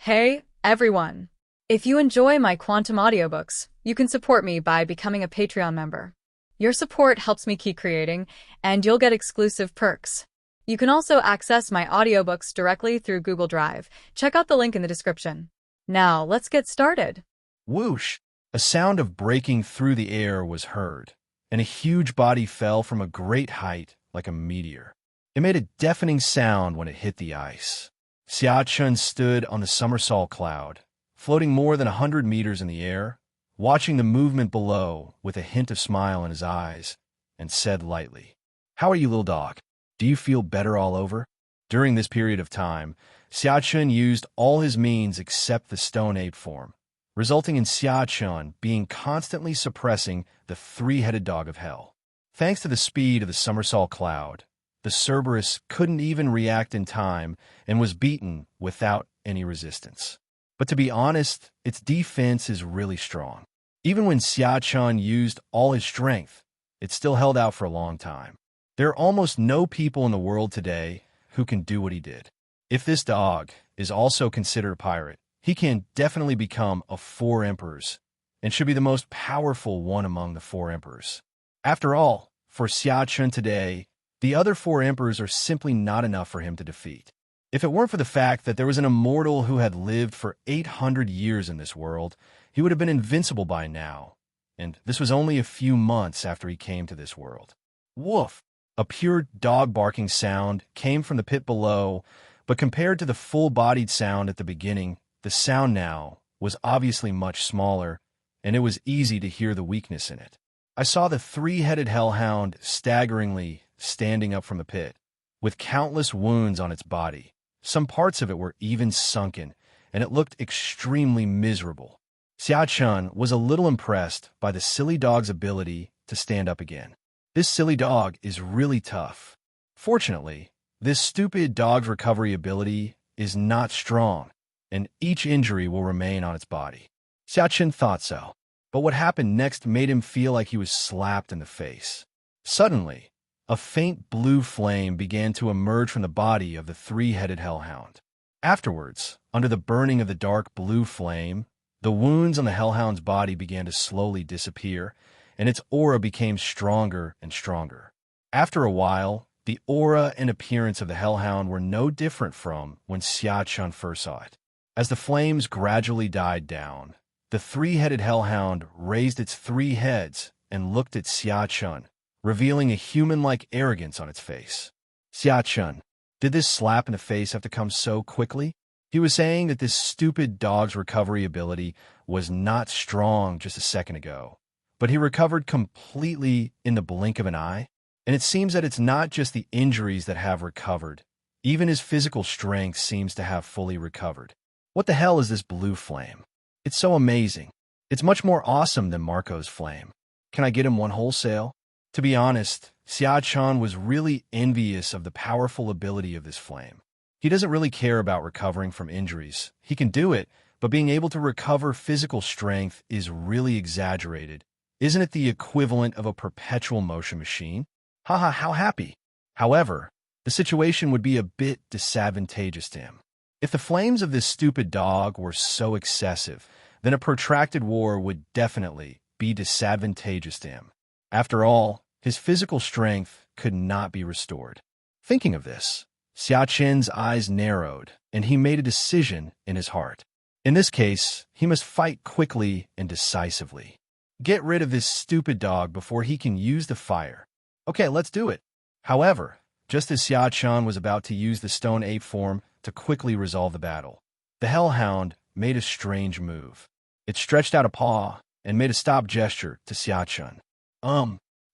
Hey, everyone! If you enjoy my quantum audiobooks, you can support me by becoming a Patreon member. Your support helps me keep creating, and you'll get exclusive perks. You can also access my audiobooks directly through Google Drive. Check out the link in the description. Now, let's get started. Whoosh! A sound of breaking through the air was heard, and a huge body fell from a great height like a meteor. It made a deafening sound when it hit the ice. Xia-Chun stood on the somersault cloud, floating more than 100 meters in the air, watching the movement below with a hint of smile in his eyes, and said lightly, "How are you, little dog? Do you feel better all over?" During this period of time, Xia-Chun used all his means except the stone ape form, resulting in Xia-Chun being constantly suppressing the three-headed dog of hell. Thanks to the speed of the somersault cloud, the Cerberus couldn't even react in time and was beaten without any resistance. But to be honest, its defense is really strong. Even when Xia-Chun used all his strength, it still held out for a long time. There are almost no people in the world today who can do what he did. If this dog is also considered a pirate, he can definitely become a four emperors and should be the most powerful one among the four emperors. After all, for Xia-Chun today, the other four emperors are simply not enough for him to defeat. If it weren't for the fact that there was an immortal who had lived for 800 years in this world, he would have been invincible by now, and this was only a few months after he came to this world. Woof! A pure dog-barking sound came from the pit below, but compared to the full-bodied sound at the beginning, the sound now was obviously much smaller, and it was easy to hear the weakness in it. I saw the three-headed hellhound staggeringly standing up from the pit, with countless wounds on its body. Some parts of it were even sunken, and it looked extremely miserable. Xia-Chun was a little impressed by the silly dog's ability to stand up again. This silly dog is really tough. Fortunately, this stupid dog's recovery ability is not strong, and each injury will remain on its body. Xia-Chun thought so, but what happened next made him feel like he was slapped in the face. Suddenly, a faint blue flame began to emerge from the body of the three-headed hellhound. Afterwards, under the burning of the dark blue flame, the wounds on the hellhound's body began to slowly disappear, and its aura became stronger and stronger. After a while, the aura and appearance of the hellhound were no different from when Xia-Chun first saw it. As the flames gradually died down, the three-headed hellhound raised its three heads and looked at Xia-Chun, revealing a human-like arrogance on its face. "Xia-Chun, did this slap in the face have to come so quickly?" He was saying that this stupid dog's recovery ability was not strong just a second ago, but he recovered completely in the blink of an eye, and it seems that it's not just the injuries that have recovered. Even his physical strength seems to have fully recovered. What the hell is this blue flame? It's so amazing. It's much more awesome than Marco's flame. Can I get him one wholesale? To be honest, Xia-Chun was really envious of the powerful ability of this flame. He doesn't really care about recovering from injuries. He can do it, but being able to recover physical strength is really exaggerated. Isn't it the equivalent of a perpetual motion machine? Haha, how happy. However, the situation would be a bit disadvantageous to him. If the flames of this stupid dog were so excessive, then a protracted war would definitely be disadvantageous to him. After all, his physical strength could not be restored. Thinking of this, Xia-Chun's eyes narrowed, and he made a decision in his heart. In this case, he must fight quickly and decisively. Get rid of this stupid dog before he can use the fire. Okay, let's do it. However, just as Xia-Chun was about to use the stone ape form to quickly resolve the battle, the hellhound made a strange move. It stretched out a paw and made a stop gesture to Xia-Chun.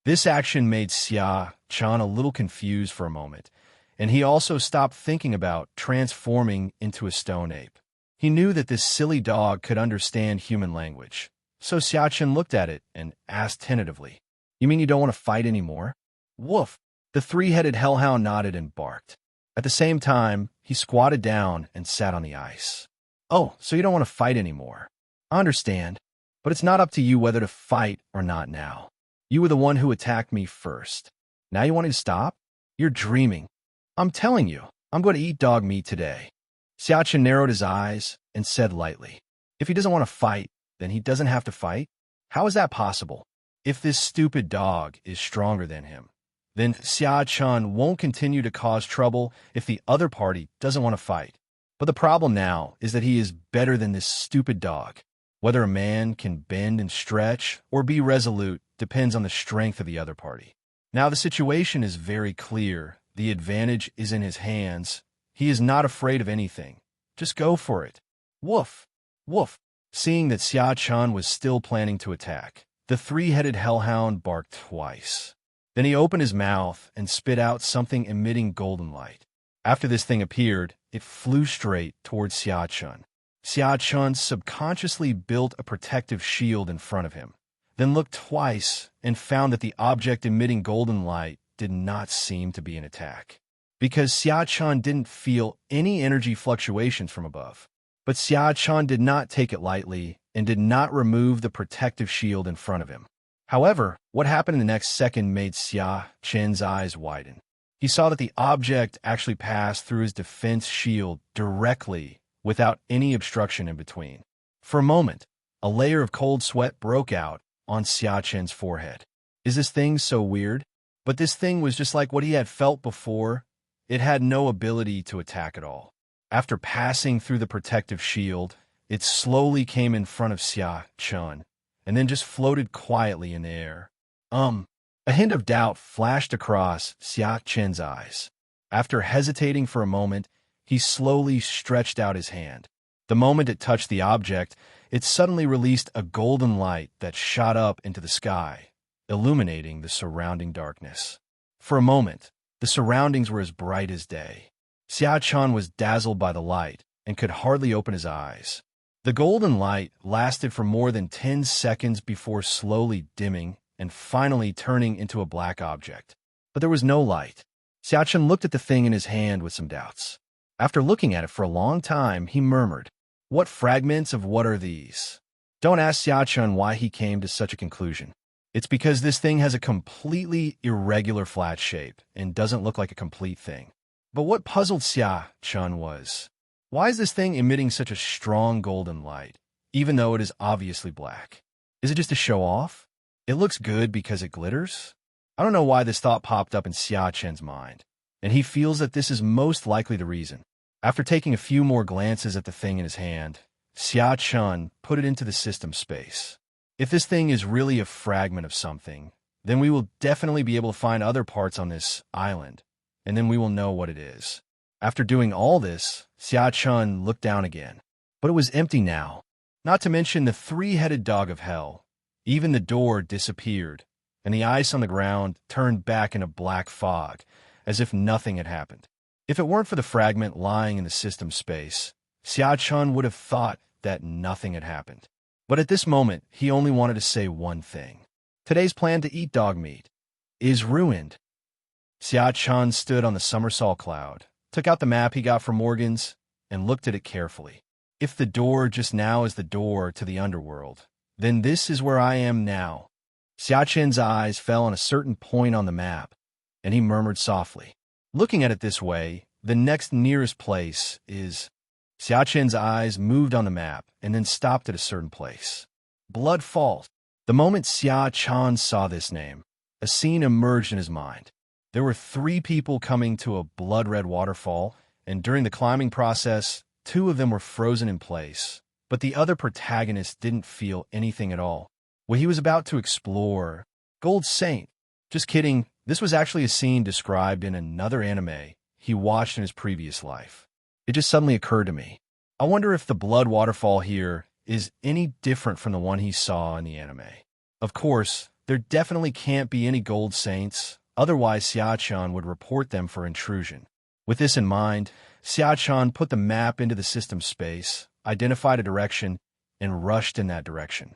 This action made Xia-Chun a little confused for a moment, and he also stopped thinking about transforming into a stone ape. He knew that this silly dog could understand human language, so Xia-Chun looked at it and asked tentatively, "You mean you don't want to fight anymore?" Woof! The three-headed hellhound nodded and barked. At the same time, he squatted down and sat on the ice. "Oh, so you don't want to fight anymore. I understand, but it's not up to you whether to fight or not now. You were the one who attacked me first. Now you want me to stop? You're dreaming. I'm telling you, I'm going to eat dog meat today." Xiachen narrowed his eyes and said lightly, "If he doesn't want to fight, then he doesn't have to fight? How is that possible? If this stupid dog is stronger than him, then Xiachen won't continue to cause trouble if the other party doesn't want to fight. But the problem now is that he is better than this stupid dog. Whether a man can bend and stretch or be resolute depends on the strength of the other party. Now the situation is very clear. The advantage is in his hands. He is not afraid of anything. Just go for it. Woof! Woof!" Seeing that Xiachen was still planning to attack, the three-headed hellhound barked twice. Then he opened his mouth and spit out something emitting golden light. After this thing appeared, it flew straight towards Xiachen. Xiachen subconsciously built a protective shield in front of him, then looked twice and found that the object emitting golden light did not seem to be an attack, because Xiachen didn't feel any energy fluctuations from above. But Xiachen did not take it lightly and did not remove the protective shield in front of him. However, what happened in the next second made Xiachen's eyes widen. He saw that the object actually passed through his defense shield directly without any obstruction in between. For a moment, a layer of cold sweat broke out on Xiachen's forehead. Is this thing so weird? But this thing was just like what he had felt before. It had no ability to attack at all. After passing through the protective shield, it slowly came in front of Xiachen, and then just floated quietly in the air. A hint of doubt flashed across Xiachen's eyes. After hesitating for a moment, he slowly stretched out his hand. The moment it touched the object, it suddenly released a golden light that shot up into the sky, illuminating the surrounding darkness. For a moment, the surroundings were as bright as day. Xiachen was dazzled by the light and could hardly open his eyes. The golden light lasted for more than 10 seconds before slowly dimming and finally turning into a black object. But there was no light. Xiachen looked at the thing in his hand with some doubts. After looking at it for a long time, he murmured, "What fragments of what are these?" Don't ask Xiachen why he came to such a conclusion. It's because this thing has a completely irregular flat shape and doesn't look like a complete thing. But what puzzled Xiachen was, why is this thing emitting such a strong golden light, even though it is obviously black? Is it just to show off? It looks good because it glitters? I don't know why this thought popped up in Xiachen's mind, and he feels that this is most likely the reason. After taking a few more glances at the thing in his hand, Xiachen put it into the system space. If this thing is really a fragment of something, then we will definitely be able to find other parts on this island, and then we will know what it is. After doing all this, Xiachen looked down again, but it was empty now, not to mention the three-headed dog of hell. Even the door disappeared, and the ice on the ground turned back into black fog, as if nothing had happened. If it weren't for the fragment lying in the system space, Xiachen would have thought that nothing had happened. But at this moment, he only wanted to say one thing. Today's plan to eat dog meat is ruined. Xiachen stood on the somersault cloud, took out the map he got from Morgan's, and looked at it carefully. If the door just now is the door to the underworld, then this is where I am now. Xiachen's eyes fell on a certain point on the map, and he murmured softly, "Looking at it this way, the next nearest place is..." Xiachen's eyes moved on the map and then stopped at a certain place. Blood Fault. The moment Xiachen saw this name, a scene emerged in his mind. There were 3 people coming to a blood-red waterfall, and during the climbing process, 2 of them were frozen in place, but the other protagonist didn't feel anything at all. What he was about to explore, Gold Saint. Just kidding, this was actually a scene described in another anime he watched in his previous life. It just suddenly occurred to me. I wonder if the blood waterfall here is any different from the one he saw in the anime. Of course, there definitely can't be any Gold Saints, otherwise Xiachen would report them for intrusion. With this in mind, Xiachen put the map into the system space, identified a direction, and rushed in that direction.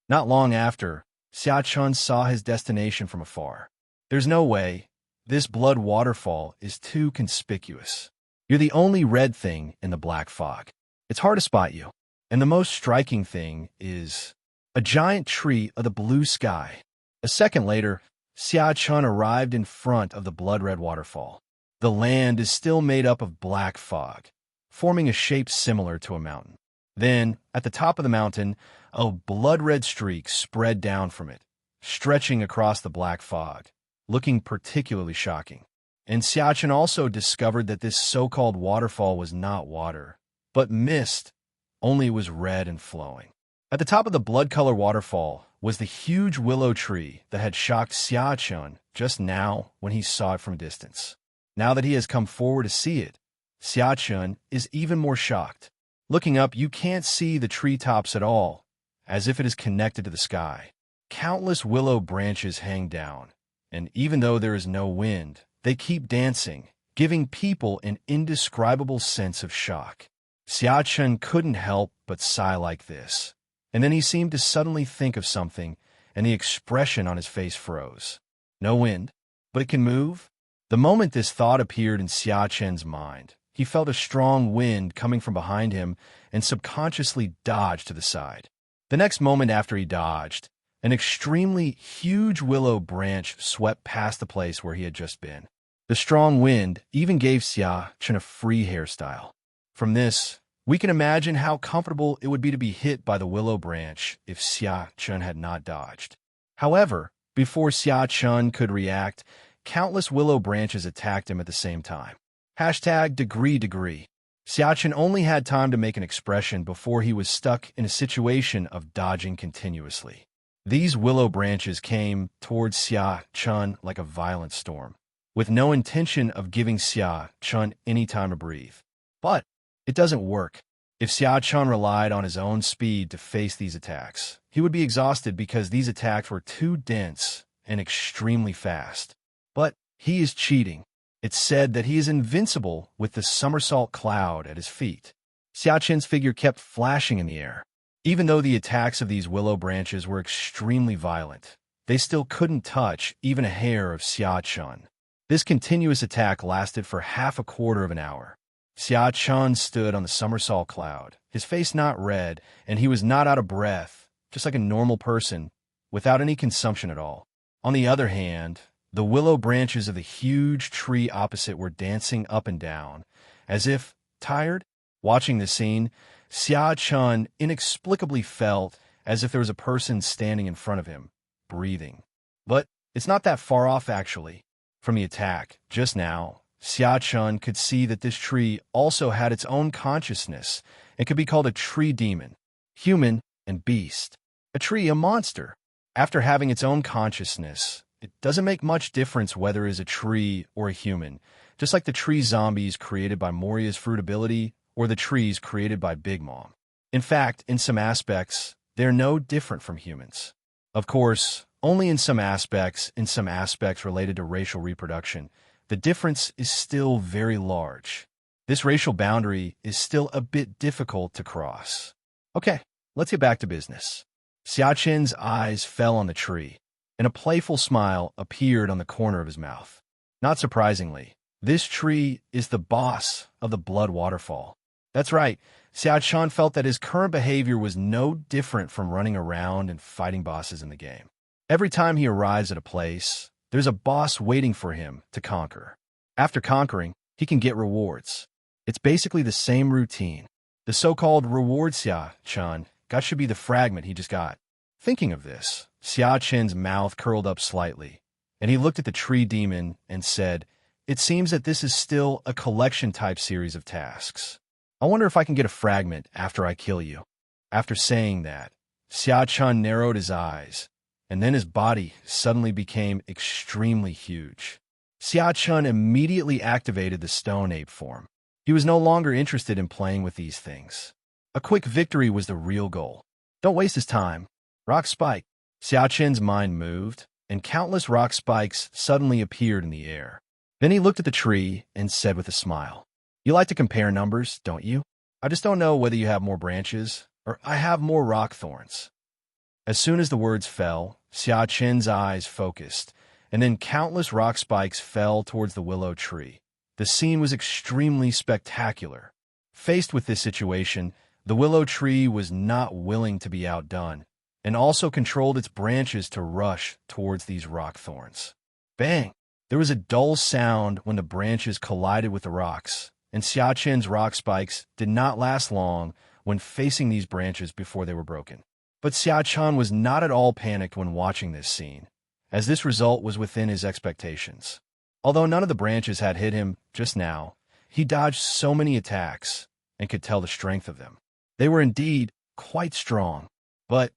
Not long after, Xiachen saw his destination from afar. There's no way. This blood waterfall is too conspicuous. You're the only red thing in the black fog. It's hard to spot you. And the most striking thing is a giant tree of the blue sky. A second later, Xiachen arrived in front of the blood-red waterfall. The land is still made up of black fog, forming a shape similar to a mountain. Then, at the top of the mountain, a blood-red streak spread down from it, stretching across the black fog, looking particularly shocking. And Xiachen also discovered that this so-called waterfall was not water, but mist, only it was red and flowing. At the top of the blood-colored waterfall was the huge willow tree that had shocked Xiachen just now when he saw it from a distance. Now that he has come forward to see it, Xiachen is even more shocked. Looking up, you can't see the treetops at all, as if it is connected to the sky. Countless willow branches hang down, and even though there is no wind, they keep dancing, giving people an indescribable sense of shock. Xiachen couldn't help but sigh like this, and then he seemed to suddenly think of something, and the expression on his face froze. No wind, but it can move? The moment this thought appeared in Xiachen's mind, he felt a strong wind coming from behind him and subconsciously dodged to the side. The next moment after he dodged, an extremely huge willow branch swept past the place where he had just been. The strong wind even gave Xiachen a free hairstyle. From this, we can imagine how comfortable it would be to be hit by the willow branch if Xiachen had not dodged. However, before Xiachen could react, countless willow branches attacked him at the same time. #degree. Xiachen only had time to make an expression before he was stuck in a situation of dodging continuously. These willow branches came towards Xiachen like a violent storm, with no intention of giving Xiachen any time to breathe. But it doesn't work. If Xiachen relied on his own speed to face these attacks, he would be exhausted because these attacks were too dense and extremely fast. But he is cheating. It's said that he is invincible with the somersault cloud at his feet. Xiachen's figure kept flashing in the air. Even though the attacks of these willow branches were extremely violent, they still couldn't touch even a hair of Xiachen. This continuous attack lasted for half a quarter of an hour. Xiachen stood on the somersault cloud, his face not red, and he was not out of breath, just like a normal person, without any consumption at all. On the other hand, the willow branches of the huge tree opposite were dancing up and down, as if tired. Watching the scene, Xiachen inexplicably felt as if there was a person standing in front of him, breathing. But it's not that far off, actually. From the attack, just now, Xiachen could see that this tree also had its own consciousness and could be called a tree demon, human and beast. A tree, a monster. After having its own consciousness, it doesn't make much difference whether it is a tree or a human, just like the tree zombies created by Moria's fruit ability or the trees created by Big Mom. In fact, in some aspects, they're no different from humans. Of course, only in some aspects related to racial reproduction, the difference is still very large. This racial boundary is still a bit difficult to cross. Okay, let's get back to business. Xiachen's eyes fell on the tree, and a playful smile appeared on the corner of his mouth. Not surprisingly, this tree is the boss of the Blood Waterfall. That's right, Xiachen felt that his current behavior was no different from running around and fighting bosses in the game. Every time he arrives at a place, there's a boss waiting for him to conquer. After conquering, he can get rewards. It's basically the same routine. The so-called reward Xiachen got should be the fragment he just got. Thinking of this, Xiachen's mouth curled up slightly, and he looked at the tree demon and said, "It seems that this is still a collection-type series of tasks. I wonder if I can get a fragment after I kill you." After saying that, Xiachen narrowed his eyes, and then his body suddenly became extremely huge. Xiachen immediately activated the stone ape form. He was no longer interested in playing with these things. A quick victory was the real goal. Don't waste his time. Rock spike. Xiachen's mind moved, and countless rock spikes suddenly appeared in the air. Then he looked at the tree and said with a smile, "You like to compare numbers, don't you? I just don't know whether you have more branches or I have more rock thorns." As soon as the words fell, Xiachen's eyes focused, and then countless rock spikes fell towards the willow tree. The scene was extremely spectacular. Faced with this situation, the willow tree was not willing to be outdone, and also controlled its branches to rush towards these rock thorns. Bang! There was a dull sound when the branches collided with the rocks, and Xiaqin's rock spikes did not last long when facing these branches before they were broken. But Xiaqian was not at all panicked when watching this scene, as this result was within his expectations. Although none of the branches had hit him just now, he dodged so many attacks and could tell the strength of them. They were indeed quite strong. But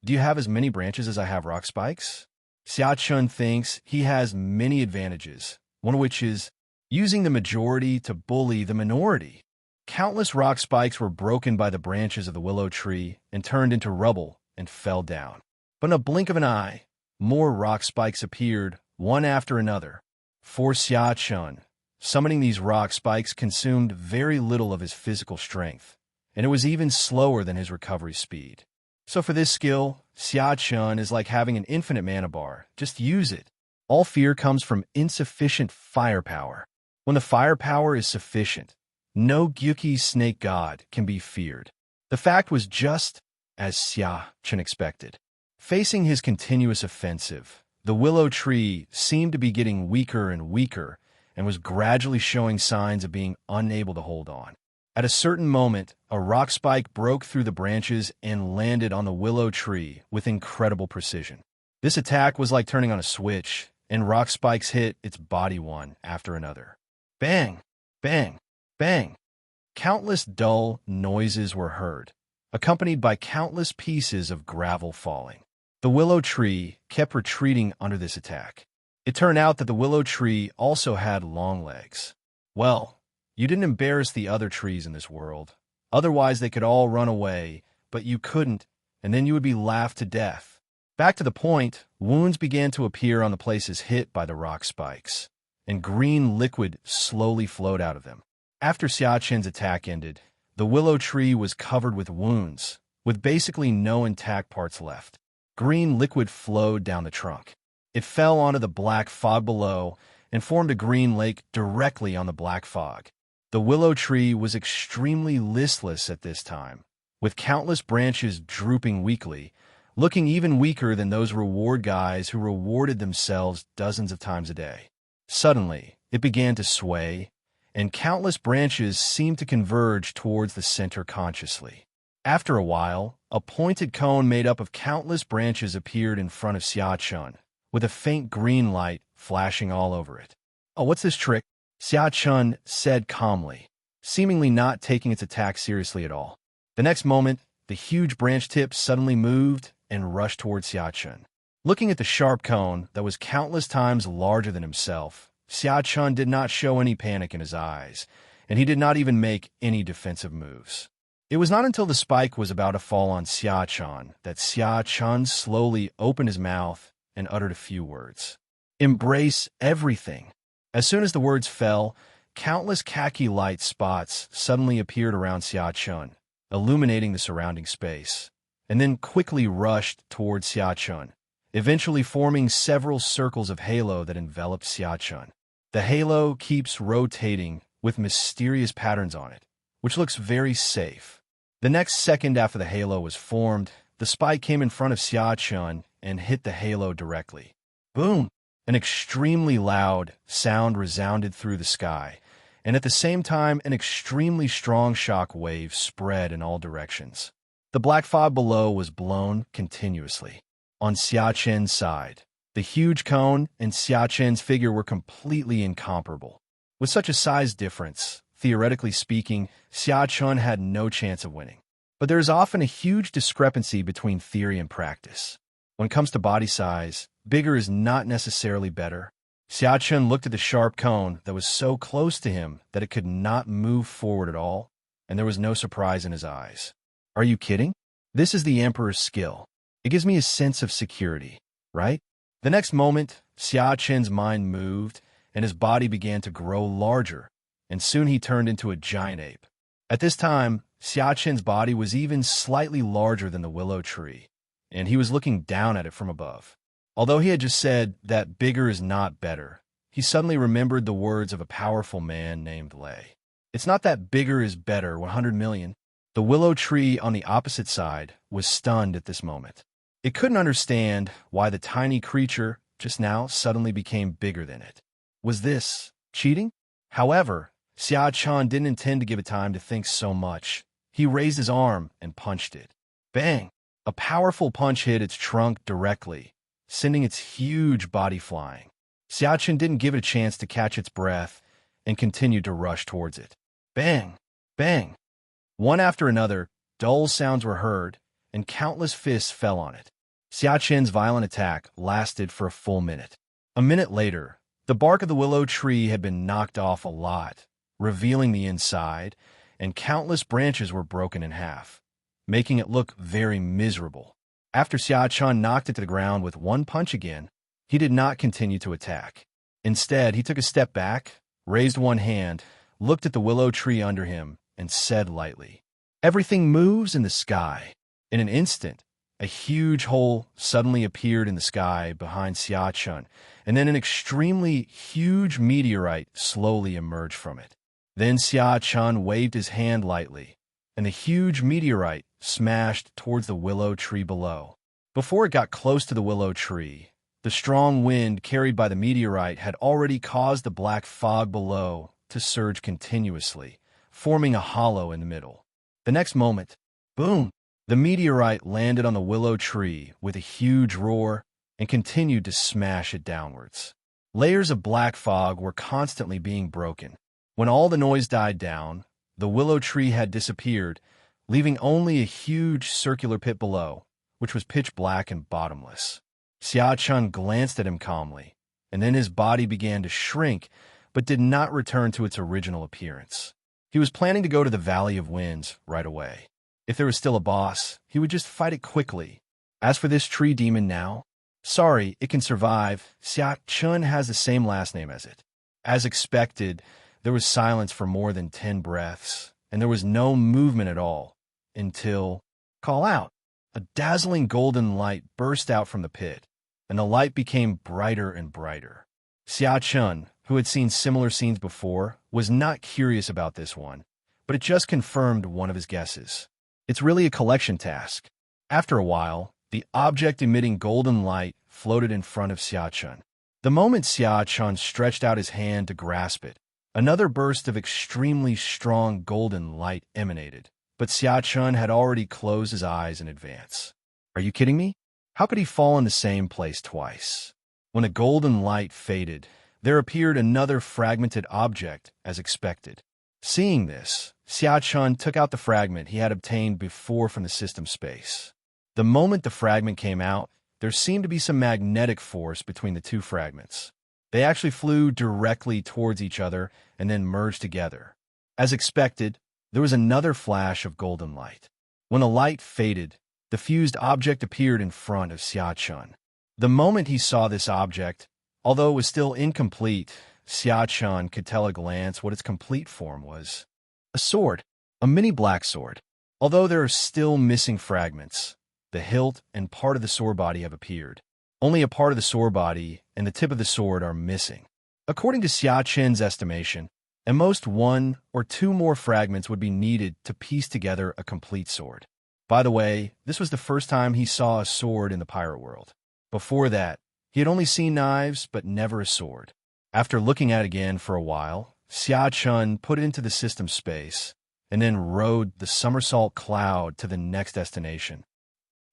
do you have as many branches as I have rock spikes? Xiaqian thinks he has many advantages, one of which is using the majority to bully the minority. Countless rock spikes were broken by the branches of the willow tree and turned into rubble and fell down. But in a blink of an eye, more rock spikes appeared, one after another. For Xiaqian, summoning these rock spikes consumed very little of his physical strength, and it was even slower than his recovery speed. So for this skill, Xiaqian is like having an infinite mana bar. Just use it. All fear comes from insufficient firepower. When the firepower is sufficient, no Gyuki snake god can be feared. The fact was just as Xiaqian expected. Facing his continuous offensive, the willow tree seemed to be getting weaker and weaker and was gradually showing signs of being unable to hold on. At a certain moment, a rock spike broke through the branches and landed on the willow tree with incredible precision. This attack was like turning on a switch, and rock spikes hit its body one after another. Bang! Bang! Bang! Countless dull noises were heard, accompanied by countless pieces of gravel falling. The willow tree kept retreating under this attack. It turned out that the willow tree also had long legs. Well, you didn't embarrass the other trees in this world. Otherwise, they could all run away, but you couldn't, and then you would be laughed to death. Back to the point, wounds began to appear on the places hit by the rock spikes, and green liquid slowly flowed out of them. After Xiaqian's attack ended, the willow tree was covered with wounds, with basically no intact parts left. Green liquid flowed down the trunk. It fell onto the black fog below and formed a green lake directly on the black fog. The willow tree was extremely listless at this time, with countless branches drooping weakly, looking even weaker than those reward guys who rewarded themselves dozens of times a day. Suddenly, it began to sway, and countless branches seemed to converge towards the center consciously. After a while, a pointed cone made up of countless branches appeared in front of Xiaqian, with a faint green light flashing all over it. "Oh, what's this trick?" Xiaqian said calmly, seemingly not taking its attack seriously at all. The next moment, the huge branch tip suddenly moved and rushed towards Xiaqian. Looking at the sharp cone that was countless times larger than himself, Xiaqian did not show any panic in his eyes, and he did not even make any defensive moves. It was not until the spike was about to fall on Xiaqian that Xiaqian slowly opened his mouth and uttered a few words. "Embrace everything." As soon as the words fell, countless khaki light spots suddenly appeared around Xiaqian, illuminating the surrounding space, and then quickly rushed towards Xiaqian, eventually forming several circles of halo that enveloped Xiaqian. The halo keeps rotating with mysterious patterns on it, which looks very safe. The next second after the halo was formed, the spike came in front of Xiaqian and hit the halo directly. Boom! An extremely loud sound resounded through the sky, and at the same time an extremely strong shock wave spread in all directions. The black fog below was blown continuously. On Xiaqian's side, the huge cone and Xiaqian's figure were completely incomparable. With such a size difference, theoretically speaking, Xiaqian had no chance of winning. But there is often a huge discrepancy between theory and practice. When it comes to body size, bigger is not necessarily better. Xiaqian looked at the sharp cone that was so close to him that it could not move forward at all, and there was no surprise in his eyes. Are you kidding? This is the Emperor's skill. It gives me a sense of security, right? The next moment, Xiaqian's mind moved, and his body began to grow larger, and soon he turned into a giant ape. At this time, Xiaqian's body was even slightly larger than the willow tree, and he was looking down at it from above. Although he had just said that bigger is not better, he suddenly remembered the words of a powerful man named Lei. It's not that bigger is better, 100 million. The willow tree on the opposite side was stunned at this moment. It couldn't understand why the tiny creature just now suddenly became bigger than it. Was this cheating? However, Xia Chan didn't intend to give it time to think so much. He raised his arm and punched it. Bang! A powerful punch hit its trunk directly, sending its huge body flying. Xia Chen didn't give it a chance to catch its breath and continued to rush towards it. Bang! Bang! One after another, dull sounds were heard, and countless fists fell on it. Xia Chen's violent attack lasted for a full minute. A minute later, the bark of the willow tree had been knocked off a lot, revealing the inside, and countless branches were broken in half, making it look very miserable. After Xia Chen knocked it to the ground with one punch again, he did not continue to attack. Instead, he took a step back, raised one hand, looked at the willow tree under him, and said lightly, "Everything moves in the sky." In an instant, a huge hole suddenly appeared in the sky behind Xia Chen, and then an extremely huge meteorite slowly emerged from it. Then Xia Chen waved his hand lightly, and the huge meteorite smashed towards the willow tree below. Before it got close to the willow tree, the strong wind carried by the meteorite had already caused the black fog below to surge continuously, forming a hollow in the middle. The next moment, boom! The meteorite landed on the willow tree with a huge roar and continued to smash it downwards. Layers of black fog were constantly being broken. When all the noise died down, the willow tree had disappeared, leaving only a huge circular pit below, which was pitch black and bottomless. Xia Chen glanced at him calmly, and then his body began to shrink, but did not return to its original appearance. He was planning to go to the Valley of Winds right away. If there was still a boss, he would just fight it quickly. As for this tree demon now, sorry, it can survive. Xia Chen has the same last name as it. As expected, there was silence for more than 10 breaths, and there was no movement at all, until, call out. A dazzling golden light burst out from the pit, and the light became brighter and brighter. Xia Chen, who had seen similar scenes before, was not curious about this one, but it just confirmed one of his guesses. It's really a collection task. After a while, the object emitting golden light floated in front of Xia Chen. The moment Xia Chen stretched out his hand to grasp it, another burst of extremely strong golden light emanated, but Xia Chen had already closed his eyes in advance. Are you kidding me? How could he fall in the same place twice? When the golden light faded, there appeared another fragmented object as expected. Seeing this, Xia Chen took out the fragment he had obtained before from the system space. The moment the fragment came out, there seemed to be some magnetic force between the two fragments. They actually flew directly towards each other and then merged together. As expected, there was another flash of golden light. When the light faded, the fused object appeared in front of Xia Chen. The moment he saw this object, although it was still incomplete, Xia Chen could tell at a glance what its complete form was. A sword, a mini black sword. Although there are still missing fragments, the hilt and part of the sword body have appeared. Only a part of the sword body and the tip of the sword are missing. According to Xia Chen's estimation, at most 1 or 2 more fragments would be needed to piece together a complete sword. By the way, this was the first time he saw a sword in the pirate world. Before that, he had only seen knives, but never a sword. After looking at it again for a while, Xia Chen put it into the system space, and then rode the somersault cloud to the next destination.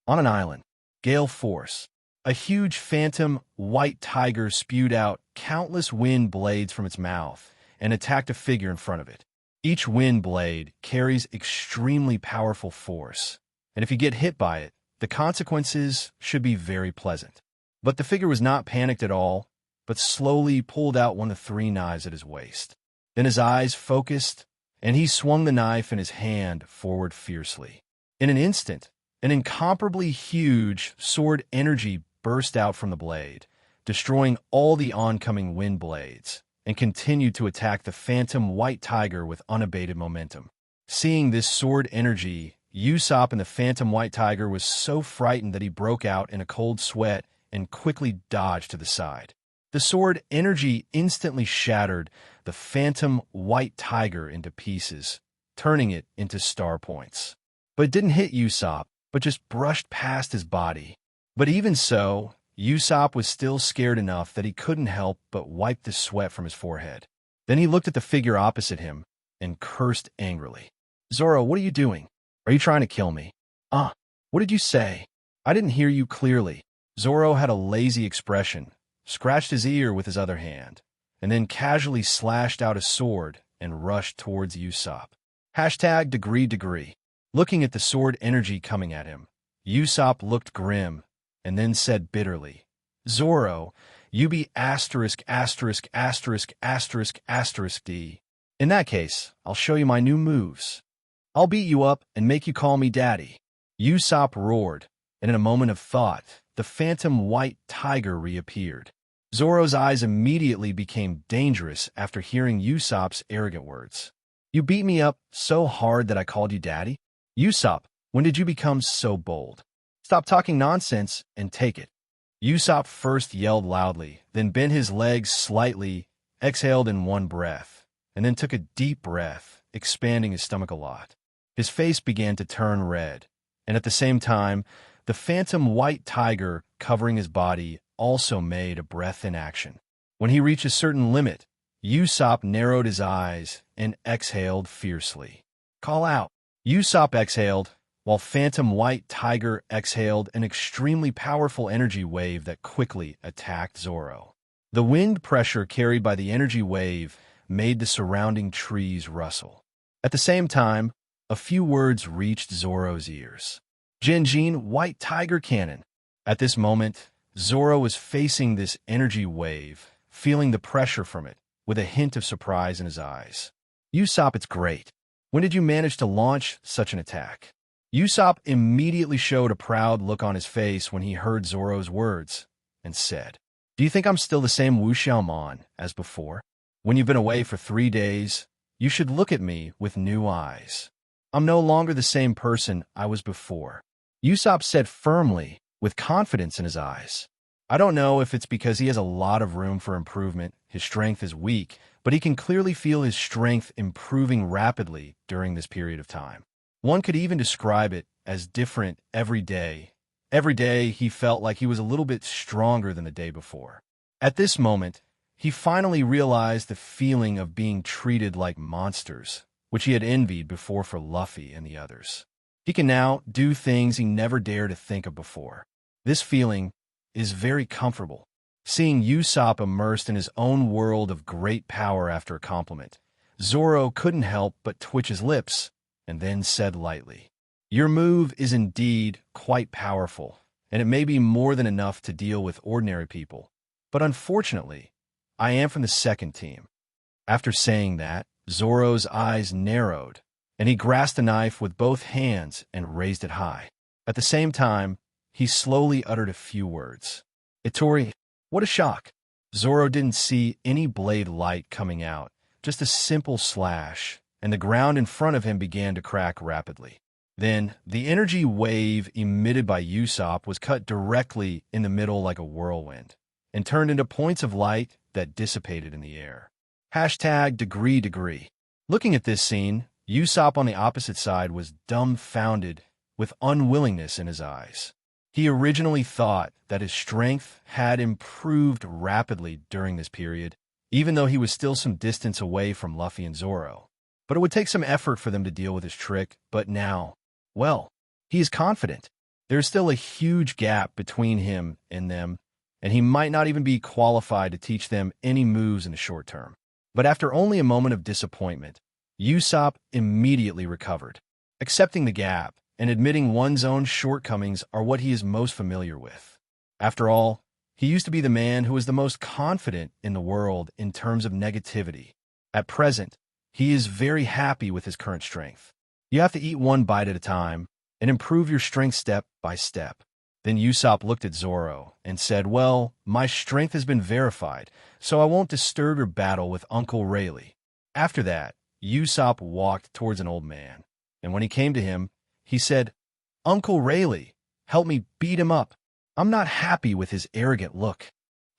On an island, gale force, a huge phantom white tiger spewed out countless wind blades from its mouth and attacked a figure in front of it. Each wind blade carries extremely powerful force, and if you get hit by it, the consequences should be very pleasant. But the figure was not panicked at all, but slowly pulled out one of the 3 knives at his waist. Then his eyes focused, and he swung the knife in his hand forward fiercely. In an instant, an incomparably huge sword energy burst out from the blade, destroying all the oncoming wind blades, and continued to attack the phantom white tiger with unabated momentum. Seeing this sword energy, Usopp and the phantom white tiger was so frightened that he broke out in a cold sweat and quickly dodged to the side. The sword energy instantly shattered the phantom white tiger into pieces, turning it into star points. But it didn't hit Usopp, but just brushed past his body. But even so, Usopp was still scared enough that he couldn't help but wipe the sweat from his forehead. Then he looked at the figure opposite him and cursed angrily. Zoro, what are you doing? Are you trying to kill me? What did you say? I didn't hear you clearly. Zoro had a lazy expression, scratched his ear with his other hand, and then casually slashed out his sword and rushed towards Usopp. #degree. Looking at the sword energy coming at him, Usopp looked grim and then said bitterly, Zoro, you be ********D. In that case, I'll show you my new moves. I'll beat you up and make you call me daddy. Usopp roared, and in a moment of thought, the phantom white tiger reappeared. Zoro's eyes immediately became dangerous after hearing Usopp's arrogant words. You beat me up so hard that I called you daddy? Usopp, when did you become so bold? Stop talking nonsense and take it. Usopp first yelled loudly, then bent his legs slightly, exhaled in one breath, and then took a deep breath, expanding his stomach a lot. His face began to turn red, and at the same time, the phantom white tiger covering his body also made a breath in action. When he reached a certain limit, Usopp narrowed his eyes and exhaled fiercely. Call out. Usopp exhaled, while Phantom White Tiger exhaled an extremely powerful energy wave that quickly attacked Zoro. The wind pressure carried by the energy wave made the surrounding trees rustle. At the same time, a few words reached Zoro's ears. Jinjin White Tiger Cannon. At this moment, Zoro was facing this energy wave, feeling the pressure from it, with a hint of surprise in his eyes. Usopp, it's great. When did you manage to launch such an attack? Usopp immediately showed a proud look on his face when he heard Zoro's words, and said, Do you think I'm still the same Wu Xiaomon as before? When you've been away for 3 days, you should look at me with new eyes. I'm no longer the same person I was before. Usopp said firmly, with confidence in his eyes. I don't know if it's because he has a lot of room for improvement, his strength is weak, but he can clearly feel his strength improving rapidly during this period of time. One could even describe it as different every day. Every day he felt like he was a little bit stronger than the day before. At this moment, he finally realized the feeling of being treated like monsters, which he had envied before for Luffy and the others. He can now do things he never dared to think of before. This feeling is very comfortable. Seeing Usopp immersed in his own world of great power after a compliment, Zoro couldn't help but twitch his lips and then said lightly, Your move is indeed quite powerful, and it may be more than enough to deal with ordinary people. But unfortunately, I am from the second team. After saying that, Zoro's eyes narrowed, and he grasped a knife with both hands and raised it high. At the same time, he slowly uttered a few words. Ittori, what a shock! Zoro didn't see any blade light coming out, just a simple slash, and the ground in front of him began to crack rapidly. Then, the energy wave emitted by Usopp was cut directly in the middle like a whirlwind, and turned into points of light that dissipated in the air. #degree. Looking at this scene, Usopp on the opposite side was dumbfounded with unwillingness in his eyes. He originally thought that his strength had improved rapidly during this period, even though he was still some distance away from Luffy and Zoro. But it would take some effort for them to deal with his trick, but now, well, he is confident. There is still a huge gap between him and them, and he might not even be qualified to teach them any moves in the short term. But after only a moment of disappointment, Usopp immediately recovered. Accepting the gap and admitting one's own shortcomings are what he is most familiar with. After all, he used to be the man who was the most confident in the world in terms of negativity. At present, he is very happy with his current strength. You have to eat one bite at a time and improve your strength step by step. Then Usopp looked at Zoro and said, Well, my strength has been verified, so I won't disturb your battle with Uncle Rayleigh. After that, Usopp walked towards an old man, and when he came to him, he said, Uncle Rayleigh, help me beat him up. I'm not happy with his arrogant look.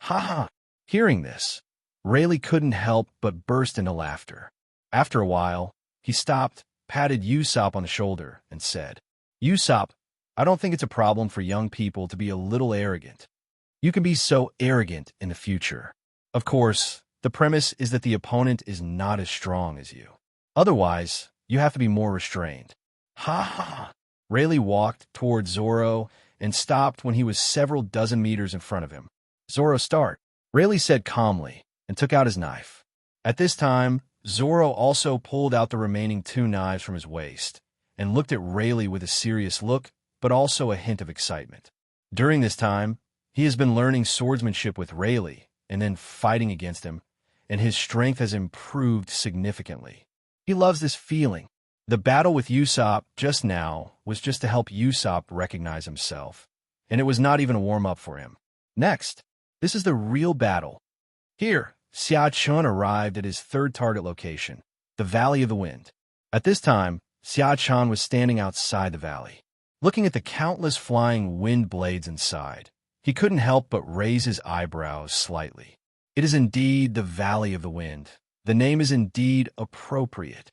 Ha ha. Hearing this, Rayleigh couldn't help but burst into laughter. After a while, he stopped, patted Usopp on the shoulder, and said, Usopp, I don't think it's a problem for young people to be a little arrogant. You can be so arrogant in the future. Of course, The premise is that the opponent is not as strong as you. Otherwise, you have to be more restrained. Ha ha! Rayleigh walked toward Zoro and stopped when he was several dozen meters in front of him. Zoro, start, Rayleigh said calmly, and took out his knife. At this time, Zoro also pulled out the remaining 2 knives from his waist and looked at Rayleigh with a serious look, but also a hint of excitement. During this time, he has been learning swordsmanship with Rayleigh and then fighting against him, and his strength has improved significantly. He loves this feeling. The battle with Usopp just now was just to help Usopp recognize himself, and it was not even a warm-up for him. Next, this is the real battle. Here, Xia Chun arrived at his 3rd target location, the Valley of the Wind. At this time, Xia Chun was standing outside the valley. Looking at the countless flying wind blades inside, he couldn't help but raise his eyebrows slightly. It is indeed the Valley of the Wind. The name is indeed appropriate.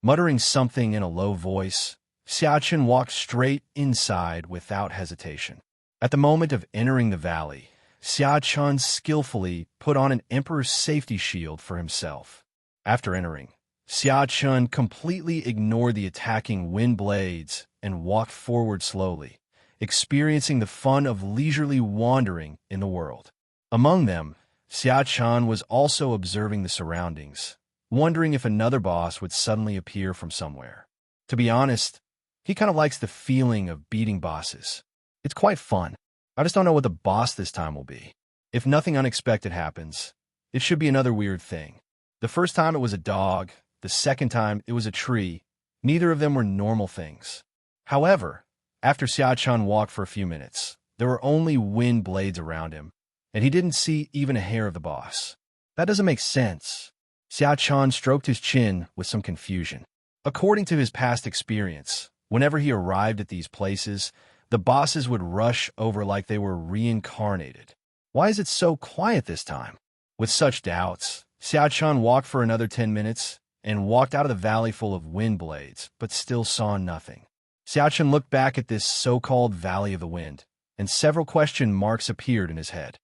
Muttering something in a low voice, Xia Chun walked straight inside without hesitation. At the moment of entering the valley, Xia Chun skillfully put on an Emperor's safety shield for himself. After entering, Xia Chun completely ignored the attacking wind blades and walked forward slowly, experiencing the fun of leisurely wandering in the world. Among them, Xia Chun was also observing the surroundings, wondering if another boss would suddenly appear from somewhere. To be honest, he kind of likes the feeling of beating bosses. It's quite fun. I just don't know what the boss this time will be. If nothing unexpected happens, it should be another weird thing. The first time it was a dog, the second time it was a tree. Neither of them were normal things. However, after Xia Chun walked for a few minutes, there were only wind blades around him, and he didn't see even a hair of the boss. That doesn't make sense. Xia Chun stroked his chin with some confusion. According to his past experience, whenever he arrived at these places, the bosses would rush over like they were reincarnated. Why is it so quiet this time? With such doubts, Xia Chun walked for another 10 minutes and walked out of the valley full of wind blades, but still saw nothing. Xia Chun looked back at this so-called Valley of the Wind, and several question marks appeared in his head.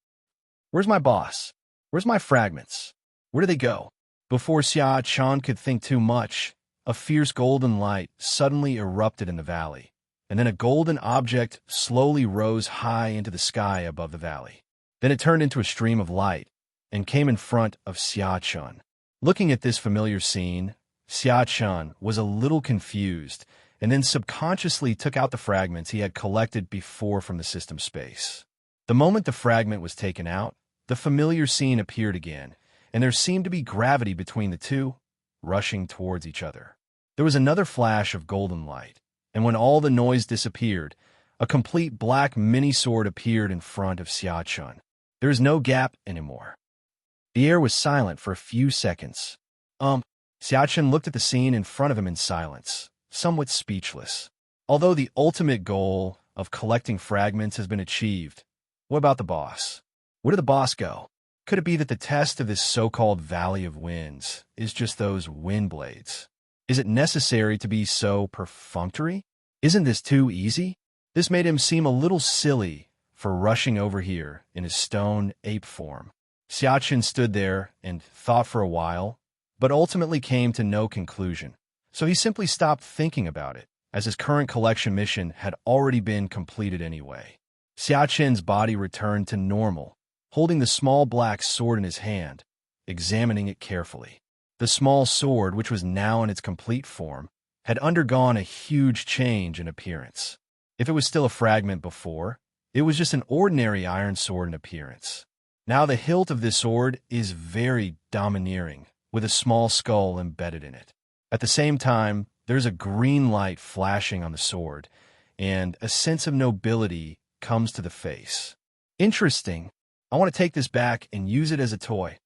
Where's my boss? Where's my fragments? Where do they go? Before Xia Chun could think too much, a fierce golden light suddenly erupted in the valley, and then a golden object slowly rose high into the sky above the valley. Then it turned into a stream of light and came in front of Xia Chun. Looking at this familiar scene, Xia Chun was a little confused and then subconsciously took out the fragments he had collected before from the system space. The moment the fragment was taken out, the familiar scene appeared again, and there seemed to be gravity between the two, rushing towards each other. There was another flash of golden light, and when all the noise disappeared, a complete black mini-sword appeared in front of Xia Chun. There is no gap anymore. The air was silent for a few seconds. Xia Chun looked at the scene in front of him in silence, somewhat speechless. Although the ultimate goal of collecting fragments has been achieved, what about the boss? Where did the boss go? Could it be that the test of this so-called Valley of Winds is just those wind blades? Is it necessary to be so perfunctory? Isn't this too easy? This made him seem a little silly for rushing over here in his stone ape form. Xia Chun stood there and thought for a while, but ultimately came to no conclusion. So he simply stopped thinking about it, as his current collection mission had already been completed anyway. Xia Chun's body returned to normal, holding the small black sword in his hand, examining it carefully. The small sword, which was now in its complete form, had undergone a huge change in appearance. If it was still a fragment before, it was just an ordinary iron sword in appearance. Now the hilt of this sword is very domineering, with a small skull embedded in it. At the same time, there's a green light flashing on the sword, and a sense of nobility comes to the face. Interesting. I want to take this back and use it as a toy.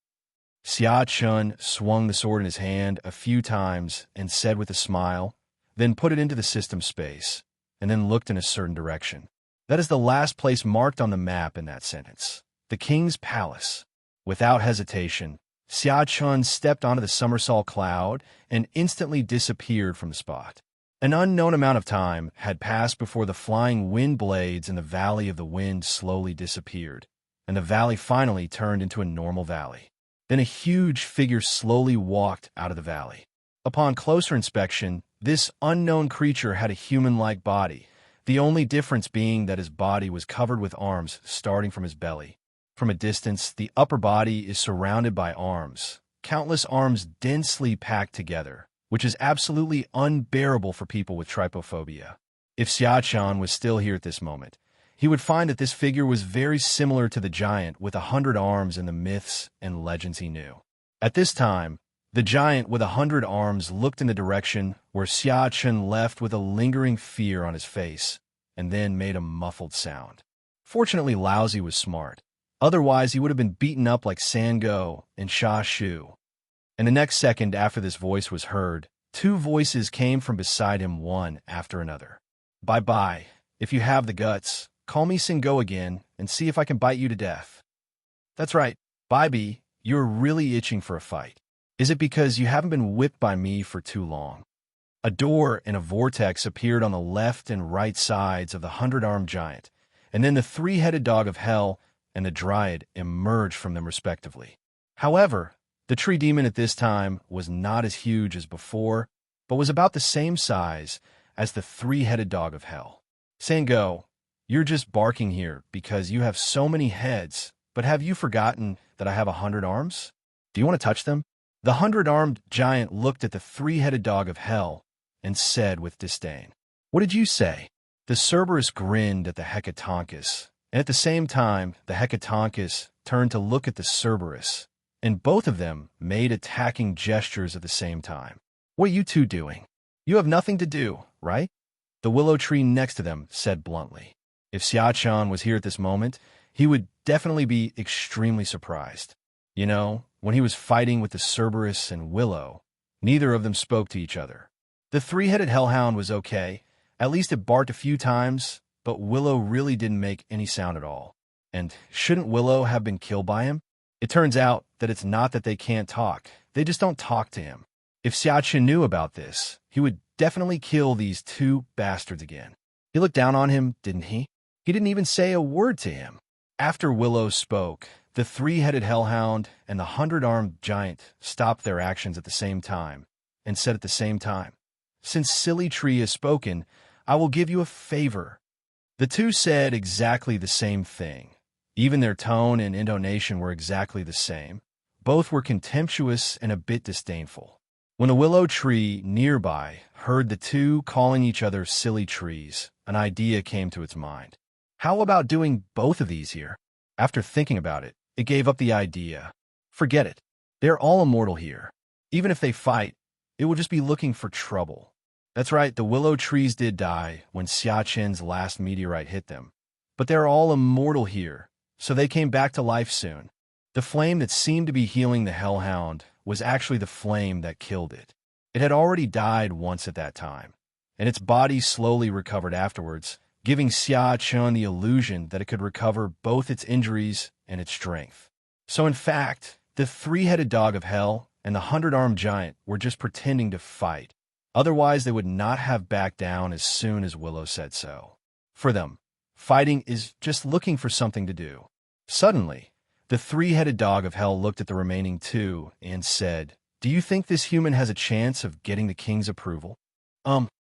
Xia Chun swung the sword in his hand a few times and said with a smile, then put it into the system space, and then looked in a certain direction. That is the last place marked on the map in that sentence. The King's Palace. Without hesitation, Xia Chun stepped onto the somersault cloud and instantly disappeared from the spot. An unknown amount of time had passed before the flying wind blades in the Valley of the Wind slowly disappeared, and the valley finally turned into a normal valley. Then a huge figure slowly walked out of the valley. Upon closer inspection, this unknown creature had a human-like body, the only difference being that his body was covered with arms starting from his belly. From a distance, the upper body is surrounded by arms, countless arms densely packed together, which is absolutely unbearable for people with trypophobia. If Xiachan was still here at this moment, he would find that this figure was very similar to the giant with 100 arms in the myths and legends he knew. At this time, the giant with 100 arms looked in the direction where Xiachan left with a lingering fear on his face, and then made a muffled sound. Fortunately, Laozi was smart. Otherwise, he would have been beaten up like Sango and Sha Shu. And the next second after this voice was heard, two voices came from beside him one after another. Bye-bye. If you have the guts, call me Singo again and see if I can bite you to death. That's right. Bye-bye, you're really itching for a fight. Is it because you haven't been whipped by me for too long? A door and a vortex appeared on the left and right sides of the 100-armed giant, and then the three-headed dog of hell and the dryad emerged from them respectively. However, the tree demon at this time was not as huge as before, but was about the same size as the three-headed dog of hell. Sango, you're just barking here because you have so many heads, but have you forgotten that I have 100 arms? Do you want to touch them? The 100-armed giant looked at the three-headed dog of hell and said with disdain, What did you say? The Cerberus grinned at the Hecatonchus, and at the same time, the Hecatonchus turned to look at the Cerberus, and both of them made attacking gestures at the same time. What are you two doing? You have nothing to do, right? The willow tree next to them said bluntly. If Xiachan was here at this moment, he would definitely be extremely surprised. You know, when he was fighting with the Cerberus and Willow, neither of them spoke to each other. The three-headed hellhound was okay. At least it barked a few times, but Willow really didn't make any sound at all. And shouldn't Willow have been killed by him? It turns out that it's not that they can't talk. They just don't talk to him. If Xiachan knew about this, he would definitely kill these two bastards again. He looked down on him, didn't he? He didn't even say a word to him. After Willow spoke, the three-headed hellhound and the 100-armed giant stopped their actions at the same time and said at the same time, Since Silly Tree has spoken, I will give you a favor. The two said exactly the same thing. Even their tone and intonation were exactly the same. Both were contemptuous and a bit disdainful. When the willow tree nearby heard the two calling each other silly trees, an idea came to its mind. How about doing both of these here? After thinking about it, it gave up the idea. Forget it. They're all immortal here. Even if they fight, it will just be looking for trouble. That's right, the willow trees did die when Xiachen's last meteorite hit them. But they're all immortal here, so they came back to life soon. The flame that seemed to be healing the hellhound was actually the flame that killed it. It had already died once at that time, and its body slowly recovered afterwards, giving Xiachen the illusion that it could recover both its injuries and its strength. So in fact, the three-headed dog of hell and the 100-armed giant were just pretending to fight. Otherwise, they would not have backed down as soon as Willow said so. For them, fighting is just looking for something to do. Suddenly, the three-headed dog of hell looked at the remaining two and said, Do you think this human has a chance of getting the king's approval?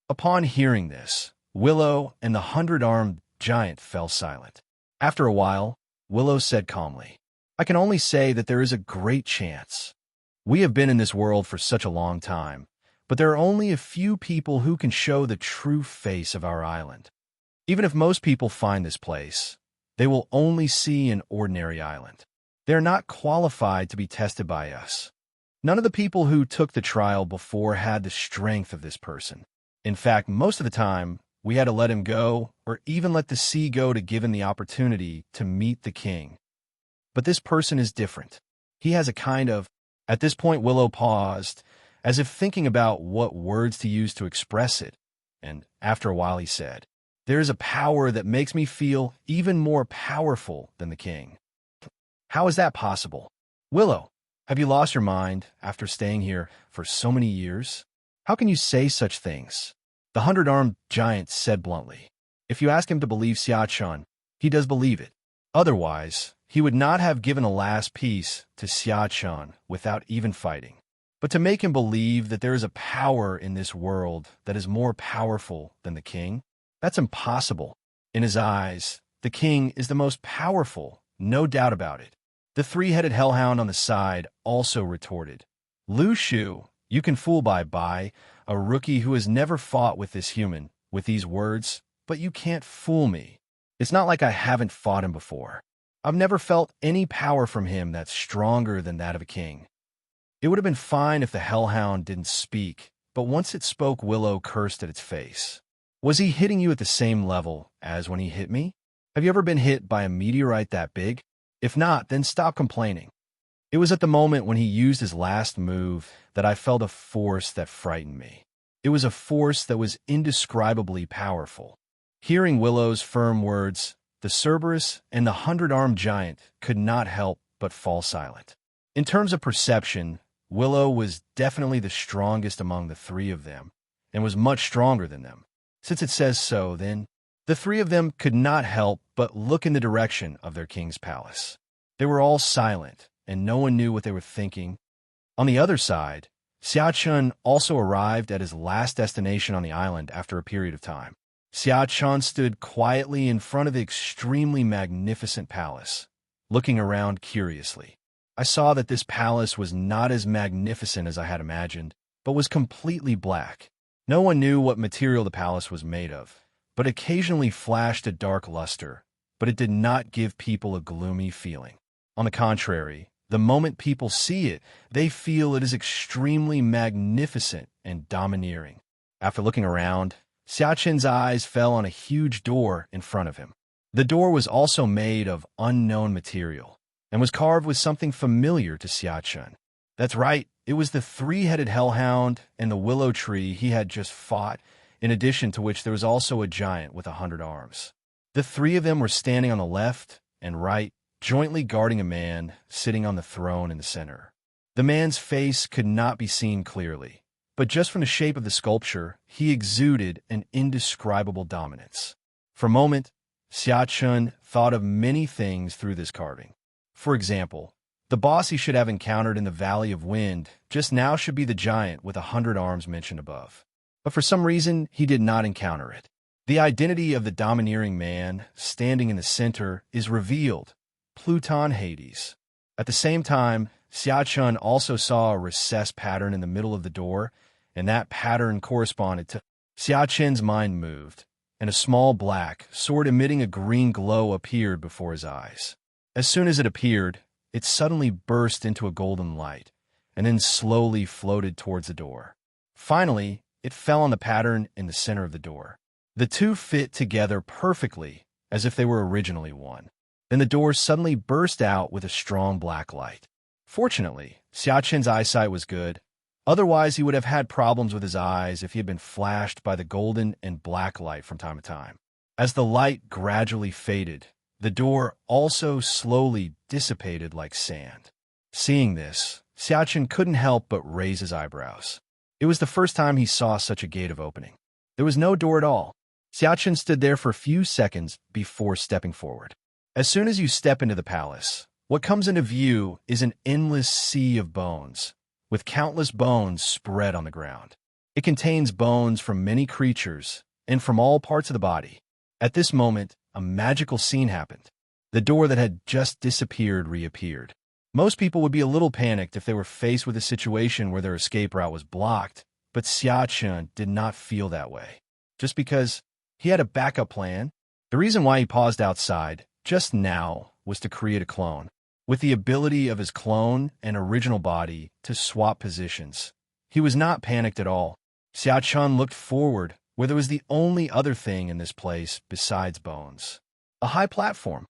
Upon hearing this, Willow and the 100-armed giant fell silent. After a while, Willow said calmly, I can only say that there is a great chance. We have been in this world for such a long time, but there are only a few people who can show the true face of our island. Even if most people find this place, they will only see an ordinary island. They are not qualified to be tested by us. None of the people who took the trial before had the strength of this person. In fact, most of the time, we had to let him go or even let the sea go to give him the opportunity to meet the king. But this person is different. He has a kind of... At this point, Willow paused, as if thinking about what words to use to express it, and after a while he said, There is a power that makes me feel even more powerful than the king. How is that possible? Willow, have you lost your mind after staying here for so many years? How can you say such things? The 100-armed giant said bluntly. If you ask him to believe Xiachan, he does believe it. Otherwise, he would not have given a last piece to Xiachun without even fighting. But to make him believe that there is a power in this world that is more powerful than the king, that's impossible. In his eyes, the king is the most powerful, no doubt about it. The three-headed hellhound on the side also retorted, "Lu Shu, you can fool Bai, a rookie who has never fought with this human, with these words, but you can't fool me. It's not like I haven't fought him before. I've never felt any power from him that's stronger than that of a king." It would have been fine if the hellhound didn't speak, but once it spoke, Willow cursed at its face. "Was he hitting you at the same level as when he hit me? Have you ever been hit by a meteorite that big? If not, then stop complaining." It was at the moment when he used his last move that I felt a force that frightened me. It was a force that was indescribably powerful. Hearing Willow's firm words, the Cerberus and the 100-armed giant could not help but fall silent. In terms of perception, Willow was definitely the strongest among the three of them, and was much stronger than them. Since it says so, then, the three of them could not help but look in the direction of their king's palace. They were all silent, and no one knew what they were thinking. On the other side, Xiachun also arrived at his last destination on the island after a period of time. Xiachun stood quietly in front of the extremely magnificent palace, looking around curiously. I saw that this palace was not as magnificent as I had imagined, but was completely black. No one knew what material the palace was made of, but occasionally flashed a dark luster, but it did not give people a gloomy feeling. On the contrary, the moment people see it, they feel it is extremely magnificent and domineering. After looking around, Xiachun's eyes fell on a huge door in front of him. The door was also made of unknown material, and was carved with something familiar to Xiachun. That's right, it was the three-headed hellhound and the willow tree he had just fought, in addition to which there was also a giant with 100 arms. The three of them were standing on the left and right, jointly guarding a man sitting on the throne in the center. The man's face could not be seen clearly, but just from the shape of the sculpture, he exuded an indescribable dominance. For a moment, Xiachun thought of many things through this carving. For example, the boss he should have encountered in the Valley of Wind just now should be the giant with 100 arms mentioned above. But for some reason, he did not encounter it. The identity of the domineering man standing in the center is revealed, Pluton Hades. At the same time, Xiachun also saw a recessed pattern in the middle of the door, and that pattern corresponded to... Xiachun's mind moved, and a small black sword emitting a green glow appeared before his eyes. As soon as it appeared, it suddenly burst into a golden light, and then slowly floated towards the door. Finally, it fell on the pattern in the center of the door. The two fit together perfectly, as if they were originally one. Then the door suddenly burst out with a strong black light. Fortunately, Xiachun's eyesight was good. Otherwise, he would have had problems with his eyes if he had been flashed by the golden and black light from time to time. As the light gradually faded, the door also slowly dissipated like sand. Seeing this, Xiachun couldn't help but raise his eyebrows. It was the first time he saw such a gate of opening. There was no door at all. Xiachun stood there for a few seconds before stepping forward. As soon as you step into the palace, what comes into view is an endless sea of bones, with countless bones spread on the ground. It contains bones from many creatures and from all parts of the body. At this moment, a magical scene happened. The door that had just disappeared reappeared. Most people would be a little panicked if they were faced with a situation where their escape route was blocked, but Xiachun did not feel that way. Just because he had a backup plan, the reason why he paused outside just now was to create a clone. With the ability of his clone and original body to swap positions, he was not panicked at all. Xiachun looked forward, where there was the only other thing in this place besides bones. A high platform.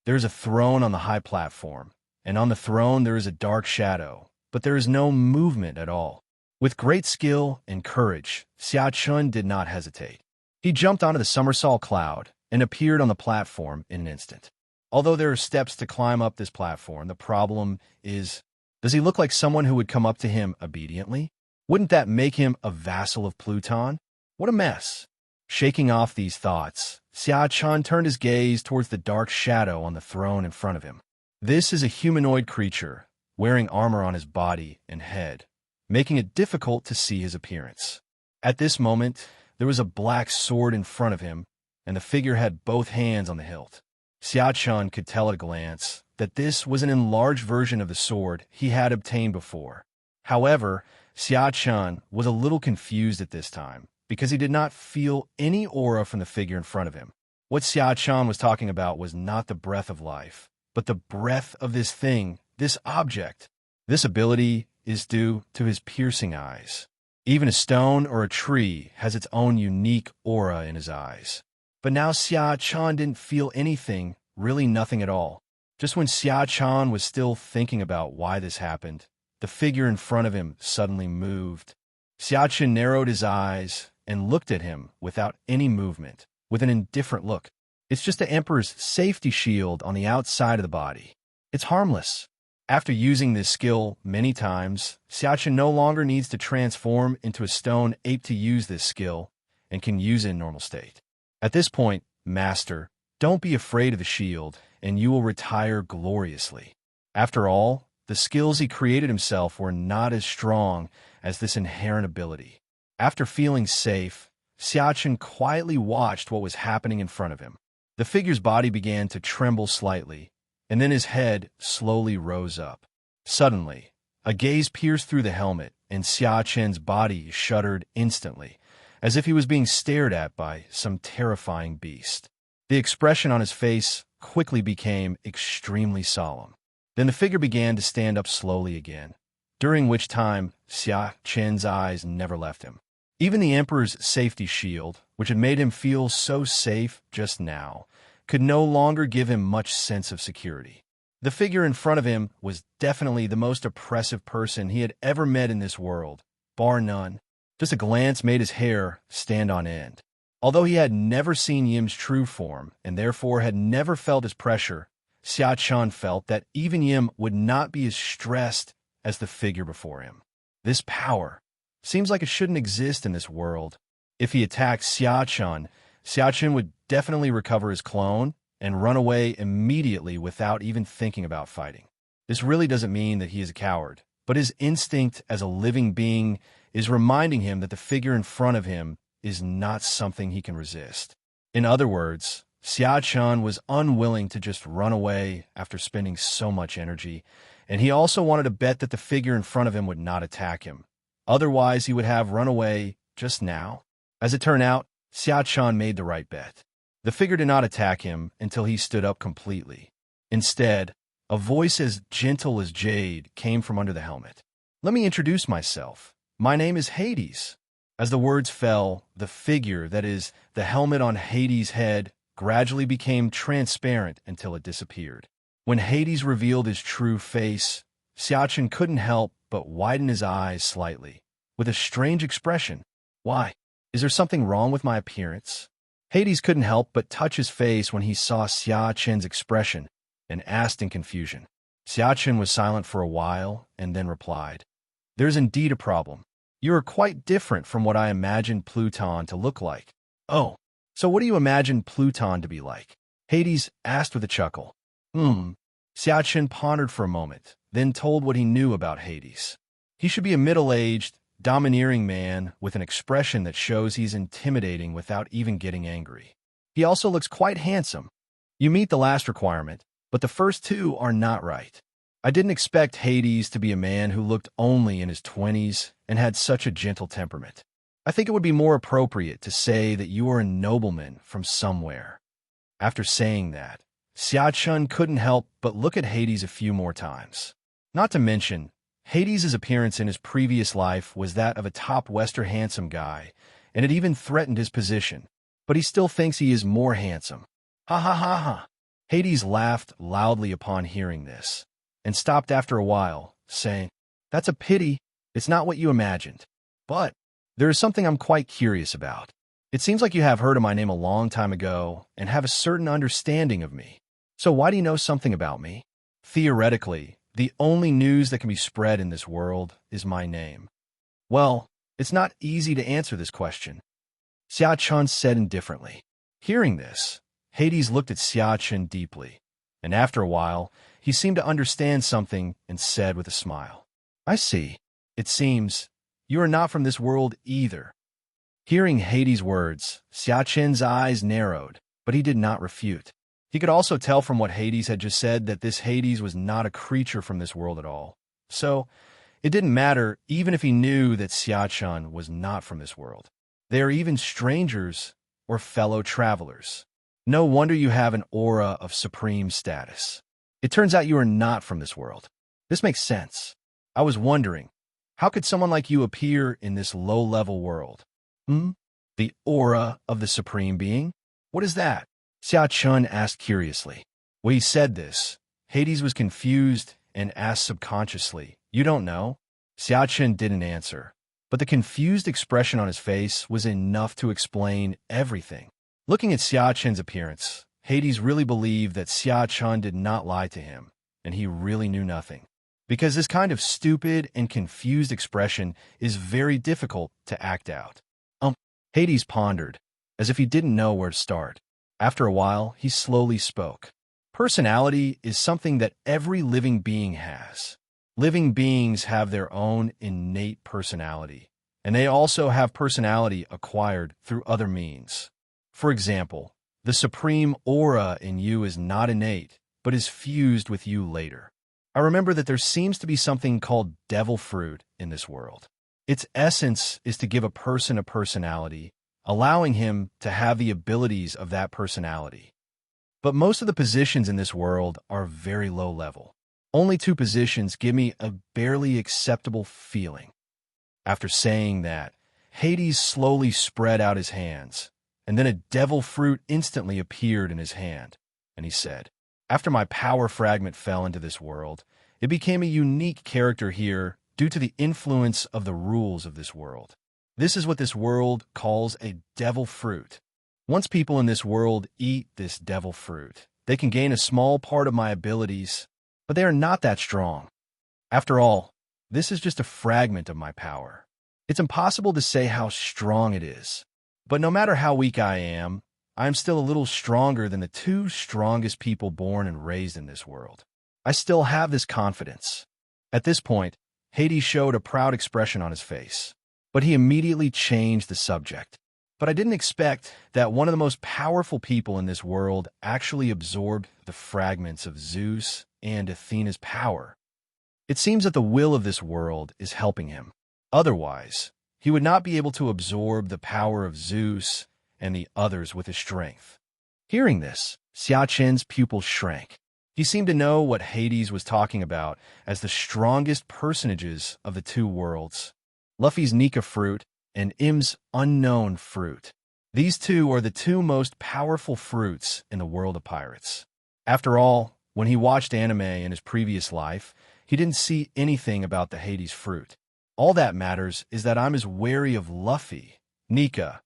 There is a throne on the high platform, and on the throne there is a dark shadow, but there is no movement at all. With great skill and courage, Xiachun did not hesitate. He jumped onto the somersault cloud and appeared on the platform in an instant. Although there are steps to climb up this platform, the problem is, does he look like someone who would come up to him obediently? Wouldn't that make him a vassal of Pluton? What a mess! Shaking off these thoughts, Xia-Chan turned his gaze towards the dark shadow on the throne in front of him. This is a humanoid creature, wearing armor on his body and head, making it difficult to see his appearance. At this moment, there was a black sword in front of him, and the figure had both hands on the hilt. Xia-Chan could tell at a glance that this was an enlarged version of the sword he had obtained before. However, Xia-Chan was a little confused at this time, because he did not feel any aura from the figure in front of him. What Xia-Chan was talking about was not the breath of life, but the breath of this thing, this object. This ability is due to his piercing eyes. Even a stone or a tree has its own unique aura in his eyes. But now Xia-Chan didn't feel anything, really nothing at all. Just when Xia-Chan was still thinking about why this happened, the figure in front of him suddenly moved. Xia-Chan narrowed his eyes and looked at him without any movement, with an indifferent look. It's just the Emperor's safety shield on the outside of the body. It's harmless. After using this skill many times, Xia-Chan no longer needs to transform into a stone ape to use this skill, and can use it in normal state. At this point, Master, don't be afraid of the shield, and you will retire gloriously. After all, the skills he created himself were not as strong as this inherent ability. After feeling safe, Xia-Chan quietly watched what was happening in front of him. The figure's body began to tremble slightly, and then his head slowly rose up. Suddenly, a gaze pierced through the helmet, and Xia-Chan's body shuddered instantly, as if he was being stared at by some terrifying beast. The expression on his face quickly became extremely solemn. Then the figure began to stand up slowly again, during which time Xia-Chan's eyes never left him. Even the Emperor's safety shield, which had made him feel so safe just now, could no longer give him much sense of security. The figure in front of him was definitely the most oppressive person he had ever met in this world, bar none. Just a glance made his hair stand on end. Although he had never seen Yim's true form, and therefore had never felt his pressure, Xia-Chan felt that even Yim would not be as stressed as the figure before him. This power seems like it shouldn't exist in this world. If he attacked Xia-Chan, Xia-Chan would definitely recover his clone and run away immediately without even thinking about fighting. This really doesn't mean that he is a coward, but his instinct as a living being is reminding him that the figure in front of him is not something he can resist. In other words, Xia-Chan was unwilling to just run away after spending so much energy, and he also wanted to bet that the figure in front of him would not attack him. Otherwise, he would have run away just now. As it turned out, Xia-Chan made the right bet. The figure did not attack him until he stood up completely. Instead, a voice as gentle as jade came from under the helmet. "Let me introduce myself. My name is Hades." As the words fell, the figure, that is, the helmet on Hades' head, gradually became transparent until it disappeared. When Hades revealed his true face, Xia-Chan couldn't help but widen his eyes slightly, with a strange expression. "Why? Is there something wrong with my appearance?" Hades couldn't help but touch his face when he saw Xia-Chan's expression, and asked in confusion. Xia-Chan was silent for a while, and then replied, "There's indeed a problem. You are quite different from what I imagined Pluton to look like." "Oh, so what do you imagine Pluton to be like?" Hades asked with a chuckle. Xia-Chan pondered for a moment, then told what he knew about Hades. He should be a middle-aged, domineering man with an expression that shows he's intimidating without even getting angry. He also looks quite handsome. You meet the last requirement, but the first two are not right. I didn't expect Hades to be a man who looked only in his 20s and had such a gentle temperament. I think it would be more appropriate to say that you are a nobleman from somewhere. After saying that, Xia-Chan couldn't help but look at Hades a few more times. Not to mention, Hades' appearance in his previous life was that of a top Western handsome guy, and it even threatened his position. But he still thinks he is more handsome. Ha ha ha ha. Hades laughed loudly upon hearing this, and stopped after a while, saying, "That's a pity. It's not what you imagined. But there is something I'm quite curious about. It seems like you have heard of my name a long time ago and have a certain understanding of me. So why do you know something about me? Theoretically, the only news that can be spread in this world is my name." "Well, it's not easy to answer this question," Xia-Chan said indifferently. Hearing this, Hades looked at Xiaqin deeply, and after a while, he seemed to understand something and said with a smile, "I see. It seems you are not from this world either." Hearing Hades' words, Xiaqin's eyes narrowed, but he did not refute. He could also tell from what Hades had just said that this Hades was not a creature from this world at all. So, it didn't matter even if he knew that Xiaqin was not from this world. They are even strangers or fellow travelers. No wonder you have an aura of supreme status. It turns out you are not from this world. This makes sense. I was wondering, how could someone like you appear in this low-level world? The aura of the Supreme Being? What is that? Xiaqin asked curiously. When he said this, Hades was confused and asked subconsciously, "You don't know?" Xiaqin didn't answer, but the confused expression on his face was enough to explain everything. Looking at Xiaqin's appearance, Hades really believed that Xiaqin did not lie to him, and he really knew nothing. Because this kind of stupid and confused expression is very difficult to act out. Hades pondered, as if he didn't know where to start. After a while, he slowly spoke. Personality is something that every living being has. Living beings have their own innate personality, and they also have personality acquired through other means. For example, the supreme aura in you is not innate, but is fused with you later. I remember that there seems to be something called devil fruit in this world. Its essence is to give a person a personality, allowing him to have the abilities of that personality. But most of the positions in this world are very low level. Only 2 positions give me a barely acceptable feeling. After saying that, Hades slowly spread out his hands, and then a devil fruit instantly appeared in his hand, and he said, "After my power fragment fell into this world, it became a unique character here due to the influence of the rules of this world. This is what this world calls a devil fruit. Once people in this world eat this devil fruit, they can gain a small part of my abilities, but they are not that strong. After all, this is just a fragment of my power. It's impossible to say how strong it is. But no matter how weak I am still a little stronger than the 2 strongest people born and raised in this world. I still have this confidence." At this point, Hades showed a proud expression on his face, but he immediately changed the subject. "But I didn't expect that one of the most powerful people in this world actually absorbed the fragments of Zeus and Athena's power. It seems that the will of this world is helping him. Otherwise, he would not be able to absorb the power of Zeus and the others with his strength." Hearing this, Xiaqin's pupils shrank. He seemed to know what Hades was talking about as the strongest personages of the 2 worlds, Luffy's Nika fruit and Im's unknown fruit. These 2 are the 2 most powerful fruits in the world of pirates. After all, when he watched anime in his previous life, he didn't see anything about the Hades fruit. All that matters is that I'm as wary of Luffy, Nika,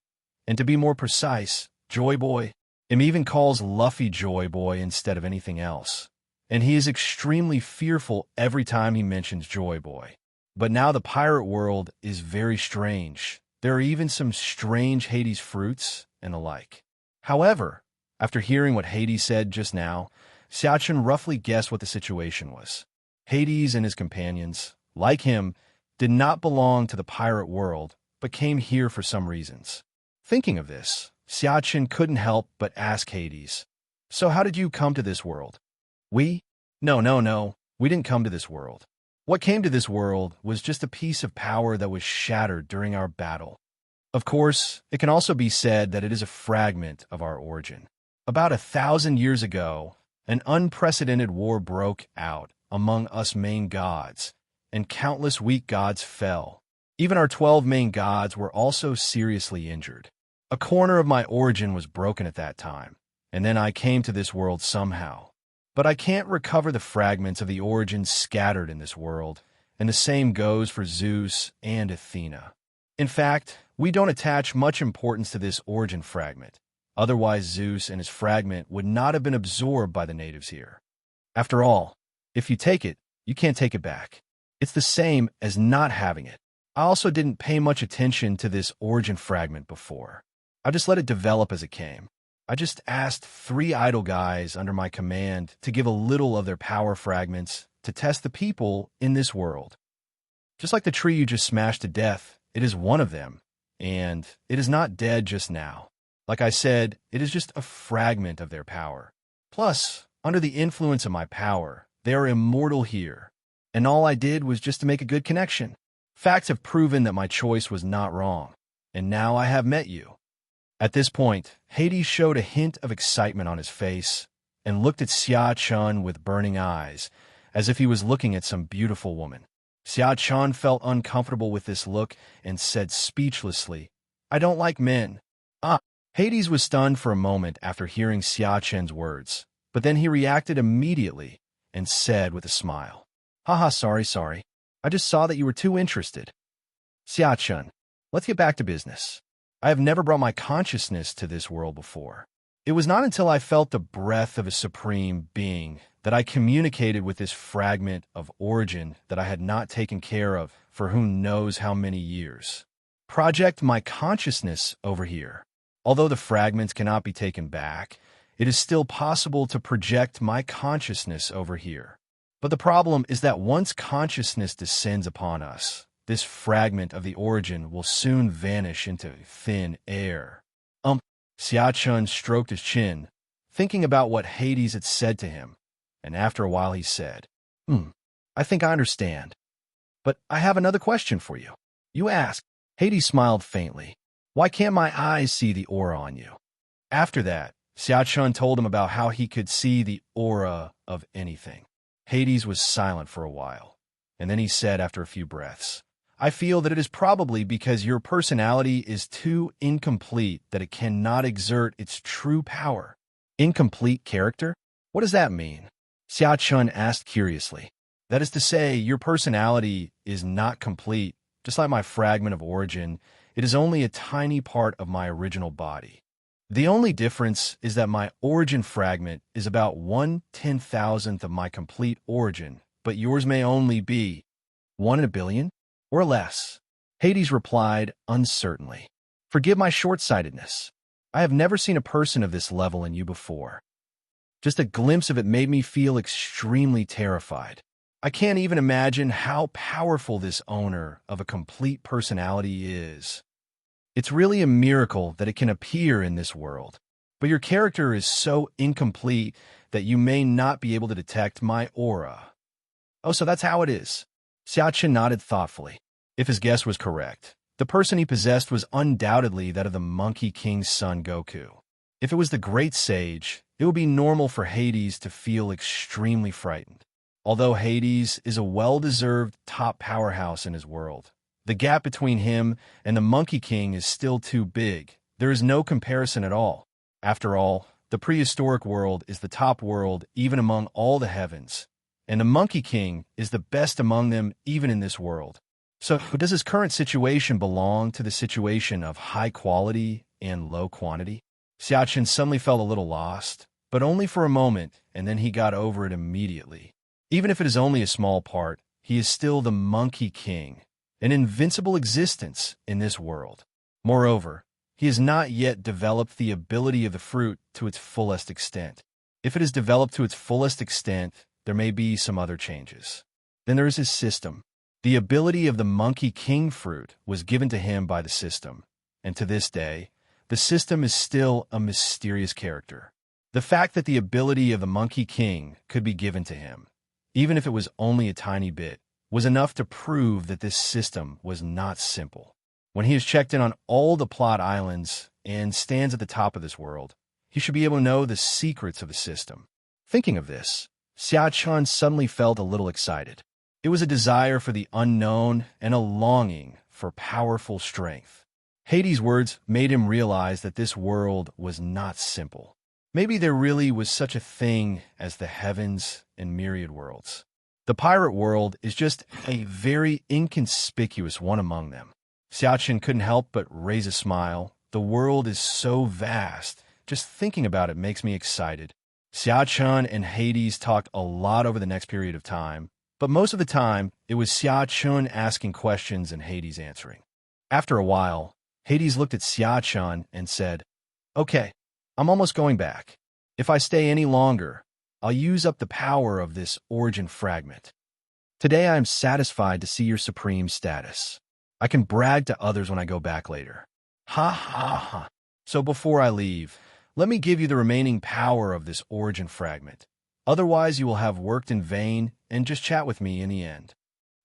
and to be more precise, Joy Boy. Im even calls Luffy Joy Boy instead of anything else, and he is extremely fearful every time he mentions Joy Boy. But now the pirate world is very strange. There are even some strange Hades fruits and the like. However, after hearing what Hades said just now, Xiaqin roughly guessed what the situation was. Hades and his companions, like him, did not belong to the pirate world, but came here for some reasons. Thinking of this, Xiaqin couldn't help but ask Hades, "So how did you come to this world?" No, we didn't come to this world. What came to this world was just a piece of power that was shattered during our battle. Of course, it can also be said that it is a fragment of our origin. About 1,000 years ago, an unprecedented war broke out among us main gods, and countless weak gods fell. Even our 12 main gods were also seriously injured. A corner of my origin was broken at that time, and then I came to this world somehow. But I can't recover the fragments of the origin scattered in this world, and the same goes for Zeus and Athena. In fact, we don't attach much importance to this origin fragment. Otherwise, Zeus and his fragment would not have been absorbed by the natives here. After all, if you take it, you can't take it back. It's the same as not having it. I also didn't pay much attention to this origin fragment before. I just let it develop as it came. I just asked 3 idle guys under my command to give a little of their power fragments to test the people in this world. Just like the tree you just smashed to death, it is one of them, and it is not dead just now. Like I said, it is just a fragment of their power. Plus, under the influence of my power, they are immortal here, and all I did was just to make a good connection. Facts have proven that my choice was not wrong, and now I have met you. At this point, Hades showed a hint of excitement on his face and looked at Xia Chun with burning eyes, as if he was looking at some beautiful woman. Xia Chun felt uncomfortable with this look and said speechlessly, "I don't like men." Hades was stunned for a moment after hearing Xia Chun's words, but then he reacted immediately and said with a smile, "Haha, sorry. I just saw that you were too interested. Xia Chun, let's get back to business. I have never brought my consciousness to this world before. It was not until I felt the breath of a supreme being that I communicated with this fragment of origin that I had not taken care of for who knows how many years. Project my consciousness over here. Although the fragments cannot be taken back, it is still possible to project my consciousness over here. But the problem is that once consciousness descends upon us, this fragment of the origin will soon vanish into thin air." Xia Chun stroked his chin, thinking about what Hades had said to him, and after a while he said, I think I understand. But I have another question for you. You asked. Hades smiled faintly. "Why can't my eyes see the aura on you?" After that, Xia Chun told him about how he could see the aura of anything. Hades was silent for a while, and then he said after a few breaths, "I feel that it is probably because your personality is too incomplete that it cannot exert its true power." Incomplete character? What does that mean? Xia Chun asked curiously. That is to say, your personality is not complete, just like my fragment of origin. It is only a tiny part of my original body. The only difference is that my origin fragment is about 1/10,000th of my complete origin, but yours may only be 1 in a billion or less. Hades replied uncertainly. "Forgive my short-sightedness. I have never seen a person of this level in you before. Just a glimpse of it made me feel extremely terrified. I can't even imagine how powerful this owner of a complete personality is. It's really a miracle that it can appear in this world. But your character is so incomplete that you may not be able to detect my aura." "Oh, so that's how it is." Xia Chun nodded thoughtfully. If his guess was correct, the person he possessed was undoubtedly that of the Monkey King's son Goku. If it was the great sage, it would be normal for Hades to feel extremely frightened. Although Hades is a well-deserved top powerhouse in his world, the gap between him and the Monkey King is still too big. There is no comparison at all. After all, the prehistoric world is the top world even among all the heavens, and the Monkey King is the best among them even in this world. So does his current situation belong to the situation of high quality and low quantity? Xia Chun suddenly felt a little lost, but only for a moment, and then he got over it immediately. Even if it is only a small part, he is still the Monkey King, an invincible existence in this world. Moreover, he has not yet developed the ability of the fruit to its fullest extent. If it is developed to its fullest extent, there may be some other changes. Then there is his system. The ability of the Monkey King fruit was given to him by the system, and to this day, the system is still a mysterious character. The fact that the ability of the Monkey King could be given to him, even if it was only a tiny bit, was enough to prove that this system was not simple. When he is checked in on all the plot islands and stands at the top of this world, he should be able to know the secrets of the system. Thinking of this, Xia Chun suddenly felt a little excited. It was a desire for the unknown and a longing for powerful strength. Hades' words made him realize that this world was not simple. Maybe there really was such a thing as the heavens and myriad worlds. The pirate world is just a very inconspicuous one among them. Xia Chun couldn't help but raise a smile. The world is so vast. Just thinking about it makes me excited. Xia Chun and Hades talked a lot over the next period of time, but most of the time, it was Xia Chun asking questions and Hades answering. After a while, Hades looked at Xia Chun and said, "Okay, I'm almost going back. If I stay any longer, I'll use up the power of this origin fragment. Today I am satisfied to see your supreme status. I can brag to others when I go back later. Ha ha ha. So before I leave, let me give you the remaining power of this origin fragment. Otherwise you will have worked in vain and just chat with me in the end.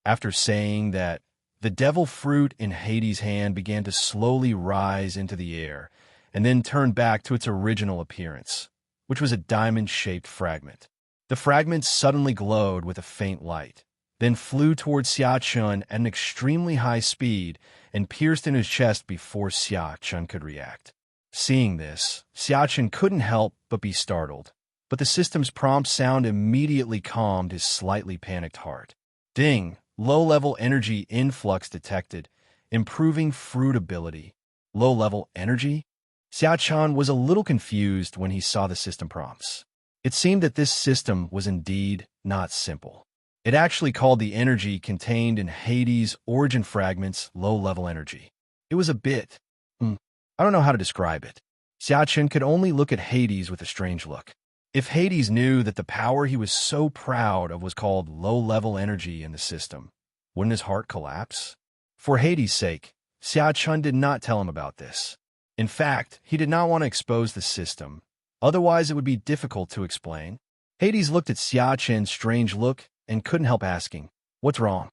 After saying that, the devil fruit in Hades' hand began to slowly rise into the air and then turn back to its original appearance, which was a diamond-shaped fragment. The fragment suddenly glowed with a faint light, then flew towards Xia Chun at an extremely high speed and pierced in his chest before Xia Chun could react. Seeing this, Xia Chun couldn't help but be startled, but the system's prompt sound immediately calmed his slightly panicked heart. Ding! Low-level energy influx detected, improving fruit ability. Low-level energy? Xia Chun was a little confused when he saw the system prompts. It seemed that this system was indeed not simple. It actually called the energy contained in Hades' origin fragments low-level energy. It was a bit, I don't know how to describe it. Xia Chun could only look at Hades with a strange look. If Hades knew that the power he was so proud of was called low-level energy in the system, wouldn't his heart collapse? For Hades' sake, Xia Chun did not tell him about this. In fact, he did not want to expose the system. Otherwise, it would be difficult to explain. Hades looked at Xia Chun's strange look and couldn't help asking, "What's wrong?"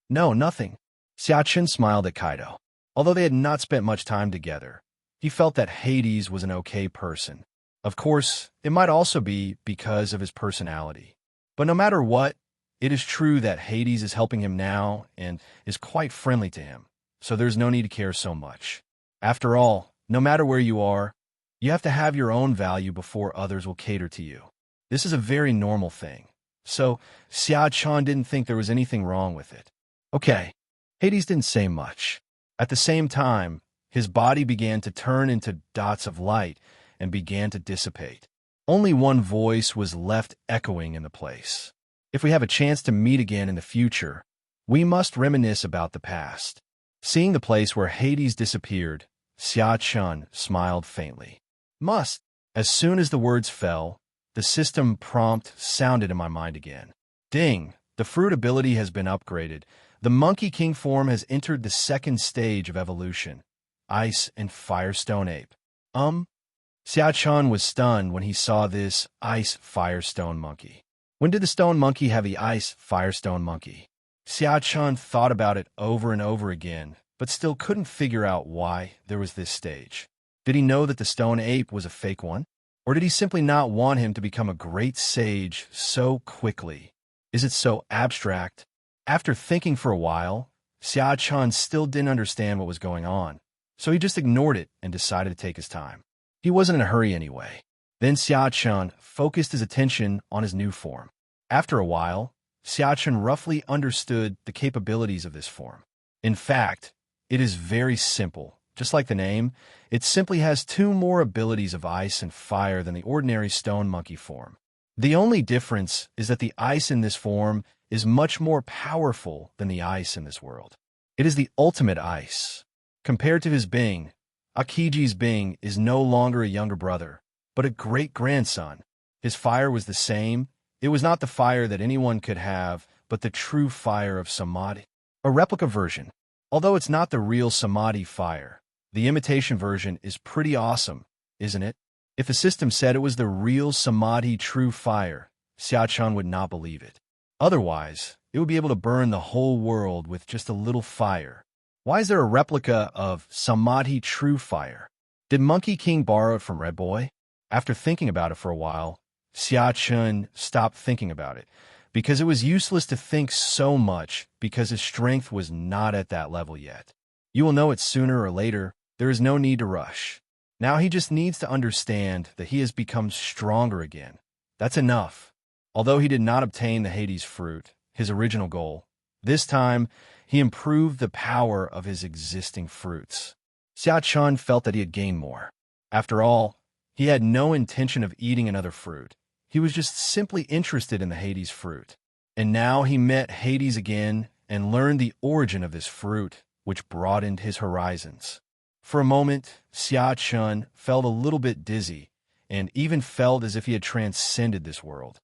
"No, nothing." Xia Chun smiled at Kaido. Although they had not spent much time together, he felt that Hades was an okay person. Of course, it might also be because of his personality. But no matter what, it is true that Hades is helping him now and is quite friendly to him, so there's no need to care so much. After all, no matter where you are, you have to have your own value before others will cater to you. This is a very normal thing. So, Xia Chun didn't think there was anything wrong with it. Okay, Hades didn't say much. At the same time, his body began to turn into dots of light and began to dissipate. Only one voice was left echoing in the place. If we have a chance to meet again in the future, we must reminisce about the past. Seeing the place where Hades disappeared, Xia Chun smiled faintly. Must. As soon as the words fell, the system prompt sounded in my mind again. Ding! The fruit ability has been upgraded. The Monkey King form has entered the second stage of evolution. Ice and Firestone Ape. Xia Chun was stunned when he saw this Ice Firestone Monkey. When did the Stone Monkey have the Ice Firestone Monkey? Xia Chun thought about it over and over again, but still couldn't figure out why there was this stage. Did he know that the Stone Ape was a fake one? Or did he simply not want him to become a great sage so quickly? Is it so abstract? After thinking for a while, Xia Chun still didn't understand what was going on, so he just ignored it and decided to take his time. He wasn't in a hurry anyway. Then Xia Chun focused his attention on his new form. After a while, Xia Chun roughly understood the capabilities of this form. In fact, it is very simple. Just like the name, it simply has two more abilities of ice and fire than the ordinary stone monkey form. The only difference is that the ice in this form is much more powerful than the ice in this world. It is the ultimate ice. Compared to his being, Akiji's being is no longer a younger brother, but a great-grandson. His fire was the same. It was not the fire that anyone could have, but the true fire of Samadhi. A replica version. Although it's not the real Samadhi fire, the imitation version is pretty awesome, isn't it? If the system said it was the real Samadhi true fire, Xia Chun would not believe it. Otherwise, it would be able to burn the whole world with just a little fire. Why is there a replica of Samadhi true fire? Did Monkey King borrow it from Red Boy? After thinking about it for a while, Xia Chun stopped thinking about it, because it was useless to think so much because his strength was not at that level yet. You will know it sooner or later. There is no need to rush. Now he just needs to understand that he has become stronger again. That's enough. Although he did not obtain the Hades fruit, his original goal, this time he improved the power of his existing fruits. Xia Chun felt that he had gained more. After all, he had no intention of eating another fruit. He was just simply interested in the Hades fruit. And now he met Hades again and learned the origin of this fruit, which broadened his horizons. For a moment, Xia Chun felt a little bit dizzy, and even felt as if he had transcended this world.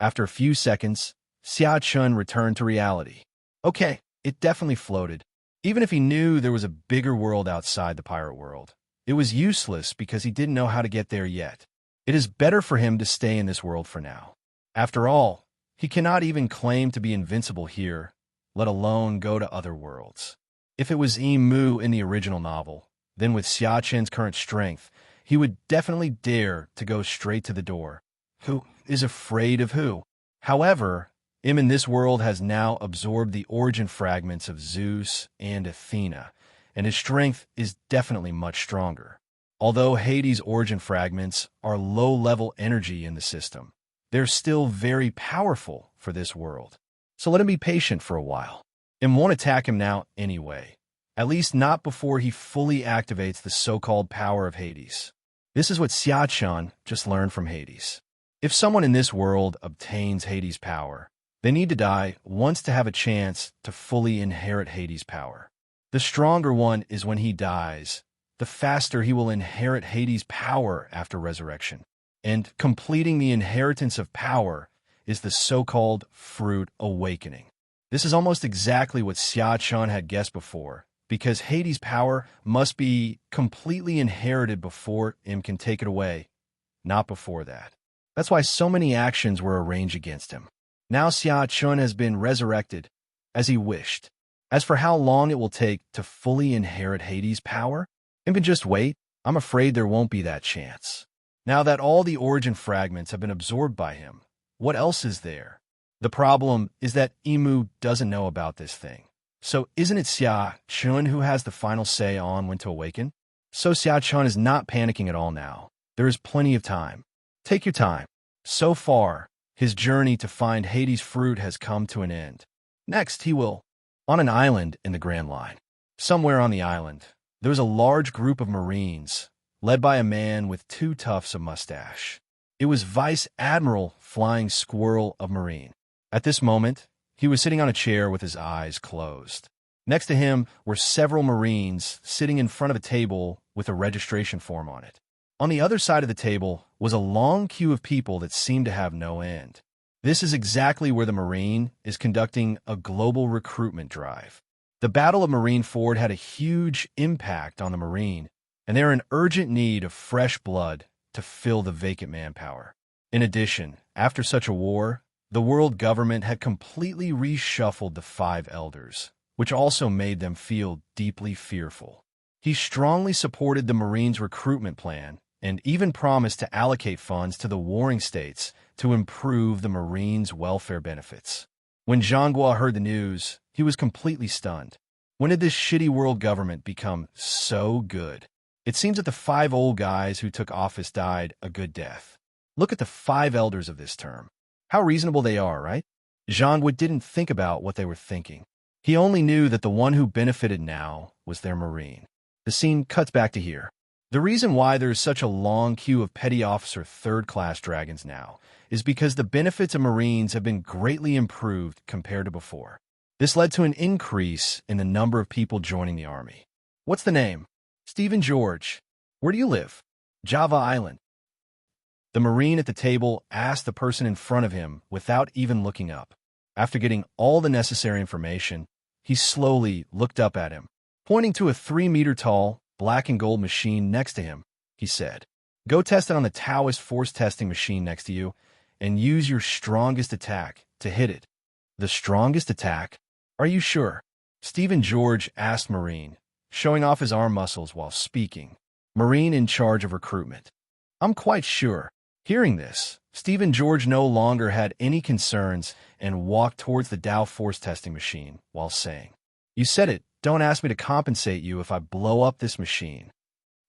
After a few seconds, Xia Chun returned to reality. Okay, it definitely floated. Even if he knew there was a bigger world outside the pirate world, it was useless because he didn't know how to get there yet. It is better for him to stay in this world for now. After all, he cannot even claim to be invincible here, let alone go to other worlds. If it was Emu in the original novel, then with Xia Chen's current strength, he would definitely dare to go straight to the door. Who is afraid of who? However, him in this world has now absorbed the origin fragments of Zeus and Athena, and his strength is definitely much stronger. Although Hades' origin fragments are low-level energy in the system, they're still very powerful for this world. So let him be patient for a while. And won't attack him now anyway. At least not before he fully activates the so-called power of Hades. This is what Xia Chun just learned from Hades. If someone in this world obtains Hades' power, they need to die once to have a chance to fully inherit Hades' power. The stronger one is when he dies, the faster he will inherit Hades' power after resurrection. And completing the inheritance of power is the so-called Fruit Awakening. This is almost exactly what Xia Chun had guessed before, because Hades' power must be completely inherited before him can take it away, not before that. That's why so many actions were arranged against him. Now Xia Chun has been resurrected, as he wished. As for how long it will take to fully inherit Hades' power, him can just wait. I'm afraid there won't be that chance. Now that all the origin fragments have been absorbed by him, what else is there? The problem is that Emu doesn't know about this thing. So isn't it Xia Chun who has the final say on when to awaken? So Xia Chun is not panicking at all now. There is plenty of time. Take your time. So far, his journey to find Hades' fruit has come to an end. Next, he will, on an island in the Grand Line. Somewhere on the island, there was a large group of Marines, led by a man with 2 tufts of mustache. It was Vice Admiral Flying Squirrel of Marine. At this moment, he was sitting on a chair with his eyes closed. Next to him were several Marines sitting in front of a table with a registration form on it. On the other side of the table was a long queue of people that seemed to have no end. This is exactly where the Marine is conducting a global recruitment drive. The Battle of Marineford had a huge impact on the Marine, and they are in urgent need of fresh blood to fill the vacant manpower. In addition, after such a war, the world government had completely reshuffled the 5 elders, which also made them feel deeply fearful. He strongly supported the Marines' recruitment plan and even promised to allocate funds to the warring states to improve the Marines' welfare benefits. When Zhanghua heard the news, he was completely stunned. When did this shitty world government become so good? It seems that the 5 old guys who took office died a good death. Look at the 5 elders of this term. How reasonable they are, right? Zhanghua didn't think about what they were thinking. He only knew that the one who benefited now was their Marine. The scene cuts back to here. The reason why there is such a long queue of petty officer 3rd-class dragons now is because the benefits of Marines have been greatly improved compared to before. This led to an increase in the number of people joining the army. What's the name? Stephen George. Where do you live? Java Island. The Marine at the table asked the person in front of him without even looking up. After getting all the necessary information, he slowly looked up at him. Pointing to a 3-meter-tall, black and gold machine next to him, he said, "Go test it on the Taoist force testing machine next to you, and use your strongest attack to hit it." The strongest attack? Are you sure? Stephen George asked Marine, showing off his arm muscles while speaking. Marine in charge of recruitment. I'm quite sure. Hearing this, Stephen George no longer had any concerns and walked towards the Tao force testing machine while saying, "You said it. Don't ask me to compensate you if I blow up this machine."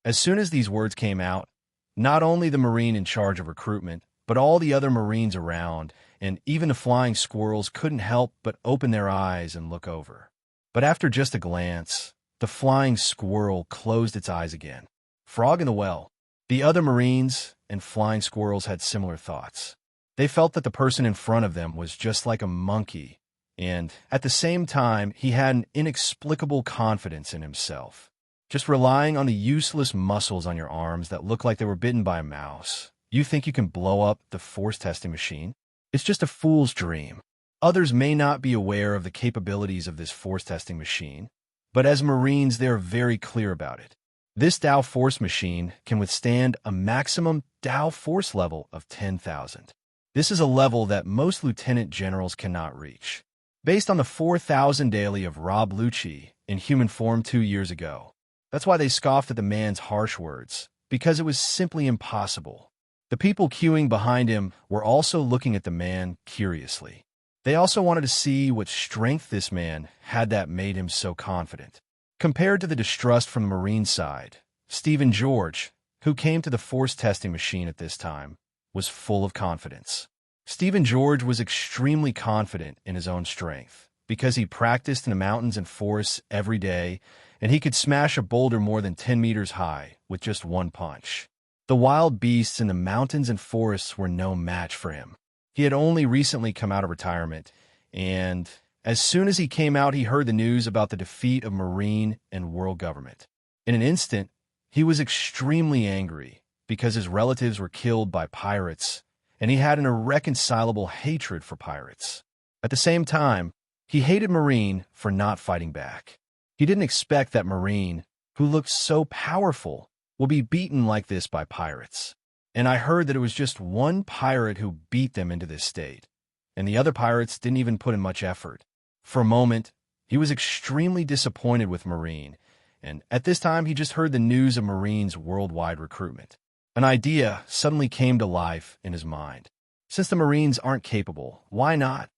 As soon as these words came out, not only the Marine in charge of recruitment, but all the other Marines around, and even the flying squirrels couldn't help but open their eyes and look over. But after just a glance, the flying squirrel closed its eyes again. Frog in the well. The other Marines and flying squirrels had similar thoughts. They felt that the person in front of them was just like a monkey, and at the same time, he had an inexplicable confidence in himself. Just relying on the useless muscles on your arms that look like they were bitten by a mouse. You think you can blow up the force testing machine? It's just a fool's dream. Others may not be aware of the capabilities of this force testing machine, but as Marines, they are very clear about it. This Dow force machine can withstand a maximum Dow force level of 10,000. This is a level that most lieutenant generals cannot reach. Based on the 4,000 daily of Rob Lucci in human form 2 years ago. That's why they scoffed at the man's harsh words, because it was simply impossible. The people queuing behind him were also looking at the man curiously. They also wanted to see what strength this man had that made him so confident. Compared to the distrust from the Marine side, Stephen George, who came to the force testing machine at this time, was full of confidence. Stephen George was extremely confident in his own strength because he practiced in the mountains and forests every day, and he could smash a boulder more than 10 meters high with just one punch. The wild beasts in the mountains and forests were no match for him. He had only recently come out of retirement, and as soon as he came out, he heard the news about the defeat of Marine and world government. In an instant, he was extremely angry because his relatives were killed by pirates, and he had an irreconcilable hatred for pirates. At the same time, he hated Marine for not fighting back. He didn't expect that Marine, who looked so powerful, would be beaten like this by pirates. And I heard that it was just one pirate who beat them into this state, and the other pirates didn't even put in much effort. For a moment, he was extremely disappointed with Marine, and at this time he just heard the news of Marine's worldwide recruitment. An idea suddenly came to life in his mind. Since the Marines aren't capable, why not?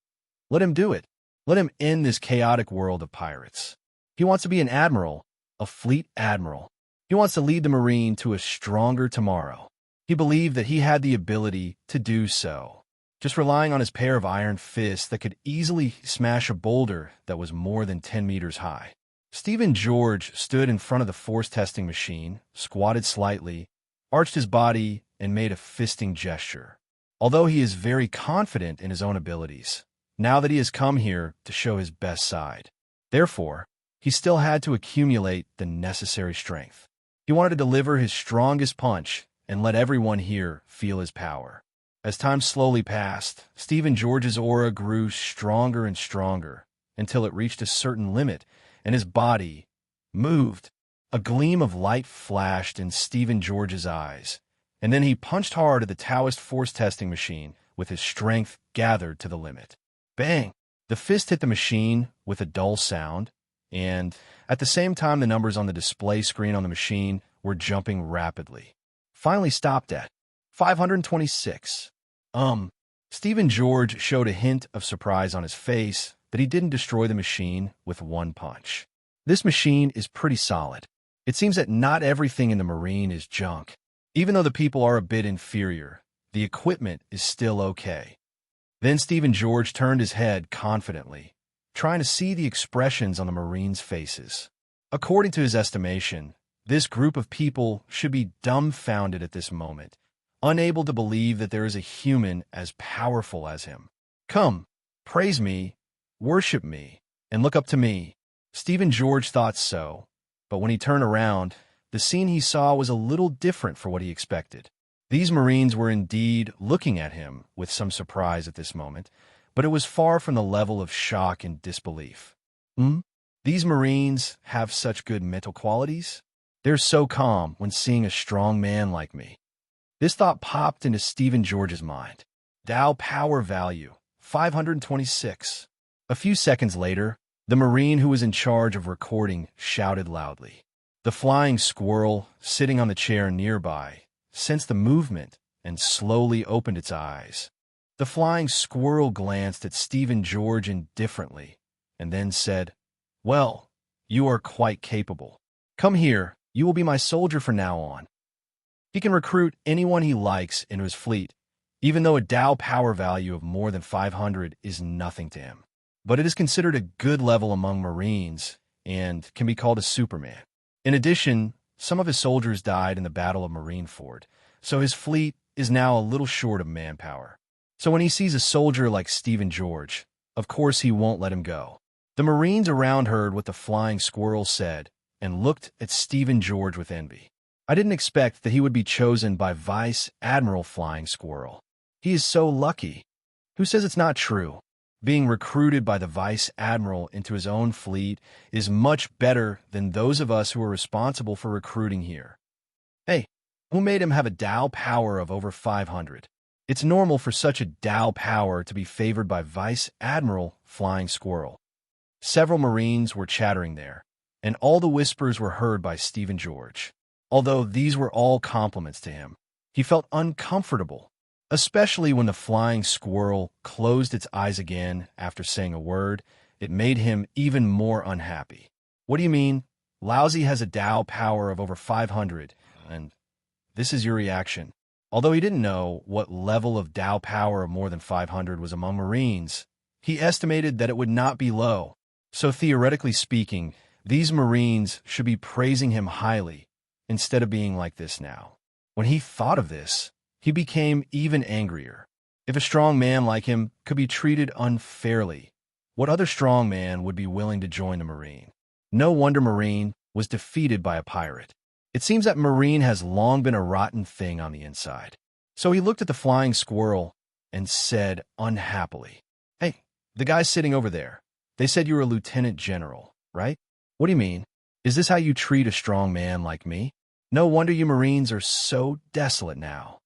Let him do it. Let him end this chaotic world of pirates. He wants to be an admiral, a fleet admiral. He wants to lead the Marine to a stronger tomorrow. He believed that he had the ability to do so, just relying on his pair of iron fists that could easily smash a boulder that was more than 10 meters high. Stephen George stood in front of the force testing machine, squatted slightly, arched his body, and made a fisting gesture. Although he is very confident in his own abilities, now that he has come here to show his best side. Therefore, he still had to accumulate the necessary strength. He wanted to deliver his strongest punch and let everyone here feel his power. As time slowly passed, Stephen George's aura grew stronger and stronger until it reached a certain limit, and his body moved. A gleam of light flashed in Stephen George's eyes, and then he punched hard at the Taoist force testing machine with his strength gathered to the limit. Bang! The fist hit the machine with a dull sound, and at the same time the numbers on the display screen on the machine were jumping rapidly. Finally stopped at 526. Stephen George showed a hint of surprise on his face that he didn't destroy the machine with one punch. This machine is pretty solid. It seems that not everything in the Marine is junk. Even though the people are a bit inferior, the equipment is still okay. Then Stephen George turned his head confidently, trying to see the expressions on the Marines' faces. According to his estimation, this group of people should be dumbfounded at this moment, unable to believe that there is a human as powerful as him. Come, praise me, worship me, and look up to me. Stephen George thought so, but when he turned around, the scene he saw was a little different from what he expected. These Marines were indeed looking at him with some surprise at this moment, but it was far from the level of shock and disbelief. These Marines have such good mental qualities? They're so calm when seeing a strong man like me. This thought popped into Stephen George's mind. Dow power value, 526. A few seconds later, the Marine who was in charge of recording shouted loudly. The flying squirrel, sitting on the chair nearby, sensed the movement and slowly opened its eyes. The flying squirrel glanced at Stephen George indifferently and then said, "Well, you are quite capable. Come here, you will be my soldier from now on." He can recruit anyone he likes into his fleet, even though a Dow power value of more than 500 is nothing to him. But it is considered a good level among Marines and can be called a Superman. In addition, some of his soldiers died in the Battle of Marineford, so his fleet is now a little short of manpower. So when he sees a soldier like Stephen George, of course he won't let him go. The Marines around heard what the flying squirrel said and looked at Stephen George with envy. I didn't expect that he would be chosen by Vice Admiral Flying Squirrel. He is so lucky. Who says it's not true? Being recruited by the Vice Admiral into his own fleet is much better than those of us who are responsible for recruiting here. Hey, who made him have a Tao power of over 500? It's normal for such a Tao power to be favored by Vice Admiral Flying Squirrel. Several Marines were chattering there, and all the whispers were heard by Stephen George. Although these were all compliments to him, he felt uncomfortable, especially when the Flying Squirrel closed its eyes again after saying a word. It made him even more unhappy. What do you mean? Lousy has a Tao power of over 500, and this is your reaction. Although he didn't know what level of Tao power of more than 500 was among Marines, he estimated that it would not be low. So theoretically speaking, these Marines should be praising him highly instead of being like this now. When he thought of this, he became even angrier. If a strong man like him could be treated unfairly, what other strong man would be willing to join the Marine? No wonder Marine was defeated by a pirate. It seems that Marine has long been a rotten thing on the inside. So he looked at the Flying Squirrel and said unhappily, "Hey, the guy sitting over there, they said you were a lieutenant general, right? What do you mean? Is this how you treat a strong man like me? No wonder you Marines are so desolate now."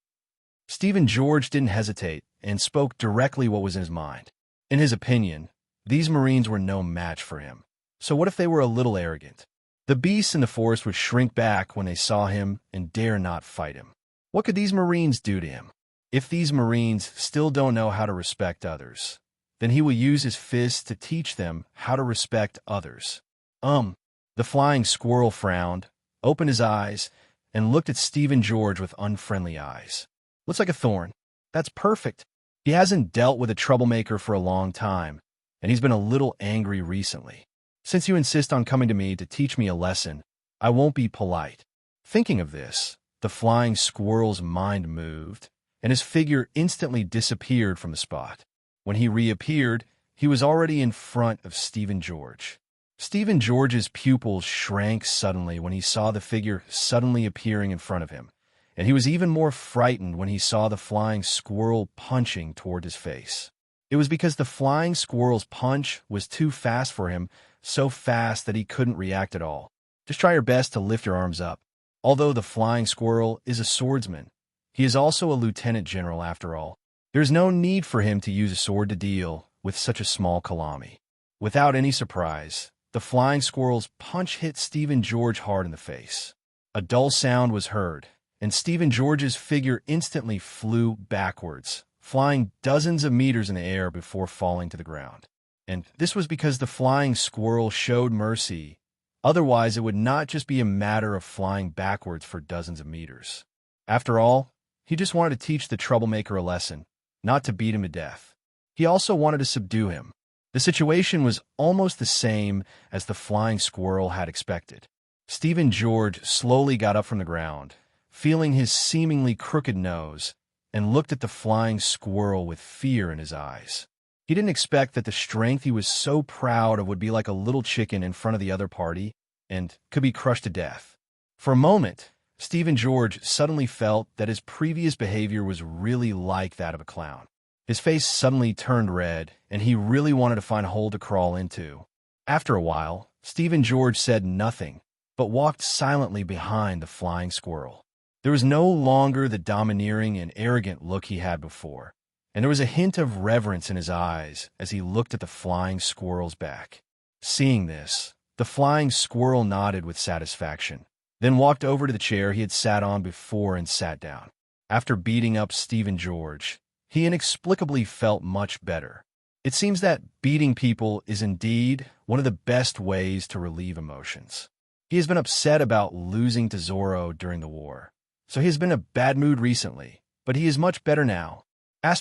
Stephen George didn't hesitate and spoke directly what was in his mind. In his opinion, these Marines were no match for him. So what if they were a little arrogant? The beasts in the forest would shrink back when they saw him and dare not fight him. What could these Marines do to him? If these Marines still don't know how to respect others, then he will use his fists to teach them how to respect others. The Flying Squirrel frowned, opened his eyes, and looked at Stephen George with unfriendly eyes. Looks like a thorn. That's perfect. He hasn't dealt with a troublemaker for a long time, and he's been a little angry recently. Since you insist on coming to me to teach me a lesson, I won't be polite. Thinking of this, the Flying Squirrel's mind moved, and his figure instantly disappeared from the spot. When he reappeared, he was already in front of Stephen George. Stephen George's pupils shrank suddenly when he saw the figure suddenly appearing in front of him, and he was even more frightened when he saw the Flying Squirrel punching toward his face. It was because the Flying Squirrel's punch was too fast for him, so fast that he couldn't react at all. Just try your best to lift your arms up. Although the Flying Squirrel is a swordsman, he is also a lieutenant general after all. There's no need for him to use a sword to deal with such a small calamity. Without any surprise, the Flying Squirrel's punch hit Stephen George hard in the face. A dull sound was heard, and Stephen George's figure instantly flew backwards, flying dozens of meters in the air before falling to the ground. And this was because the Flying Squirrel showed mercy. Otherwise, it would not just be a matter of flying backwards for dozens of meters. After all, he just wanted to teach the troublemaker a lesson, not to beat him to death. He also wanted to subdue him. The situation was almost the same as the Flying Squirrel had expected. Stephen George slowly got up from the ground, feeling his seemingly crooked nose, and looked at the Flying Squirrel with fear in his eyes. He didn't expect that the strength he was so proud of would be like a little chicken in front of the other party and could be crushed to death. For a moment, Stephen George suddenly felt that his previous behavior was really like that of a clown. His face suddenly turned red, and he really wanted to find a hole to crawl into. After a while, Stephen George said nothing, but walked silently behind the Flying Squirrel. There was no longer the domineering and arrogant look he had before, and there was a hint of reverence in his eyes as he looked at the Flying Squirrel's back. Seeing this, the Flying Squirrel nodded with satisfaction, then walked over to the chair he had sat on before and sat down. After beating up Stephen George, he inexplicably felt much better. It seems that beating people is indeed one of the best ways to relieve emotions. He has been upset about losing to Zorro during the war, so he has been in a bad mood recently, but he is much better now. *******.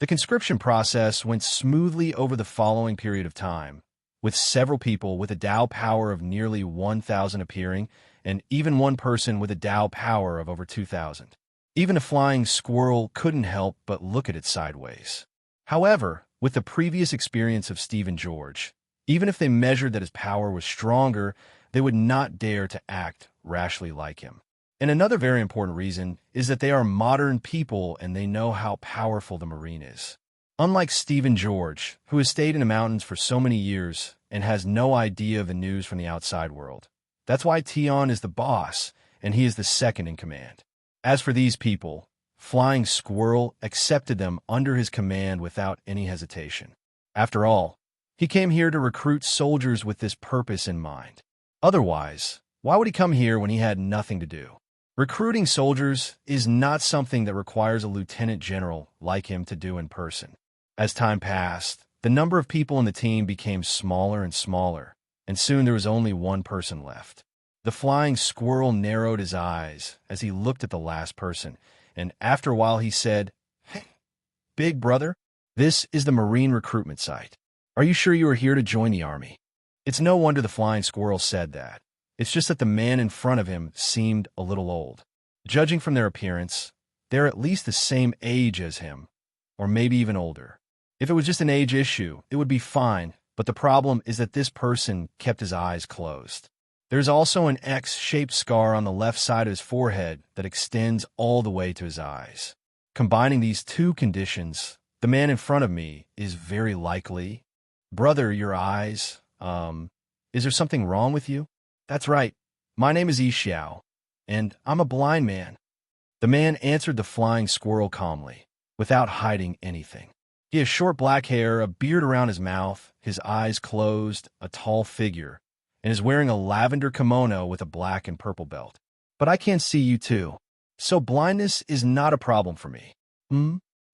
The conscription process went smoothly over the following period of time, with several people with a Tao power of nearly 1,000 appearing, and even one person with a Tao power of over 2,000. Even a Flying Squirrel couldn't help but look at it sideways. However, with the previous experience of Stephen George, Even if they measured that his power was stronger, they would not dare to act rashly like him. And another very important reason is that they are modern people and they know how powerful the Marine is. Unlike Stephen George, who has stayed in the mountains for so many years and has no idea of the news from the outside world. That's why Tion is the boss, and he is the second in command. As for these people, Flying Squirrel accepted them under his command without any hesitation. After all, he came here to recruit soldiers with this purpose in mind. Otherwise, why would he come here when he had nothing to do? Recruiting soldiers is not something that requires a lieutenant general like him to do in person. As time passed, the number of people in the team became smaller and smaller, and soon there was only one person left. The Flying Squirrel narrowed his eyes as he looked at the last person, and after a while he said, "Hey, big brother, this is the Marine recruitment site. Are you sure you are here to join the army?" It's no wonder the Flying Squirrel said that. It's just that the man in front of him seemed a little old. Judging from their appearance, they're at least the same age as him, or maybe even older. If it was just an age issue, it would be fine, but the problem is that this person kept his eyes closed. There's also an X-shaped scar on the left side of his forehead that extends all the way to his eyes. Combining these two conditions, the man in front of me is very likely. Brother, your eyes, is there something wrong with you? That's right. My name is Xiao, and I'm a blind man. The man answered the Flying Squirrel calmly, without hiding anything. He has short black hair, a beard around his mouth, his eyes closed, a tall figure, and is wearing a lavender kimono with a black and purple belt. But I can't see you too, so blindness is not a problem for me.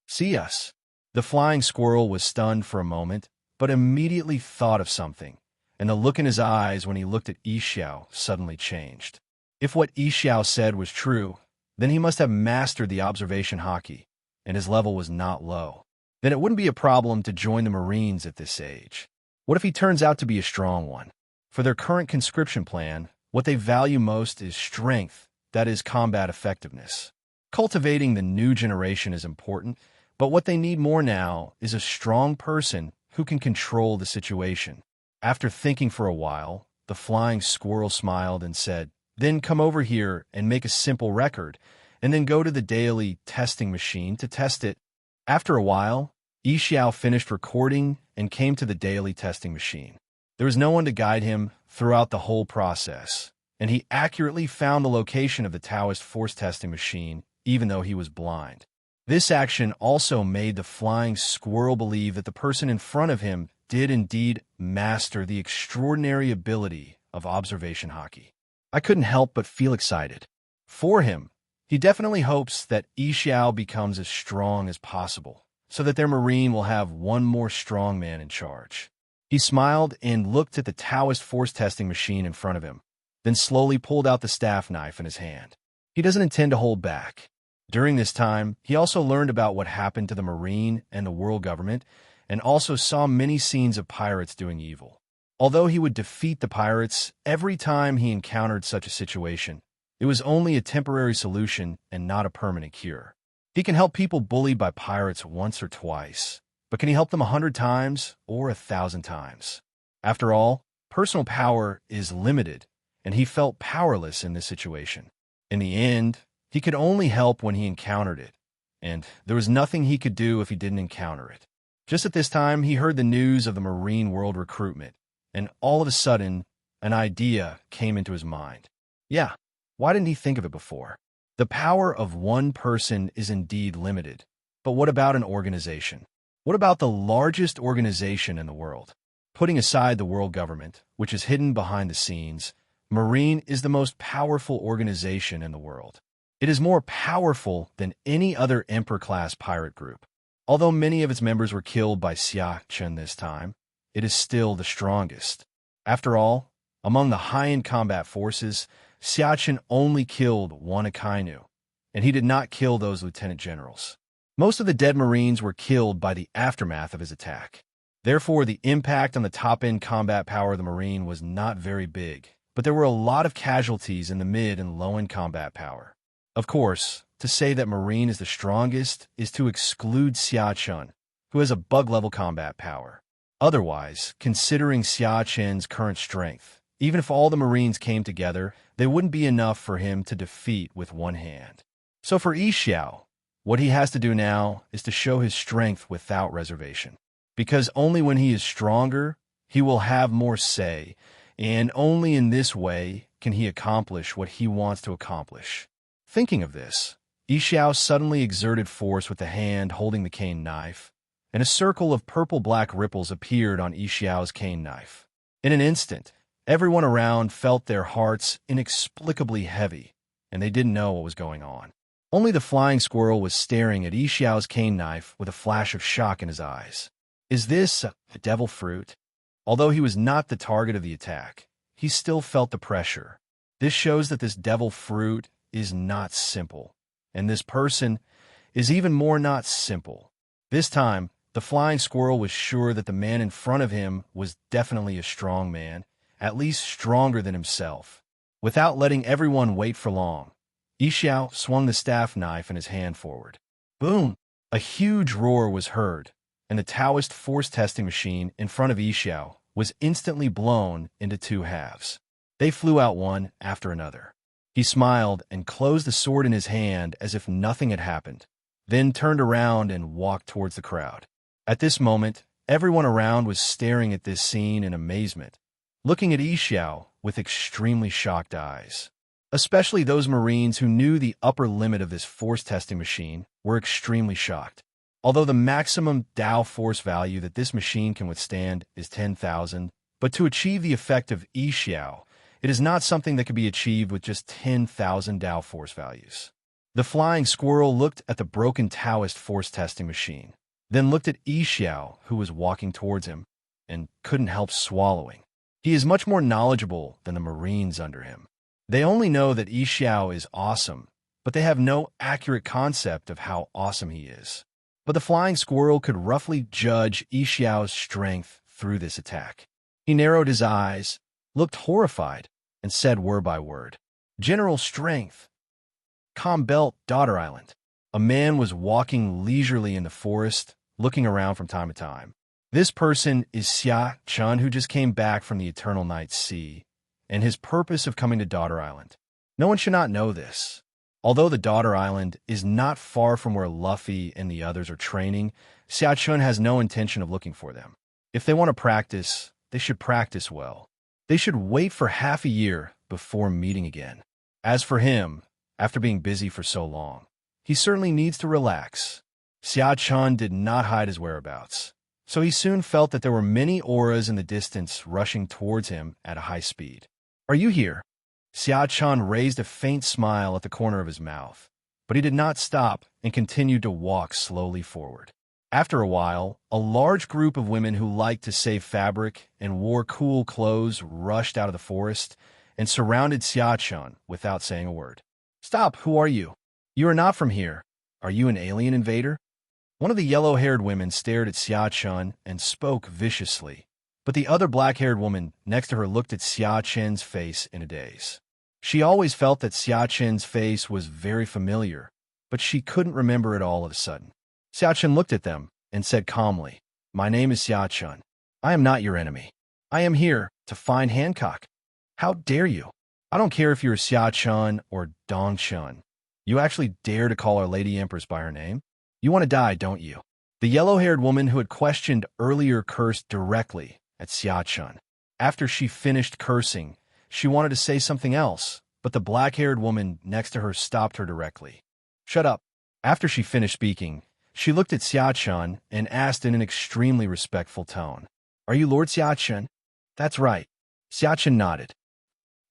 See us. The Flying Squirrel was stunned for a moment, but immediately thought of something, and the look in his eyes when he looked at Xiao suddenly changed. If what Xiao said was true, then he must have mastered the observation hockey, and his level was not low. Then it wouldn't be a problem to join the Marines at this age. What if he turns out to be a strong one? For their current conscription plan, what they value most is strength, that is, combat effectiveness. Cultivating the new generation is important, but what they need more now is a strong person who can control the situation. After thinking for a while, the Flying Squirrel smiled and said, "Then come over here and make a simple record, and then go to the daily testing machine to test it." After a while, Xiao finished recording and came to the daily testing machine. There was no one to guide him throughout the whole process, and he accurately found the location of the Taoist force testing machine, even though he was blind. This action also made the Flying Squirrel believe that the person in front of him did indeed master the extraordinary ability of observation hockey. I couldn't help but feel excited. For him, he definitely hopes that Xiao becomes as strong as possible, so that their Marine will have one more strong man in charge. He smiled and looked at the Taoist force testing machine in front of him, then slowly pulled out the staff knife in his hand. He doesn't intend to hold back. During this time, he also learned about what happened to the Marine and the world government, and also saw many scenes of pirates doing evil. Although he would defeat the pirates every time he encountered such a situation, it was only a temporary solution and not a permanent cure. He can help people bullied by pirates once or twice, but can he help them 100 times or 1,000 times? After all, personal power is limited, and he felt powerless in this situation. In the end, he could only help when he encountered it, and there was nothing he could do if he didn't encounter it. Just at this time, he heard the news of the Marine World recruitment, and all of a sudden, an idea came into his mind. Yeah, why didn't he think of it before? The power of one person is indeed limited, but what about an organization? What about the largest organization in the world? Putting aside the world government, which is hidden behind the scenes, Marine is the most powerful organization in the world. It is more powerful than any other Emperor-class pirate group. Although many of its members were killed by Xiachen this time, it is still the strongest. After all, among the high-end combat forces, Xiachen only killed one Akainu, and he did not kill those lieutenant generals. Most of the dead Marines were killed by the aftermath of his attack. Therefore, the impact on the top-end combat power of the Marine was not very big, but there were a lot of casualties in the mid- and low-end combat power. Of course, to say that Marine is the strongest is to exclude Xiachen, who has a bug-level combat power. Otherwise, considering Xia Chen's current strength, even if all the Marines came together, they wouldn't be enough for him to defeat with one hand. So for Yi Xiao, what he has to do now is to show his strength without reservation. Because only when he is stronger, he will have more say, and only in this way can he accomplish what he wants to accomplish. Thinking of this, Yi Xiao suddenly exerted force with the hand holding the cane knife, and a circle of purple-black ripples appeared on Yi Xiao's cane knife. In an instant, everyone around felt their hearts inexplicably heavy, and they didn't know what was going on. Only the flying squirrel was staring at Yi Xiao's cane knife with a flash of shock in his eyes. Is this a devil fruit? Although he was not the target of the attack, he still felt the pressure. This shows that this devil fruit is not simple, and this person is even more not simple. This time, the flying squirrel was sure that the man in front of him was definitely a strong man, at least stronger than himself. Without letting everyone wait for long, Yi Xiao swung the staff knife in his hand forward. Boom! A huge roar was heard, and the Taoist force testing machine in front of Yi Xiao was instantly blown into two halves. They flew out one after another. He smiled and closed the sword in his hand as if nothing had happened, then turned around and walked towards the crowd. At this moment, everyone around was staring at this scene in amazement, looking at Yi Xiao with extremely shocked eyes. Especially those Marines who knew the upper limit of this force testing machine were extremely shocked. Although the maximum Tao force value that this machine can withstand is 10,000, but to achieve the effect of Yi Xiao, it is not something that can be achieved with just 10,000 Tao force values. The flying squirrel looked at the broken Taoist force testing machine, then looked at Yi Xiao, who was walking towards him, and couldn't help swallowing. He is much more knowledgeable than the Marines under him. They only know that Yi Xiao is awesome, but they have no accurate concept of how awesome he is. But the flying squirrel could roughly judge Yi Xiao's strength through this attack. He narrowed his eyes, looked horrified, and said word by word, "General strength. Calm belt, Daughter Island." A man was walking leisurely in the forest, looking around from time to time. This person is Xia Chun, who just came back from the Eternal Night Sea, and his purpose of coming to Daughter Island. No one should not know this. Although the Daughter Island is not far from where Luffy and the others are training, Xia Chun has no intention of looking for them. If they want to practice, they should practice well. They should wait for half a year before meeting again. As for him, after being busy for so long, he certainly needs to relax. Xia Chun did not hide his whereabouts, so he soon felt that there were many auras in the distance rushing towards him at a high speed. "Are you here?" Xia Chun raised a faint smile at the corner of his mouth, but he did not stop and continued to walk slowly forward. After a while, a large group of women who liked to save fabric and wore cool clothes rushed out of the forest and surrounded Xia Chun without saying a word. "Stop! Who are you? You are not from here. Are you an alien invader?" One of the yellow-haired women stared at Xia Chun and spoke viciously, but the other black-haired woman next to her looked at Xia Chen's face in a daze. She always felt that Xia Chen's face was very familiar, but she couldn't remember it all of a sudden. Xia Chen looked at them and said calmly, "My name is Xia Chun. I am not your enemy. I am here to find Hancock. How dare you? I don't care if you're Xia Chun or Dong Chun. You actually dare to call our Lady Empress by her name? You want to die, don't you?" The yellow-haired woman who had questioned earlier cursed directly at Xia Chun. After she finished cursing, she wanted to say something else, but the black-haired woman next to her stopped her directly. "Shut up." After she finished speaking, she looked at Xia Chun and asked in an extremely respectful tone, "Are you Lord Xia Chun?" "That's right." Xia Chun nodded.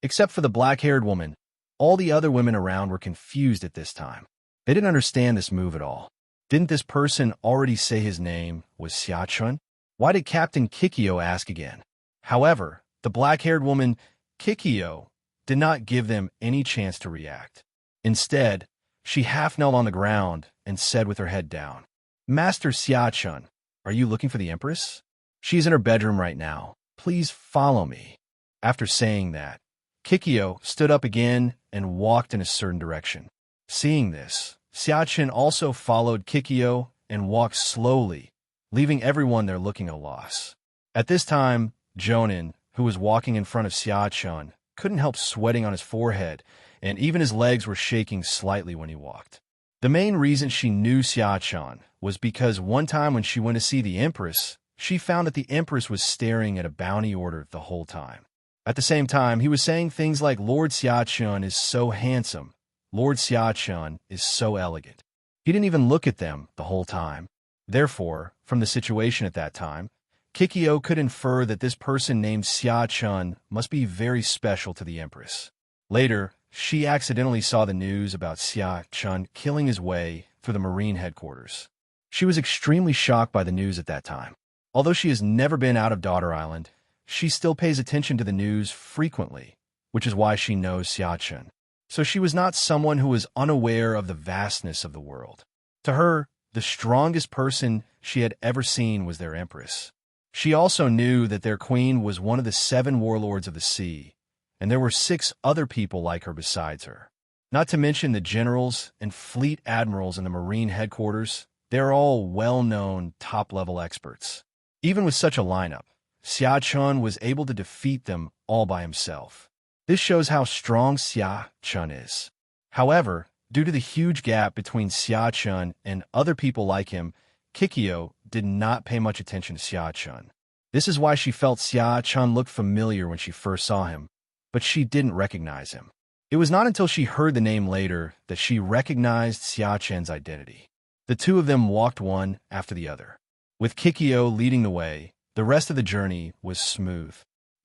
Except for the black-haired woman, all the other women around were confused at this time. They didn't understand this move at all. Didn't this person already say his name was Xia Chun? Why did Captain Kikyo ask again? However, the black-haired woman, Kikyo, did not give them any chance to react. Instead, she half knelt on the ground and said with her head down, "Master Xia Chun, are you looking for the Empress? She's in her bedroom right now. Please follow me." After saying that, Kikyo stood up again and walked in a certain direction. Seeing this, Xia Chun also followed Kikyo and walked slowly, leaving everyone there looking at a loss. At this time, Jonin, who was walking in front of Xia Chun, couldn't help sweating on his forehead, and even his legs were shaking slightly when he walked. The main reason she knew Xia Chun was because one time when she went to see the Empress, she found that the Empress was staring at a bounty order the whole time. At the same time, he was saying things like, "Lord Xia Chun is so handsome. Lord Xia Chun is so elegant." He didn't even look at them the whole time. Therefore, from the situation at that time, Kikyo could infer that this person named Xia Chun must be very special to the Empress. Later, she accidentally saw the news about Xia Chun killing his way through the Marine headquarters. She was extremely shocked by the news at that time. Although she has never been out of Daughter Island, she still pays attention to the news frequently, which is why she knows Xia Chun. So she was not someone who was unaware of the vastness of the world. To her, the strongest person she had ever seen was their Empress. She also knew that their queen was one of the 7 warlords of the sea, and there were 6 other people like her besides her. Not to mention the generals and fleet admirals in the Marine headquarters. They're all well-known, top-level experts. Even with such a lineup, Xia Chun was able to defeat them all by himself. This shows how strong Xia Chun is. However, due to the huge gap between Xia Chun and other people like him, Kikyo did not pay much attention to Xia Chun. This is why she felt Xia Chun looked familiar when she first saw him, but she didn't recognize him. It was not until she heard the name later that she recognized Xia Chun's identity. The two of them walked one after the other. With Kikyo leading the way, the rest of the journey was smooth.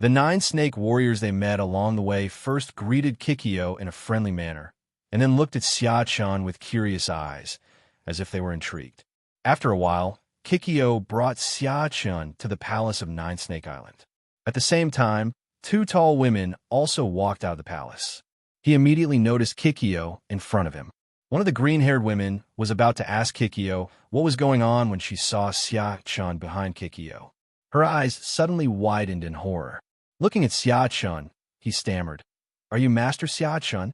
The 9 snake warriors they met along the way first greeted Kikyo in a friendly manner, and then looked at Xia Chun with curious eyes, as if they were intrigued. After a while, Kikyo brought Xia Chun to the palace of 9 Snake Island. At the same time, 2 tall women also walked out of the palace. He immediately noticed Kikyo in front of him. One of the green-haired women was about to ask Kikyo what was going on when she saw Xia Chun behind Kikyo. Her eyes suddenly widened in horror. Looking at Xia Chun, he stammered, "Are you Master Xia Chun?"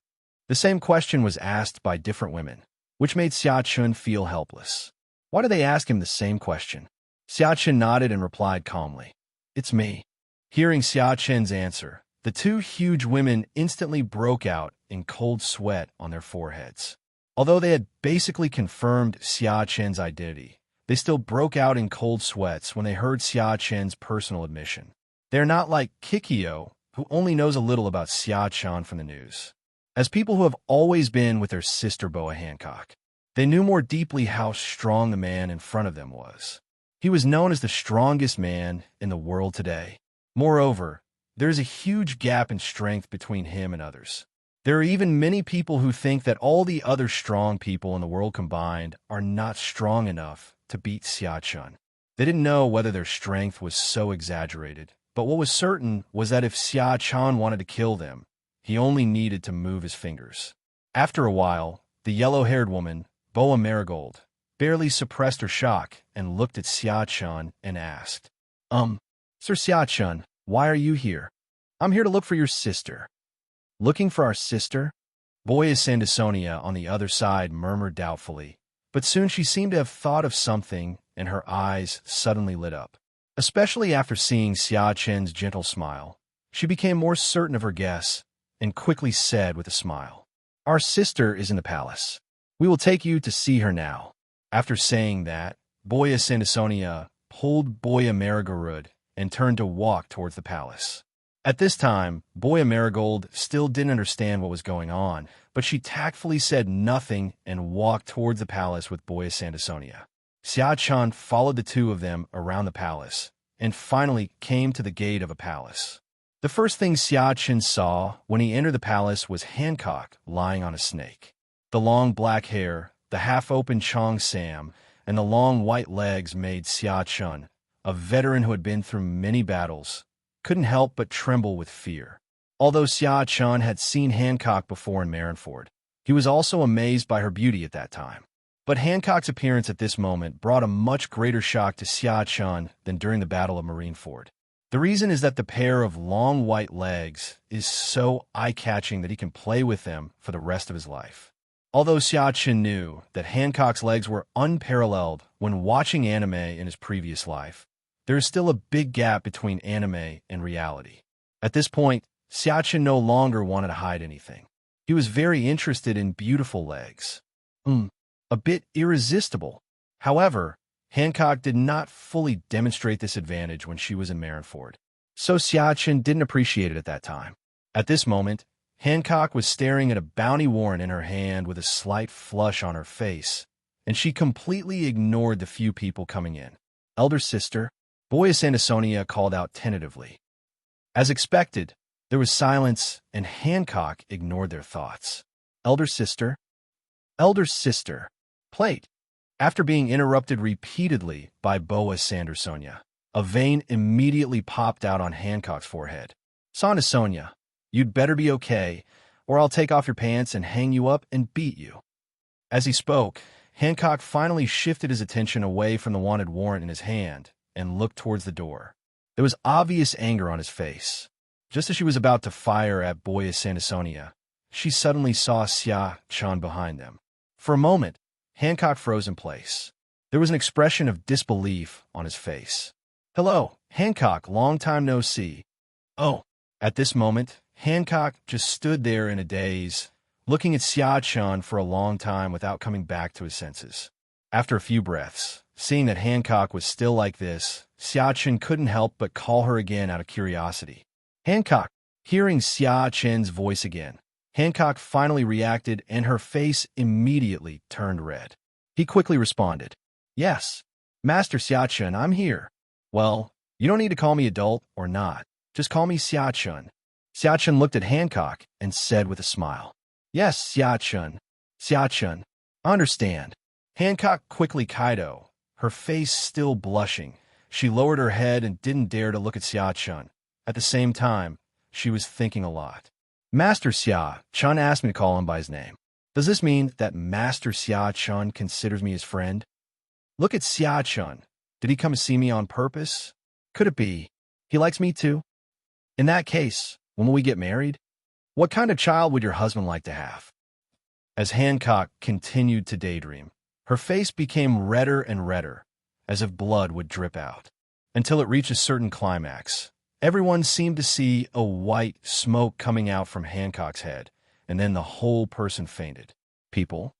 The same question was asked by different women, which made Xia Chun feel helpless. Why did they ask him the same question? Xia Chun nodded and replied calmly, "It's me." Hearing Xia Chun's answer, the 2 huge women instantly broke out in cold sweat on their foreheads. Although they had basically confirmed Xia Chun's identity, they still broke out in cold sweats when they heard Xia Chun's personal admission. They're not like Kikyo, who only knows a little about Xia Chun from the news. As people who have always been with their sister Boa Hancock, they knew more deeply how strong the man in front of them was. He was known as the strongest man in the world today. Moreover, there is a huge gap in strength between him and others. There are even many people who think that all the other strong people in the world combined are not strong enough to beat Xia Chun. They didn't know whether their strength was so exaggerated, but what was certain was that if Xia Chun wanted to kill them, he only needed to move his fingers. After a while, the yellow-haired woman, Boa Marigold, barely suppressed her shock and looked at Xia Chun and asked, Sir Xia Chun, why are you here?" "I'm here to look for your sister." "Looking for our sister?" Boya Sandasonia on the other side murmured doubtfully, but soon she seemed to have thought of something and her eyes suddenly lit up. Especially after seeing Xia Chen's gentle smile, she became more certain of her guess and quickly said with a smile, "Our sister is in the palace. We will take you to see her now." After saying that, Boya Sandasonia pulled Boya Marigold and turned to walk towards the palace. At this time, Boya Marigold still didn't understand what was going on, but she tactfully said nothing and walked towards the palace with Boya Sandasonia. Xia Chun followed the 2 of them around the palace and finally came to the gate of a palace. The first thing Xia Chun saw when he entered the palace was Hancock lying on a snake. The long black hair, the half-open Chong Sam, and the long white legs made Xia Chun, a veteran who had been through many battles, couldn't help but tremble with fear. Although Xia Chun had seen Hancock before in Marineford, he was also amazed by her beauty at that time. But Hancock's appearance at this moment brought a much greater shock to Xia Chun than during the Battle of Marineford. The reason is that the pair of long white legs is so eye-catching that he can play with them for the rest of his life. Although Xia Chun knew that Hancock's legs were unparalleled when watching anime in his previous life, there is still a big gap between anime and reality. At this point, Xiachen no longer wanted to hide anything. He was very interested in beautiful legs. A bit irresistible. However, Hancock did not fully demonstrate this advantage when she was in Marineford, so Xiachen didn't appreciate it at that time. At this moment, Hancock was staring at a bounty warrant in her hand with a slight flush on her face, and she completely ignored the few people coming in. Elder sister, Boyas and Asonia called out tentatively. As expected, there was silence, and Hancock ignored their thoughts. Elder sister? Elder sister. Plate. After being interrupted repeatedly by Boa Sandersonia, a vein immediately popped out on Hancock's forehead. Sonia, you'd better be okay, or I'll take off your pants and hang you up and beat you. As he spoke, Hancock finally shifted his attention away from the wanted warrant in his hand and looked towards the door. There was obvious anger on his face. Just as she was about to fire at Boya Sandersonia, she suddenly saw Xiachen behind them. For a moment, Hancock froze in place. There was an expression of disbelief on his face. Hello, Hancock, long time no see. Oh. At this moment, Hancock just stood there in a daze, looking at Xiachen for a long time without coming back to his senses. After a few breaths, seeing that Hancock was still like this, Xiachen couldn't help but call her again out of curiosity. Hancock. Hearing Xiachen's voice again, Hancock finally reacted and her face immediately turned red. He quickly responded, Yes, Master Xiachen, I'm here. Well, you don't need to call me adult or not. Just call me Xiachen. Xiachen looked at Hancock and said with a smile, Yes, Xiachen. Xiachen, I understand. Hancock quickly Kaido, her face still blushing. She lowered her head and didn't dare to look at Xiachen. At the same time, she was thinking a lot. Master Xiachen asked me to call him by his name. Does this mean that Master Xiachen considers me his friend? Look at Xiachen. Did he come to see me on purpose? Could it be he likes me too? In that case, when will we get married? What kind of child would your husband like to have? As Hancock continued to daydream, her face became redder and redder, as if blood would drip out. Until it reached a certain climax, everyone seemed to see a white smoke coming out from Hancock's head, and then the whole person fainted. People?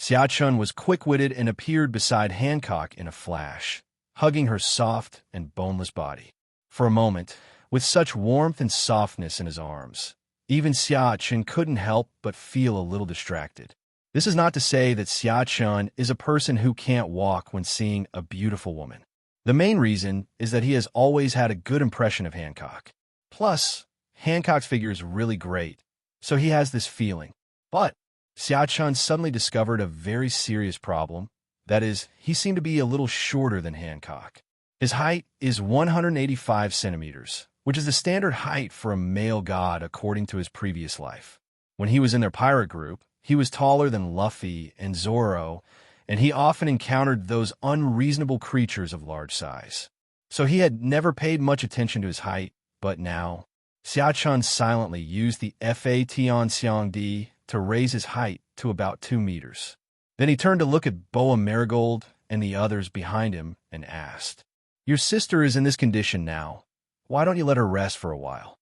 Xiachen was quick-witted and appeared beside Hancock in a flash, hugging her soft and boneless body. For a moment, with such warmth and softness in his arms, even Xiachen couldn't help but feel a little distracted. This is not to say that Xiachen is a person who can't walk when seeing a beautiful woman. The main reason is that he has always had a good impression of Hancock. Plus, Hancock's figure is really great, so he has this feeling. But Xiachen suddenly discovered a very serious problem. That is, he seemed to be a little shorter than Hancock. His height is 185 centimeters, which is the standard height for a male god according to his previous life. When he was in their pirate group, he was taller than Luffy and Zoro, and he often encountered those unreasonable creatures of large size. So he had never paid much attention to his height, but now, Xiachen silently used the Fation Xiangdi to raise his height to about 2 meters. Then he turned to look at Boa Marigold and the others behind him and asked, Your sister is in this condition now. Why don't you let her rest for a while?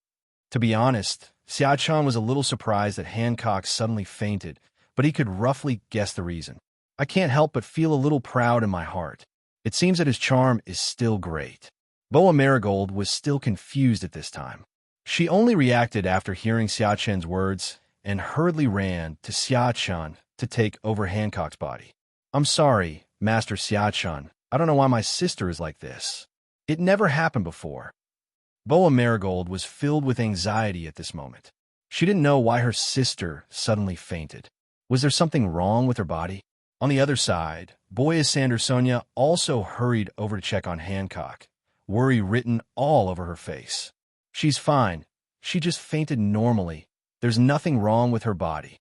To be honest, Xiachen was a little surprised that Hancock suddenly fainted, but he could roughly guess the reason. I can't help but feel a little proud in my heart. It seems that his charm is still great. Boa Marigold was still confused at this time. She only reacted after hearing Xiachen's words and hurriedly ran to Xiachen to take over Hancock's body. I'm sorry, Master Xiachen. I don't know why my sister is like this. It never happened before. Boa Marigold was filled with anxiety at this moment. She didn't know why her sister suddenly fainted. Was there something wrong with her body? On the other side, Boya Sandersonia also hurried over to check on Hancock, worry written all over her face. She's fine. She just fainted normally. There's nothing wrong with her body.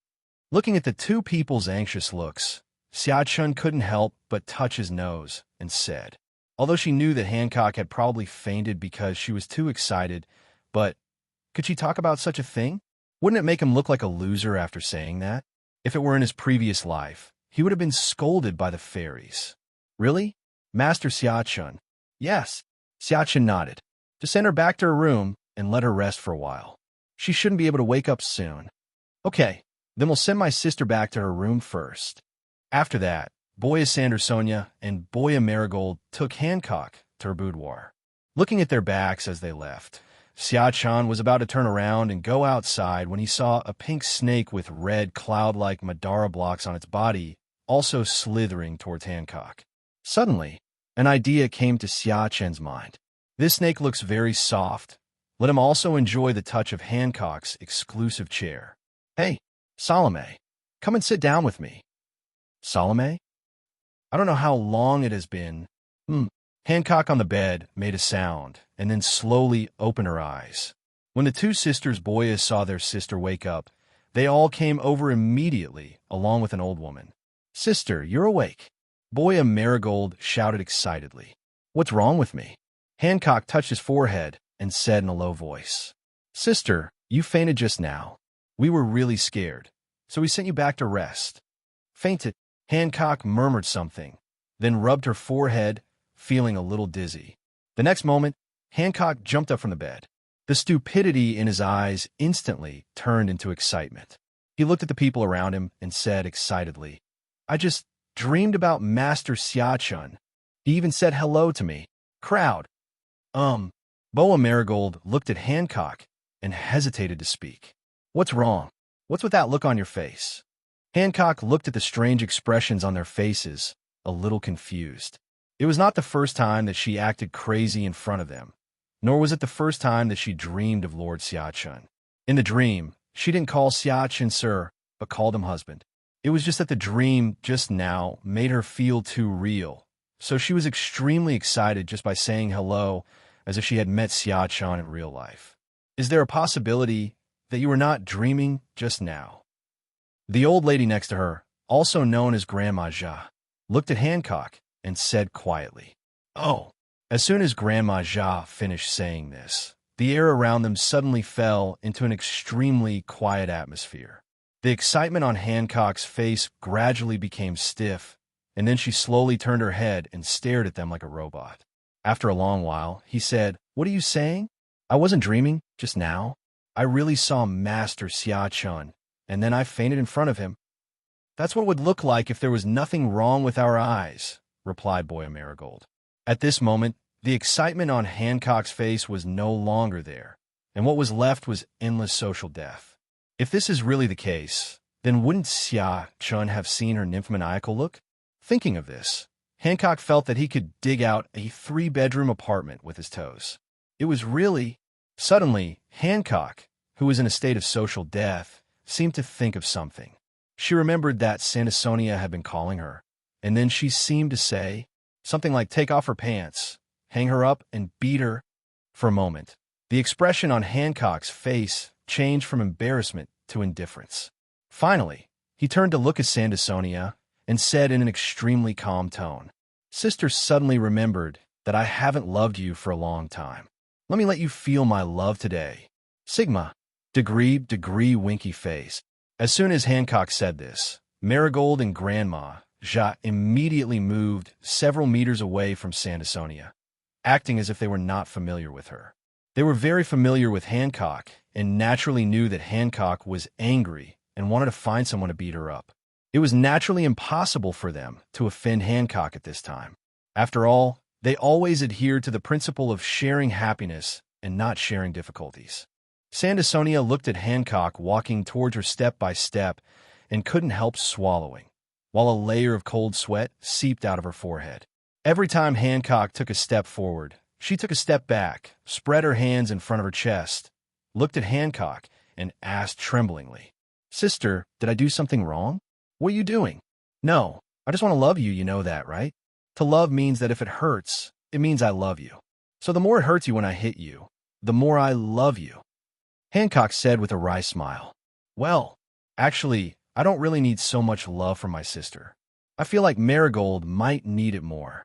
Looking at the two people's anxious looks, Xiachen couldn't help but touch his nose and said, although she knew that Hancock had probably fainted because she was too excited, but could she talk about such a thing? Wouldn't it make him look like a loser after saying that? If it were in his previous life, he would have been scolded by the fairies. Really? Master Xiachen, Yes. Xiachen nodded. Just send her back to her room and let her rest for a while. She shouldn't be able to wake up soon. Okay, then we'll send my sister back to her room first. After that, Boya Sandersonia and Boya Marigold took Hancock to her boudoir. Looking at their backs as they left, Xiachan was about to turn around and go outside when he saw a pink snake with red cloud-like Madara blocks on its body also slithering towards Hancock. Suddenly, an idea came to Xiachen's mind. This snake looks very soft. Let him also enjoy the touch of Hancock's exclusive chair. Hey, Salome, come and sit down with me. Salome? I don't know how long it has been. Hancock on the bed made a sound and then slowly opened her eyes. When the two sisters Boyas saw their sister wake up, they all came over immediately, along with an old woman. Sister, you're awake. Boya Marigold shouted excitedly. What's wrong with me? Hancock touched his forehead and said in a low voice, Sister, you fainted just now. We were really scared, so we sent you back to rest. Fainted. Hancock murmured something, then rubbed her forehead, feeling a little dizzy. The next moment, Hancock jumped up from the bed. The stupidity in his eyes instantly turned into excitement. He looked at the people around him and said excitedly, I just dreamed about Master Xiachun. He even said hello to me. Crowd. Boa Marigold looked at Hancock and hesitated to speak. What's wrong? What's with that look on your face? Hancock looked at the strange expressions on their faces, a little confused. It was not the first time that she acted crazy in front of them, nor was it the first time that she dreamed of Lord Xiachun. In the dream, she didn't call Xiachun sir, but called him husband. It was just that the dream just now made her feel too real, so she was extremely excited just by saying hello as if she had met Xiachun in real life. Is there a possibility that you were not dreaming just now? The old lady next to her, also known as Grandma Jia, looked at Hancock and said quietly, Oh. As soon as Grandma Jia finished saying this, the air around them suddenly fell into an extremely quiet atmosphere. The excitement on Hancock's face gradually became stiff, and then she slowly turned her head and stared at them like a robot. After a long while, he said, What are you saying? I wasn't dreaming just now. I really saw Master Xiachun, and then I fainted in front of him. That's what it would look like if there was nothing wrong with our eyes, replied Boya Marigold. At this moment, the excitement on Hancock's face was no longer there, and what was left was endless social death. If this is really the case, then wouldn't Xiachun have seen her nymphomaniacal look? Thinking of this, Hancock felt that he could dig out a 3-bedroom apartment with his toes. It was really... Suddenly, Hancock, who was in a state of social death, seemed to think of something. She remembered that Sandersonia had been calling her, and then she seemed to say something like take off her pants, hang her up, and beat her. For a moment, the expression on Hancock's face changed from embarrassment to indifference. Finally, he turned to look at Sandersonia and said in an extremely calm tone, Sister suddenly remembered that I haven't loved you for a long time. Let me let you feel my love today. Sigma, degree, winky face. As soon as Hancock said this, Marigold and Grandma Jia immediately moved several meters away from Sandersonia, acting as if they were not familiar with her. They were very familiar with Hancock and naturally knew that Hancock was angry and wanted to find someone to beat her up. It was naturally impossible for them to offend Hancock at this time. After all, they always adhered to the principle of sharing happiness and not sharing difficulties. Sandersonia looked at Hancock walking towards her step by step and couldn't help swallowing, while a layer of cold sweat seeped out of her forehead. Every time Hancock took a step forward, she took a step back, spread her hands in front of her chest, looked at Hancock, and asked tremblingly, Sister, did I do something wrong? What are you doing? No, I just want to love you, you know that, right? To love means that if it hurts, it means I love you. So the more it hurts you when I hit you, the more I love you. Hancock said with a wry smile, Well, actually, I don't really need so much love from my sister. I feel like Marigold might need it more.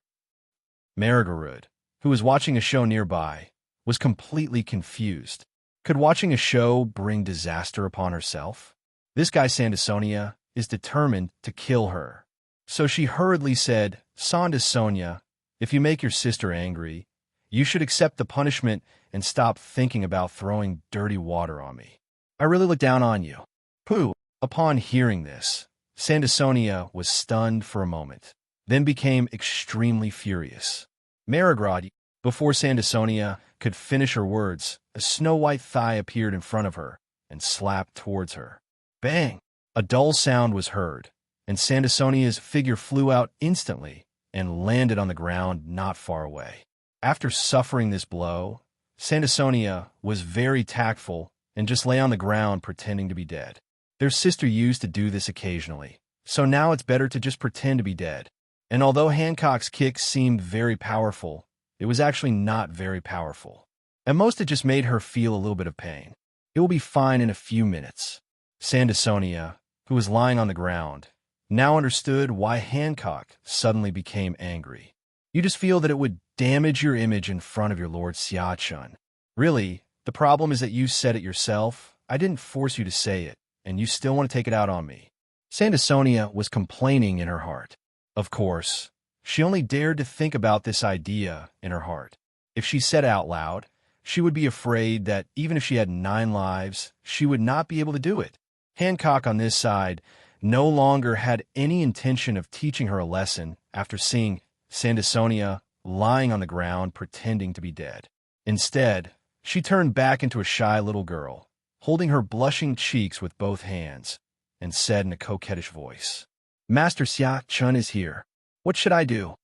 Marigold, who was watching a show nearby, was completely confused. Could watching a show bring disaster upon herself? This guy Sandersonia is determined to kill her. So she hurriedly said, Sandersonia, If you make your sister angry, you should accept the punishment and stop thinking about throwing dirty water on me. I really look down on you. Pooh. Upon hearing this, Sandasonia was stunned for a moment, then became extremely furious. Marigrad, before Sandasonia could finish her words, a snow-white thigh appeared in front of her and slapped towards her. Bang! A dull sound was heard, and Sandasonia's figure flew out instantly and landed on the ground not far away. After suffering this blow, Sandasonia was very tactful and just lay on the ground pretending to be dead. Their sister used to do this occasionally, so now it's better to just pretend to be dead. And although Hancock's kick seemed very powerful, it was actually not very powerful. At most, it just made her feel a little bit of pain. It will be fine in a few minutes. Sandasonia, who was lying on the ground, now understood why Hancock suddenly became angry. You just feel that it would damage your image in front of your Lord Xia-chun. Really, the problem is that you said it yourself. I didn't force you to say it, and you still want to take it out on me. Sandasonia was complaining in her heart. Of course, she only dared to think about this idea in her heart. If she said it out loud, she would be afraid that even if she had 9 lives, she would not be able to do it. Hancock on this side no longer had any intention of teaching her a lesson after seeing Sandasonia lying on the ground pretending to be dead. Instead, she turned back into a shy little girl, holding her blushing cheeks with both hands, and said in a coquettish voice, "Master Xia-chun is here. What should I do?"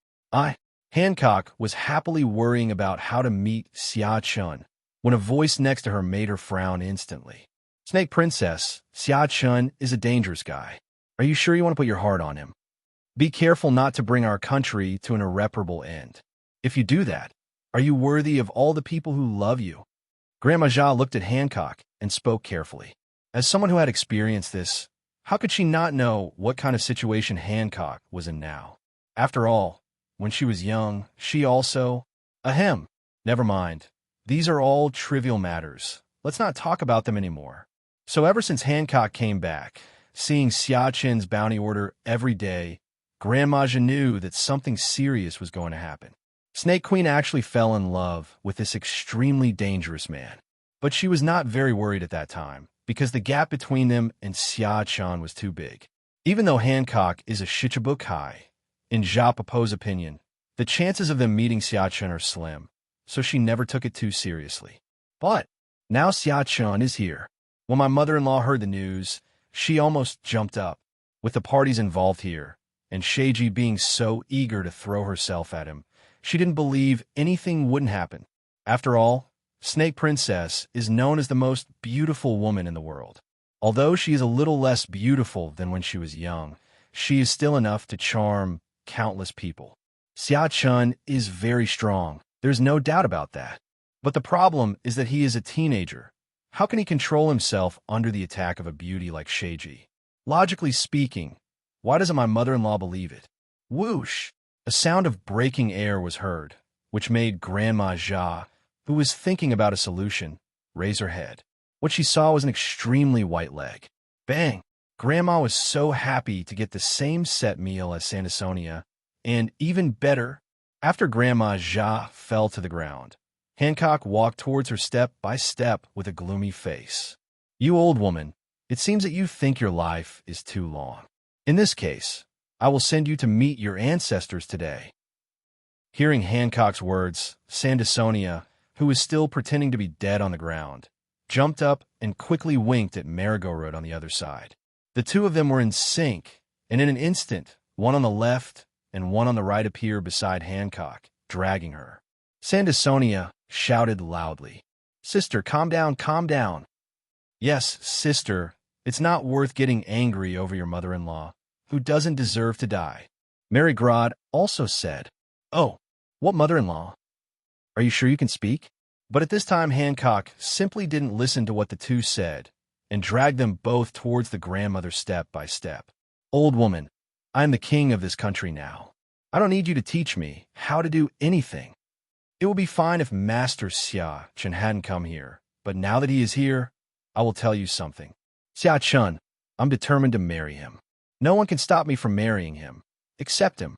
Hancock was happily worrying about how to meet Xia-chun when a voice next to her made her frown instantly. "Snake Princess, Xia-chun is a dangerous guy. Are you sure you want to put your heart on him? Be careful not to bring our country to an irreparable end. If you do that, are you worthy of all the people who love you?" Grandma Jia looked at Hancock and spoke carefully. As someone who had experienced this, how could she not know what kind of situation Hancock was in now? After all, when she was young, she also... Ahem. Never mind. These are all trivial matters. Let's not talk about them anymore. So ever since Hancock came back, seeing Xia-chun's bounty order every day, Grandma Jia knew that something serious was going to happen. Snake Queen actually fell in love with this extremely dangerous man. But she was not very worried at that time, because the gap between them and Xia-chun was too big. Even though Hancock is a Shichibukai, in Jia Popo's opinion, the chances of them meeting Xia-chun are slim, so she never took it too seriously. But now Xia-chun is here. When my mother-in-law heard the news, she almost jumped up. With the parties involved here, and Sheiji being so eager to throw herself at him, she didn't believe anything wouldn't happen. After all, Snake Princess is known as the most beautiful woman in the world. Although she is a little less beautiful than when she was young, she is still enough to charm countless people. Xia-chun is very strong. There's no doubt about that. But the problem is that he is a teenager. How can he control himself under the attack of a beauty like Sheiji? Logically speaking, why doesn't my mother-in-law believe it? Whoosh! A sound of breaking air was heard, which made Grandma Jia, who was thinking about a solution, raise her head. What she saw was an extremely white leg. Bang! Grandma was so happy to get the same set meal as Sandasonia, and even better, after Grandma Jia fell to the ground, Hancock walked towards her step by step with a gloomy face. "You old woman, it seems that you think your life is too long. In this case, I will send you to meet your ancestors today." Hearing Hancock's words, Sandasonia, who was still pretending to be dead on the ground, jumped up and quickly winked at Marigold on the other side. The two of them were in sync, and in an instant, one on the left and one on the right appeared beside Hancock, dragging her. Sandasonia shouted loudly, "Sister, calm down, calm down." "Yes, sister, it's not worth getting angry over your mother-in-law, who doesn't deserve to die." Marigrad also said, "Oh, what mother-in-law? Are you sure you can speak?" But at this time Hancock simply didn't listen to what the two said, and dragged them both towards the grandmother step by step. "Old woman, I am the king of this country now. I don't need you to teach me how to do anything. It would be fine if Master Xia-chun hadn't come here, but now that he is here, I will tell you something. Xia-chun, I'm determined to marry him. No one can stop me from marrying him. Accept him.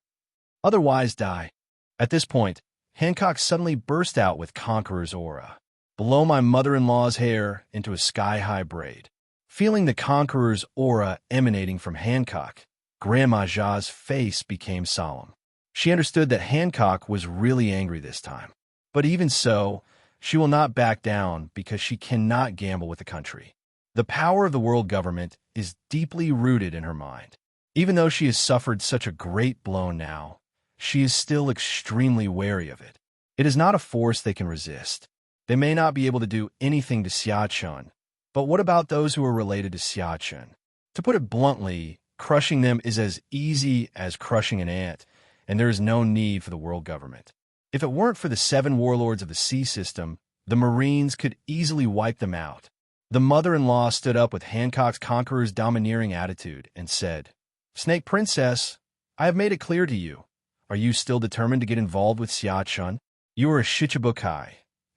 Otherwise die." At this point, Hancock suddenly burst out with Conqueror's aura, below my mother-in-law's hair into a sky-high braid. Feeling the Conqueror's aura emanating from Hancock, Grandma Ja's face became solemn. She understood that Hancock was really angry this time. But even so, she will not back down because she cannot gamble with the country. The power of the world government is deeply rooted in her mind. Even though she has suffered such a great blow now, she is still extremely wary of it. It is not a force they can resist. They may not be able to do anything to Xia, but what about those who are related to Xia? To put it bluntly, crushing them is as easy as crushing an ant, and there is no need for the world government. If it weren't for the 7 warlords of the sea system, the Marines could easily wipe them out. The mother-in-law stood up with Hancock's Conqueror's domineering attitude and said, "Snake Princess, I have made it clear to you. Are you still determined to get involved with Xia? You are a Shichibukai.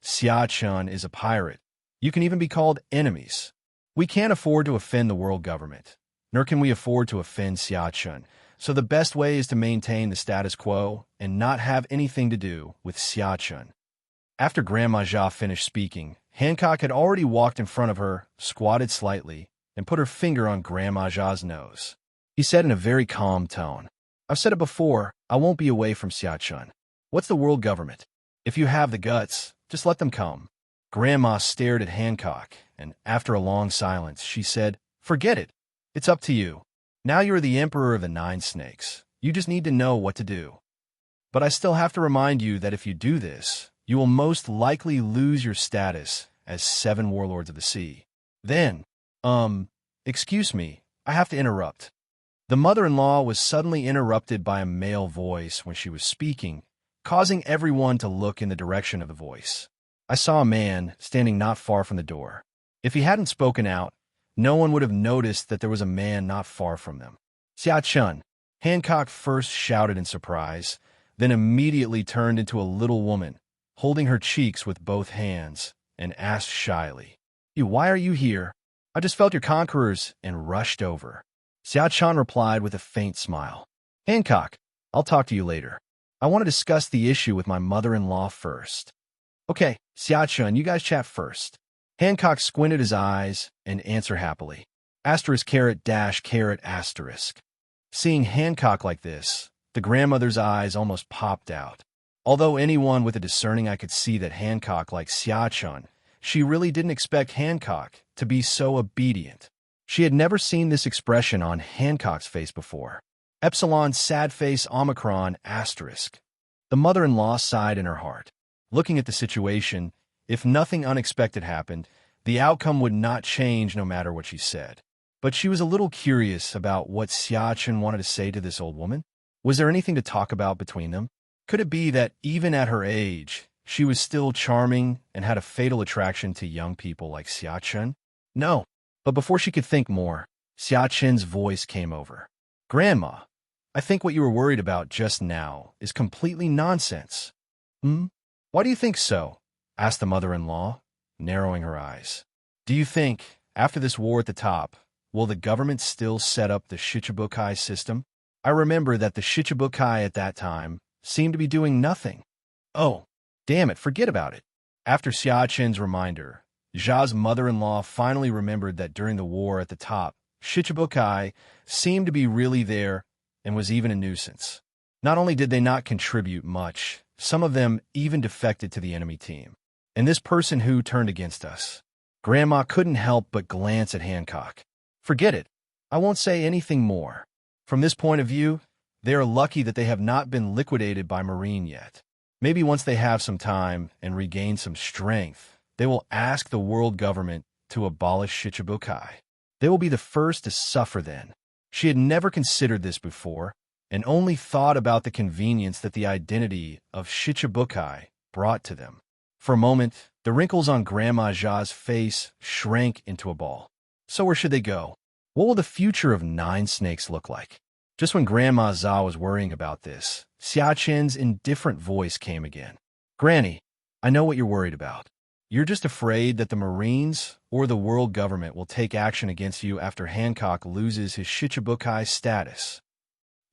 Xia is a pirate. You can even be called enemies. We can't afford to offend the world government, nor can we afford to offend Xia. So the best way is to maintain the status quo and not have anything to do with Xia." After Grandma Jia finished speaking, Hancock had already walked in front of her, squatted slightly, and put her finger on Grandma Jia's nose. He said in a very calm tone, "I've said it before, I won't be away from Xia. What's the world government? If you have the guts, just let them come." Grandma stared at Hancock, and after a long silence, she said, "Forget it. It's up to you. Now you're the Emperor of the 9 Snakes. You just need to know what to do. But I still have to remind you that if you do this, you will most likely lose your status as 7 warlords of the sea. Then, excuse me, I have to interrupt." The mother-in-law was suddenly interrupted by a male voice when she was speaking, causing everyone to look in the direction of the voice. I saw a man standing not far from the door. If he hadn't spoken out, no one would have noticed that there was a man not far from them. "Xia," Hancock first shouted in surprise, then immediately turned into a little woman, holding her cheeks with both hands, and asked shyly, "Why are you here? I just felt your conquerors," and rushed over. Xia replied with a faint smile, "Hancock, I'll talk to you later. I want to discuss the issue with my mother-in-law first." "Okay, Xia, you guys chat first." Hancock squinted his eyes and answered happily, ******. Seeing Hancock like this, the grandmother's eyes almost popped out. Although anyone with a discerning eye could see that Hancock liked Xia, she really didn't expect Hancock to be so obedient. She had never seen this expression on Hancock's face before. Epsilon sad face Omicron asterisk. The mother-in-law sighed in her heart. Looking at the situation, if nothing unexpected happened, the outcome would not change no matter what she said. But she was a little curious about what Xia wanted to say to this old woman. Was there anything to talk about between them? Could it be that even at her age, she was still charming and had a fatal attraction to young people like Xia? No. But before she could think more, Xia's voice came over. "Grandma, I think what you were worried about just now is completely nonsense." "Why do you think so?" asked the mother-in-law, narrowing her eyes. "Do you think, after this war at the top, will the government still set up the Shichibukai system? I remember that the Shichibukai at that time seemed to be doing nothing." "Oh, damn it, forget about it." After Xia's reminder, Zha's mother-in-law finally remembered that during the war at the top, Shichibukai seemed to be really there and was even a nuisance. Not only did they not contribute much, some of them even defected to the enemy team. And this person who turned against us. Grandma couldn't help but glance at Hancock. "Forget it. I won't say anything more. From this point of view, they are lucky that they have not been liquidated by Marine yet. Maybe once they have some time and regain some strength, they will ask the world government to abolish Shichibukai. They will be the first to suffer then." She had never considered this before, and only thought about the convenience that the identity of Shichibukai brought to them. For a moment, the wrinkles on Grandma Ja's face shrank into a ball. So where should they go? What will the future of 9 Snakes look like? Just when Grandma Za was worrying about this, Xia's indifferent voice came again. "Granny, I know what you're worried about. You're just afraid that the Marines or the world government will take action against you after Hancock loses his Shichibukai status.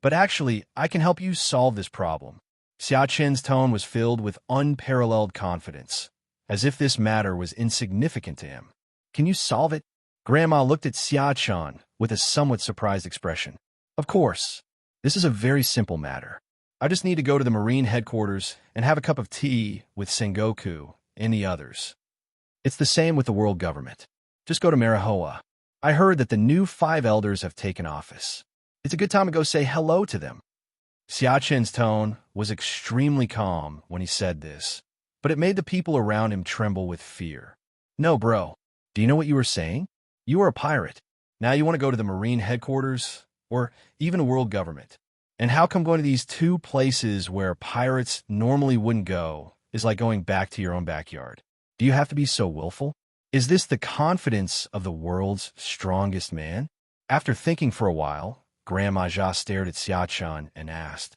But actually, I can help you solve this problem. Xia Chen's tone was filled with unparalleled confidence, as if this matter was insignificant to him. Can you solve it? Grandma looked at Xia Chen with a somewhat surprised expression. Of course. This is a very simple matter. I just need to go to the Marine headquarters and have a cup of tea with Sengoku and the others. It's the same with the world government. Just go to Marihoa. I heard that the new 5 elders have taken office. It's a good time to go say hello to them. Xia Chen's tone was extremely calm when he said this, but it made the people around him tremble with fear. No, bro. Do you know what you were saying? You are a pirate. Now you want to go to the Marine headquarters, or even a world government. And how come going to these 2 places where pirates normally wouldn't go is like going back to your own backyard? Do you have to be so willful? Is this the confidence of the world's strongest man? After thinking for a while, Grandma Jia stared at Xia Chen and asked,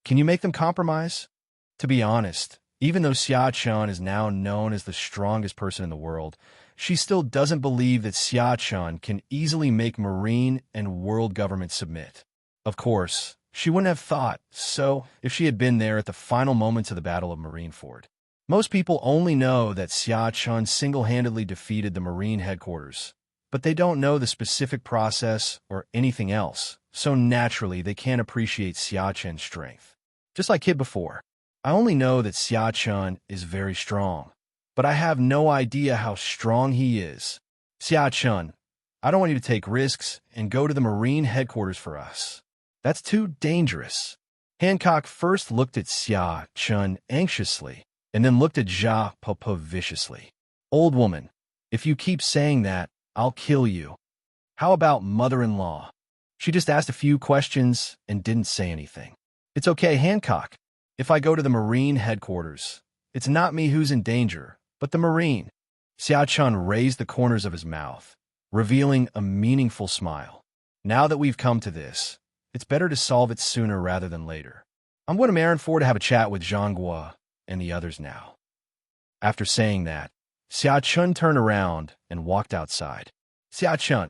Can you make them compromise? To be honest, even though Xia Chen is now known as the strongest person in the world, she still doesn't believe that Xia Chen can easily make Marine and world government submit. Of course, she wouldn't have thought so if she had been there at the final moments of the Battle of Marineford. Most people only know that Xia Chen single-handedly defeated the Marine headquarters, but they don't know the specific process or anything else, so naturally they can't appreciate Xia Chen's strength. Just like Kid before, I only know that Xia Chen is very strong, but I have no idea how strong he is. Xia Chen, I don't want you to take risks and go to the Marine headquarters for us. That's too dangerous. Hancock first looked at Xia Chen anxiously, and then looked at Jia Popo viciously. Old woman, if you keep saying that, I'll kill you. How about mother-in-law? She just asked a few questions and didn't say anything. It's okay, Hancock. If I go to the Marine headquarters, it's not me who's in danger, but the Marine. Xia Chen raised the corners of his mouth, revealing a meaningful smile. Now that we've come to this, it's better to solve it sooner rather than later. I'm going to Marineford to have a chat with Zhanghua and the others now. After saying that, Xia Chen turned around and walked outside. Xia Chen,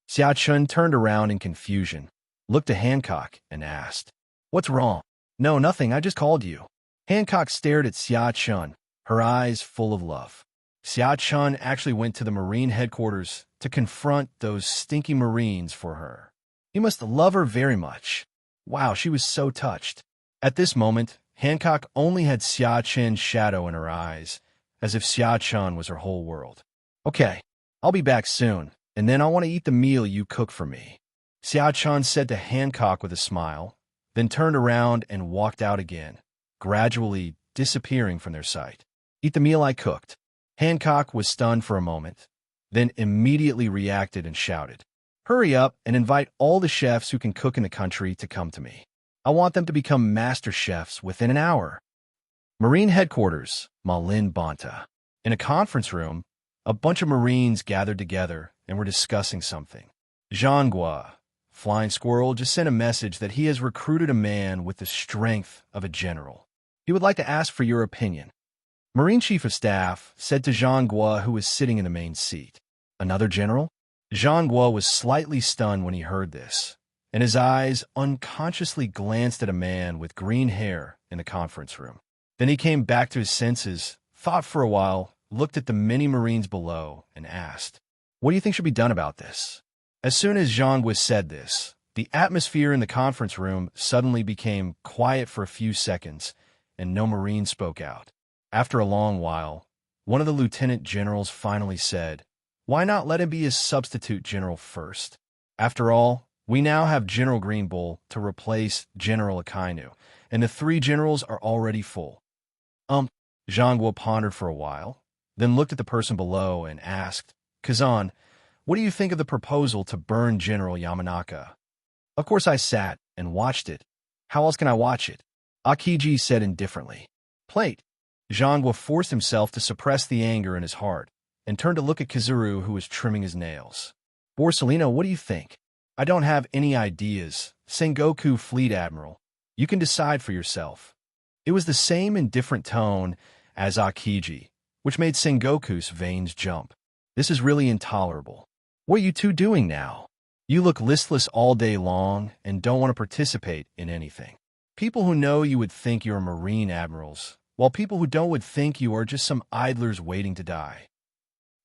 Xia Chen turned around in confusion, looked at Hancock, and asked, What's wrong? No, nothing, I just called you. Hancock stared at Xia Chen, her eyes full of love. Xia Chen actually went to the Marine headquarters to confront those stinky Marines for her. He must love her very much. Wow, she was so touched. At this moment, Hancock only had Xia Chen's shadow in her eyes, as if Xia Chen was her whole world. Okay, I'll be back soon, and then I want to eat the meal you cook for me. Xia Chen said to Hancock with a smile, then turned around and walked out again, gradually disappearing from their sight. Eat the meal I cooked. Hancock was stunned for a moment, then immediately reacted and shouted, Hurry up and invite all the chefs who can cook in the country to come to me. I want them to become master chefs within an hour. Marine headquarters, Malin Banta. In a conference room, a bunch of Marines gathered together and were discussing something. Zhanghua, Flying Squirrel, just sent a message that he has recruited a man with the strength of a general. He would like to ask for your opinion. Marine Chief of Staff said to Zhanghua, who was sitting in the main seat. Another general? Zhanghua was slightly stunned when he heard this, and his eyes unconsciously glanced at a man with green hair in the conference room. Then he came back to his senses, thought for a while, looked at the many Marines below, and asked, What do you think should be done about this? As soon as Zhanghua said this, the atmosphere in the conference room suddenly became quiet for a few seconds, and no Marine spoke out. After a long while, one of the lieutenant generals finally said, Why not let him be his substitute general first? After all, we now have General Greenbull to replace General Akainu, and the 3 generals are already full. Zhanghua pondered for a while, then looked at the person below and asked, Kazan, what do you think of the proposal to burn General Yamanaka? Of course I sat and watched it. How else can I watch it? Akiji said indifferently. Plate. Zhanghua forced himself to suppress the anger in his heart and turned to look at Kizuru, who was trimming his nails. Borsalino, what do you think? I don't have any ideas. Sengoku Fleet Admiral. You can decide for yourself. It was the same indifferent tone as Akiji, which made Sengoku's veins jump. This is really intolerable. What are you 2 doing now? You look listless all day long and don't want to participate in anything. People who know you would think you're Marine admirals, while people who don't would think you are just some idlers waiting to die.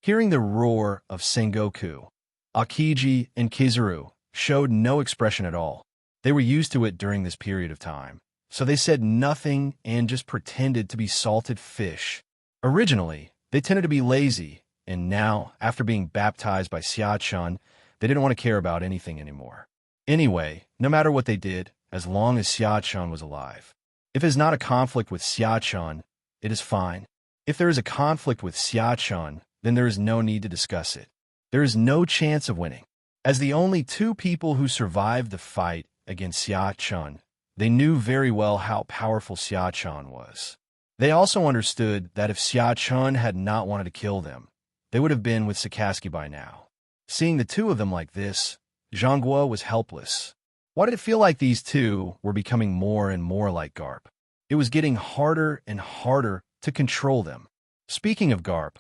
Hearing the roar of Sengoku, Akiji and Kizaru showed no expression at all. They were used to it during this period of time, so they said nothing and just pretended to be salted fish. Originally, they tended to be lazy, and now, after being baptized by Xia-chun, they didn't want to care about anything anymore. Anyway, no matter what they did, as long as Xia-chun was alive. If it is not a conflict with Xia-chun, it is fine. If there is a conflict with Xia-chun, then there is no need to discuss it. There is no chance of winning. As the only two people who survived the fight against Xia-chun, they knew very well how powerful Xia-chun was. They also understood that if Xia-chun had not wanted to kill them, they would have been with Sakazuki by now. Seeing the two of them like this, Zhangguo was helpless. Why did it feel like these two were becoming more and more like Garp? It was getting harder and harder to control them. Speaking of Garp,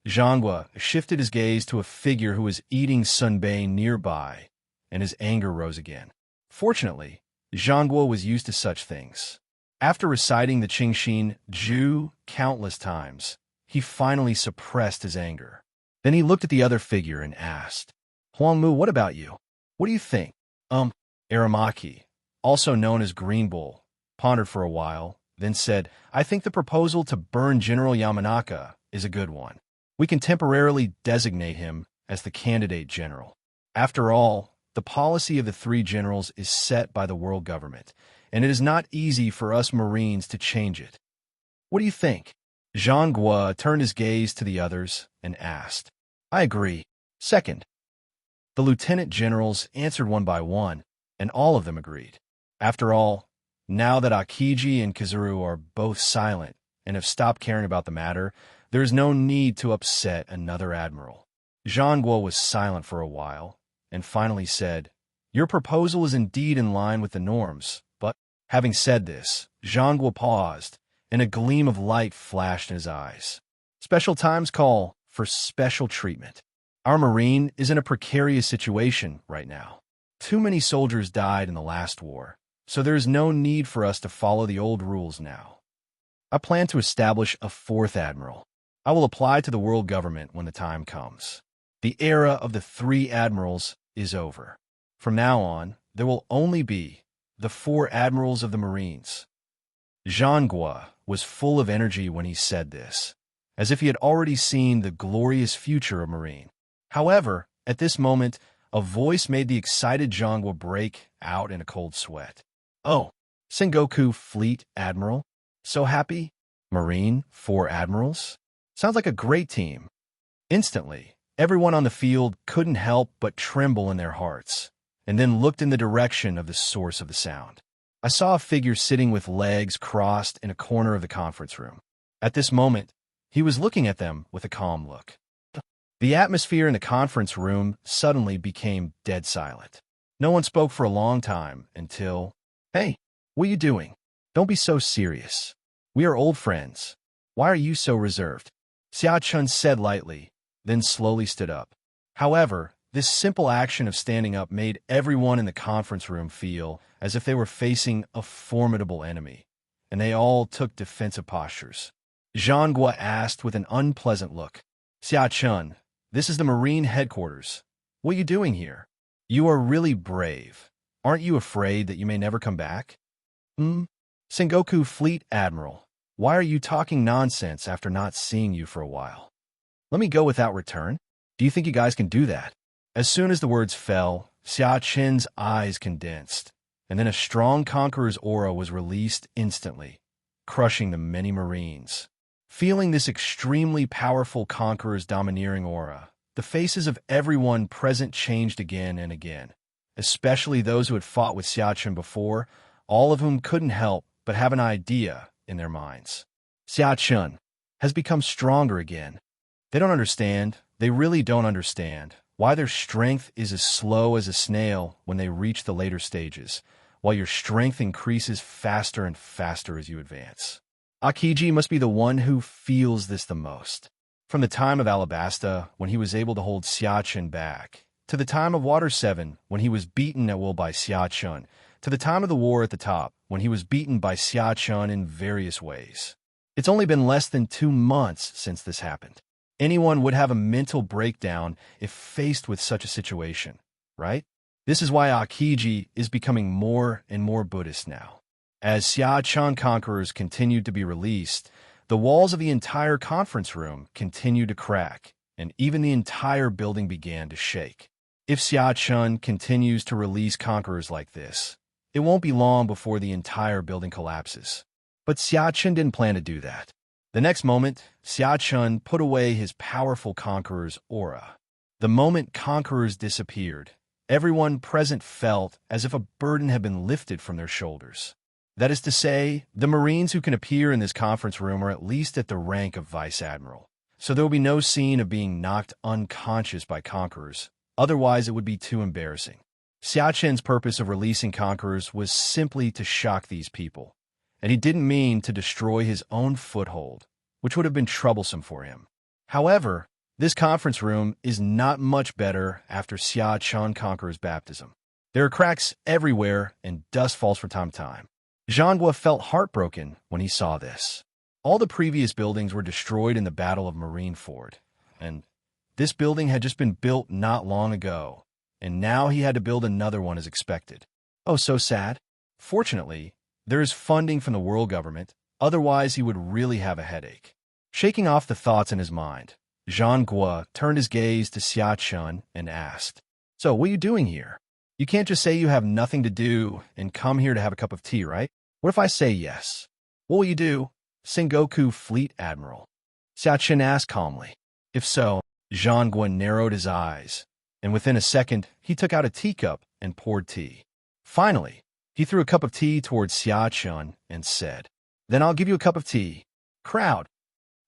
Zhangguo shifted his gaze to a figure who was eating sunbae nearby, and his anger rose again. Fortunately, Zhangguo was used to such things. After reciting the Qingxin Ju countless times, he finally suppressed his anger. Then he looked at the other figure and asked, Huangmu, what about you? What do you think? Aramaki, also known as Green Bull, pondered for a while, then said, I think the proposal to burn General Yamanaka is a good one. We can temporarily designate him as the candidate general. After all, the policy of the three generals is set by the world government, and it is not easy for us Marines to change it. What do you think? Zhangguo turned his gaze to the others and asked. I agree. Second. The lieutenant generals answered one by one, and all of them agreed. After all, now that Akiji and Kizaru are both silent and have stopped caring about the matter, there is no need to upset another admiral. Zhangguo was silent for a while, and finally said, Your proposal is indeed in line with the norms, but, having said this, Zhangguo paused, and a gleam of light flashed in his eyes. Special times call for special treatment. Our Marine is in a precarious situation right now. Too many soldiers died in the last war, so there is no need for us to follow the old rules now. I plan to establish a fourth admiral. I will apply to the world government when the time comes. The era of the three admirals is over. From now on, there will only be the four admirals of the Marines. Zhangguo was full of energy when he said this, as if he had already seen the glorious future of Marine. However, at this moment, a voice made the excited Zhangguo break out in a cold sweat. Oh, Sengoku Fleet Admiral? So happy? Marine, four admirals? Sounds like a great team. Instantly, everyone on the field couldn't help but tremble in their hearts, and then looked in the direction of the source of the sound. I saw a figure sitting with legs crossed in a corner of the conference room. At this moment, he was looking at them with a calm look. The atmosphere in the conference room suddenly became dead silent. No one spoke for a long time until, Hey, what are you doing? Don't be so serious. We are old friends. Why are you so reserved? Xia-chun said lightly, then slowly stood up. However, this simple action of standing up made everyone in the conference room feel as if they were facing a formidable enemy, and they all took defensive postures. Zhangguo asked with an unpleasant look, Xia-chun, this is the Marine headquarters. What are you doing here? You are really brave. Aren't you afraid that you may never come back? Sengoku Fleet Admiral, why are you talking nonsense after not seeing you for a while? Let me go without return? Do you think you guys can do that? As soon as the words fell, Xia-chun's eyes condensed, and then a strong conqueror's aura was released instantly, crushing the many Marines. Feeling this extremely powerful conqueror's domineering aura, the faces of everyone present changed again and again, especially those who had fought with Xia-chun before, all of whom couldn't help but have an idea in their minds. Xia-chun has become stronger again. They don't understand, they really don't understand, why their strength is as slow as a snail when they reach the later stages, while your strength increases faster and faster as you advance. Akiji must be the one who feels this the most. From the time of Alabasta, when he was able to hold Xia-chun back, to the time of Water 7, when he was beaten at will by Xia-chun, to the time of the war at the top, when he was beaten by Xia Chun in various ways. It's only been less than 2 months since this happened. Anyone would have a mental breakdown if faced with such a situation, right? This is why Akiji is becoming more and more Buddhist now. As Xia Chun conquerors continued to be released, the walls of the entire conference room continued to crack, and even the entire building began to shake. If Xia Chun continues to release conquerors like this, it won't be long before the entire building collapses. But Xia Chun didn't plan to do that. The next moment, Xia Chun put away his powerful conqueror's aura. The moment conquerors disappeared, everyone present felt as if a burden had been lifted from their shoulders. That is to say, the Marines who can appear in this conference room are at least at the rank of Vice Admiral. So there will be no scene of being knocked unconscious by conquerors. Otherwise, it would be too embarrassing. Xia Chun's purpose of releasing conquerors was simply to shock these people, and he didn't mean to destroy his own foothold, which would have been troublesome for him. However, this conference room is not much better after Xia Chun conqueror's baptism. There are cracks everywhere, and dust falls from time to time. Zhanghua felt heartbroken when he saw this. All the previous buildings were destroyed in the Battle of Marineford, and this building had just been built not long ago, and now he had to build another one as expected. Oh, so sad. Fortunately, there is funding from the world government, otherwise he would really have a headache. Shaking off the thoughts in his mind, Zhanghua turned his gaze to Xia Chun and asked, "So, what are you doing here? You can't just say you have nothing to do and come here to have a cup of tea, right? What if I say yes? What will you do, Sengoku Fleet Admiral?" Xia Chun asked calmly. If so, Zhanghua narrowed his eyes, and within a second, he took out a teacup and poured tea. Finally, he threw a cup of tea towards Xia Chun and said, "Then I'll give you a cup of tea." Crowd.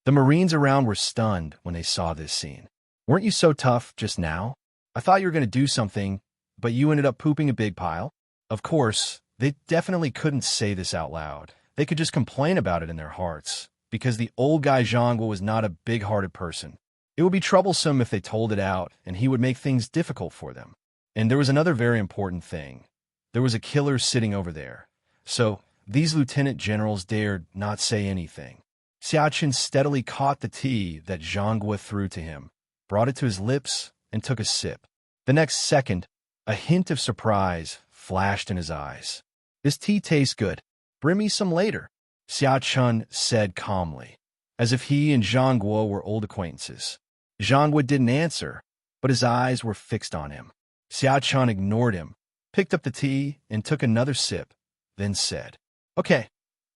The Marines around were stunned when they saw this scene. "Weren't you so tough just now? I thought you were going to do something, but you ended up pooping a big pile." Of course, they definitely couldn't say this out loud. They could just complain about it in their hearts, because the old guy Zhanghua was not a big-hearted person. It would be troublesome if they told it out, and he would make things difficult for them. And there was another very important thing. There was a killer sitting over there. So these lieutenant generals dared not say anything. Xia Chun steadily caught the tea that Zhanghua threw to him, brought it to his lips, and took a sip. The next second, a hint of surprise flashed in his eyes. "This tea tastes good. Bring me some later," Xia Chun said calmly, as if he and Zhanghua were old acquaintances. Zhanghua didn't answer, but his eyes were fixed on him. Xia Chun ignored him, picked up the tea, and took another sip, then said, "Okay,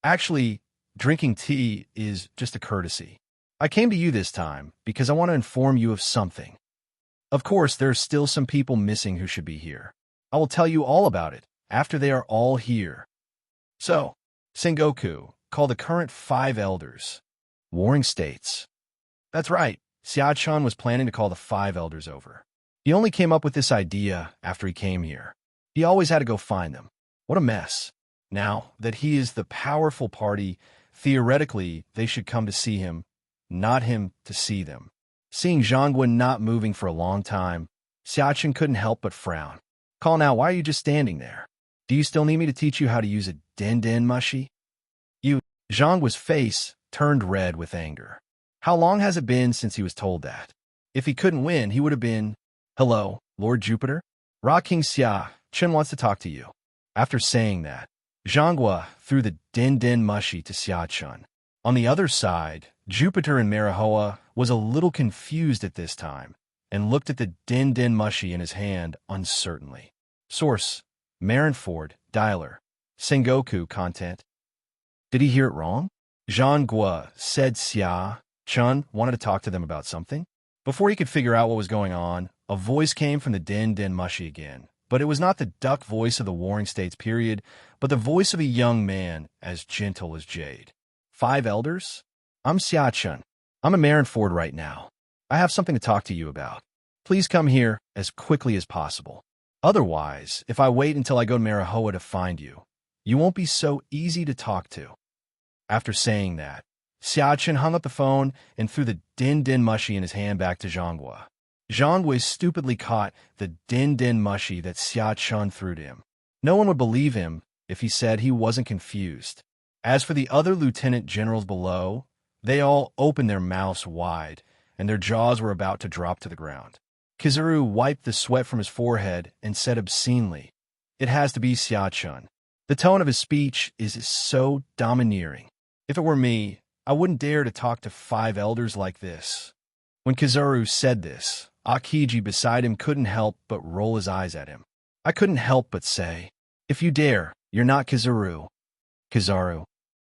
actually, drinking tea is just a courtesy. I came to you this time because I want to inform you of something. Of course, there are still some people missing who should be here. I will tell you all about it after they are all here. So, Sengoku, call the current 5 elders." Warring States. That's right. Xia Chun was planning to call the 5 elders over. He only came up with this idea after he came here. He always had to go find them. What a mess. Now that he is the powerful party, theoretically, they should come to see him, not him to see them. Seeing Zhanghua not moving for a long time, Xia Chun couldn't help but frown. "Call now, why are you just standing there? Do you still need me to teach you how to use a den mushi?" Zhanghua's face turned red with anger. How long has it been since he was told that? If he couldn't win, he would have been, "Hello, Lord Jupiter? Ra King Xia Chun wants to talk to you." After saying that, Zhanghua threw the den mushi to Xia Chun. On the other side, Jupiter in Marihoa was a little confused at this time and looked at the den mushi in his hand uncertainly. Source: Marineford, Dialer, Sengoku content. Did he hear it wrong? Zhanghua said Xia Chun wanted to talk to them about something. Before he could figure out what was going on, a voice came from the den mushi again. But it was not the duck voice of the Warring States period, but the voice of a young man as gentle as jade. 5 elders? I'm Xia Chun. I'm in Marineford right now. I have something to talk to you about. Please come here as quickly as possible. Otherwise, if I wait until I go to Marihoa to find you, you won't be so easy to talk to." After saying that, Xia Chun hung up the phone and threw the den mushi in his hand back to Zhanghua. Zhanghua stupidly caught the den mushi that Xia Chun threw to him. No one would believe him if he said he wasn't confused. As for the other lieutenant generals below, they all opened their mouths wide, and their jaws were about to drop to the ground. Kizaru wiped the sweat from his forehead and said obscenely, "It has to be Xia-chun." The tone of his speech is so domineering. If it were me, I wouldn't dare to talk to 5 elders like this. When Kizaru said this, Akiji beside him couldn't help but roll his eyes at him. I couldn't help but say, "If you dare, you're not Kizaru." Kizaru.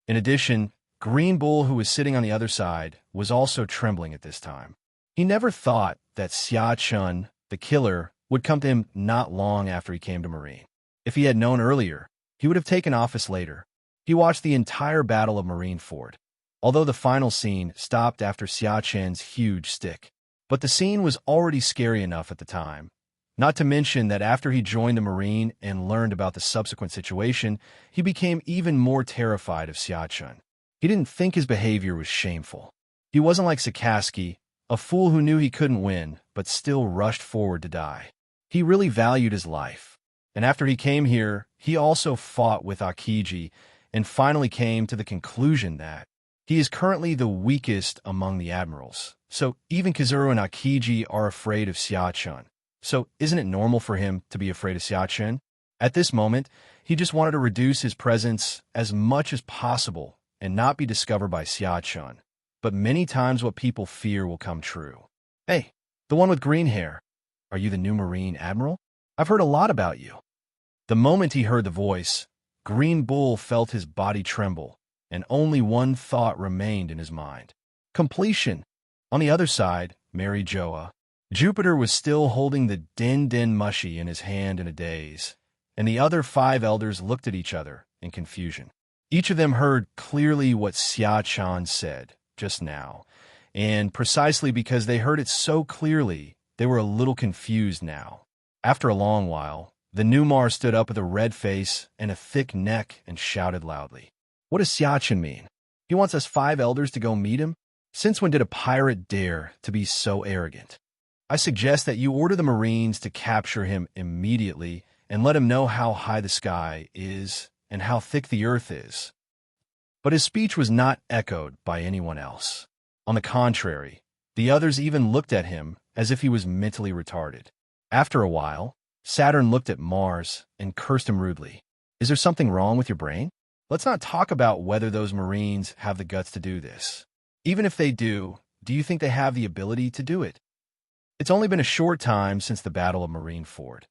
In addition, Green Bull, who was sitting on the other side, was also trembling at this time. He never thought that Xia-chun, the killer, would come to him not long after he came to Marine. If he had known earlier, he would have taken office later. He watched the entire Battle of Marineford, although the final scene stopped after Xia-chun's huge stick. But the scene was already scary enough at the time. Not to mention that after he joined the Marine and learned about the subsequent situation, he became even more terrified of Xia-chun. He didn't think his behavior was shameful. He wasn't like Sakaski, a fool who knew he couldn't win, but still rushed forward to die. He really valued his life. And after he came here, he also fought with Akiji and finally came to the conclusion that he is currently the weakest among the admirals. So even Kizaru and Akiji are afraid of Xia-chun. So isn't it normal for him to be afraid of Xia-chun? At this moment, he just wanted to reduce his presence as much as possible and not be discovered by Xia-chun. But many times what people fear will come true. "Hey, the one with green hair. Are you the new Marine Admiral? I've heard a lot about you." The moment he heard the voice, Green Bull felt his body tremble, and only one thought remained in his mind. Completion. On the other side, Mary Joa. Jupiter was still holding the din mushy in his hand in a daze, and the other 5 elders looked at each other in confusion. Each of them heard clearly what Xia-chun said just now, and precisely because they heard it so clearly, they were a little confused now. After a long while, the new Mars stood up with a red face and a thick neck and shouted loudly, "What does Xia-chun mean? He wants us 5 elders to go meet him? Since when did a pirate dare to be so arrogant? I suggest that you order the Marines to capture him immediately and let him know how high the sky is and how thick the earth is." But his speech was not echoed by anyone else. On the contrary, the others even looked at him as if he was mentally retarded. After a while, Saturn looked at Mars and cursed him rudely. "Is there something wrong with your brain? Let's not talk about whether those Marines have the guts to do this. Even if they do you think they have the ability to do it? It's only been a short time since the Battle of Marineford,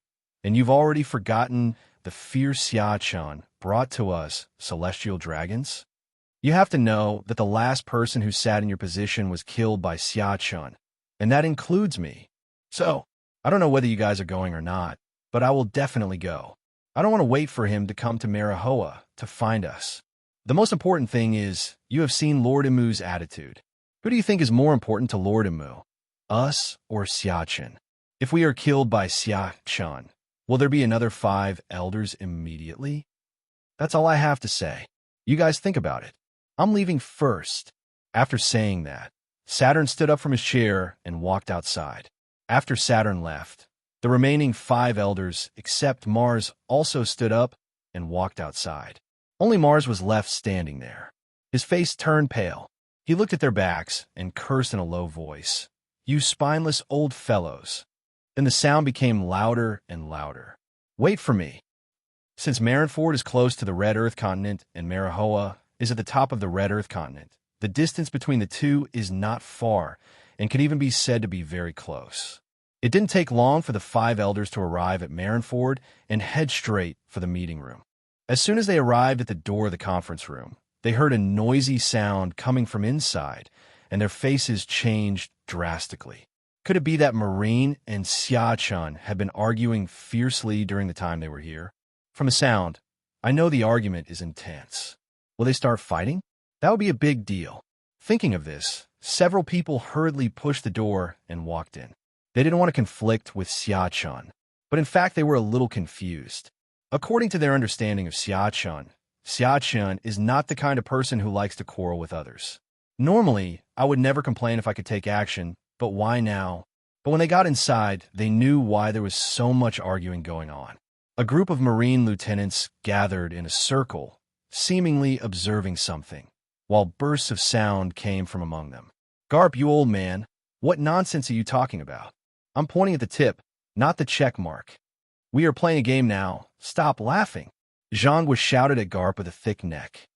and you've already forgotten the fierce Xia-chun brought to us celestial dragons? You have to know that the last person who sat in your position was killed by Xia-chun, and that includes me. So, I don't know whether you guys are going or not, but I will definitely go. I don't want to wait for him to come to Marihoa to find us. The most important thing is, you have seen Lord Imu's attitude. Who do you think is more important to Lord Imu? Us or Xia-chun? If we are killed by Xia-chun, will there be another 5 elders immediately? That's all I have to say. You guys think about it. I'm leaving first." After saying that, Saturn stood up from his chair and walked outside. After Saturn left, the remaining 5 elders, except Mars, also stood up and walked outside. Only Mars was left standing there. His face turned pale. He looked at their backs and cursed in a low voice, "You spineless old fellows." Then the sound became louder and louder. "Wait for me." Since Marineford is close to the Red Earth continent and Marihoa is at the top of the Red Earth continent, the distance between the two is not far and could even be said to be very close. It didn't take long for the 5 elders to arrive at Marineford and head straight for the meeting room. As soon as they arrived at the door of the conference room, they heard a noisy sound coming from inside, and their faces changed drastically. Could it be that Marine and Xia-chun had been arguing fiercely during the time they were here? From the sound, I know the argument is intense. Will they start fighting? That would be a big deal. Thinking of this, several people hurriedly pushed the door and walked in. They didn't want to conflict with Xia-chun, but in fact they were a little confused. According to their understanding of Xia-chun, Xia-chun is not the kind of person who likes to quarrel with others. Normally, I would never complain if I could take action, but why now? But when they got inside, they knew why there was so much arguing going on. A group of Marine lieutenants gathered in a circle, seemingly observing something, while bursts of sound came from among them. Garp, you old man, what nonsense are you talking about? I'm pointing at the tip, not the check mark. We are playing a game now. Stop laughing. Zhang was shouted at Garp with a thick neck.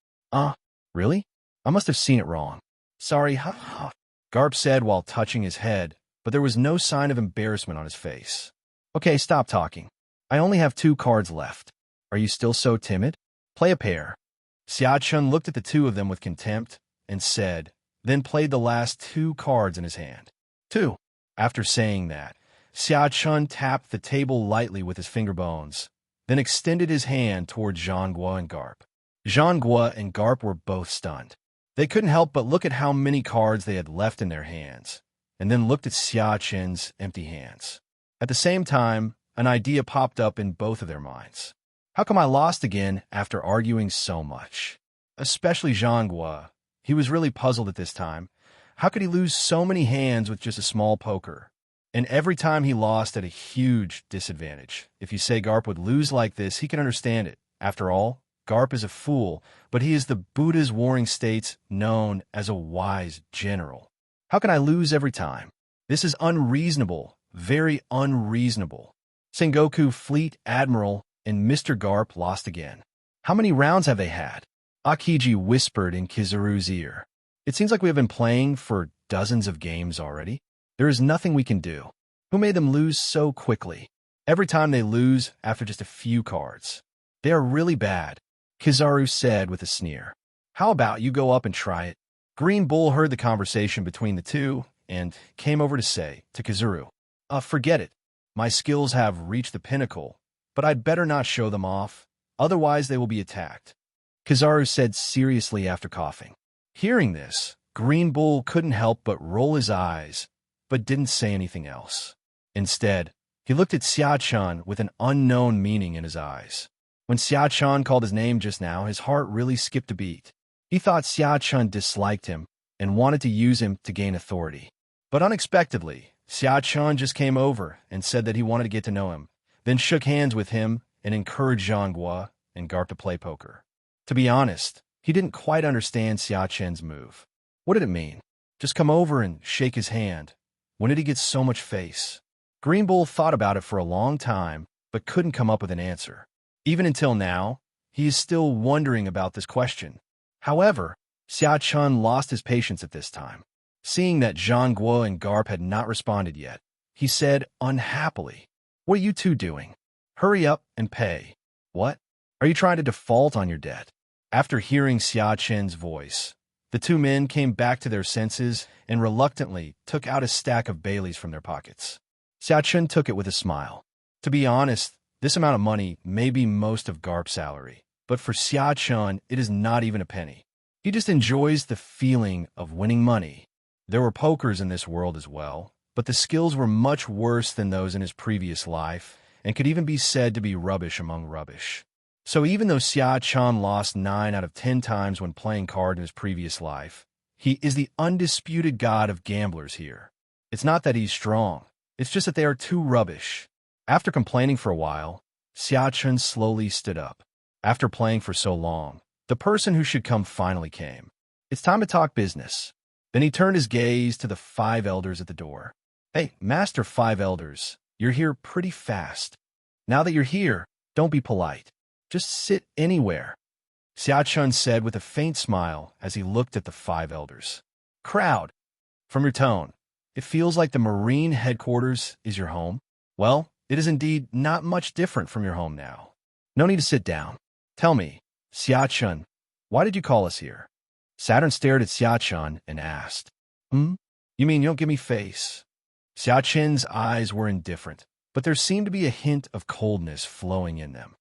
Really? I must have seen it wrong. Sorry, ha. Garp said while touching his head, but there was no sign of embarrassment on his face. Okay, stop talking. I only have 2 cards left. Are you still so timid? Play a pair. Xia Chun looked at the 2 of them with contempt and said, then played the last 2 cards in his hand. 2. After saying that, Xia Chun tapped the table lightly with his finger bones, then extended his hand toward Zhang Guo and Garp. Zhang Guo and Garp were both stunned. They couldn't help but look at how many cards they had left in their hands, and then looked at Xia Chen's empty hands. At the same time, an idea popped up in both of their minds. How come I lost again after arguing so much? Especially Zhang Guo. He was really puzzled at this time. How could he lose so many hands with just a small poker? And every time he lost at a huge disadvantage. If you say Garp would lose like this, he can understand it. After all, Garp is a fool, but he is the Buddha's warring states known as a wise general. How can I lose every time? This is unreasonable, very unreasonable. Sengoku Fleet Admiral and Mr. Garp lost again. How many rounds have they had? Akiji whispered in Kizaru's ear. It seems like we have been playing for dozens of games already. There is nothing we can do. Who made them lose so quickly? Every time they lose after just a few cards. They are really bad, Kizaru said with a sneer. How about you go up and try it? Green Bull heard the conversation between the 2 and came over to say to Kizaru, forget it. My skills have reached the pinnacle, but I'd better not show them off, otherwise they will be attacked. Kizaru said seriously after coughing. Hearing this, Green Bull couldn't help but roll his eyes, but didn't say anything else. Instead, he looked at Xia Chun with an unknown meaning in his eyes. When Xia Chun called his name just now, his heart really skipped a beat. He thought Xia Chun disliked him and wanted to use him to gain authority. But unexpectedly, Xia Chun just came over and said that he wanted to get to know him, then shook hands with him and encouraged Zhang Guo and Garp to play poker. To be honest, he didn't quite understand Xia Chen's move. What did it mean? Just come over and shake his hand. When did he get so much face? Green Bull thought about it for a long time, but couldn't come up with an answer. Even until now, he is still wondering about this question. However, Xia Chun lost his patience at this time. Seeing that Zhang Guo and Garp had not responded yet, he said unhappily, "What are you 2 doing? Hurry up and pay." What? Are you trying to default on your debt? After hearing Xia Chen's voice, the 2 men came back to their senses and reluctantly took out a stack of Baileys from their pockets. Xia Chen took it with a smile. To be honest, this amount of money may be most of Garp's salary, but for Xia Chun, it is not even a penny. He just enjoys the feeling of winning money. There were pokers in this world as well, but the skills were much worse than those in his previous life and could even be said to be rubbish among rubbish. So even though Xia Chun lost 9 out of 10 times when playing card in his previous life, he is the undisputed god of gamblers here. It's not that he's strong, it's just that they are too rubbish. After complaining for a while, Xia Chun slowly stood up. After playing for so long, the person who should come finally came. It's time to talk business. Then he turned his gaze to the 5 elders at the door. Hey, Master 5 elders, you're here pretty fast. Now that you're here, don't be polite. Just sit anywhere, Xia Chun said with a faint smile as he looked at the 5 elders. Crowd, from your tone, it feels like the Marine headquarters is your home. Well, it is indeed not much different from your home now. No need to sit down. Tell me, Xia Chun, why did you call us here? Saturn stared at Xia Chun and asked, You mean you don't give me face? Xia Chen's eyes were indifferent, but there seemed to be a hint of coldness flowing in them.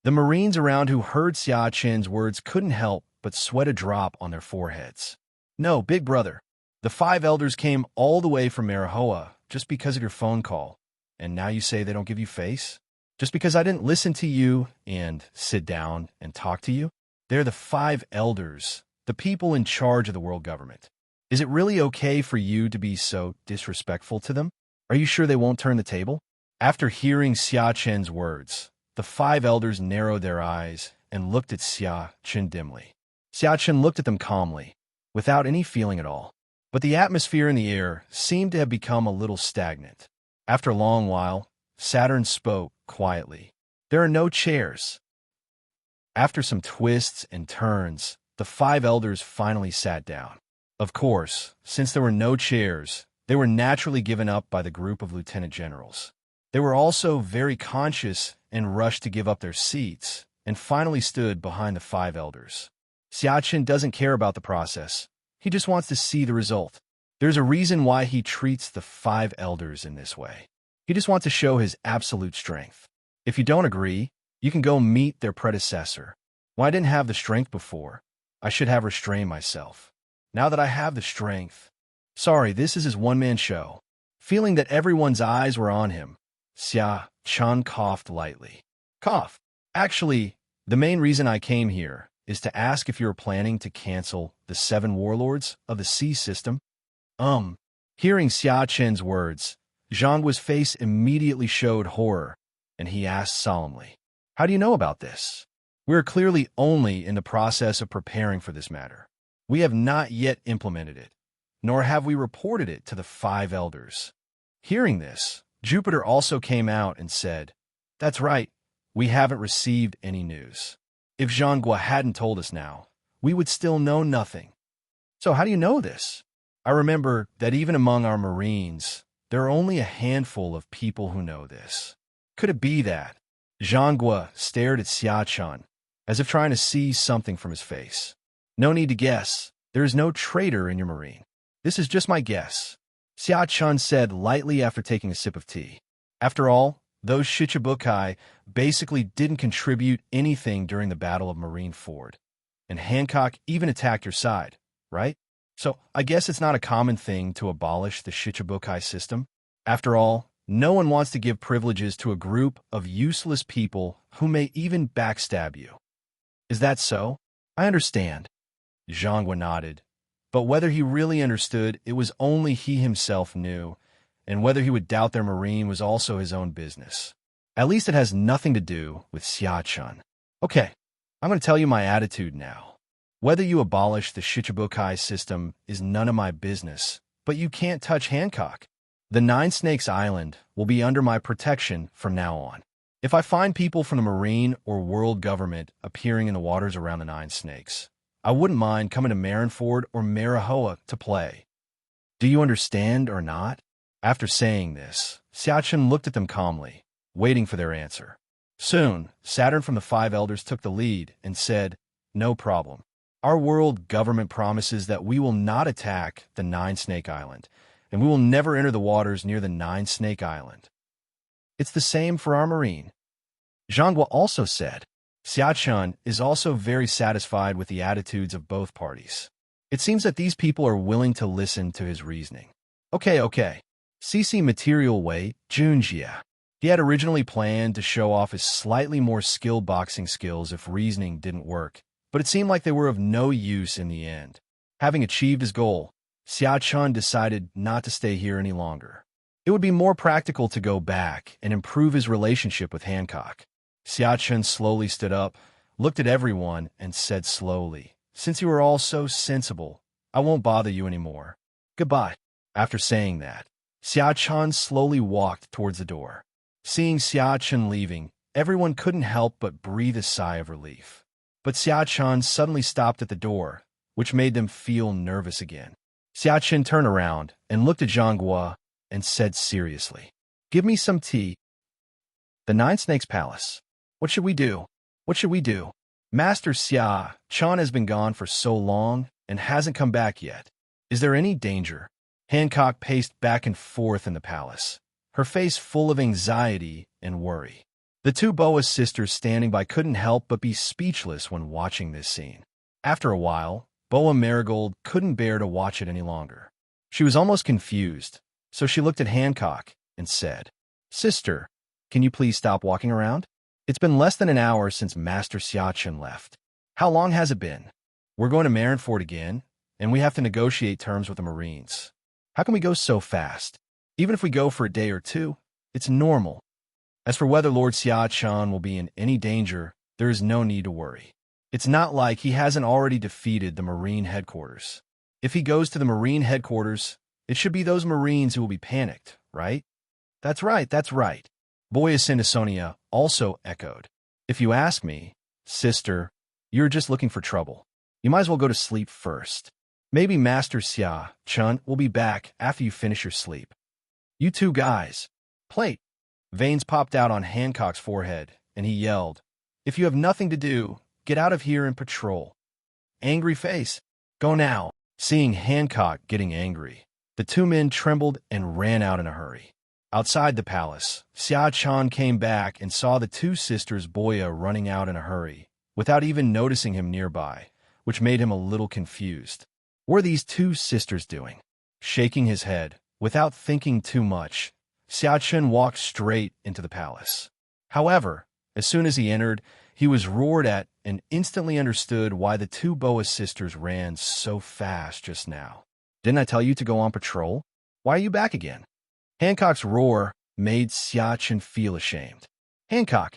The Marines around who heard Xia Chen's words couldn't help but sweat a drop on their foreheads. No, big brother, the 5 elders came all the way from Marihoa just because of your phone call, and now you say they don't give you face? Just because I didn't listen to you and sit down and talk to you? They're the 5 elders, the people in charge of the world government. Is it really okay for you to be so disrespectful to them? Are you sure they won't turn the table? After hearing Xia Chen's words, The five elders narrowed their eyes and looked at Xia Chen dimly. Xia Chen looked at them calmly, without any feeling at all. But the atmosphere in the air seemed to have become a little stagnant. After a long while, Saturn spoke quietly. "There are no chairs." After some twists and turns, the five elders finally sat down. Of course, since there were no chairs, they were naturally given up by the group of lieutenant generals. They were also very conscious and rushed to give up their seats, and finally stood behind the five elders. Xia Chen doesn't care about the process. He just wants to see the result. There's a reason why he treats the five elders in this way. He just wants to show his absolute strength. If you don't agree, you can go meet their predecessor. Well, I didn't have the strength before. I should have restrained myself. Now that I have the strength. Sorry, this is his one-man show. Feeling that everyone's eyes were on him, Xia Chen coughed lightly. Cough. Actually, the main reason I came here is to ask if you are planning to cancel the 7 warlords of the sea system. Hearing Xia Chen's words, Zhangguo's face immediately showed horror, and he asked solemnly, "How do you know about this? We are clearly only in the process of preparing for this matter. We have not yet implemented it, nor have we reported it to the five elders." Hearing this, Jupiter also came out and said, "That's right, we haven't received any news. If Zhangguo hadn't told us now, we would still know nothing." "So how do you know this?" "I remember that even among our Marines, there are only a handful of people who know this." "Could it be that?" Zhangguo stared at Xia Chen, as if trying to see something from his face. "No need to guess. There is no traitor in your Marine. This is just my guess," Xia Chen said lightly after taking a sip of tea. "After all, those Shichibukai basically didn't contribute anything during the Battle of Marine Ford. And Hancock even attacked your side, right? So I guess it's not a common thing to abolish the Shichibukai system. After all, no one wants to give privileges to a group of useless people who may even backstab you." "Is that so? I understand." Zhangguo nodded, but whether he really understood, it was only he himself knew, and whether he would doubt their Marine was also his own business. At least it has nothing to do with Xia Chen. "Okay, I'm going to tell you my attitude now. Whether you abolish the Shichibukai system is none of my business, but you can't touch Hancock. The Nine Snakes Island will be under my protection from now on. If I find people from the Marine or world government appearing in the waters around the Nine Snakes, I wouldn't mind coming to Marineford or Marihoa to play. Do you understand or not?" After saying this, Xia Chen looked at them calmly, waiting for their answer. Soon, Saturn from the five elders took the lead and said, "No problem. Our world government promises that we will not attack the Nine Snake Island, and we will never enter the waters near the Nine Snake Island. It's the same for our Marine." Zhangguo also said. Xia Chen is also very satisfied with the attitudes of both parties. It seems that these people are willing to listen to his reasoning. Okay. CC Material Wei Junjia. He had originally planned to show off his slightly more skilled boxing skills if reasoning didn't work, but it seemed like they were of no use in the end. Having achieved his goal, Xia Chen decided not to stay here any longer. It would be more practical to go back and improve his relationship with Hancock. Xia Chen slowly stood up, looked at everyone, and said slowly, "Since you are all so sensible, I won't bother you anymore. Goodbye." After saying that, Xia Chen slowly walked towards the door. Seeing Xia Chen leaving, everyone couldn't help but breathe a sigh of relief. But Xia Chen suddenly stopped at the door, which made them feel nervous again. Xia Chen turned around and looked at Zhangguo and said seriously, "Give me some tea." "The Nine Snakes Palace. What should we do? What should we do? Master Xia Chen has been gone for so long and hasn't come back yet. Is there any danger?" Hancock paced back and forth in the palace, her face full of anxiety and worry. The two Boa sisters standing by couldn't help but be speechless when watching this scene. After a while, Boa Marigold couldn't bear to watch it any longer. She was almost confused, so she looked at Hancock and said, "Sister, can you please stop walking around? It's been less than an hour since Master Xia Chen left. How long has it been? We're going to Marineford again, and we have to negotiate terms with the Marines. How can we go so fast? Even if we go for a day or two, it's normal." As for whether Lord Xia-Chun will be in any danger, there is no need to worry. It's not like he hasn't already defeated the Marine headquarters. If he goes to the Marine headquarters, it should be those Marines who will be panicked, right? That's right, that's right. Boyacinda Sonia also echoed. If you ask me, sister, you're just looking for trouble. You might as well go to sleep first. Maybe Master Xia-Chun will be back after you finish your sleep. You two guys. Plate. Veins popped out on Hancock's forehead, and he yelled, If you have nothing to do, get out of here and patrol. Angry face. Go now. Seeing Hancock getting angry, the two men trembled and ran out in a hurry. Outside the palace, Xia-Chun came back and saw the two sisters Boya running out in a hurry, without even noticing him nearby, which made him a little confused. What were these two sisters doing? Shaking his head, without thinking too much, Xia-Chun walked straight into the palace. However, as soon as he entered, he was roared at and instantly understood why the two Boa sisters ran so fast just now. Didn't I tell you to go on patrol? Why are you back again? Hancock's roar made Xia-Chun feel ashamed. Hancock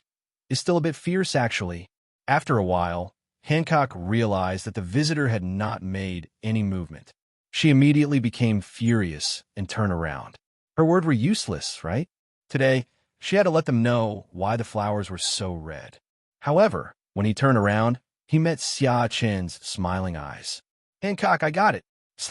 is still a bit fierce, actually. After a while, Hancock realized that the visitor had not made any movement. She immediately became furious and turned around. Her words were useless, right? Today, she had to let them know why the flowers were so red. However, when he turned around, he met Xia-Chun's smiling eyes. Hancock, I got it. //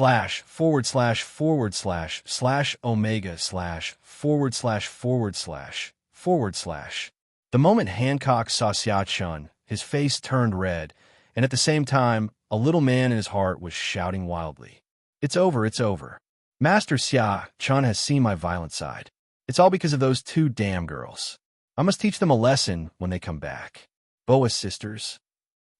omega // The moment Hancock saw Xia-Chun, his face turned red, and at the same time, a little man in his heart was shouting wildly. It's over, it's over. Master Xia-Chun has seen my violent side. It's all because of those two damn girls. I must teach them a lesson when they come back. Boa sisters.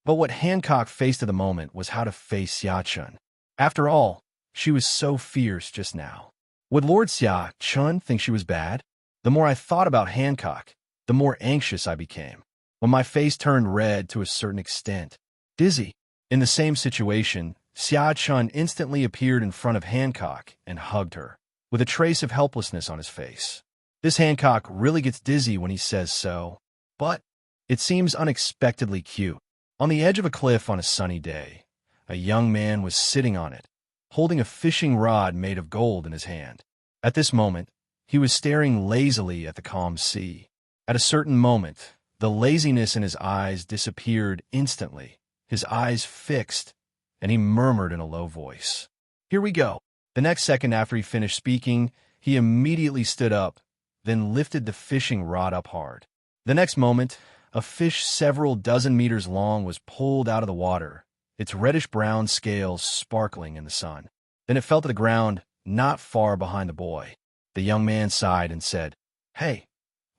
But what Hancock faced at the moment was how to face Xia-Chun. After all, she was so fierce just now. Would Lord Xia-Chun think she was bad? The more I thought about Hancock, the more anxious I became, when my face turned red to a certain extent. Dizzy. In the same situation, Xia-Chun instantly appeared in front of Hancock and hugged her, with a trace of helplessness on his face. This Hancock really gets dizzy when he says so, but it seems unexpectedly cute. On the edge of a cliff on a sunny day, a young man was sitting on it, holding a fishing rod made of gold in his hand. At this moment, he was staring lazily at the calm sea. At a certain moment, the laziness in his eyes disappeared instantly, his eyes fixed, and he murmured in a low voice, Here we go. The next second after he finished speaking, he immediately stood up, then lifted the fishing rod up hard. The next moment, a fish several dozen meters long was pulled out of the water, its reddish-brown scales sparkling in the sun. Then it fell to the ground, not far behind the boy. The young man sighed and said, Hey,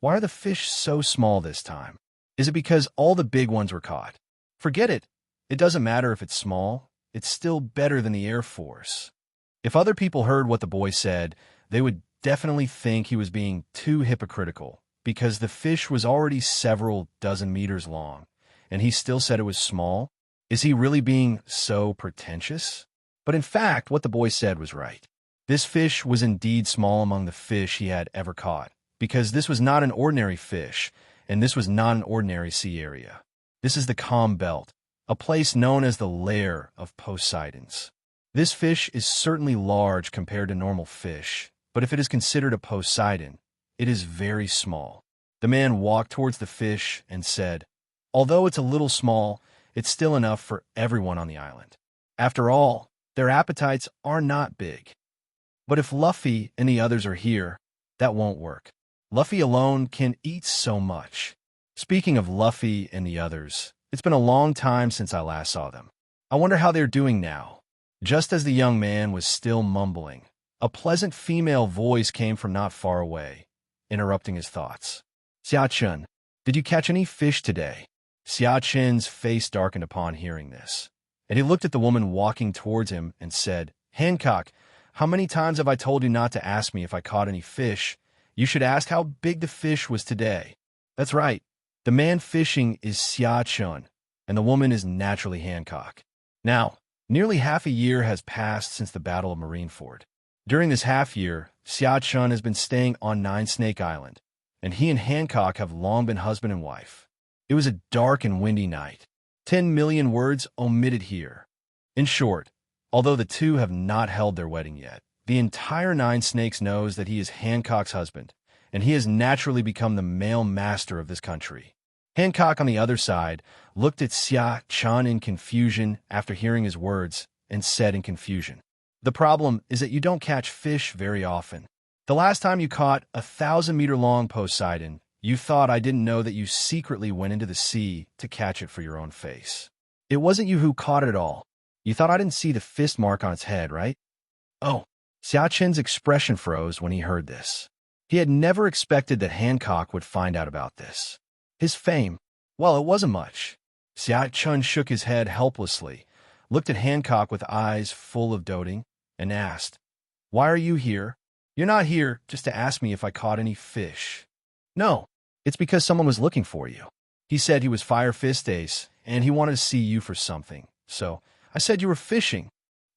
why are the fish so small this time? Is it because all the big ones were caught? Forget it. It doesn't matter if it's small. It's still better than the Air Force. If other people heard what the boy said, they would definitely think he was being too hypocritical, because the fish was already several dozen meters long, and he still said it was small. Is he really being so pretentious? But in fact, what the boy said was right. This fish was indeed small among the fish he had ever caught, because this was not an ordinary fish, and this was not an ordinary sea area. This is the calm belt, a place known as the lair of Poseidons. This fish is certainly large compared to normal fish, but if it is considered a Poseidon, it is very small. The man walked towards the fish and said, Although it's a little small, it's still enough for everyone on the island. After all, their appetites are not big. But if Luffy and the others are here, that won't work. Luffy alone can eat so much. Speaking of Luffy and the others, it's been a long time since I last saw them. I wonder how they're doing now. Just as the young man was still mumbling, a pleasant female voice came from not far away, interrupting his thoughts. Xia-Chun, did you catch any fish today? Xia-Chun's face darkened upon hearing this, and he looked at the woman walking towards him and said, Hancock, how many times have I told you not to ask me if I caught any fish? You should ask how big the fish was today. That's right. The man fishing is Xia-Chun, and the woman is naturally Hancock. Now, nearly half a year has passed since the Battle of Marineford. During this half year, Xia-Chun has been staying on Nine Snake Island, and he and Hancock have long been husband and wife. It was a dark and windy night. 10 million words omitted here. In short, although the two have not held their wedding yet, the entire Nine Snakes knows that he is Hancock's husband, and he has naturally become the male master of this country. Hancock, on the other side, looked at Xia Chun in confusion after hearing his words and said in confusion, "The problem is that you don't catch fish very often. The last time you caught a 1,000-meter-long Poseidon, you thought I didn't know that you secretly went into the sea to catch it for your own face. It wasn't you who caught it at all. You thought I didn't see the fist mark on its head, right?" Oh, Xia Chen's expression froze when he heard this. He had never expected that Hancock would find out about this. His fame, well, it wasn't much. Xia Chun shook his head helplessly, looked at Hancock with eyes full of doting, and asked, "Why are you here? You're not here just to ask me if I caught any fish." "No, it's because someone was looking for you. He said he was Fire Fist Ace, and he wanted to see you for something. So I said you were fishing.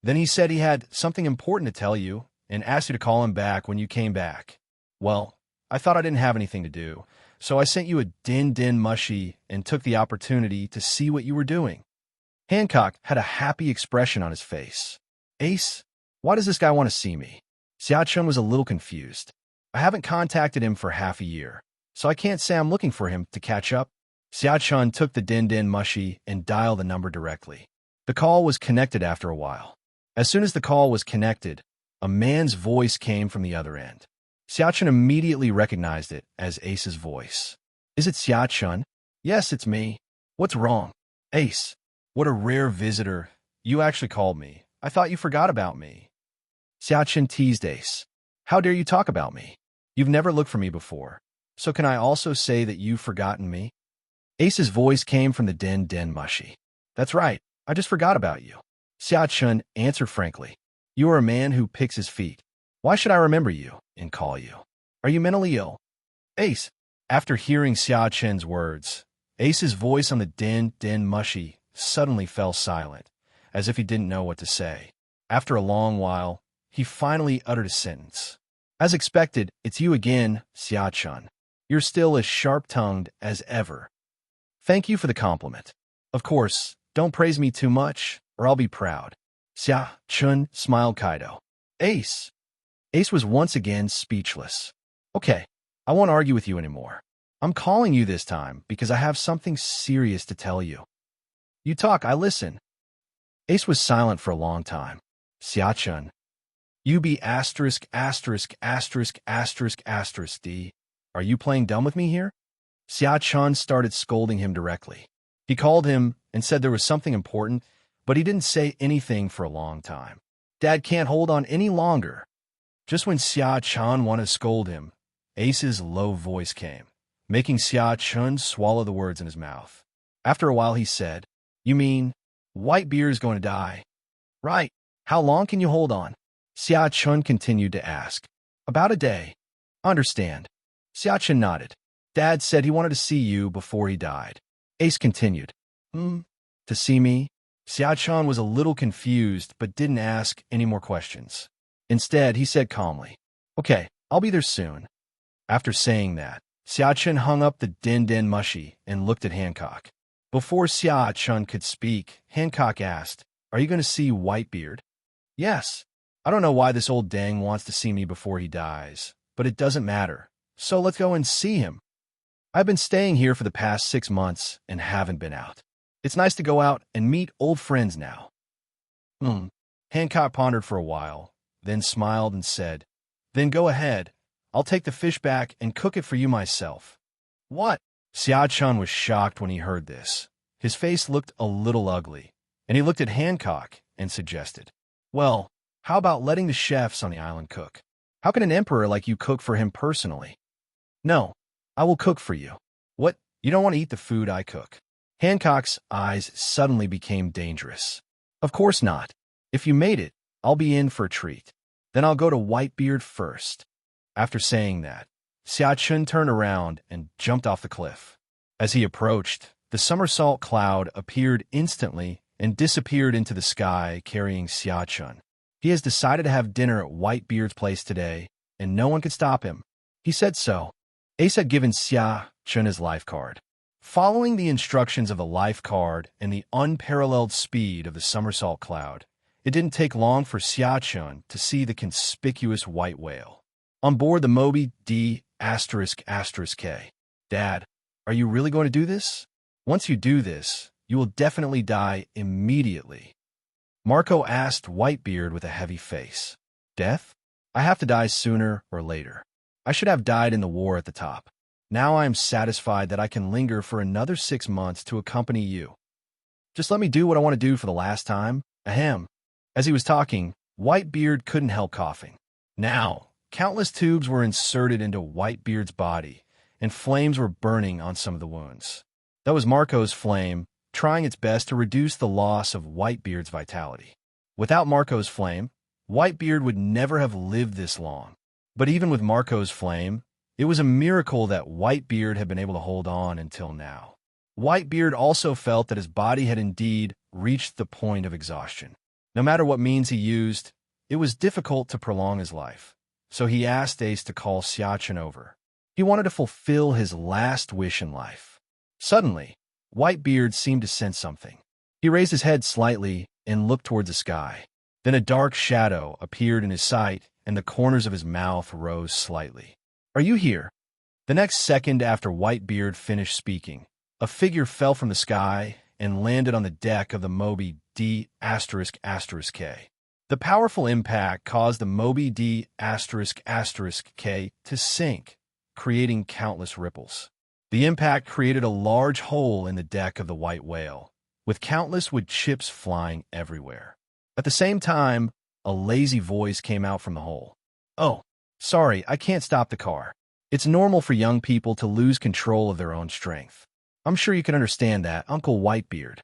Then he said he had something important to tell you, and asked you to call him back when you came back. Well, I thought I didn't have anything to do, so I sent you a din mushy and took the opportunity to see what you were doing." Hancock had a happy expression on his face. "Ace, why does this guy want to see me?" Xia Chun was a little confused. "I haven't contacted him for half a year, so I can't say I'm looking for him to catch up." Xia Chun took the din mushy and dialed the number directly. The call was connected after a while. As soon as the call was connected, a man's voice came from the other end. Xia Chun immediately recognized it as Ace's voice. "Is it Xia Chun?" "Yes, it's me. What's wrong?" "Ace, what a rare visitor. You actually called me. I thought you forgot about me." Xia Chun teased Ace. "How dare you talk about me? You've never looked for me before. So can I also say that you've forgotten me?" Ace's voice came from the din mushy. "That's right. I just forgot about you." Xia Chun answered frankly. "You are a man who picks his feet. Why should I remember you and call you? Are you mentally ill?" "Ace." After hearing Xia Chen's words, Ace's voice on the din mushy suddenly fell silent, as if he didn't know what to say. After a long while, he finally uttered a sentence. "As expected, it's you again, Xia Chun. You're still as sharp-tongued as ever. Thank you for the compliment. Of course, don't praise me too much, or I'll be proud." Xia Chun smiled Kaido. "Ace." Ace was once again speechless. "Okay, I won't argue with you anymore. I'm calling you this time because I have something serious to tell you." "You talk, I listen." Ace was silent for a long time. Xia Chun. "You be asterisk asterisk asterisk asterisk asterisk D. Are you playing dumb with me here?" Xia Chun started scolding him directly. He called him and said there was something important, but he didn't say anything for a long time. Dad can't hold on any longer. Just when Xia Chun wanted to scold him, Ace's low voice came, making Xia Chun swallow the words in his mouth. After a while he said, "You mean, Whitebeard's going to die?" "Right. How long can you hold on?" Xia Chun continued to ask. "About a day." "Understand." Xia Chun nodded. "Dad said he wanted to see you before he died." Ace continued. To see me?" Xia Chun was a little confused but didn't ask any more questions. Instead, he said calmly, "Okay, I'll be there soon." After saying that, Xia Chun hung up the din mushy and looked at Hancock. Before Xia Chun could speak, Hancock asked, "Are you going to see Whitebeard?" "Yes. I don't know why this old dang wants to see me before he dies, but it doesn't matter. So let's go and see him. I've been staying here for the past 6 months and haven't been out. It's nice to go out and meet old friends now." Hancock pondered for a while, then smiled and said, "Then go ahead. I'll take the fish back and cook it for you myself." "What?" Xia Chun was shocked when he heard this. His face looked a little ugly, and he looked at Hancock and suggested, "Well, how about letting the chefs on the island cook? How can an emperor like you cook for him personally?" "No, I will cook for you." "What? You don't want to eat the food I cook?" Hancock's eyes suddenly became dangerous. "Of course not. If you made it, I'll be in for a treat. Then I'll go to Whitebeard first." After saying that, Xia Chun turned around and jumped off the cliff. As he approached, the somersault cloud appeared instantly and disappeared into the sky carrying Xia Chun. He has decided to have dinner at Whitebeard's place today, and no one could stop him. He said so. Ace had given Xia Chun his life card. Following the instructions of the life card and the unparalleled speed of the somersault cloud, it didn't take long for Xia Chun to see the conspicuous white whale on board the Moby D***K. Dad, are you really going to do this? Once you do this, you will definitely die immediately. Marco asked Whitebeard with a heavy face. Death? I have to die sooner or later. I should have died in the war at the top. Now I am satisfied that I can linger for another 6 months to accompany you. Just let me do what I want to do for the last time. Ahem. As he was talking, Whitebeard couldn't help coughing. Now, countless tubes were inserted into Whitebeard's body, and flames were burning on some of the wounds. That was Marco's flame, trying its best to reduce the loss of Whitebeard's vitality. Without Marco's flame, Whitebeard would never have lived this long. But even with Marco's flame, it was a miracle that Whitebeard had been able to hold on until now. Whitebeard also felt that his body had indeed reached the point of exhaustion. No matter what means he used, it was difficult to prolong his life. So he asked Ace to call Xia Chun over. He wanted to fulfill his last wish in life. Suddenly, Whitebeard seemed to sense something. He raised his head slightly and looked towards the sky. Then a dark shadow appeared in his sight, and the corners of his mouth rose slightly. Are you here? The next second after Whitebeard finished speaking, a figure fell from the sky and landed on the deck of the Moby D***K. The powerful impact caused the Moby D***K to sink, creating countless ripples. The impact created a large hole in the deck of the white whale, with countless wood chips flying everywhere. At the same time, a lazy voice came out from the hole. Oh, sorry, I can't stop the car. It's normal for young people to lose control of their own strength. I'm sure you can understand that, Uncle Whitebeard.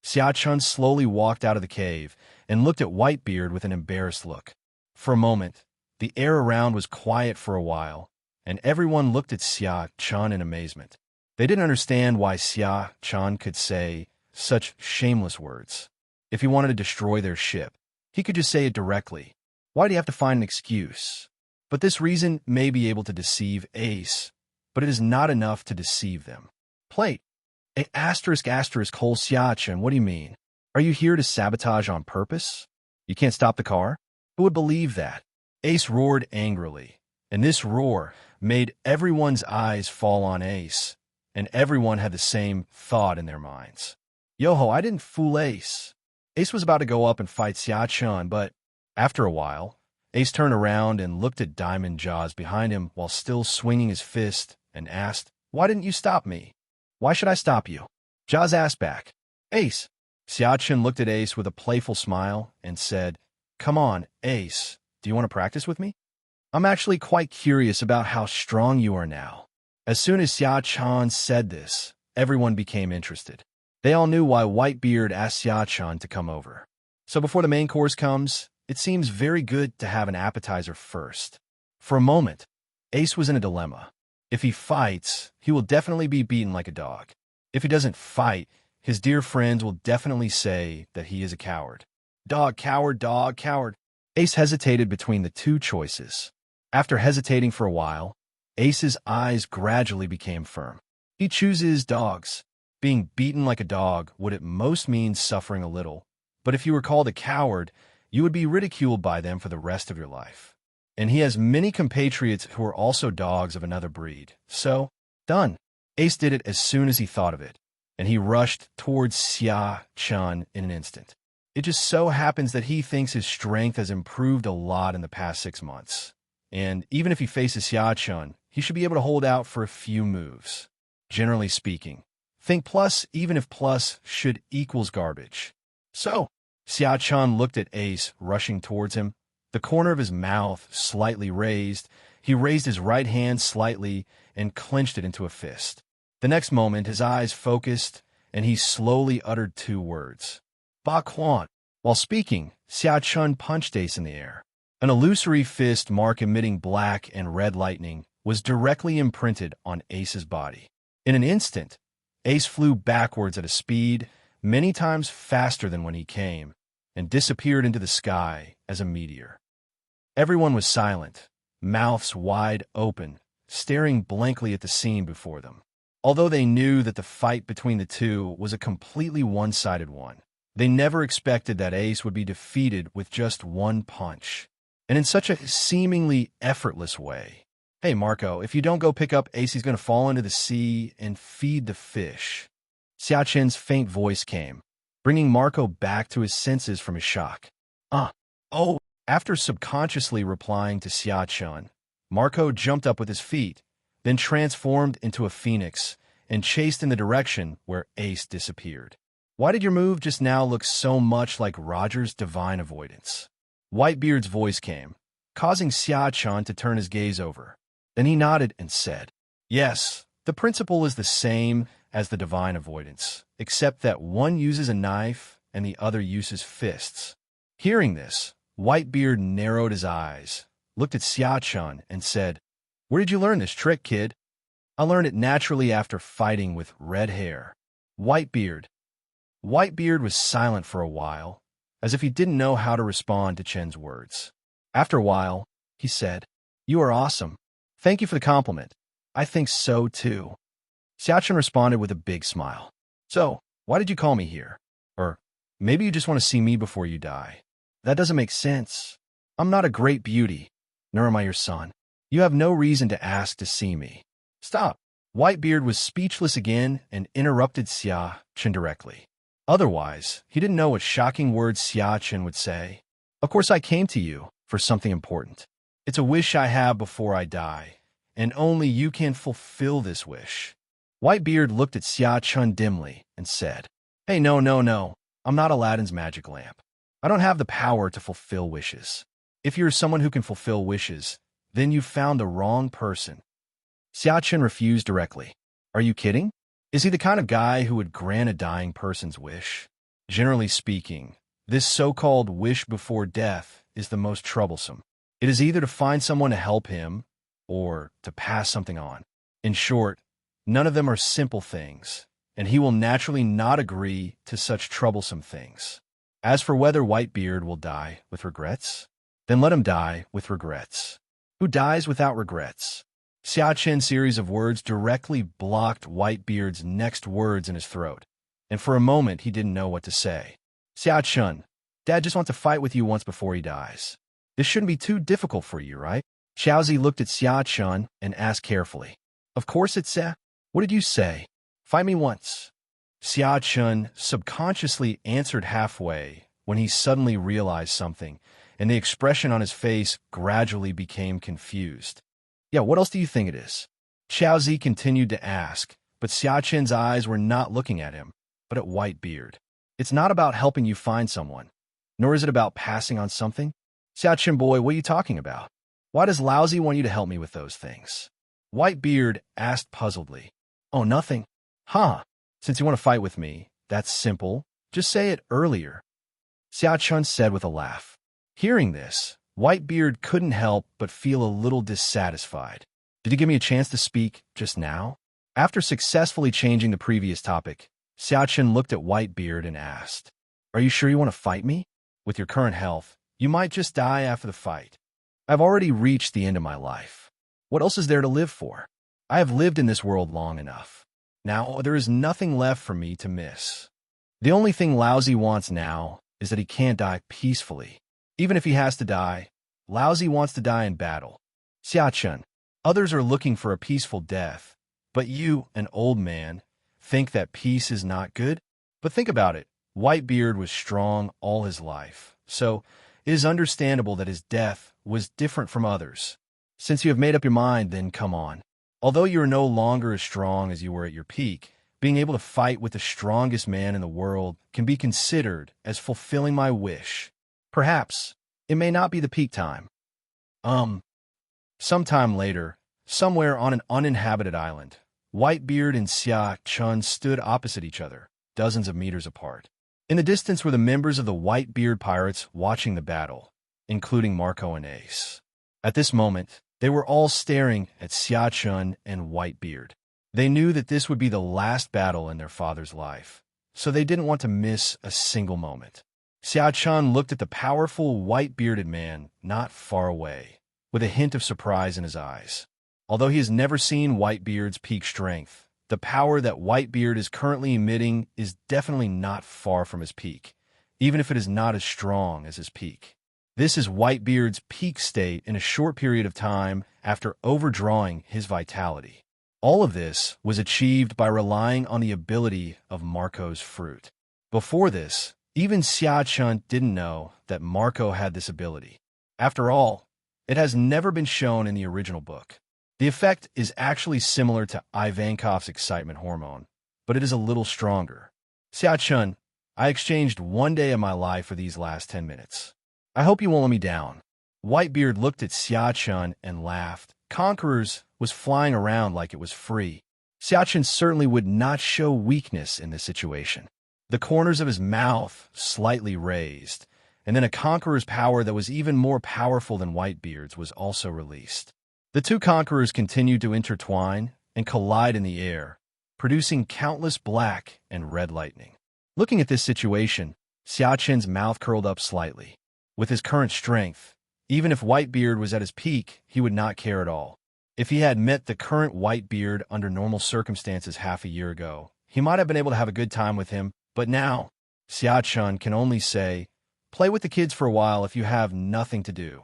Xia Chun slowly walked out of the cave and looked at Whitebeard with an embarrassed look. For a moment, the air around was quiet for a while, and everyone looked at Xia Chun in amazement. They didn't understand why Xia Chun could say such shameless words. If he wanted to destroy their ship, he could just say it directly. Why do you have to find an excuse? But this reason may be able to deceive Ace, but it is not enough to deceive them. Plate. Hole Xia Chun, what do you mean? Are you here to sabotage on purpose? You can't stop the car? Who would believe that? Ace roared angrily, and this roar made everyone's eyes fall on Ace, and everyone had the same thought in their minds. Yo-ho, I didn't fool Ace. Ace was about to go up and fight Xia Chun, but after a while, Ace turned around and looked at Diamond Jaws behind him while still swinging his fist and asked, Why didn't you stop me? Why should I stop you? Jaws asked back. Ace. Xia Chun looked at Ace with a playful smile and said, Come on, Ace, do you want to practice with me? I'm actually quite curious about how strong you are now. As soon as Xia Chun said this, everyone became interested. They all knew why Whitebeard asked Xia Chun to come over. So before the main course comes, it seems very good to have an appetizer first. For a moment, Ace was in a dilemma. If he fights, he will definitely be beaten like a dog. If he doesn't fight, his dear friends will definitely say that he is a coward. Dog, coward, dog, coward. Ace hesitated between the two choices. After hesitating for a while, Ace's eyes gradually became firm. He chooses dogs. Being beaten like a dog would at most mean suffering a little, but if you were called a coward, you would be ridiculed by them for the rest of your life. And he has many compatriots who are also dogs of another breed. So, done. Ace did it as soon as he thought of it, and he rushed towards Xia Chun in an instant. It just so happens that he thinks his strength has improved a lot in the past 6 months. And even if he faces Xia Chun, he should be able to hold out for a few moves. Generally speaking, think plus even if plus should equals garbage. So, Xia Chun looked at Ace rushing towards him. The corner of his mouth slightly raised. He raised his right hand slightly and clenched it into a fist. The next moment, his eyes focused, and he slowly uttered 2 words. Ba Quan. While speaking, Xia Chun punched Ace in the air. An illusory fist mark emitting black and red lightning was directly imprinted on Ace's body. In an instant, Ace flew backwards at a speed many times faster than when he came, and disappeared into the sky as a meteor. Everyone was silent, mouths wide open, staring blankly at the scene before them. Although they knew that the fight between the two was a completely one-sided one, they never expected that Ace would be defeated with just one punch, and in such a seemingly effortless way. "Hey, Marco, if you don't go pick up Ace, he's going to fall into the sea and feed the fish." Xiaoqin's faint voice came, bringing Marco back to his senses from his shock. Oh. After subconsciously replying to Xiaoqin, Marco jumped up with his feet, then transformed into a phoenix and chased in the direction where Ace disappeared. "Why did your move just now look so much like Roger's divine avoidance?" Whitebeard's voice came, causing Xiaoqin to turn his gaze over. Then he nodded and said, "Yes, the principle is the same as the divine avoidance, except that one uses a knife and the other uses fists." Hearing this, Whitebeard narrowed his eyes, looked at Xiaoqin, and said, "Where did you learn this trick, kid?" "I learned it naturally after fighting with red hair." Whitebeard was silent for a while, as if he didn't know how to respond to Chen's words. After a while, he said, "You are awesome. Thank you for the compliment. I think so, too." Xiaoqin responded with a big smile. "So, why did you call me here? Or maybe you just want to see me before you die. That doesn't make sense. I'm not a great beauty, nor am I your son. You have no reason to ask to see me." "Stop." Whitebeard was speechless again and interrupted Xiaoqin directly. Otherwise, he didn't know what shocking words Xiaoqin would say. "Of course I came to you for something important. It's a wish I have before I die, and only you can fulfill this wish." Whitebeard looked at Xiaoqin dimly and said, "Hey, no. I'm not Aladdin's magic lamp. I don't have the power to fulfill wishes. If you're someone who can fulfill wishes, then you've found the wrong person." Xiaoqin refused directly. "Are you kidding? Is he the kind of guy who would grant a dying person's wish? Generally speaking, this so-called wish before death is the most troublesome. It is either to find someone to help him or to pass something on. In short, none of them are simple things, and he will naturally not agree to such troublesome things. As for whether Whitebeard will die with regrets, then let him die with regrets. Who dies without regrets?" Xiaoqin's series of words directly blocked Whitebeard's next words in his throat, and for a moment he didn't know what to say. "Xiaoqin, Dad just wants to fight with you once before he dies. This shouldn't be too difficult for you, right?" Xiaozi looked at Xiaoqin and asked carefully, "Of course it's What did you say? Fight me once." Xiaoqin subconsciously answered halfway when he suddenly realized something, and the expression on his face gradually became confused. "Yeah, what else do you think it is?" Xiaozi continued to ask, but Xiaoqin's eyes were not looking at him, but at Whitebeard. "It's not about helping you find someone, nor is it about passing on something." "Xiaoqin boy, what are you talking about? Why does Laozi want you to help me with those things?" Whitebeard asked puzzledly. "Oh, nothing." "Huh. Since you want to fight with me, that's simple. Just say it earlier," Xiaoqin said with a laugh. Hearing this, Whitebeard couldn't help but feel a little dissatisfied. Did he give me a chance to speak just now? After successfully changing the previous topic, Xiaoqin looked at Whitebeard and asked, "Are you sure you want to fight me? With your current health, you might just die after the fight. I've already reached the end of my life. What else is there to live for? I have lived in this world long enough. Now there is nothing left for me to miss. The only thing Laozi wants now is that he can't die peacefully. Even if he has to die, Laozi wants to die in battle. Xiaoqin, others are looking for a peaceful death, but you, an old man, think that peace is not good? But think about it. Whitebeard was strong all his life, so it is understandable that his death was different from others. Since you have made up your mind, then come on. Although you are no longer as strong as you were at your peak, being able to fight with the strongest man in the world can be considered as fulfilling my wish. Perhaps it may not be the peak time. Sometime later, somewhere on an uninhabited island, Whitebeard and Xiaoqin stood opposite each other, dozens of meters apart. In the distance were the members of the Whitebeard pirates watching the battle, including Marco and Ace. At this moment, they were all staring at Xiaoqin and Whitebeard. They knew that this would be the last battle in their father's life, so they didn't want to miss a single moment. Xiaoqin looked at the powerful white-bearded man not far away, with a hint of surprise in his eyes. Although he has never seen Whitebeard's peak strength, the power that Whitebeard is currently emitting is definitely not far from his peak, even if it is not as strong as his peak. This is Whitebeard's peak state in a short period of time after overdrawing his vitality. All of this was achieved by relying on the ability of Marco's fruit. Before this, even Xia Chun didn't know that Marco had this ability. After all, it has never been shown in the original book. The effect is actually similar to Ivankov's excitement hormone, but it is a little stronger. Xia Chun, I exchanged 1 day of my life for these last 10 minutes. I hope you won't let me down. Whitebeard looked at Xia Chun and laughed. Conquerors was flying around like it was free. Xia Chun certainly would not show weakness in this situation. The corners of his mouth slightly raised, and then a Conqueror's power that was even more powerful than Whitebeard's was also released. The two Conquerors continued to intertwine and collide in the air, producing countless black and red lightning. Looking at this situation, Xia Chun's mouth curled up slightly. With his current strength, even if Whitebeard was at his peak, he would not care at all. If he had met the current Whitebeard under normal circumstances half a year ago, he might have been able to have a good time with him, but now, Xia Chun can only say, play with the kids for a while if you have nothing to do.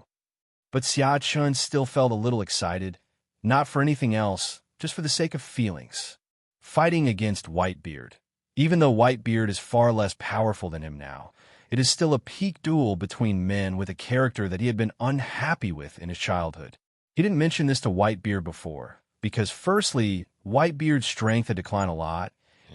But Xia Chun still felt a little excited, not for anything else, just for the sake of feelings. Fighting against Whitebeard. Even though Whitebeard is far less powerful than him now, it is still a peak duel between men with a character that he had been unhappy with in his childhood. He didn't mention this to Whitebeard before, because firstly, Whitebeard's strength had declined a lot,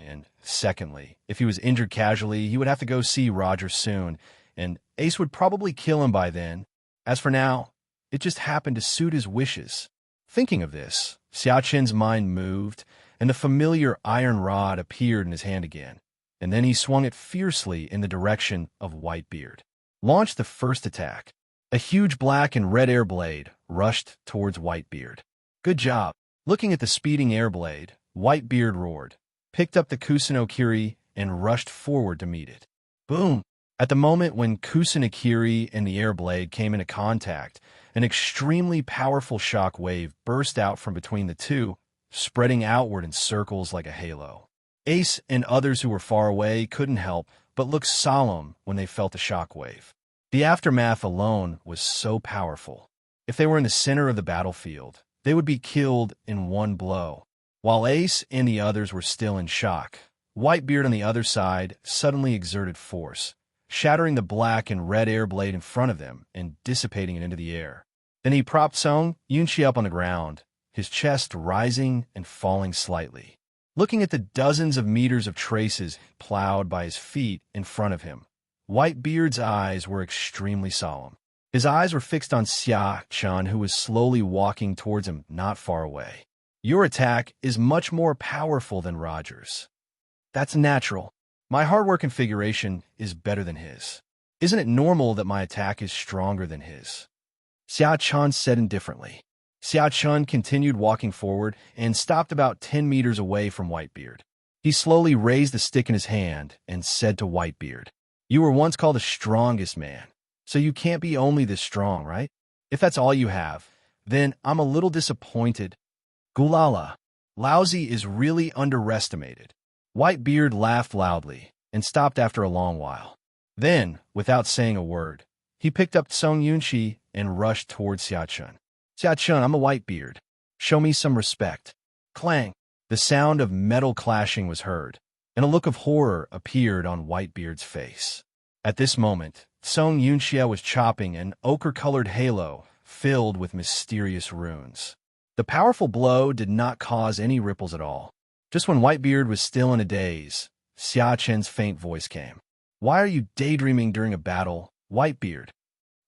and secondly, if he was injured casually, he would have to go see Roger soon, and Ace would probably kill him by then. As for now, it just happened to suit his wishes. Thinking of this, Xia Chun's mind moved, and the familiar iron rod appeared in his hand again, and then he swung it fiercely in the direction of Whitebeard. Launched the first attack. A huge black and red air blade rushed towards Whitebeard. Good job. Looking at the speeding air blade, Whitebeard roared, picked up the Kusanokiri, and rushed forward to meet it. Boom! At the moment when Kusanokiri and the air blade came into contact, an extremely powerful shock wave burst out from between the two, spreading outward in circles like a halo. Ace and others who were far away couldn't help but look solemn when they felt the shock wave. The aftermath alone was so powerful. If they were in the center of the battlefield, they would be killed in one blow. While Ace and the others were still in shock, Whitebeard on the other side suddenly exerted force, shattering the black and red air blade in front of them and dissipating it into the air. Then he propped Song Yunqi up on the ground, his chest rising and falling slightly. Looking at the dozens of meters of traces plowed by his feet in front of him, Whitebeard's eyes were extremely solemn. His eyes were fixed on Xia Chun, who was slowly walking towards him not far away. Your attack is much more powerful than Roger's. That's natural. My hardware configuration is better than his. Isn't it normal that my attack is stronger than his? Xia Chun said indifferently. Xia Chun continued walking forward and stopped about 10 meters away from Whitebeard. He slowly raised the stick in his hand and said to Whitebeard, "You were once called the strongest man, so you can't be only this strong, right? If that's all you have, then I'm a little disappointed. Gulala, Lousy is really underestimated." Whitebeard laughed loudly and stopped after a long while. Then, without saying a word, he picked up Song Yunqi and rushed towards Xia Chun. "Xia Chun, I'm a Whitebeard. Show me some respect." Clang! The sound of metal clashing was heard, and a look of horror appeared on Whitebeard's face. At this moment, Song Yunqi was chopping an ochre-colored halo filled with mysterious runes. The powerful blow did not cause any ripples at all. Just when Whitebeard was still in a daze, Xia Chun's faint voice came. "Why are you daydreaming during a battle, Whitebeard?"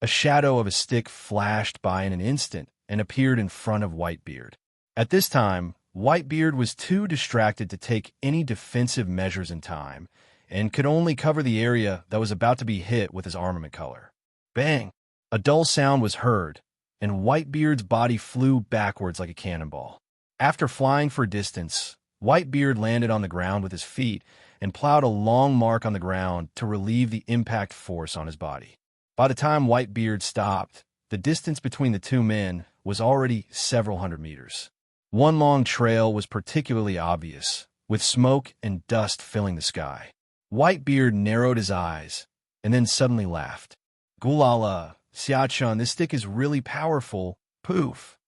A shadow of a stick flashed by in an instant and appeared in front of Whitebeard. At this time, Whitebeard was too distracted to take any defensive measures in time, and could only cover the area that was about to be hit with his armament color. Bang! A dull sound was heard, and Whitebeard's body flew backwards like a cannonball. After flying for a distance, Whitebeard landed on the ground with his feet and plowed a long mark on the ground to relieve the impact force on his body. By the time Whitebeard stopped, the distance between the two men was already several hundred meters. One long trail was particularly obvious, with smoke and dust filling the sky. Whitebeard narrowed his eyes, and then suddenly laughed. "Gulala, Xiachun, this stick is really powerful. Poof."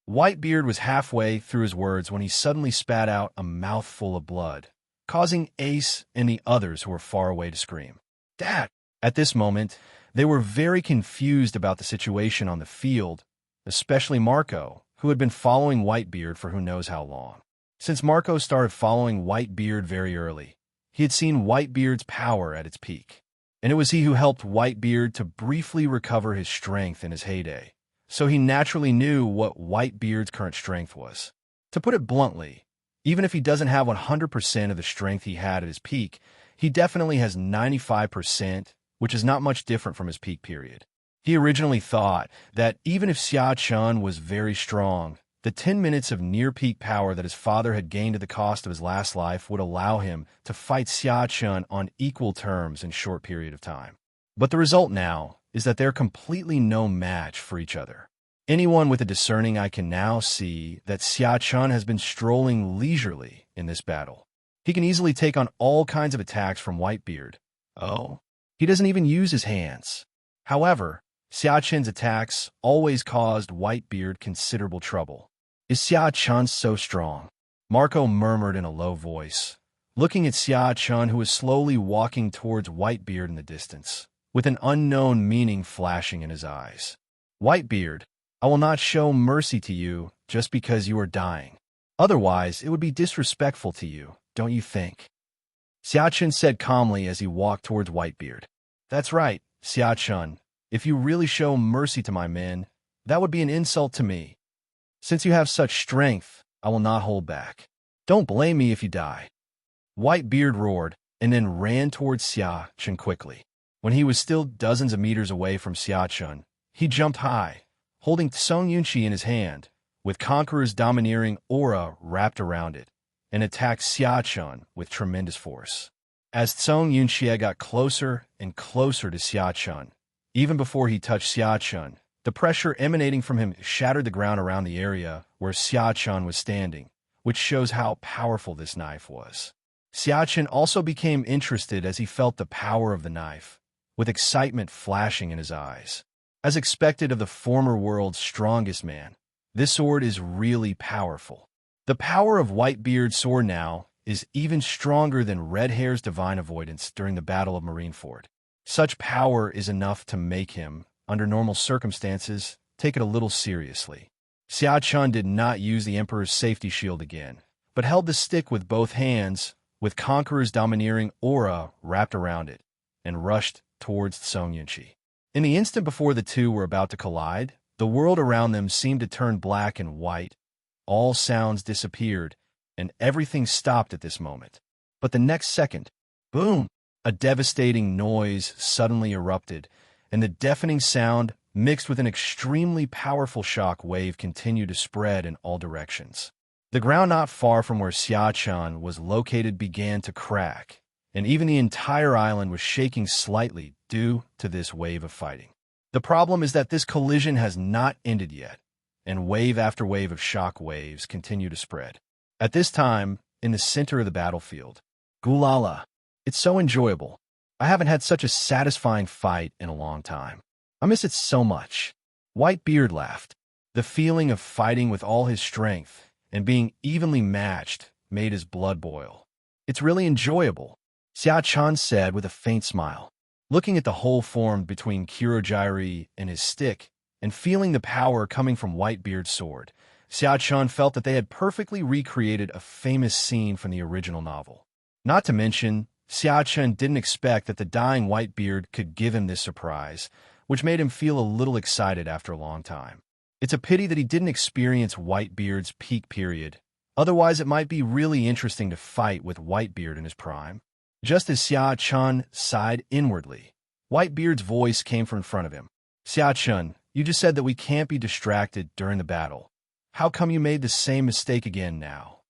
Whitebeard was halfway through his words when he suddenly spat out a mouthful of blood, causing Ace and the others who were far away to scream. "Dad!" At this moment, they were very confused about the situation on the field, especially Marco, who had been following Whitebeard for who knows how long. Since Marco started following Whitebeard very early, he had seen Whitebeard's power at its peak. And it was he who helped Whitebeard to briefly recover his strength in his heyday, so he naturally knew what Whitebeard's current strength was. To put it bluntly, even if he doesn't have 100% of the strength he had at his peak, he definitely has 95%, which is not much different from his peak period. He originally thought that even if Xiachun was very strong, the 10 minutes of near-peak power that his father had gained at the cost of his last life would allow him to fight Xiachun on equal terms in a short period of time. But the result now is that they're completely no match for each other. Anyone with a discerning eye can now see that Xiachun has been strolling leisurely in this battle. He can easily take on all kinds of attacks from Whitebeard. Oh, he doesn't even use his hands. However, Xiachun's attacks always caused Whitebeard considerable trouble. "Is Xiachun so strong?" Marco murmured in a low voice, looking at Xiachun, who was slowly walking towards Whitebeard in the distance, with an unknown meaning flashing in his eyes. "Whitebeard, I will not show mercy to you just because you are dying. Otherwise, it would be disrespectful to you, don't you think?" Xiachun said calmly as he walked towards Whitebeard. "That's right, Xiachun. If you really show mercy to my men, that would be an insult to me. Since you have such strength, I will not hold back. Don't blame me if you die." Whitebeard roared, and then ran towards Xiachun quickly. When he was still dozens of meters away from Xiachun, he jumped high, holding Song Yunqi in his hand, with Conqueror's domineering aura wrapped around it, and attacked Xiachun with tremendous force. As Song Yunqi got closer and closer to Xiachun, even before he touched Xiachun, the pressure emanating from him shattered the ground around the area where Xiachun was standing, which shows how powerful this knife was. Xiachun also became interested as he felt the power of the knife, with excitement flashing in his eyes. As expected of the former world's strongest man, this sword is really powerful. The power of Whitebeard's sword now is even stronger than Red Hair's divine avoidance during the Battle of Marineford. Such power is enough to make him, under normal circumstances, take it a little seriously. Xiachun did not use the Emperor's safety shield again, but held the stick with both hands, with Conqueror's domineering aura wrapped around it, and rushed towards Song Yunqi. In the instant before the two were about to collide, the world around them seemed to turn black and white. All sounds disappeared, and everything stopped at this moment. But the next second, boom! A devastating noise suddenly erupted, and the deafening sound, mixed with an extremely powerful shock wave, continued to spread in all directions. The ground not far from where Xiachun was located began to crack, and even the entire island was shaking slightly due to this wave of fighting. The problem is that this collision has not ended yet, and wave after wave of shock waves continue to spread. At this time, in the center of the battlefield, Gulala. It's so enjoyable. I haven't had such a satisfying fight in a long time. I miss it so much. Whitebeard laughed. The feeling of fighting with all his strength and being evenly matched made his blood boil. "It's really enjoyable," Xiachun said with a faint smile. Looking at the hole formed between Kurogyri and his stick, and feeling the power coming from Whitebeard's sword, Xiachun felt that they had perfectly recreated a famous scene from the original novel. Not to mention, Xiachun didn't expect that the dying Whitebeard could give him this surprise, which made him feel a little excited after a long time. It's a pity that he didn't experience Whitebeard's peak period. Otherwise, it might be really interesting to fight with Whitebeard in his prime. Just as Xiachun sighed inwardly, Whitebeard's voice came from in front of him. "Xiachun, you just said that we can't be distracted during the battle. How come you made the same mistake again now?"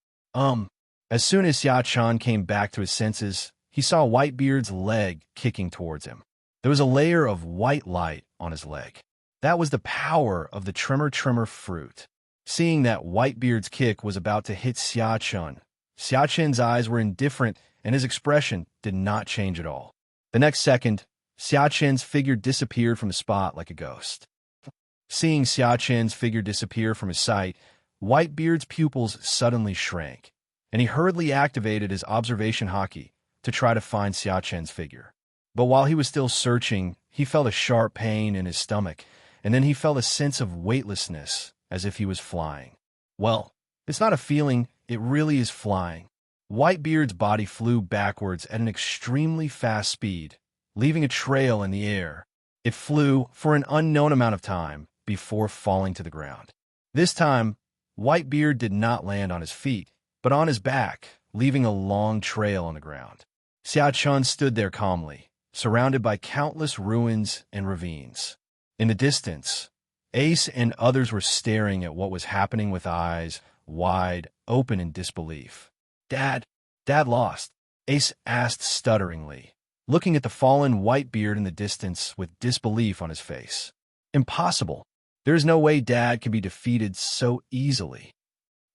As soon as Xiachun came back to his senses, he saw Whitebeard's leg kicking towards him. There was a layer of white light on his leg. That was the power of the Tremor fruit. Seeing that Whitebeard's kick was about to hit Xia Chen's eyes were indifferent and his expression did not change at all. The next second, Xia Chen's figure disappeared from the spot like a ghost. Seeing Xia Chen's figure disappear from his sight, Whitebeard's pupils suddenly shrank, and he hurriedly activated his observation haki to try to find Xia Chen's figure. But while he was still searching, he felt a sharp pain in his stomach, and then he felt a sense of weightlessness, as if he was flying. Well, it's not a feeling, it really is flying. Whitebeard's body flew backwards at an extremely fast speed, leaving a trail in the air. It flew for an unknown amount of time before falling to the ground. This time, Whitebeard did not land on his feet, but on his back, leaving a long trail on the ground. Xia Chen stood there calmly, surrounded by countless ruins and ravines. In the distance, Ace and others were staring at what was happening with eyes wide open in disbelief. Dad lost, Ace asked stutteringly, looking at the fallen Whitebeard in the distance with disbelief on his face. Impossible. There is no way Dad can be defeated so easily,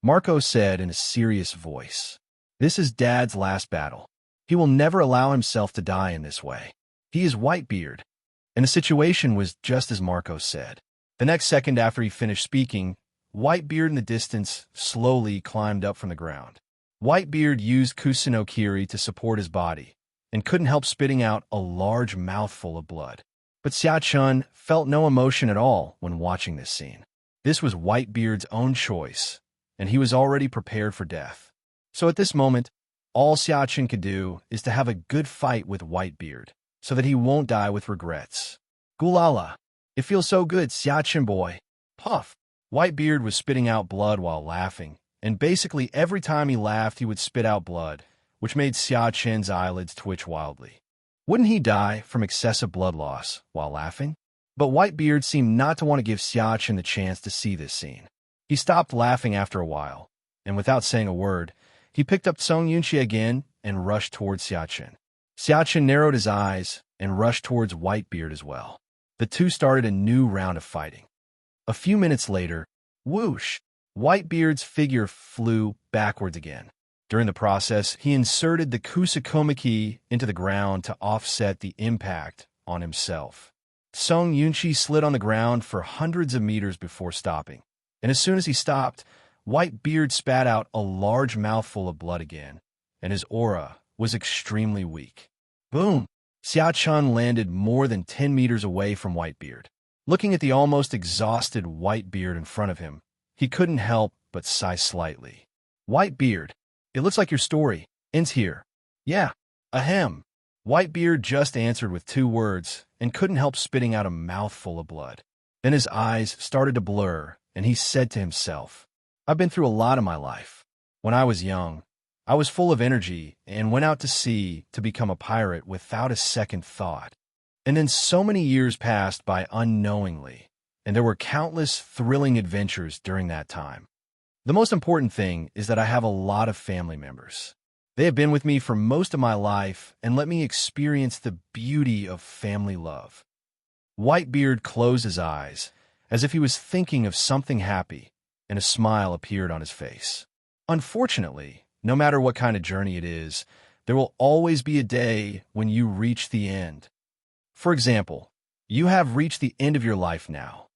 Marco said in a serious voice. This is Dad's last battle. He will never allow himself to die in this way. He is Whitebeard. And the situation was just as Marco said. The next second after he finished speaking, Whitebeard in the distance slowly climbed up from the ground. Whitebeard used Kusanokiri to support his body, and couldn't help spitting out a large mouthful of blood. But Xia Chen felt no emotion at all when watching this scene. This was Whitebeard's own choice, and he was already prepared for death. So at this moment, all Xia Chen could do is to have a good fight with Whitebeard, so that he won't die with regrets. Gulala, it feels so good, Xia Chen boy. Puff. Whitebeard was spitting out blood while laughing, and basically every time he laughed he would spit out blood, which made Xia Chen's eyelids twitch wildly. Wouldn't he die from excessive blood loss while laughing? But Whitebeard seemed not to want to give Xia Chen the chance to see this scene. He stopped laughing after a while, and without saying a word, he picked up Song Yunqi again and rushed towards Xia Chen. Xia Chen narrowed his eyes and rushed towards Whitebeard as well. The two started a new round of fighting. A few minutes later, whoosh, Whitebeard's figure flew backwards again. During the process, he inserted the Kusakomaki into the ground to offset the impact on himself. Song Yunqi slid on the ground for hundreds of meters before stopping, and as soon as he stopped, Whitebeard spat out a large mouthful of blood again, and his aura was extremely weak. Boom! Xia Chen landed more than 10 meters away from Whitebeard. Looking at the almost exhausted Whitebeard in front of him, he couldn't help but sigh slightly. Whitebeard, it looks like your story ends here. Yeah, ahem. Whitebeard just answered with 2 words and couldn't help spitting out a mouthful of blood. Then his eyes started to blur, and he said to himself, I've been through a lot in my life. When I was young, I was full of energy and went out to sea to become a pirate without a second thought. And then so many years passed by unknowingly, and there were countless thrilling adventures during that time. The most important thing is that I have a lot of family members. They have been with me for most of my life and let me experience the beauty of family love. Whitebeard closed his eyes, as if he was thinking of something happy, and a smile appeared on his face. Unfortunately, no matter what kind of journey it is, there will always be a day when you reach the end. For example, you have reached the end of your life now.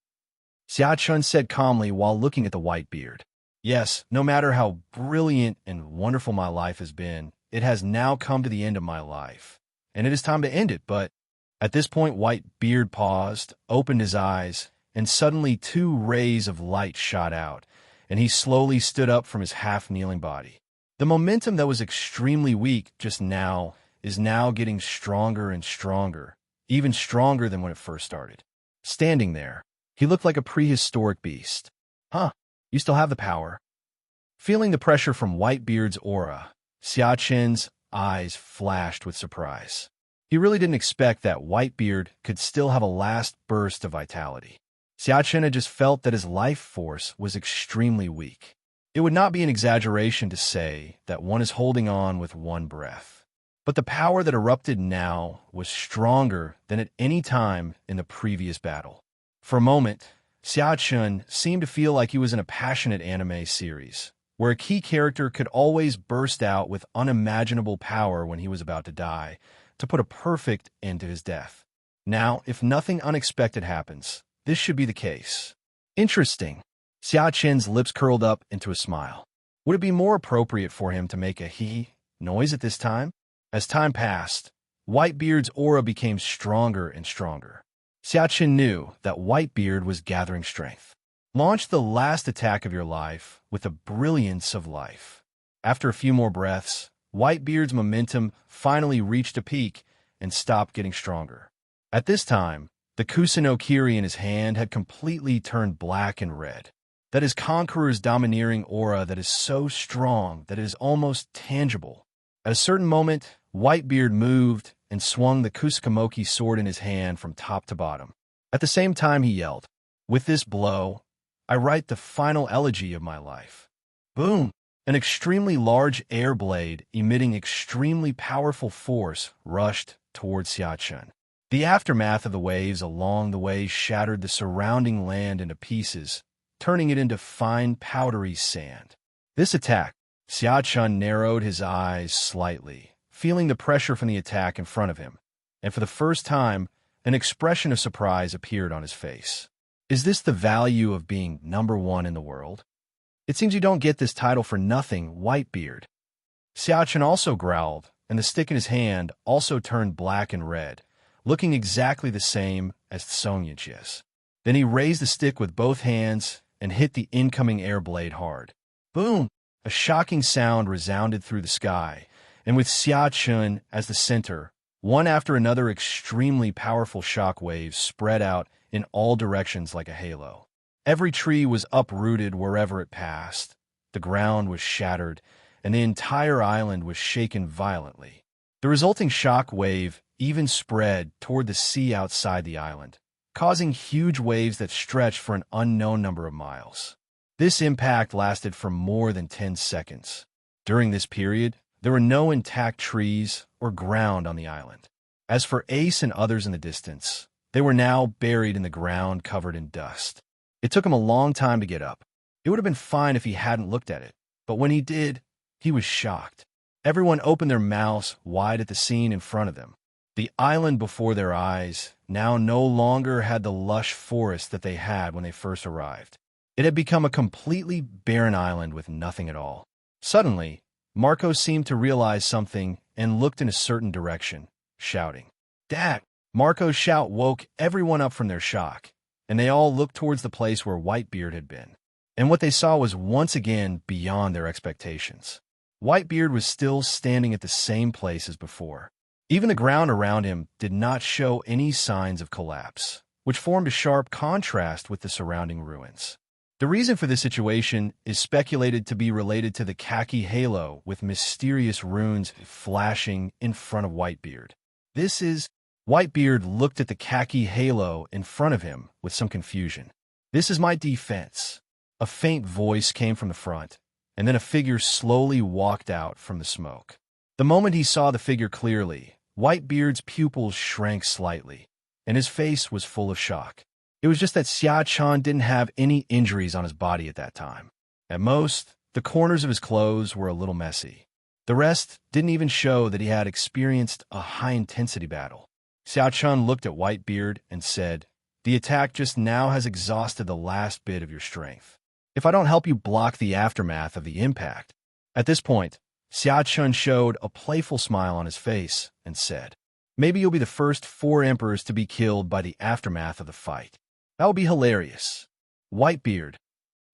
Xia Chen said calmly while looking at the Whitebeard. Yes, no matter how brilliant and wonderful my life has been, it has now come to the end of my life, and it is time to end it, but... At this point, Whitebeard paused, opened his eyes, and suddenly 2 rays of light shot out, and he slowly stood up from his half-kneeling body. The momentum that was extremely weak just now is now getting stronger and stronger, even stronger than when it first started. Standing there, he looked like a prehistoric beast. Huh, you still have the power. Feeling the pressure from Whitebeard's aura, Xia Chen's eyes flashed with surprise. He really didn't expect that Whitebeard could still have a last burst of vitality. Xia Chen had just felt that his life force was extremely weak. It would not be an exaggeration to say that one is holding on with one breath. But the power that erupted now was stronger than at any time in the previous battle. For a moment, Xia Chun seemed to feel like he was in a passionate anime series, where a key character could always burst out with unimaginable power when he was about to die, to put a perfect end to his death. Now, if nothing unexpected happens, this should be the case. Interesting. Xia Chen's lips curled up into a smile. Would it be more appropriate for him to make a he noise at this time? As time passed, Whitebeard's aura became stronger and stronger. Xia Chen knew that Whitebeard was gathering strength. Launch the last attack of your life with the brilliance of life. After a few more breaths, Whitebeard's momentum finally reached a peak and stopped getting stronger. At this time, the Kusuno Kiri in his hand had completely turned black and red. That is Conqueror's domineering aura that is so strong that it is almost tangible. At a certain moment, Whitebeard moved and swung the Kusukamoki sword in his hand from top to bottom. At the same time he yelled, "With this blow, I write the final elegy of my life." Boom! An extremely large air blade emitting extremely powerful force rushed towards Xia Chen. The aftermath of the waves along the way shattered the surrounding land into pieces, turning it into fine powdery sand. This attack, Xia Chen narrowed his eyes slightly, feeling the pressure from the attack in front of him, and for the first time, an expression of surprise appeared on his face. Is this the value of being #1 in the world? It seems you don't get this title for nothing, Whitebeard. Xia Chen also growled, and the stick in his hand also turned black and red, looking exactly the same as Song Yinqia's. Then he raised the stick with both hands and hit the incoming air blade hard. Boom! A shocking sound resounded through the sky, and with Xia Chen as the center, one after another extremely powerful shock waves spread out in all directions like a halo. Every tree was uprooted wherever it passed, the ground was shattered, and the entire island was shaken violently. The resulting shock wave even spread toward the sea outside the island, causing huge waves that stretched for an unknown number of miles. This impact lasted for more than 10 seconds. During this period, there were no intact trees or ground on the island. As for Ace and others in the distance, they were now buried in the ground covered in dust. It took him a long time to get up. It would have been fine if he hadn't looked at it, but when he did, he was shocked. Everyone opened their mouths wide at the scene in front of them. The island before their eyes now no longer had the lush forest that they had when they first arrived. It had become a completely barren island with nothing at all. Suddenly, Marco seemed to realize something and looked in a certain direction, shouting, "Dad!" Marco's shout woke everyone up from their shock, and they all looked towards the place where Whitebeard had been. And what they saw was once again beyond their expectations. Whitebeard was still standing at the same place as before. Even the ground around him did not show any signs of collapse, which formed a sharp contrast with the surrounding ruins. The reason for this situation is speculated to be related to the khaki halo with mysterious runes flashing in front of Whitebeard. Whitebeard looked at the khaki halo in front of him with some confusion. "This is my defense." A faint voice came from the front, and then a figure slowly walked out from the smoke. The moment he saw the figure clearly, Whitebeard's pupils shrank slightly, and his face was full of shock. It was just that Xia Chen didn't have any injuries on his body at that time. At most, the corners of his clothes were a little messy. The rest didn't even show that he had experienced a high-intensity battle. Xia Chen looked at Whitebeard and said, "The attack just now has exhausted the last bit of your strength. If I don't help you block the aftermath of the impact." At this point, Xia Chen showed a playful smile on his face and said, "Maybe you'll be the first 4 emperors to be killed by the aftermath of the fight. That would be hilarious." Whitebeard.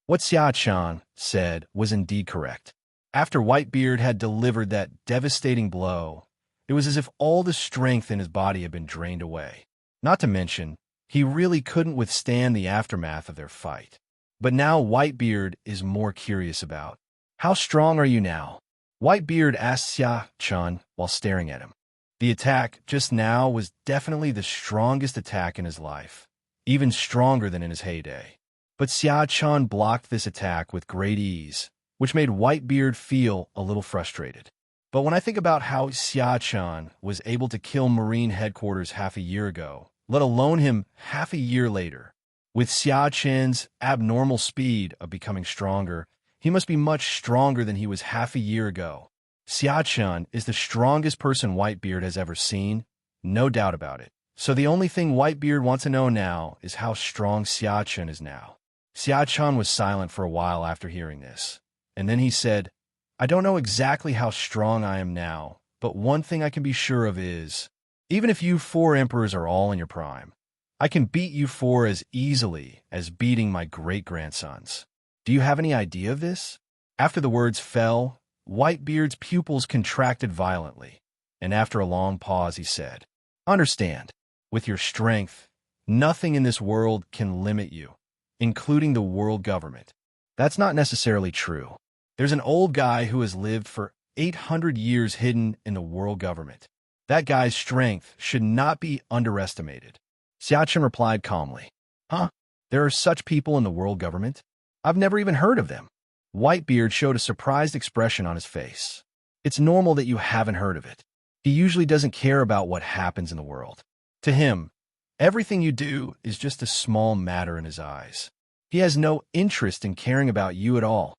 What Xia Chen said was indeed correct. After Whitebeard had delivered that devastating blow, it was as if all the strength in his body had been drained away. Not to mention, he really couldn't withstand the aftermath of their fight. But now Whitebeard is more curious about, "How strong are you now?" Whitebeard asked Xia Chen while staring at him. The attack just now was definitely the strongest attack in his life, even stronger than in his heyday. But Xia Chen blocked this attack with great ease, which made Whitebeard feel a little frustrated. But when I think about how Xia Chen was able to kill Marine headquarters half a year ago, let alone him half a year later, With Xia Chen's abnormal speed of becoming stronger, he must be much stronger than he was half a year ago. Xia Chen is the strongest person Whitebeard has ever seen, no doubt about it. So the only thing Whitebeard wants to know now is how strong Xia Chen is now. Xia Chen was silent for a while after hearing this, and then he said, I don't know exactly how strong I am now, but one thing I can be sure of is, even if you 4 emperors are all in your prime, I can beat you 4 as easily as beating my great-grandsons. Do you have any idea of this? After the words fell, Whitebeard's pupils contracted violently, and after a long pause he said, Understand, with your strength, nothing in this world can limit you, including the world government. That's not necessarily true. There's an old guy who has lived for 800 years hidden in the world government. That guy's strength should not be underestimated. Xia Chen replied calmly, Huh? There are such people in the world government? I've never even heard of them. Whitebeard showed a surprised expression on his face. It's normal that you haven't heard of it. He usually doesn't care about what happens in the world. To him, everything you do is just a small matter in his eyes. He has no interest in caring about you at all.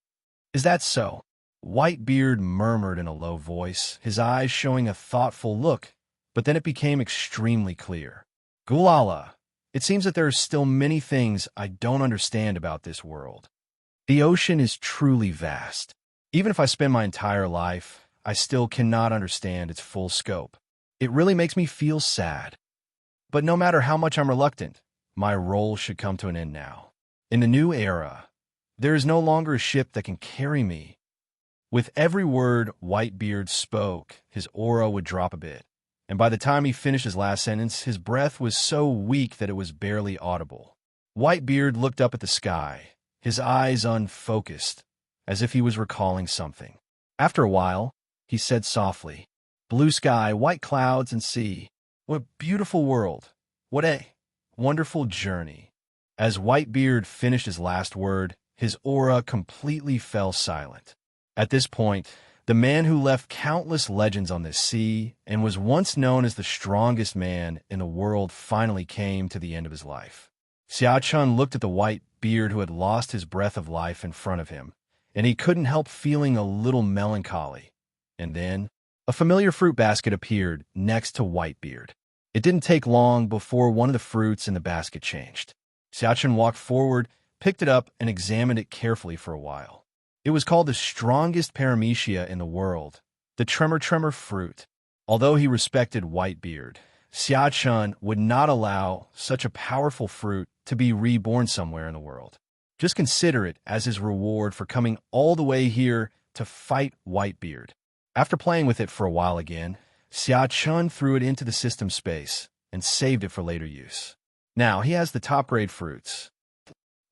Is that so? Whitebeard murmured in a low voice, his eyes showing a thoughtful look, but then it became extremely clear. Gulala, it seems that there are still many things I don't understand about this world. The ocean is truly vast. Even if I spend my entire life, I still cannot understand its full scope. It really makes me feel sad. But no matter how much I'm reluctant, my role should come to an end now. In the new era, there is no longer a ship that can carry me. With every word Whitebeard spoke, his aura would drop a bit, and by the time he finished his last sentence, his breath was so weak that it was barely audible. Whitebeard looked up at the sky, his eyes unfocused, as if he was recalling something. After a while, he said softly, Blue sky, white clouds, and sea. What a beautiful world. What a wonderful journey. As Whitebeard finished his last word, his aura completely fell silent. At this point, the man who left countless legends on this sea and was once known as the strongest man in the world finally came to the end of his life. Xia Chen looked at the Whitebeard who had lost his breath of life in front of him, and he couldn't help feeling a little melancholy. And then, a familiar fruit basket appeared next to Whitebeard. It didn't take long before one of the fruits in the basket changed. Xia Chen walked forward, picked it up, and examined it carefully for a while. It was called the strongest paramecia in the world, the tremor fruit. Although he respected Whitebeard, Xia Chen would not allow such a powerful fruit to be reborn somewhere in the world. Just consider it as his reward for coming all the way here to fight Whitebeard. After playing with it for a while again, Xia Chen threw it into the system space and saved it for later use. Now he has the top-grade fruits.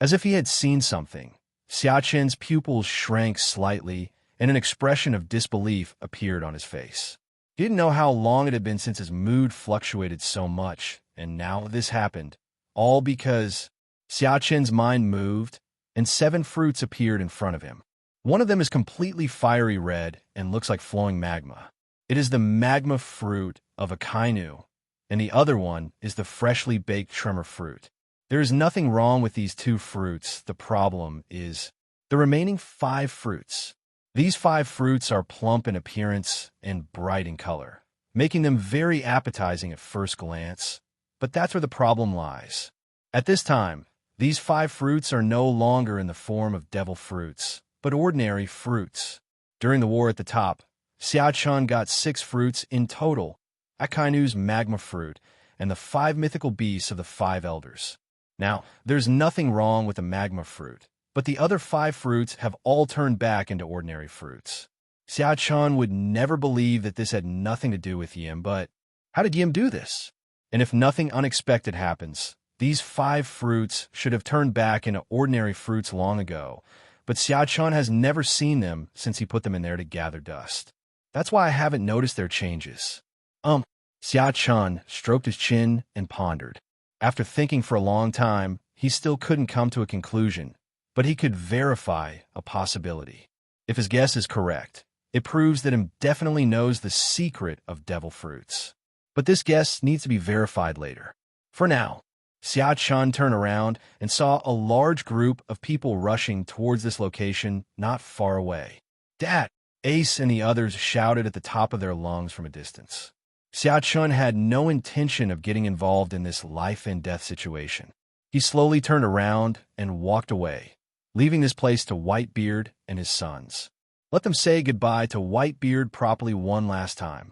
As if he had seen something, Xia Chen's pupils shrank slightly, and an expression of disbelief appeared on his face. He didn't know how long it had been since his mood fluctuated so much, and now this happened, all because Xia Chen's mind moved, and 7 fruits appeared in front of him. One of them is completely fiery red and looks like flowing magma. It is the magma fruit of a kainu, and the other one is the freshly baked tremor fruit. There is nothing wrong with these 2 fruits. The problem is the remaining 5 fruits. These 5 fruits are plump in appearance and bright in color, making them very appetizing at first glance. But that's where the problem lies. At this time, these 5 fruits are no longer in the form of devil fruits, but ordinary fruits. During the war at the top, Xia Chen got 6 fruits in total, Akainu's magma fruit, and the 5 mythical beasts of the 5 elders. Now, there's nothing wrong with the magma fruit, but the other 5 fruits have all turned back into ordinary fruits. Xia Chen would never believe that this had nothing to do with Yim, but how did Yim do this? And if nothing unexpected happens, these 5 fruits should have turned back into ordinary fruits long ago, but Xia Chen has never seen them since he put them in there to gather dust. That's why I haven't noticed their changes. Xia Chen stroked his chin and pondered. After thinking for a long time, he still couldn't come to a conclusion, but he could verify a possibility. If his guess is correct, it proves that he definitely knows the secret of devil fruits. But this guess needs to be verified later. For now, Xia Chun turned around and saw a large group of people rushing towards this location not far away. "Dad!" Ace and the others shouted at the top of their lungs from a distance. Xia Chun had no intention of getting involved in this life-and-death situation. He slowly turned around and walked away, leaving this place to Whitebeard and his sons. Let them say goodbye to Whitebeard properly one last time.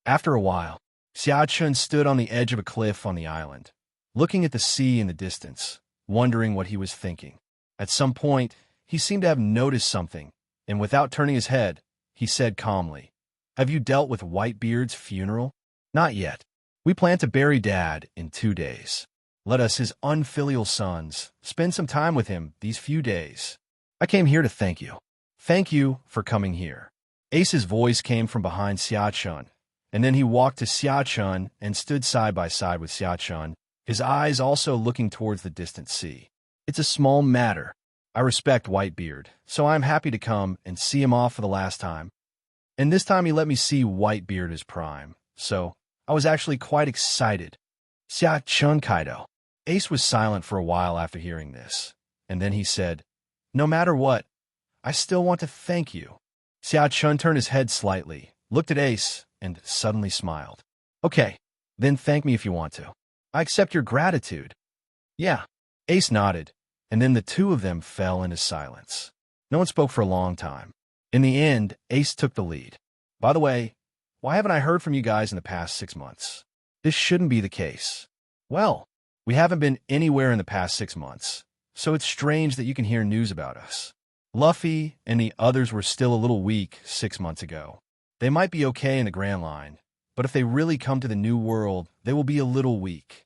After a while, Xia Chun stood on the edge of a cliff on the island, looking at the sea in the distance, wondering what he was thinking. At some point, he seemed to have noticed something, and without turning his head, he said calmly, "Have you dealt with Whitebeard's funeral?" "Not yet. We plan to bury Dad in 2 days. Let us, his unfilial sons, spend some time with him these few days. I came here to thank you. Thank you for coming here." Ace's voice came from behind Xia Chun, and then he walked to Xia Chun and stood side by side with Xia Chun, his eyes also looking towards the distant sea. "It's a small matter. I respect Whitebeard, so I'm happy to come and see him off for the last time. And this time he let me see Whitebeard as prime, so I was actually quite excited." "Xia Chun Kaido." Ace was silent for a while after hearing this, and then he said, "No matter what, I still want to thank you." Xia Chun turned his head slightly, looked at Ace, and suddenly smiled. "Okay, then thank me if you want to. I accept your gratitude." "Yeah." Ace nodded, and then the two of them fell into silence. No one spoke for a long time. In the end, Ace took the lead. "By the way, why haven't I heard from you guys in the past 6 months? This shouldn't be the case." "Well, we haven't been anywhere in the past 6 months, so it's strange that you can hear news about us. Luffy and the others were still a little weak 6 months ago. They might be okay in the Grand Line, but if they really come to the New World, they will be a little weak.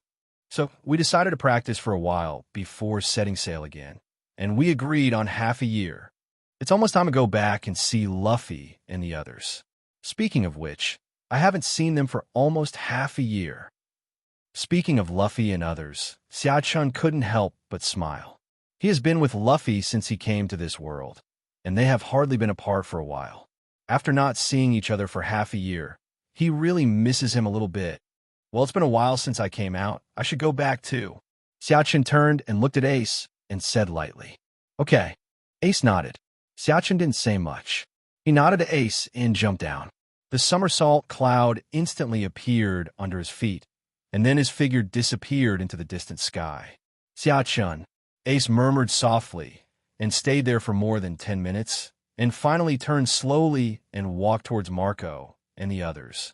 So we decided to practice for a while before setting sail again, and we agreed on half a year. It's almost time to go back and see Luffy and the others. Speaking of which, I haven't seen them for almost half a year." Speaking of Luffy and others, Xia Chun couldn't help but smile. He has been with Luffy since he came to this world, and they have hardly been apart for a while. After not seeing each other for half a year, he really misses him a little bit. "Well, it's been a while since I came out. I should go back too." Xia Chun turned and looked at Ace and said lightly, "Okay." Ace nodded. Xia Chun didn't say much. He nodded to Ace and jumped down. The somersault cloud instantly appeared under his feet, and then his figure disappeared into the distant sky. "Xia Chun," Ace murmured softly, and stayed there for more than 10 minutes, and finally turned slowly and walked towards Marco and the others.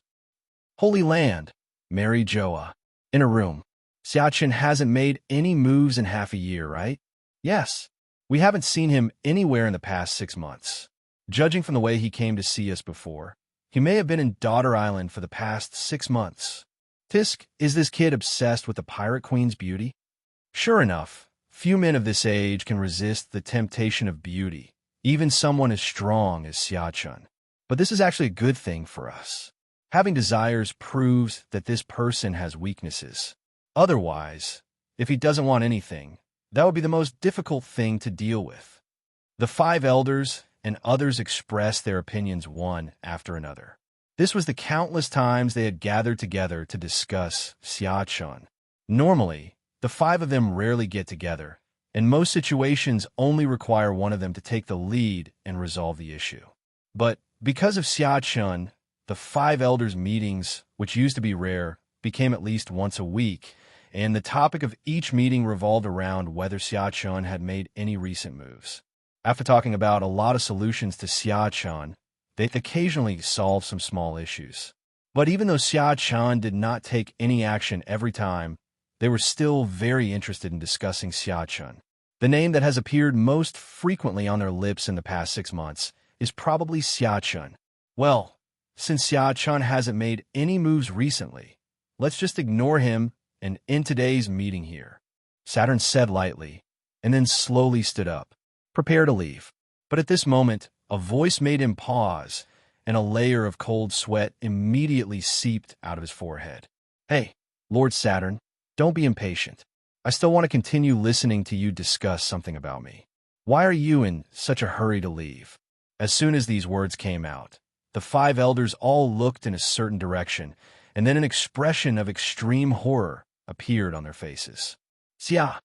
"Holy Land, Mary Joa." In a room. "Xia Chun hasn't made any moves in half a year, right?" "Yes. We haven't seen him anywhere in the past 6 months. Judging from the way he came to see us before, he may have been in Daughter Island for the past 6 months. Tisk, is this kid obsessed with the Pirate Queen's beauty?" Sure enough, few men of this age can resist the temptation of beauty, even someone as strong as Xia Chun. But this is actually a good thing for us. Having desires proves that this person has weaknesses. Otherwise, if he doesn't want anything, that would be the most difficult thing to deal with. The 5 elders and others expressed their opinions one after another. This was the countless times they had gathered together to discuss Xia Chun. Normally, the 5 of them rarely get together, and most situations only require one of them to take the lead and resolve the issue. But because of Xia Chun, the 5 elders' meetings, which used to be rare, became at least once a week, and the topic of each meeting revolved around whether Xia Chun had made any recent moves. After talking about a lot of solutions to Xia Chun, they occasionally solved some small issues. But even though Xia Chun did not take any action every time, they were still very interested in discussing Xia Chun. The name that has appeared most frequently on their lips in the past 6 months is probably Xia Chun. "Well, since Xia Chun hasn't made any moves recently, let's just ignore him and end today's meeting here," Saturn said lightly, and then slowly stood up, prepare to leave. But at this moment, a voice made him pause, and a layer of cold sweat immediately seeped out of his forehead. "Hey, Lord Saturn, don't be impatient. I still want to continue listening to you discuss something about me. Why are you in such a hurry to leave?" As soon as these words came out, the 5 elders all looked in a certain direction, and then an expression of extreme horror appeared on their faces. Xia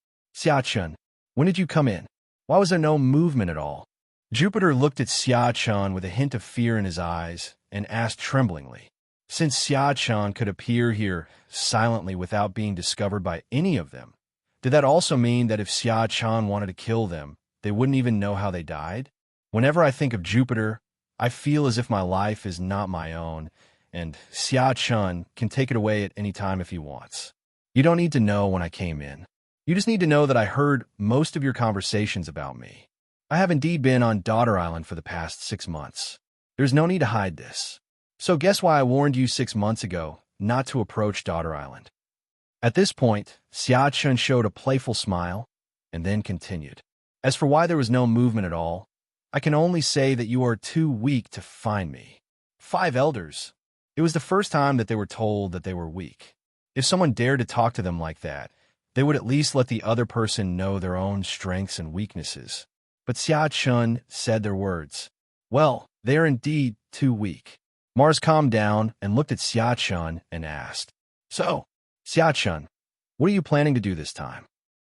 Chun, when did you come in? Why was there no movement at all? Jupiter looked at Xia Chun with a hint of fear in his eyes and asked tremblingly. Since Xia Chun could appear here silently without being discovered by any of them, did that also mean that if Xia Chun wanted to kill them, they wouldn't even know how they died? Whenever I think of Jupiter, I feel as if my life is not my own, and Xia Chun can take it away at any time if he wants. You don't need to know when I came in. You just need to know that I heard most of your conversations about me. I have indeed been on Daughter Island for the past 6 months. There's no need to hide this. So guess why I warned you 6 months ago not to approach Daughter Island? At this point, Xia Chun showed a playful smile and then continued. As for why there was no movement at all, I can only say that you are too weak to find me. 5 elders. It was the first time that they were told that they were weak. If someone dared to talk to them like that, they would at least let the other person know their own strengths and weaknesses. But Xia Chun said their words. Well, they are indeed too weak. Mars calmed down and looked at Xia Chun and asked, So, Xia Chun, what are you planning to do this time?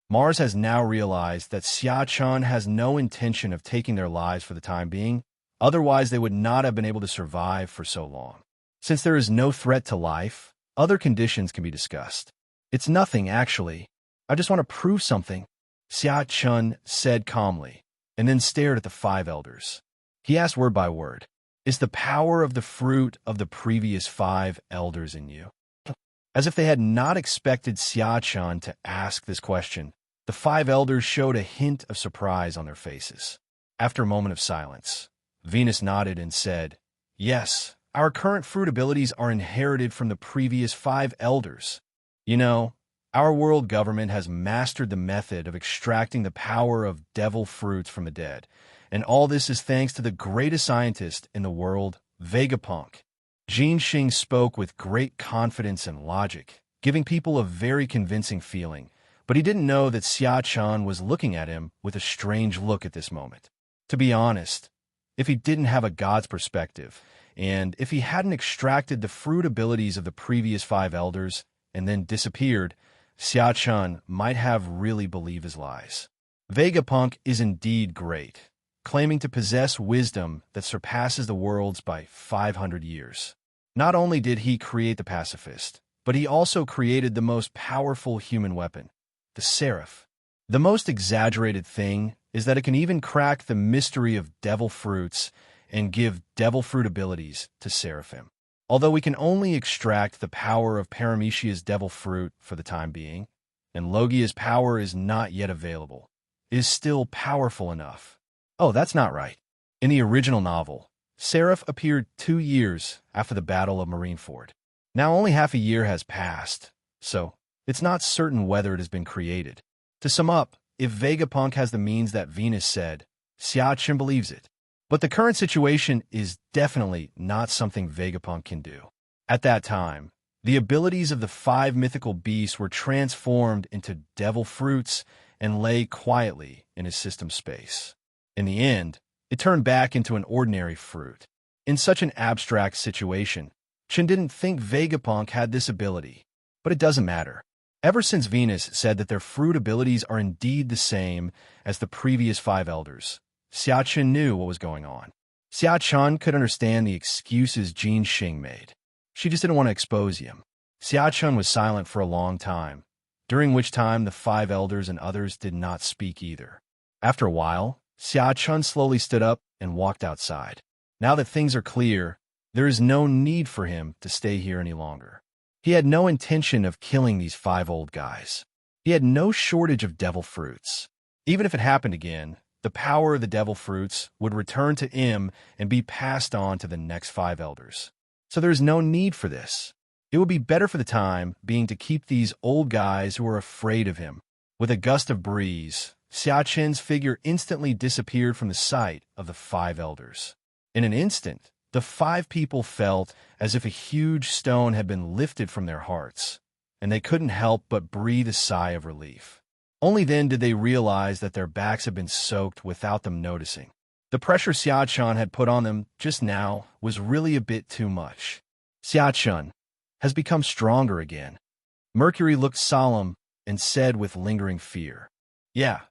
Mars has now realized that Xia Chun has no intention of taking their lives for the time being, otherwise they would not have been able to survive for so long. Since there is no threat to life, other conditions can be discussed. It's nothing, actually. I just want to prove something, Xia Chun said calmly, and then stared at the 5 elders. He asked word by word, Is the power of the fruit of the previous 5 elders in you? As if they had not expected Xia Chun to ask this question, the 5 elders showed a hint of surprise on their faces. After a moment of silence, Venus nodded and said, Yes, our current fruit abilities are inherited from the previous 5 elders. You know, our world government has mastered the method of extracting the power of devil fruits from the dead, and all this is thanks to the greatest scientist in the world, Vegapunk. Jin Xing spoke with great confidence and logic, giving people a very convincing feeling, but he didn't know that Xia Chun was looking at him with a strange look at this moment. To be honest, if he didn't have a god's perspective, and if he hadn't extracted the fruit abilities of the previous 5 elders and then disappeared, Xia Chun might have really believed his lies. Vegapunk is indeed great, claiming to possess wisdom that surpasses the world's by 500 years. Not only did he create the pacifist, but he also created the most powerful human weapon, the seraph. The most exaggerated thing is that it can even crack the mystery of devil fruits and give devil fruit abilities to Seraphim. Although we can only extract the power of Paramecia's devil fruit for the time being, and Logia's power is not yet available, it is still powerful enough. Oh, that's not right. In the original novel, Seraph appeared 2 years after the Battle of Marineford. Now only half a year has passed, so it's not certain whether it has been created. To sum up, if Vegapunk has the means that Venus said, Xia Chun believes it. But the current situation is definitely not something Vegapunk can do. At that time, the abilities of the 5 mythical beasts were transformed into devil fruits and lay quietly in his system space. In the end, it turned back into an ordinary fruit. In such an abstract situation, Chen didn't think Vegapunk had this ability, but it doesn't matter. Ever since Venus said that their fruit abilities are indeed the same as the previous 5 elders, Xia Chun knew what was going on. Xia Chun could understand the excuses Jin Xing made. She just didn't want to expose him. Xia Chun was silent for a long time, during which time the 5 elders and others did not speak either. After a while, Xia Chun slowly stood up and walked outside. Now that things are clear, there is no need for him to stay here any longer. He had no intention of killing these 5 old guys. He had no shortage of devil fruits. Even if it happened again, the power of the devil fruits would return to him and be passed on to the next 5 elders. So there is no need for this. It would be better for the time being to keep these old guys who are afraid of him. With a gust of breeze, Xia Chen's figure instantly disappeared from the sight of the 5 elders. In an instant, the 5 people felt as if a huge stone had been lifted from their hearts, and they couldn't help but breathe a sigh of relief. Only then did they realize that their backs had been soaked without them noticing. The pressure Xia Chun had put on them just now was really a bit too much. Xia Chun has become stronger again. Mercury looked solemn and said with lingering fear, "Yeah,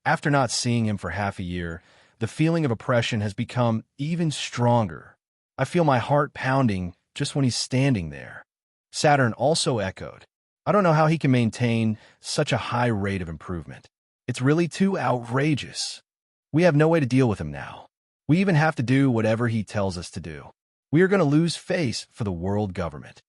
after not seeing him for half a year, the feeling of oppression has become even stronger. I feel my heart pounding just when he's standing there." Saturn also echoed, "I don't know how he can maintain such a high rate of improvement. It's really too outrageous. We have no way to deal with him now. We even have to do whatever he tells us to do. We are going to lose face for the world government."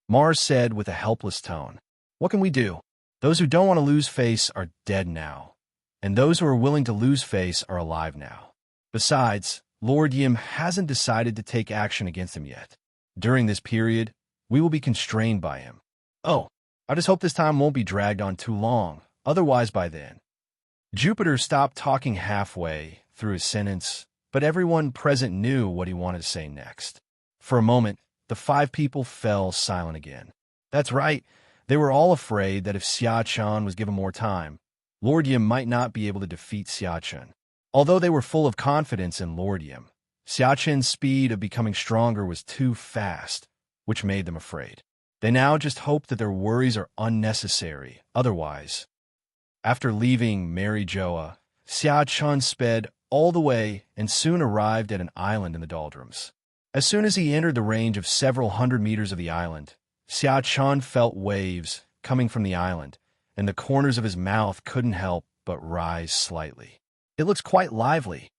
Mars said with a helpless tone, "What can we do? Those who don't want to lose face are dead now, and those who are willing to lose face are alive now. Besides, Lord Yim hasn't decided to take action against him yet. During this period, we will be constrained by him. Oh, I just hope this time won't be dragged on too long, otherwise by then." Jupiter stopped talking halfway through his sentence, but everyone present knew what he wanted to say next. For a moment, the five people fell silent again. That's right, they were all afraid that if Xia Chen was given more time, Lord Yim might not be able to defeat Xia Chen. Although they were full of confidence in Lord Yim, Xia Chen's speed of becoming stronger was too fast, which made them afraid. They now just hope that their worries are unnecessary, otherwise. After leaving Mary Joa, Xia Chen sped all the way and soon arrived at an island in the doldrums. As soon as he entered the range of several hundred meters of the island, Xia Chen felt waves coming from the island, and the corners of his mouth couldn't help but rise slightly. "It looks quite lively."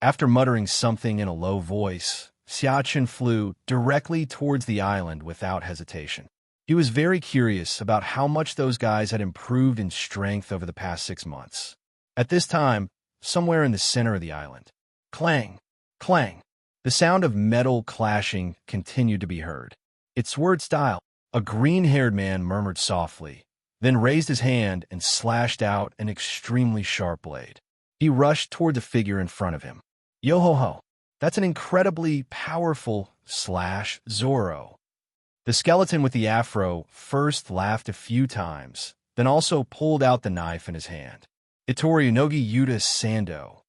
After muttering something in a low voice, Xia Chen flew directly towards the island without hesitation. He was very curious about how much those guys had improved in strength over the past 6 months. At this time, somewhere in the center of the island, clang, clang, the sound of metal clashing continued to be heard. "It's sword style," a green-haired man murmured softly, then raised his hand and slashed out an extremely sharp blade. He rushed toward the figure in front of him. "Yo-ho-ho, that's an incredibly powerful slash, Zoro." The skeleton with the afro first laughed a few times, then also pulled out the knife in his hand. "Itori Unogi Yuta Sando."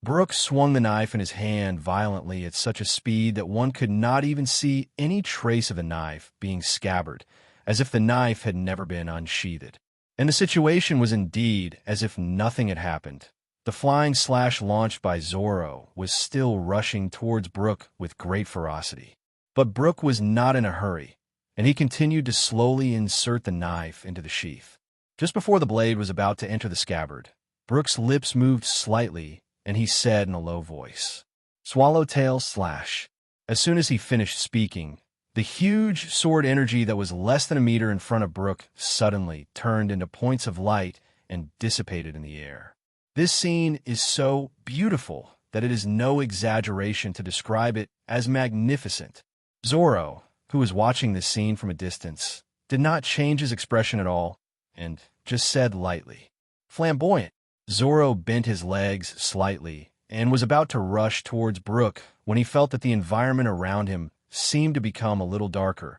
Brooke swung the knife in his hand violently at such a speed that one could not even see any trace of the knife being scabbarded, as if the knife had never been unsheathed. And the situation was indeed as if nothing had happened. The flying slash launched by Zoro was still rushing towards Brooke with great ferocity. But Brooke was not in a hurry, and he continued to slowly insert the knife into the sheath. Just before the blade was about to enter the scabbard, Brooke's lips moved slightly, and he said in a low voice, "Swallowtail slash." As soon as he finished speaking, the huge sword energy that was less than a meter in front of Brooke suddenly turned into points of light and dissipated in the air. This scene is so beautiful that it is no exaggeration to describe it as magnificent. Zoro, who was watching this scene from a distance, did not change his expression at all and just said lightly, "Flamboyant." Zoro bent his legs slightly and was about to rush towards Brooke when he felt that the environment around him seemed to become a little darker,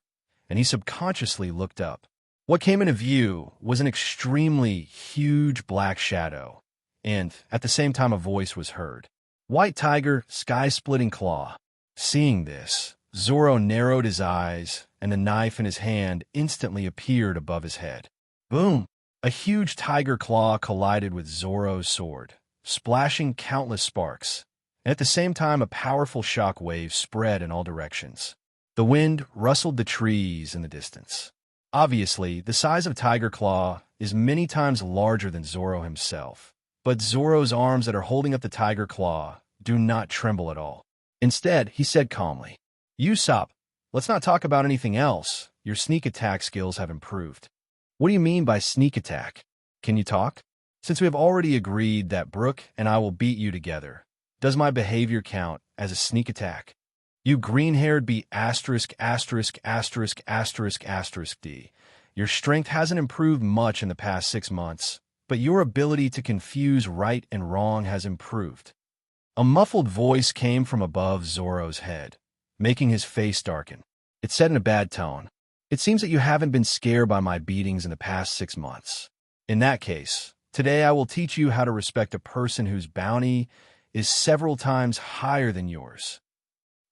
and he subconsciously looked up. What came into view was an extremely huge black shadow, and at the same time a voice was heard. "White Tiger, Sky-Splitting Claw." Seeing this, Zoro narrowed his eyes, and the knife in his hand instantly appeared above his head. Boom! A huge tiger claw collided with Zoro's sword, splashing countless sparks, and at the same time a powerful shock wave spread in all directions. The wind rustled the trees in the distance. Obviously, the size of Tiger Claw is many times larger than Zoro himself, but Zoro's arms that are holding up the Tiger Claw do not tremble at all. Instead, he said calmly, "Usopp, let's not talk about anything else. Your sneak attack skills have improved." "What do you mean by sneak attack? Can you talk? Since we have already agreed that Brooke and I will beat you together, does my behavior count as a sneak attack? You green-haired B asterisk asterisk asterisk asterisk asterisk D. Your strength hasn't improved much in the past 6 months, but your ability to confuse right and wrong has improved." A muffled voice came from above Zoro's head, making his face darken. It said in a bad tone, "It seems that you haven't been scared by my beatings in the past 6 months. In that case, today I will teach you how to respect a person whose bounty is several times higher than yours."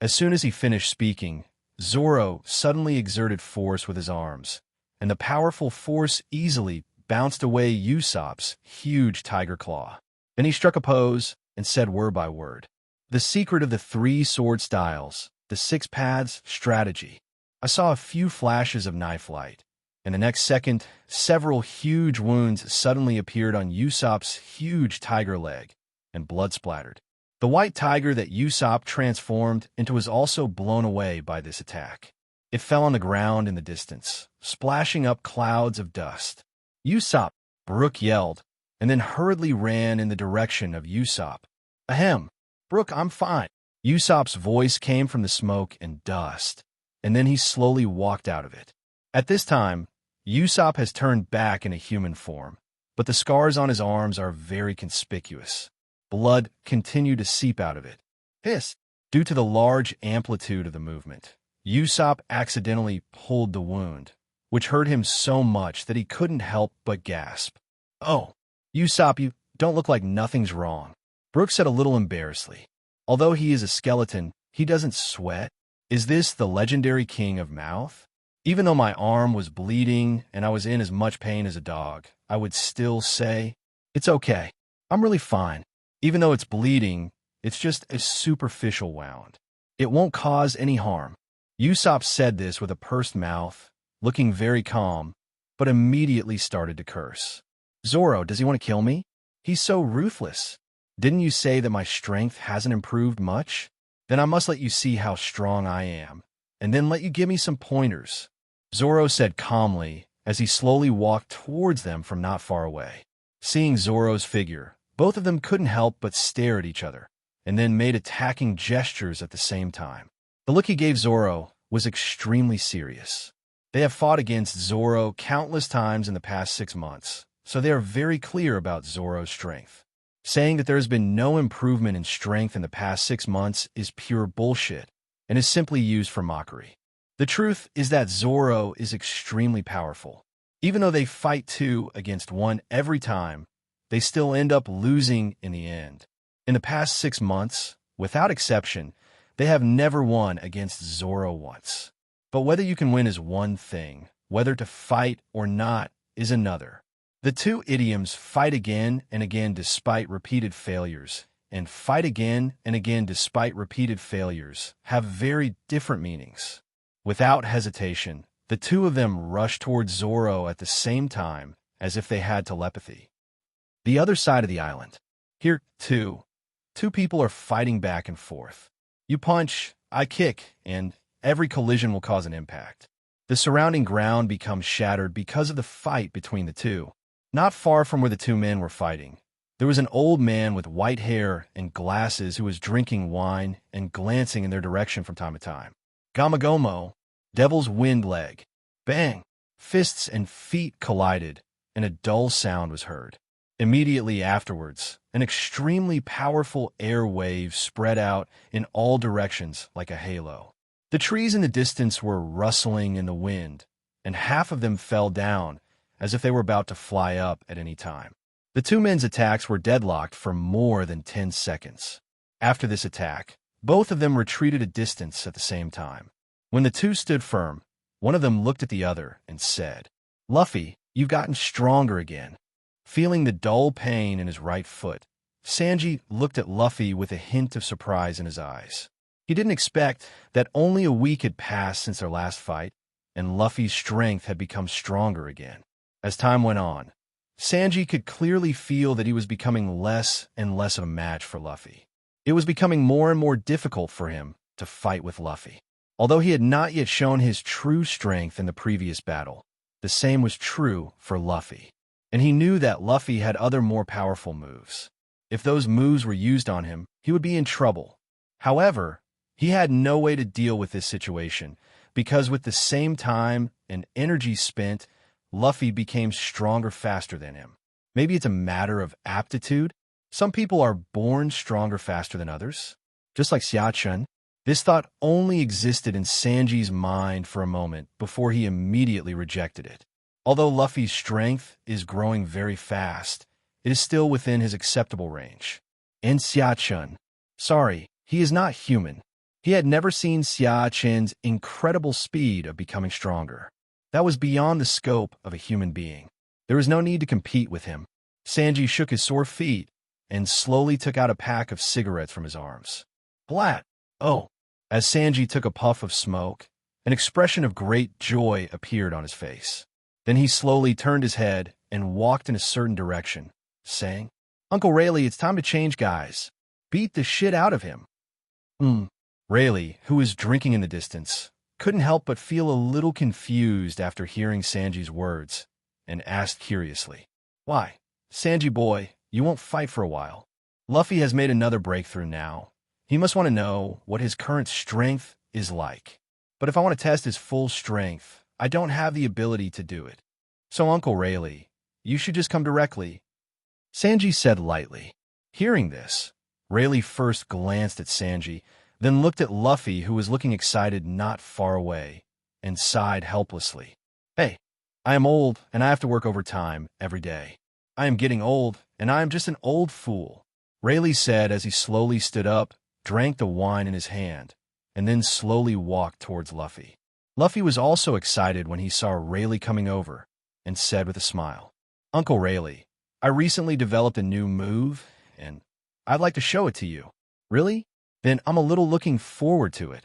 As soon as he finished speaking, Zoro suddenly exerted force with his arms, and the powerful force easily bounced away Usopp's huge tiger claw. Then he struck a pose and said word by word, "The secret of the 3 sword styles, the 6 paths strategy." I saw a few flashes of knife light, and the next second, several huge wounds suddenly appeared on Usopp's huge tiger leg, and blood splattered. The white tiger that Usopp transformed into was also blown away by this attack. It fell on the ground in the distance, splashing up clouds of dust. "Usopp!" Brook yelled, and then hurriedly ran in the direction of Usopp. "Ahem! Brook, I'm fine." Usopp's voice came from the smoke and dust, and then he slowly walked out of it. At this time, Usopp has turned back into human form, but the scars on his arms are very conspicuous. Blood continued to seep out of it. Hiss! Due to the large amplitude of the movement, Usopp accidentally pulled the wound, which hurt him so much that he couldn't help but gasp. "Oh, Usopp, you don't look like nothing's wrong," Brook said a little embarrassedly. "Although he is a skeleton, he doesn't sweat. Is this the legendary king of mouth?" Even though my arm was bleeding and I was in as much pain as a dog, I would still say, "It's okay. I'm really fine. Even though it's bleeding, it's just a superficial wound. It won't cause any harm." Usopp said this with a pursed mouth, looking very calm, but immediately started to curse. "Zoro, does he want to kill me? He's so ruthless. Didn't you say that my strength hasn't improved much? Then I must let you see how strong I am, and then let you give me some pointers," Zoro said calmly as he slowly walked towards them from not far away. Seeing Zoro's figure, both of them couldn't help but stare at each other, and then made attacking gestures at the same time. The look he gave Zoro was extremely serious. They have fought against Zoro countless times in the past 6 months, so they are very clear about Zoro's strength. Saying that there has been no improvement in strength in the past 6 months is pure bullshit and is simply used for mockery. The truth is that Zoro is extremely powerful. Even though they fight 2 against 1 every time, they still end up losing in the end. In the past 6 months, without exception, they have never won against Zoro once. But whether you can win is one thing, whether to fight or not is another. The 2 idioms "fight again and again despite repeated failures" and "fight again and again despite repeated failures" have very different meanings. Without hesitation, the 2 of them rushed towards Zoro at the same time, as if they had telepathy. The other side of the island. Here, too, 2 people are fighting back and forth. You punch, I kick, and every collision will cause an impact. The surrounding ground becomes shattered because of the fight between the 2. Not far from where the 2 men were fighting, there was an old man with white hair and glasses who was drinking wine and glancing in their direction from time to time. Gamagomo, Devil's Wind Leg. Bang! Fists and feet collided, and a dull sound was heard. Immediately afterwards, an extremely powerful air wave spread out in all directions like a halo. The trees in the distance were rustling in the wind, and half of them fell down as if they were about to fly up at any time. The 2 men's attacks were deadlocked for more than 10 seconds. After this attack, both of them retreated a distance at the same time. When the 2 stood firm, one of them looked at the other and said, "Luffy, you've gotten stronger again." Feeling the dull pain in his right foot, Sanji looked at Luffy with a hint of surprise in his eyes. He didn't expect that only a week had passed since their last fight, and Luffy's strength had become stronger again. As time went on, Sanji could clearly feel that he was becoming less and less of a match for Luffy. It was becoming more and more difficult for him to fight with Luffy. Although he had not yet shown his true strength in the previous battle, the same was true for Luffy. And he knew that Luffy had other more powerful moves. If those moves were used on him, he would be in trouble. However, he had no way to deal with this situation, because with the same time and energy spent, Luffy became stronger faster than him. Maybe it's a matter of aptitude. Some people are born stronger faster than others. Just like Xiachun, this thought only existed in Sanji's mind for a moment before he immediately rejected it. Although Luffy's strength is growing very fast, it is still within his acceptable range. And Xiachun, sorry, he is not human. He had never seen Xiachun's incredible speed of becoming stronger. That was beyond the scope of a human being. There was no need to compete with him. Sanji shook his sore feet and slowly took out a pack of cigarettes from his arms. Blat! Oh! As Sanji took a puff of smoke, an expression of great joy appeared on his face. Then he slowly turned his head and walked in a certain direction, saying, Uncle Rayleigh, it's time to change guys. Beat the shit out of him. Rayleigh, who was drinking in the distance, couldn't help but feel a little confused after hearing Sanji's words, and asked curiously, Why, Sanji boy, you won't fight for a while. Luffy has made another breakthrough now. He must want to know what his current strength is like. But if I want to test his full strength, I don't have the ability to do it. So Uncle Rayleigh, you should just come directly. Sanji said lightly. Hearing this, Rayleigh first glanced at Sanji, then looked at Luffy, who was looking excited not far away, and sighed helplessly. Hey, I am old, and I have to work overtime every day. I am getting old, and I am just an old fool, Rayleigh said as he slowly stood up, drank the wine in his hand, and then slowly walked towards Luffy. Luffy was also excited when he saw Rayleigh coming over, and said with a smile, Uncle Rayleigh, I recently developed a new move, and I'd like to show it to you. Really? Then I'm a little looking forward to it.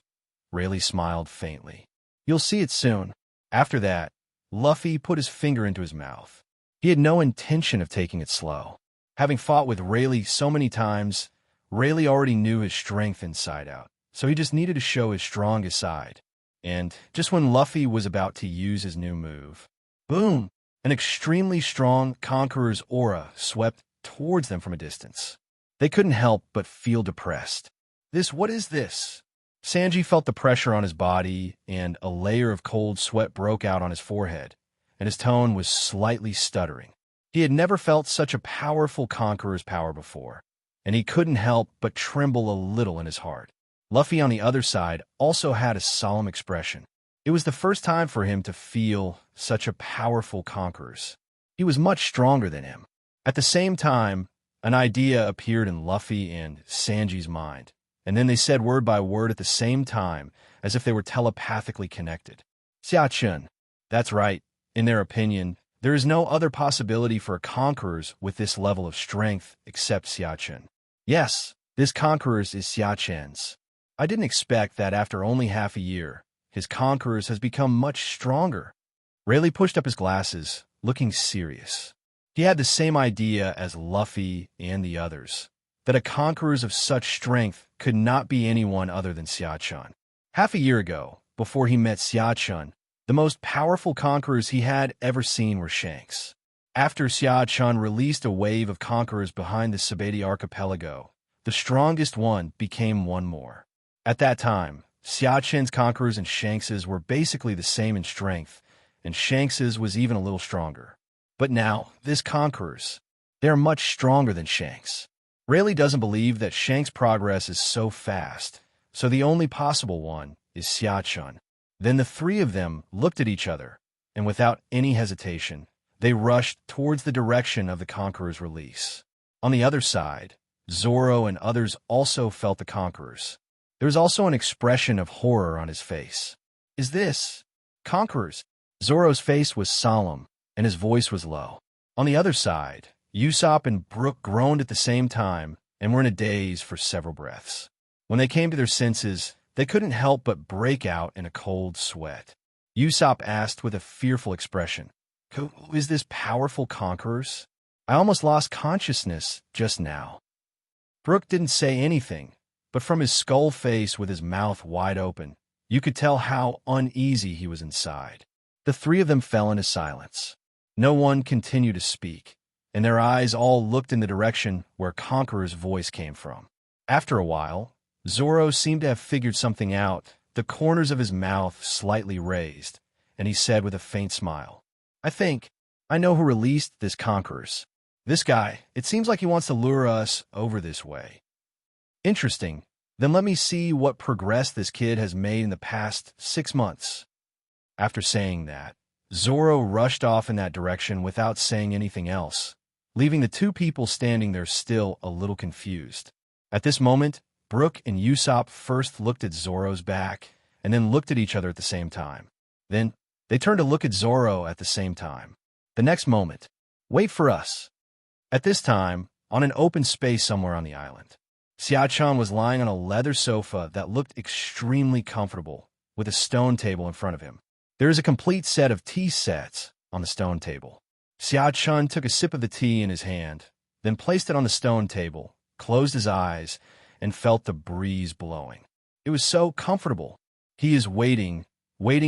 Rayleigh smiled faintly. You'll see it soon. After that, Luffy put his finger into his mouth. He had no intention of taking it slow. Having fought with Rayleigh so many times, Rayleigh already knew his strength inside out, so he just needed to show his strongest side. And just when Luffy was about to use his new move, boom! An extremely strong Conqueror's aura swept towards them from a distance. They couldn't help but feel depressed. What is this? Sanji felt the pressure on his body, and a layer of cold sweat broke out on his forehead, and his tone was slightly stuttering. He had never felt such a powerful Conqueror's power before, and he couldn't help but tremble a little in his heart. Luffy, on the other side, also had a solemn expression. It was the first time for him to feel such a powerful Conqueror's. He was much stronger than him. At the same time, an idea appeared in Luffy and Sanji's mind, and then they said word by word at the same time, as if they were telepathically connected. Xiachun. That's right. In their opinion, there is no other possibility for a Conqueror's with this level of strength except Xiachun. Yes, this Conqueror's is Xiachun's. I didn't expect that after only half a year, his Conqueror's has become much stronger. Rayleigh pushed up his glasses, looking serious. He had the same idea as Luffy and the others, that a Conqueror's of such strength could not be anyone other than Xiachun. Half a year ago, before he met Xiachun, the most powerful Conquerors he had ever seen were Shanks. After Xiachun released a wave of Conquerors behind the Sabaody archipelago, the strongest one became one more. At that time, Xiachun's Conquerors and Shanks's were basically the same in strength, and Shanks's was even a little stronger. But now, this Conquerors, they are much stronger than Shanks. Rayleigh doesn't believe that Shanks' progress is so fast, so the only possible one is Xiachun. Then the three of them looked at each other, and without any hesitation, they rushed towards the direction of the Conqueror's release. On the other side, Zoro and others also felt the Conquerors. There was also an expression of horror on his face. Is this Conquerors? Zoro's face was solemn, and his voice was low. On the other side, Usopp and Brook groaned at the same time and were in a daze for several breaths. When they came to their senses, they couldn't help but break out in a cold sweat. Usopp asked with a fearful expression, Who is this powerful Conquerors? I almost lost consciousness just now. Brook didn't say anything, but from his skull face with his mouth wide open, you could tell how uneasy he was inside. The three of them fell into silence. No one continued to speak, and their eyes all looked in the direction where Conqueror's voice came from. After a while, Zoro seemed to have figured something out, the corners of his mouth slightly raised, and he said with a faint smile, I think I know who released this Conquerors. This guy, it seems like he wants to lure us over this way. Interesting. Then let me see what progress this kid has made in the past 6 months. After saying that, Zoro rushed off in that direction without saying anything else, leaving the two people standing there still a little confused. At this moment, Brook and Usopp first looked at Zoro's back, and then looked at each other at the same time. Then, they turned to look at Zoro at the same time. The next moment, wait for us. At this time, on an open space somewhere on the island, Xia-Chan was lying on a leather sofa that looked extremely comfortable, with a stone table in front of him. There is a complete set of tea sets on the stone table. Xia-Chan took a sip of the tea in his hand, then placed it on the stone table, closed his eyes, and felt the breeze blowing. It was so comfortable. He is waiting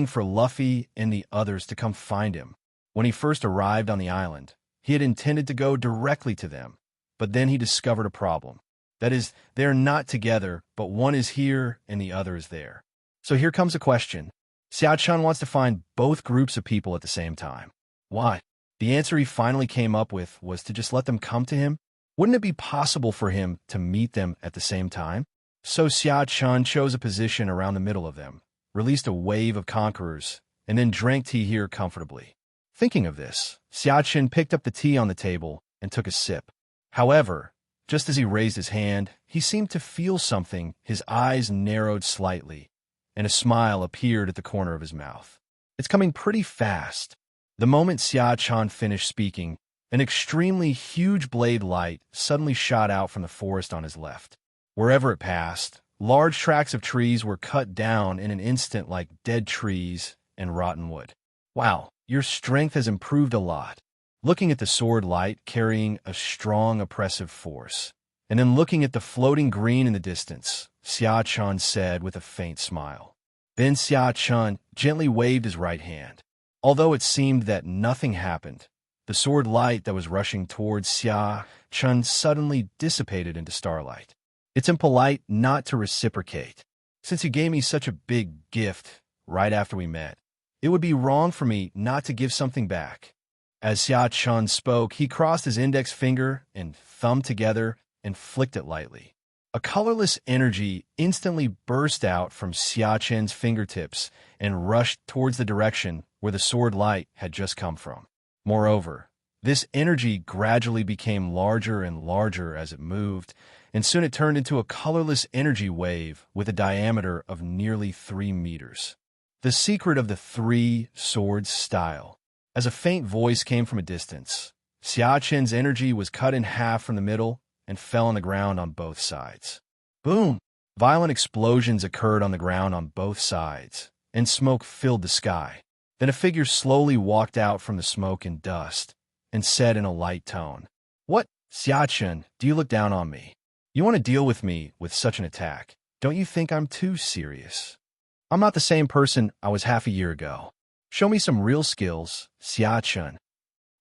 for Luffy and the others to come find him. When he first arrived on the island, he had intended to go directly to them, but then he discovered a problem. That is, they are not together, but one is here and the other is there. So here comes a question. Xia-Chan wants to find both groups of people at the same time. Why? The answer he finally came up with was to just let them come to him. Wouldn't it be possible for him to meet them at the same time? So Xia-Chan chose a position around the middle of them, released a wave of conquerors, and then drank tea here comfortably. Thinking of this, Xia-Chan picked up the tea on the table and took a sip. However, just as he raised his hand, he seemed to feel something. His eyes narrowed slightly, and a smile appeared at the corner of his mouth. It's coming pretty fast. The moment Xia-Chan finished speaking, an extremely huge blade light suddenly shot out from the forest on his left. Wherever it passed, large tracts of trees were cut down in an instant like dead trees and rotten wood. Wow, your strength has improved a lot. Looking at the sword light carrying a strong oppressive force, and then looking at the floating green in the distance, Xia-Chan said with a faint smile. Then Xia-Chan gently waved his right hand. Although it seemed that nothing happened, the sword light that was rushing towards Xia-Chan suddenly dissipated into starlight. It's impolite not to reciprocate. Since you gave me such a big gift right after we met, it would be wrong for me not to give something back. As Xia-Chan spoke, he crossed his index finger and thumb together and flicked it lightly. A colorless energy instantly burst out from Xia-Chan's fingertips and rushed towards the direction where the sword light had just come from. Moreover, this energy gradually became larger and larger as it moved, and soon it turned into a colorless energy wave with a diameter of nearly 3 meters. The secret of the three swords style. As a faint voice came from a distance, Xia-Chen's energy was cut in half from the middle and fell on the ground on both sides. Boom! Violent explosions occurred on the ground on both sides, and smoke filled the sky. Then a figure slowly walked out from the smoke and dust, and said in a light tone, "What, Xia-Chen, do you look down on me? You want to deal with me with such an attack? Don't you think I'm too serious? I'm not the same person I was half a year ago. Show me some real skills, Xia-Chen."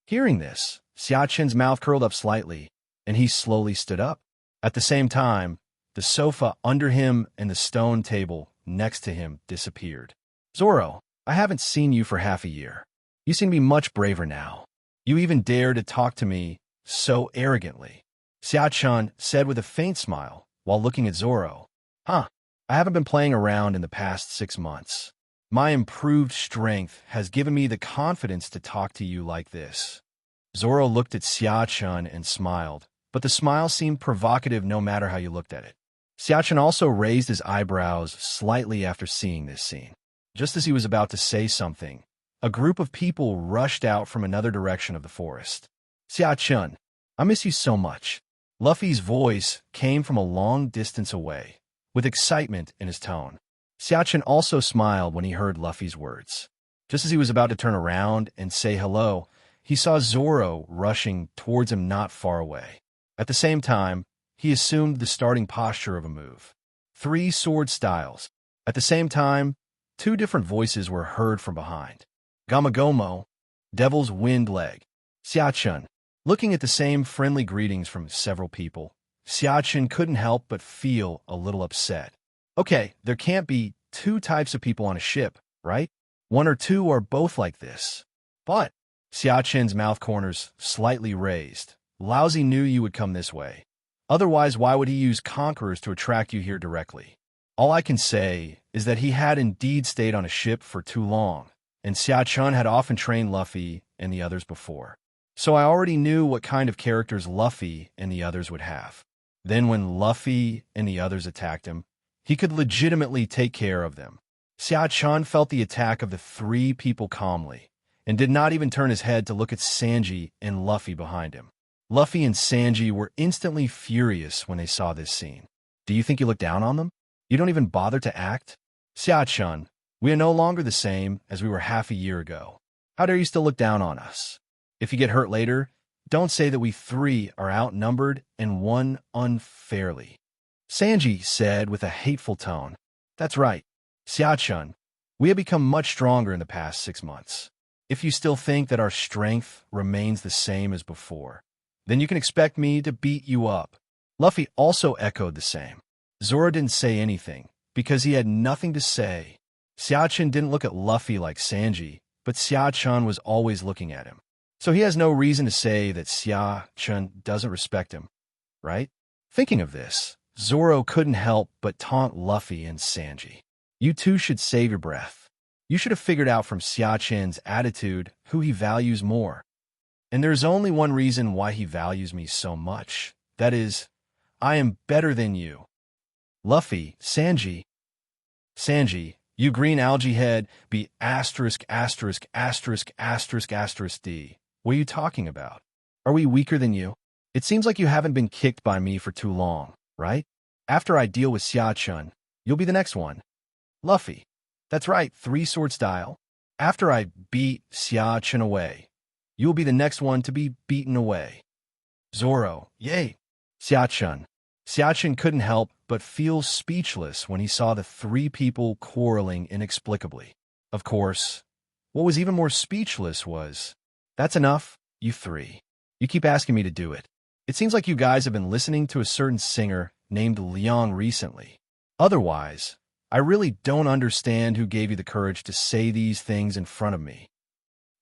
Hearing this, Xia-Chen's mouth curled up slightly, and he slowly stood up. At the same time, the sofa under him and the stone table next to him disappeared. "Zoro, I haven't seen you for half a year. You seem to be much braver now. You even dare to talk to me so arrogantly," Xia-Chen said with a faint smile while looking at Zoro. "Huh, I haven't been playing around in the past 6 months. My improved strength has given me the confidence to talk to you like this." Zoro looked at Xia-Chen and smiled, but the smile seemed provocative no matter how you looked at it. Xia-Chen also raised his eyebrows slightly after seeing this scene. Just as he was about to say something, a group of people rushed out from another direction of the forest. "Xia-Chen, I miss you so much." Luffy's voice came from a long distance away, with excitement in his tone. Xia-Chen also smiled when he heard Luffy's words. Just as he was about to turn around and say hello, he saw Zoro rushing towards him not far away. At the same time, he assumed the starting posture of a move. 3 sword styles. At the same time, 2 different voices were heard from behind. Gamagomo, Devil's Wind Leg. Xia-Chen. Looking at the same friendly greetings from several people, Xia-Chen couldn't help but feel a little upset. Okay, there can't be 2 types of people on a ship, right? 1 or 2 are both like this. But Xia-Chen's mouth corners slightly raised. Lousy knew you would come this way. Otherwise, why would he use conquerors to attract you here directly? All I can say is that he had indeed stayed on a ship for too long, and Xia-Chen had often trained Luffy and the others before. So I already knew what kind of characters Luffy and the others would have. Then when Luffy and the others attacked him, he could legitimately take care of them. Xia-Chen felt the attack of the 3 people calmly, and did not even turn his head to look at Sanji and Luffy behind him. Luffy and Sanji were instantly furious when they saw this scene. Do you think you look down on them? You don't even bother to act? Xiao-chun, we are no longer the same as we were half a year ago. How dare you still look down on us? If you get hurt later, don't say that we three are outnumbered and won unfairly. Sanji said with a hateful tone. That's right, Xiao-chun. We have become much stronger in the past 6 months. If you still think that our strength remains the same as before, then you can expect me to beat you up. Luffy also echoed the same. Zoro didn't say anything, because he had nothing to say. Xiao-chun didn't look at Luffy like Sanji, but Xiao-chun was always looking at him. So he has no reason to say that Xiao-chun doesn't respect him, right? Thinking of this, Zoro couldn't help but taunt Luffy and Sanji. You two should save your breath. You should have figured out from Xiao-chun's attitude who he values more. And there's only one reason why he values me so much. That is, I am better than you. Luffy, Sanji, you green algae head, be asterisk, asterisk, asterisk, asterisk, asterisk D. What are you talking about? Are we weaker than you? It seems like you haven't been kicked by me for too long, right? After I deal with Xiao-chun, you'll be the next one. Luffy, that's right, 3-sword style. After I beat Xiao-chun away, you'll be the next one to be beaten away. Zoro, yay. Xiao-chun. Xiao-chun couldn't help but feel speechless when he saw the 3 people quarreling inexplicably. Of course, what was even more speechless was, that's enough, you 3. You keep asking me to do it. It seems like you guys have been listening to a certain singer named Leon recently. Otherwise, I really don't understand who gave you the courage to say these things in front of me.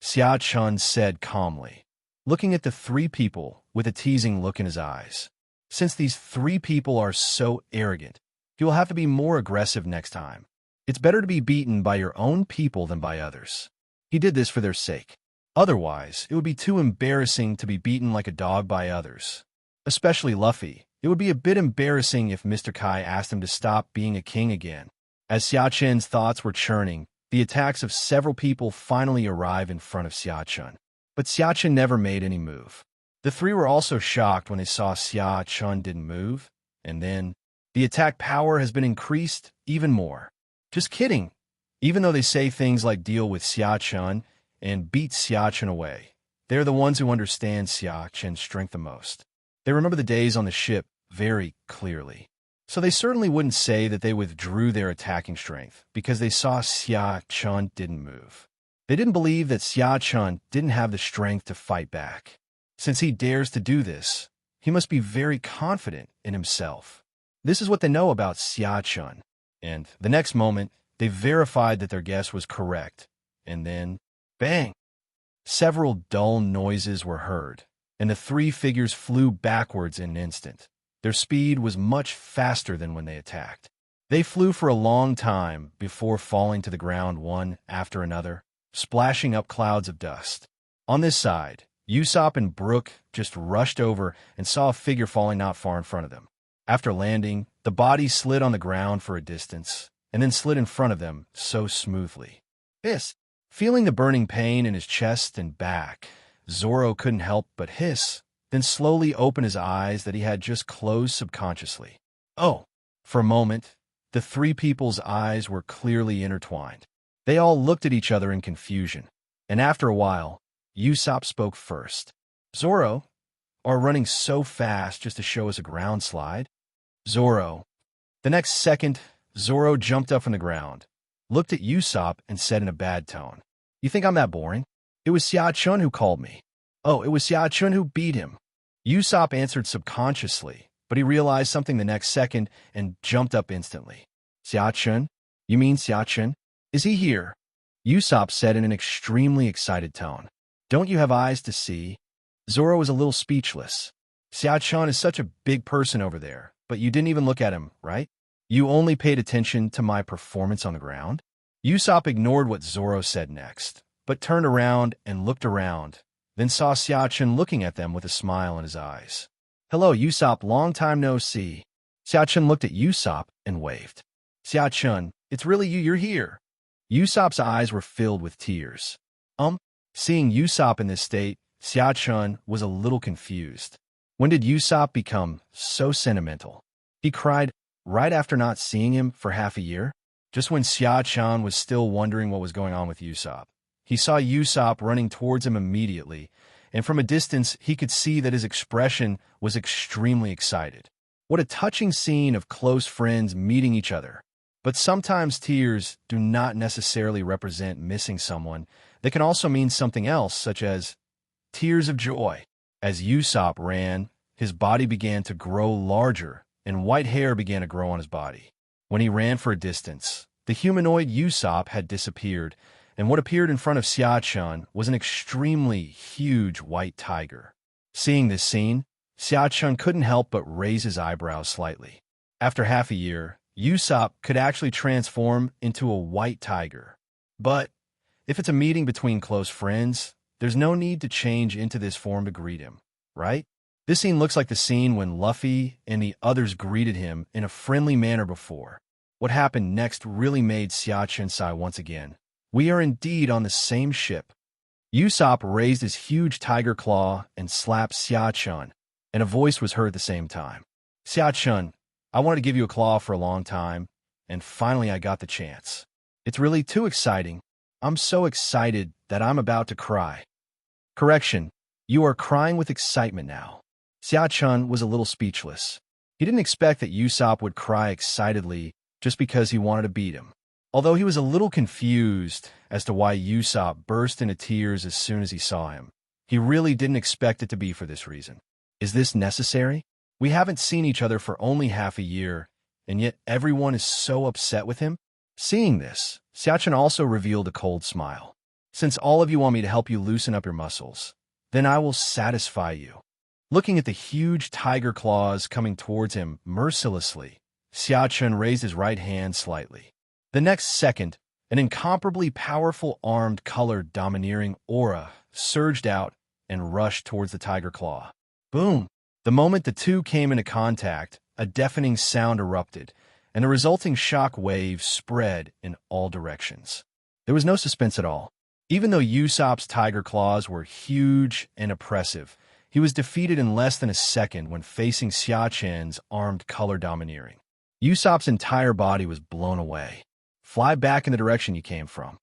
Xiao-chun said calmly, looking at the 3 people with a teasing look in his eyes. Since these 3 people are so arrogant, you will have to be more aggressive next time. It's better to be beaten by your own people than by others. He did this for their sake. Otherwise, it would be too embarrassing to be beaten like a dog by others. Especially Luffy. It would be a bit embarrassing if Mr. Kai asked him to stop being a king again. As Xiao-chun's thoughts were churning, the attacks of several people finally arrived in front of Xiao-chun. But Xiao-chun never made any move. The 3 were also shocked when they saw Xiao-chun didn't move, and then, the attack power has been increased even more. Just kidding. Even though they say things like deal with Xiao-chun and beat Xiao-chun away, they're the ones who understand Xiao-chun's strength the most. They remember the days on the ship very clearly. So they certainly wouldn't say that they withdrew their attacking strength because they saw Xiao-chun didn't move. They didn't believe that Xiao-chun didn't have the strength to fight back. Since he dares to do this, he must be very confident in himself. This is what they know about Xiao-chun. And the next moment, they verified that their guess was correct. And then, bang! Several dull noises were heard, and the 3 figures flew backwards in an instant. Their speed was much faster than when they attacked. They flew for a long time before falling to the ground one after another, splashing up clouds of dust. On this side, Usopp and Brook just rushed over and saw a figure falling not far in front of them. After landing, the body slid on the ground for a distance, and then slid in front of them so smoothly. Hiss! Feeling the burning pain in his chest and back, Zoro couldn't help but hiss, then slowly open his eyes that he had just closed subconsciously. Oh! For a moment, the 3 people's eyes were clearly intertwined. They all looked at each other in confusion, and after a while, Usopp spoke first. Zoro, are running so fast just to show us a ground slide? Zoro. The next second, Zoro jumped up from the ground, looked at Usopp, and said in a bad tone, You think I'm that boring? It was Xiao-chun who called me. Oh, it was Xiao-chun who beat him. Usopp answered subconsciously, but he realized something the next second and jumped up instantly. Xiao-chun? You mean Xiao-chun? Is he here? Usopp said in an extremely excited tone. Don't you have eyes to see? Zoro was a little speechless. Xiao-chun is such a big person over there, but you didn't even look at him, right? You only paid attention to my performance on the ground? Usopp ignored what Zoro said next, but turned around and looked around, then saw Xiao-chun looking at them with a smile in his eyes. Hello, Usopp, long time no see. Xiao-chun looked at Usopp and waved. Xiao-chun, it's really you're here. Usopp's eyes were filled with tears. Seeing Usopp in this state, Xiao-chun was a little confused. When did Usopp become so sentimental? He cried right after not seeing him for half a year? Just when Xiao-chun was still wondering what was going on with Usopp. He saw Usopp running towards him immediately, and from a distance he could see that his expression was extremely excited. What a touching scene of close friends meeting each other. But sometimes tears do not necessarily represent missing someone. They can also mean something else, such as tears of joy. As Usopp ran, his body began to grow larger, and white hair began to grow on his body. When he ran for a distance, the humanoid Usopp had disappeared, and what appeared in front of Xiao-chun was an extremely huge white tiger. Seeing this scene, Xiao-chun couldn't help but raise his eyebrows slightly. After half a year, Usopp could actually transform into a white tiger. But if it's a meeting between close friends, there's no need to change into this form to greet him, right? This scene looks like the scene when Luffy and the others greeted him in a friendly manner before. What happened next really made Xiao-chun sigh once again. We are indeed on the same ship. Usopp raised his huge tiger claw and slapped Xiao-chun, and a voice was heard at the same time. Xiao-chun, I wanted to give you a claw for a long time, and finally I got the chance. It's really too exciting. I'm so excited that I'm about to cry. Correction, you are crying with excitement now. Xiao-chun was a little speechless. He didn't expect that Usopp would cry excitedly just because he wanted to beat him. Although he was a little confused as to why Usopp burst into tears as soon as he saw him, he really didn't expect it to be for this reason. Is this necessary? We haven't seen each other for only half a year, and yet everyone is so upset with him? Seeing this, Xiao-chun also revealed a cold smile. Since all of you want me to help you loosen up your muscles, then I will satisfy you. Looking at the huge tiger claws coming towards him mercilessly, Xiao-chun raised his right hand slightly. The next second, an incomparably powerful armed colored domineering aura surged out and rushed towards the tiger claw. Boom! The moment the two came into contact, a deafening sound erupted, and the resulting shock wave spread in all directions. There was no suspense at all. Even though Usopp's tiger claws were huge and oppressive, he was defeated in less than a second when facing Xiao-chun's armed color domineering. Usopp's entire body was blown away. Fly back in the direction you came from.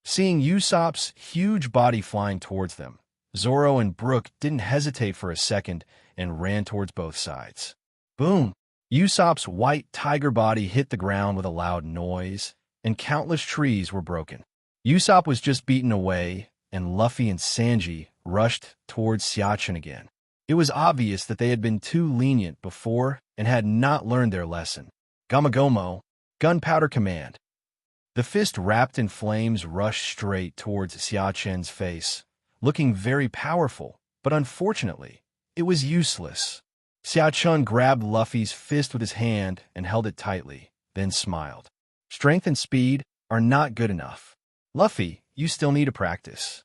Seeing Usopp's huge body flying towards them, Zoro and Brook didn't hesitate for a second and ran towards both sides. Boom! Usopp's white tiger body hit the ground with a loud noise, and countless trees were broken. Usopp was just beaten away, and Luffy and Sanji rushed towards Xiao-chun again. It was obvious that they had been too lenient before and had not learned their lesson. Gamagomo, Gunpowder Command. The fist wrapped in flames rushed straight towards Xiao-chun's face, looking very powerful, but unfortunately, it was useless. Xiao-chun grabbed Luffy's fist with his hand and held it tightly, then smiled. Strength and speed are not good enough. Luffy, you still need to practice.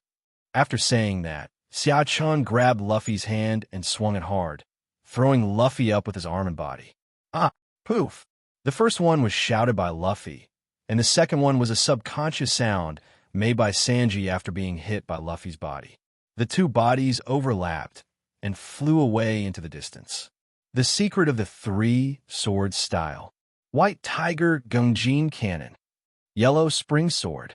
After saying that, Xiao-chun grabbed Luffy's hand and swung it hard, throwing Luffy up with his arm and body. Ah, poof! The first one was shouted by Luffy, and the second one was a subconscious sound made by Sanji after being hit by Luffy's body. The two bodies overlapped and flew away into the distance. The secret of the three-sword style. White Tiger Gungjin Cannon. Yellow Spring Sword.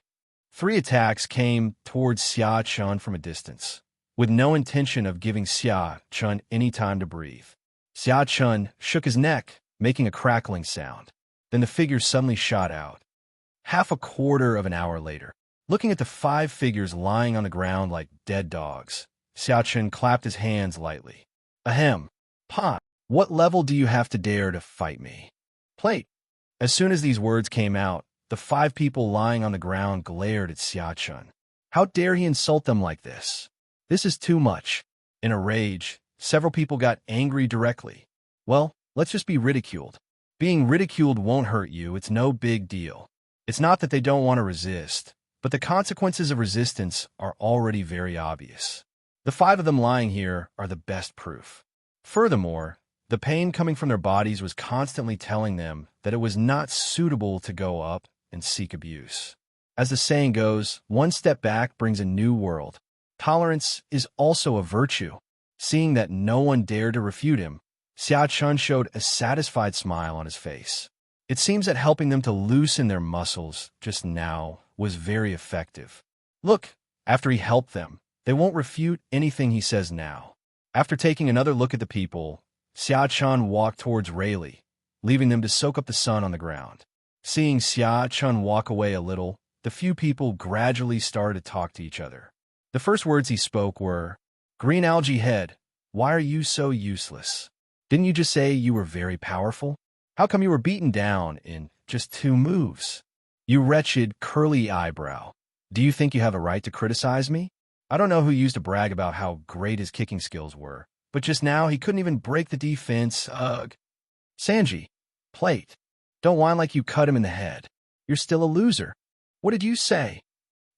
3 attacks came towards Xiao-chun from a distance, with no intention of giving Xiao-chun any time to breathe. Xiao-chun shook his neck, making a crackling sound. Then the figures suddenly shot out. Half a quarter of an hour later, looking at the 5 figures lying on the ground like dead dogs, Xiao-chun clapped his hands lightly. Ahem. Pa, what level do you have to dare to fight me? Plate. As soon as these words came out, the 5 people lying on the ground glared at Xiao-chun. How dare he insult them like this? This is too much. In a rage, several people got angry directly. Well, let's just be ridiculed. Being ridiculed won't hurt you, it's no big deal. It's not that they don't want to resist, but the consequences of resistance are already very obvious. The 5 of them lying here are the best proof. Furthermore, the pain coming from their bodies was constantly telling them that it was not suitable to go up and seek abuse. As the saying goes, one step back brings a new world. Tolerance is also a virtue. Seeing that no one dared to refute him, Xia Chun showed a satisfied smile on his face. It seems that helping them to loosen their muscles just now was very effective. Look, after he helped them, they won't refute anything he says now. After taking another look at the people, Xia Chun walked towards Rayleigh, leaving them to soak up the sun on the ground. Seeing Xia Chun walk away a little, the few people gradually started to talk to each other. The first words he spoke were, "Green algae head, why are you so useless? Didn't you just say you were very powerful? How come you were beaten down in just 2 moves? You wretched, curly eyebrow. Do you think you have a right to criticize me?" I don't know who used to brag about how great his kicking skills were, but just now he couldn't even break the defense. Ugh. Sanji, plate. Don't whine like you cut him in the head. You're still a loser. What did you say?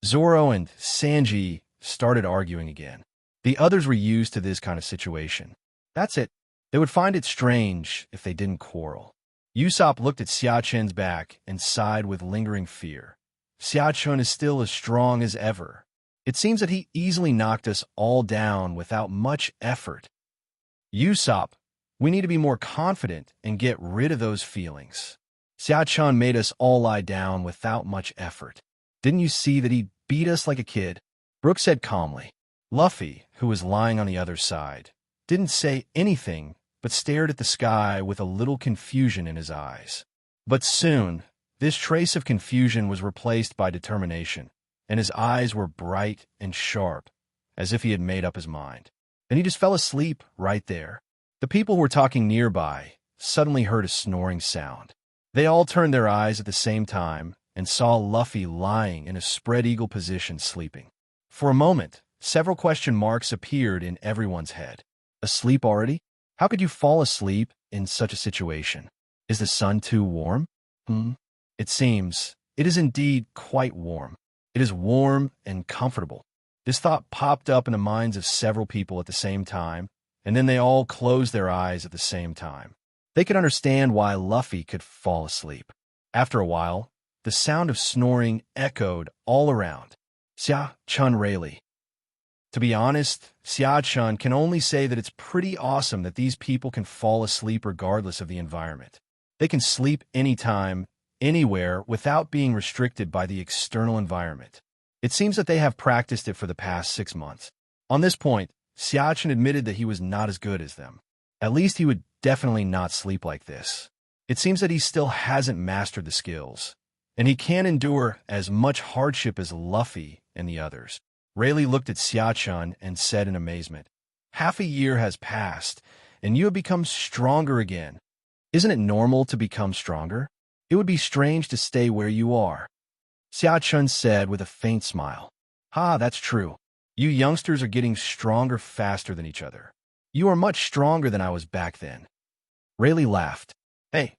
Zoro and Sanji started arguing again. The others were used to this kind of situation. That's it. They would find it strange if they didn't quarrel. Usopp looked at Xia Chun's back and sighed with lingering fear. Xia Chun is still as strong as ever. It seems that he easily knocked us all down without much effort. Usopp, we need to be more confident and get rid of those feelings. Xia Chun made us all lie down without much effort. Didn't you see that he beat us like a kid? Brook said calmly. Luffy, who was lying on the other side, didn't say anything but stared at the sky with a little confusion in his eyes. But soon, this trace of confusion was replaced by determination, and his eyes were bright and sharp, as if he had made up his mind. Then he just fell asleep right there. The people who were talking nearby suddenly heard a snoring sound. They all turned their eyes at the same time and saw Luffy lying in a spread-eagle position sleeping. For a moment, several question marks appeared in everyone's head. Asleep already? How could you fall asleep in such a situation? Is the sun too warm? It seems it is indeed quite warm. It is warm and comfortable. This thought popped up in the minds of several people at the same time, and then they all closed their eyes at the same time. They could understand why Luffy could fall asleep. After a while, the sound of snoring echoed all around. Xia Chun Rayleigh. To be honest, Xia Chun can only say that it's pretty awesome that these people can fall asleep regardless of the environment. They can sleep anytime, anywhere, without being restricted by the external environment. It seems that they have practiced it for the past 6 months. On this point, Xia Chun admitted that he was not as good as them. At least he would definitely not sleep like this. It seems that he still hasn't mastered the skills, and he can't endure as much hardship as Luffy and the others. Rayleigh looked at Xia Chun and said in amazement, "Half a year has passed, and you have become stronger again. Isn't it normal to become stronger? It would be strange to stay where you are." Xia Chun said with a faint smile, "Ha, that's true. You youngsters are getting stronger faster than each other. You are much stronger than I was back then." Rayleigh laughed. "Hey,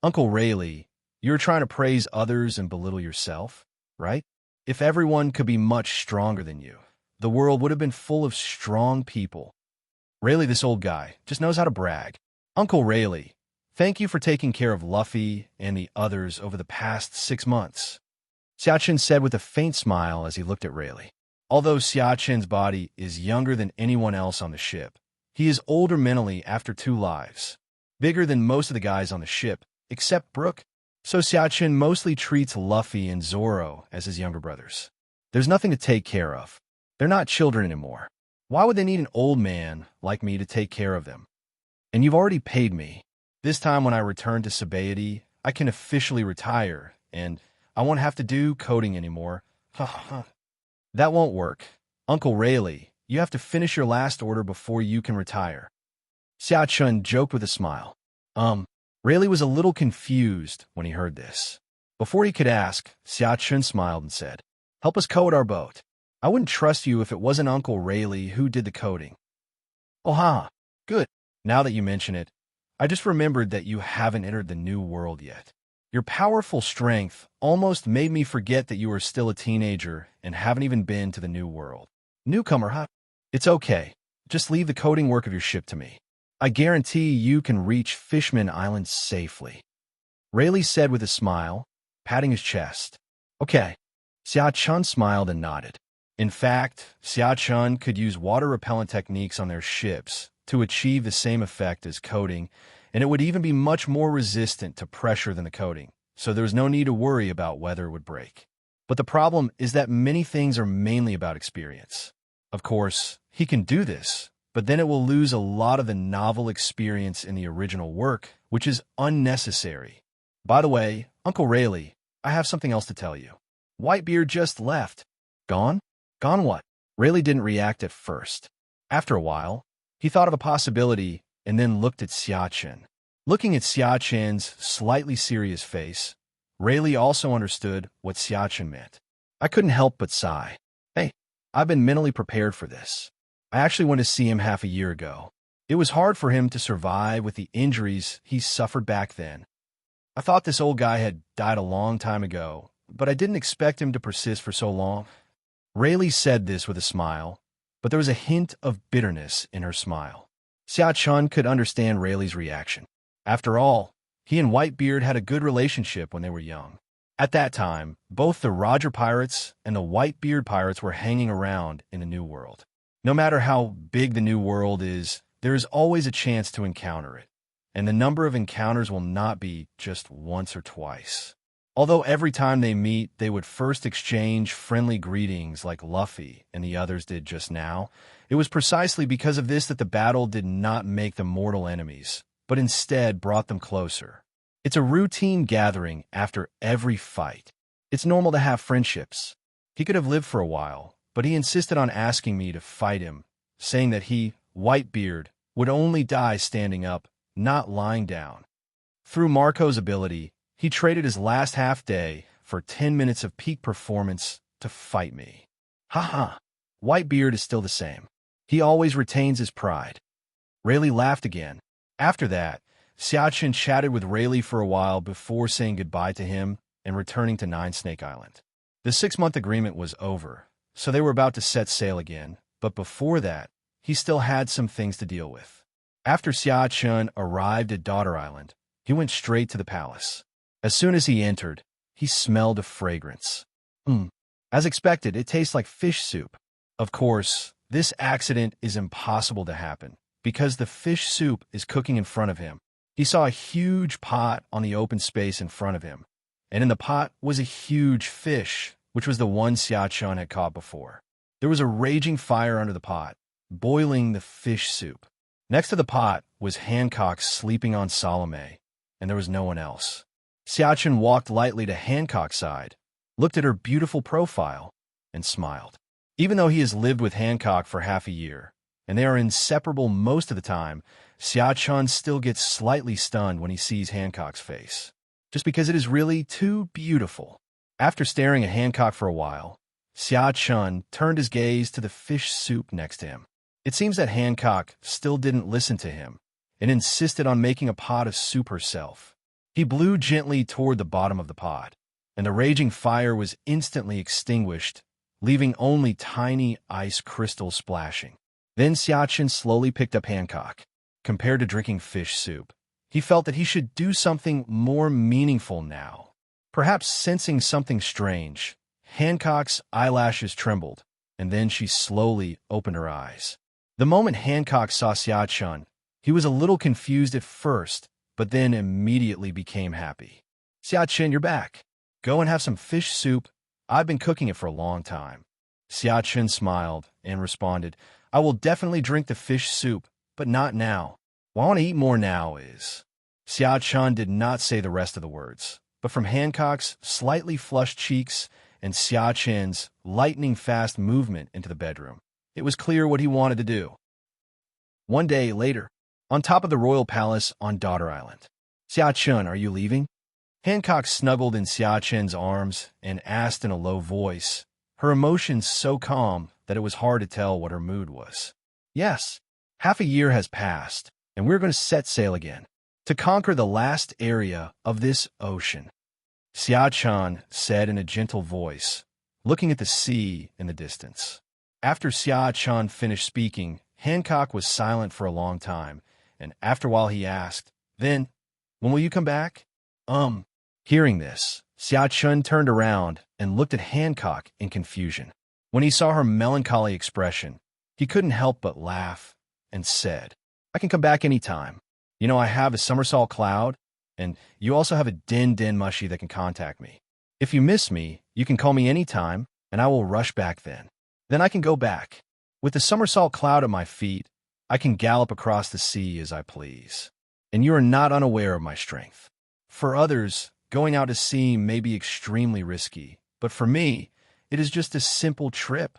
Uncle Rayleigh, you're trying to praise others and belittle yourself, right? If everyone could be much stronger than you, the world would have been full of strong people." Rayleigh, this old guy, just knows how to brag. "Uncle Rayleigh, thank you for taking care of Luffy and the others over the past 6 months." Xia Chun said with a faint smile as he looked at Rayleigh. Although Xia Chun's body is younger than anyone else on the ship, he is older mentally after 2 lives, bigger than most of the guys on the ship, except Brook. So Xia Chun mostly treats Luffy and Zoro as his younger brothers. There's nothing to take care of. They're not children anymore. Why would they need an old man like me to take care of them? And you've already paid me. This time when I return to Sabaody, I can officially retire, and I won't have to do coding anymore. That won't work. Uncle Rayleigh, you have to finish your last order before you can retire. Xia Chun joked with a smile. Rayleigh was a little confused when he heard this. Before he could ask, Xia Chun smiled and said, "Help us code our boat. I wouldn't trust you if it wasn't Uncle Rayleigh who did the coding." "Oh, good. Now that you mention it, I just remembered that you haven't entered the new world yet. Your powerful strength almost made me forget that you are still a teenager and haven't even been to the new world. Newcomer, huh? It's okay. Just leave the coding work of your ship to me. I guarantee you can reach Fishman Island safely," Rayleigh said with a smile, patting his chest. "Okay." Xia Chun smiled and nodded. In fact, Xia Chun could use water-repellent techniques on their ships to achieve the same effect as coating, and it would even be much more resistant to pressure than the coating, so there was no need to worry about whether it would break. But the problem is that many things are mainly about experience. Of course, he can do this, but then it will lose a lot of the novel experience in the original work, which is unnecessary. By the way, Uncle Rayleigh, I have something else to tell you. Whitebeard just left. Gone? Gone what? Rayleigh didn't react at first. After a while, he thought of a possibility and then looked at Xia Chen. Looking at Xia Chen's slightly serious face, Rayleigh also understood what Xia Chen meant. I couldn't help but sigh. Hey, I've been mentally prepared for this. I actually went to see him half a year ago. It was hard for him to survive with the injuries he suffered back then. I thought this old guy had died a long time ago, but I didn't expect him to persist for so long. Rayleigh said this with a smile, but there was a hint of bitterness in her smile. Xia Chun could understand Rayleigh's reaction. After all, he and Whitebeard had a good relationship when they were young. At that time, both the Roger Pirates and the Whitebeard Pirates were hanging around in the New World. No matter how big the New World is, there is always a chance to encounter it, and the number of encounters will not be just once or twice. Although every time they meet, they would first exchange friendly greetings like Luffy and the others did just now, it was precisely because of this that the battle did not make them mortal enemies, but instead brought them closer. It's a routine gathering after every fight. It's normal to have friendships. He could have lived for a while, but he insisted on asking me to fight him, saying that he, Whitebeard, would only die standing up, not lying down. Through Marco's ability, he traded his last half-day for 10 minutes of peak performance to fight me. Ha. Whitebeard is still the same. He always retains his pride. Rayleigh laughed again. After that, Xia Chen chatted with Rayleigh for a while before saying goodbye to him and returning to Nine Snake Island. The 6-month agreement was over, so they were about to set sail again, but before that, he still had some things to deal with. After Xia Chen arrived at Daughter Island, he went straight to the palace. As soon as he entered, he smelled a fragrance. As expected, it tastes like fish soup. Of course, this accident is impossible to happen, because the fish soup is cooking in front of him. He saw a huge pot on the open space in front of him, and in the pot was a huge fish, which was the one Xia Chen had caught before. There was a raging fire under the pot, boiling the fish soup. Next to the pot was Hancock sleeping on Salome, and there was no one else. Xia Chen walked lightly to Hancock's side, looked at her beautiful profile, and smiled. Even though he has lived with Hancock for half a year, and they are inseparable most of the time, Xia Chen still gets slightly stunned when he sees Hancock's face, just because it is really too beautiful. After staring at Hancock for a while, Xia Chen turned his gaze to the fish soup next to him. It seems that Hancock still didn't listen to him and insisted on making a pot of soup herself. He blew gently toward the bottom of the pot, and the raging fire was instantly extinguished, leaving only tiny ice crystals splashing. Then Xia Chen slowly picked up Hancock. Compared to drinking fish soup, he felt that he should do something more meaningful now. Perhaps sensing something strange, Hancock's eyelashes trembled, and then she slowly opened her eyes. The moment Hancock saw Xia Chen, he was a little confused at first, but then immediately became happy. Xia Chen, you're back. Go and have some fish soup. I've been cooking it for a long time. Xia Chen smiled and responded, I will definitely drink the fish soup, but not now. What I want to eat more now is... Xia Chen did not say the rest of the words, but from Hancock's slightly flushed cheeks and Xia Chen's lightning-fast movement into the bedroom, it was clear what he wanted to do. One day later, on top of the royal palace on Daughter Island. Xia Chen, are you leaving? Hancock snuggled in Xia Chen's arms and asked in a low voice, her emotions so calm that it was hard to tell what her mood was. Yes, half a year has passed, and we're going to set sail again, to conquer the last area of this ocean. Xia Chen said in a gentle voice, looking at the sea in the distance. After Xia Chen finished speaking, Hancock was silent for a long time, and after a while he asked, Then, when will you come back? Hearing this, Xia Chen turned around and looked at Hancock in confusion. When he saw her melancholy expression, he couldn't help but laugh and said, "I can come back any time. You know, I have a somersault cloud, and you also have a din mushy that can contact me. If you miss me, you can call me any time, and I will rush back then. Then I can go back. With the somersault cloud at my feet, I can gallop across the sea as I please. And you are not unaware of my strength. For others, going out to sea may be extremely risky, but for me, it is just a simple trip.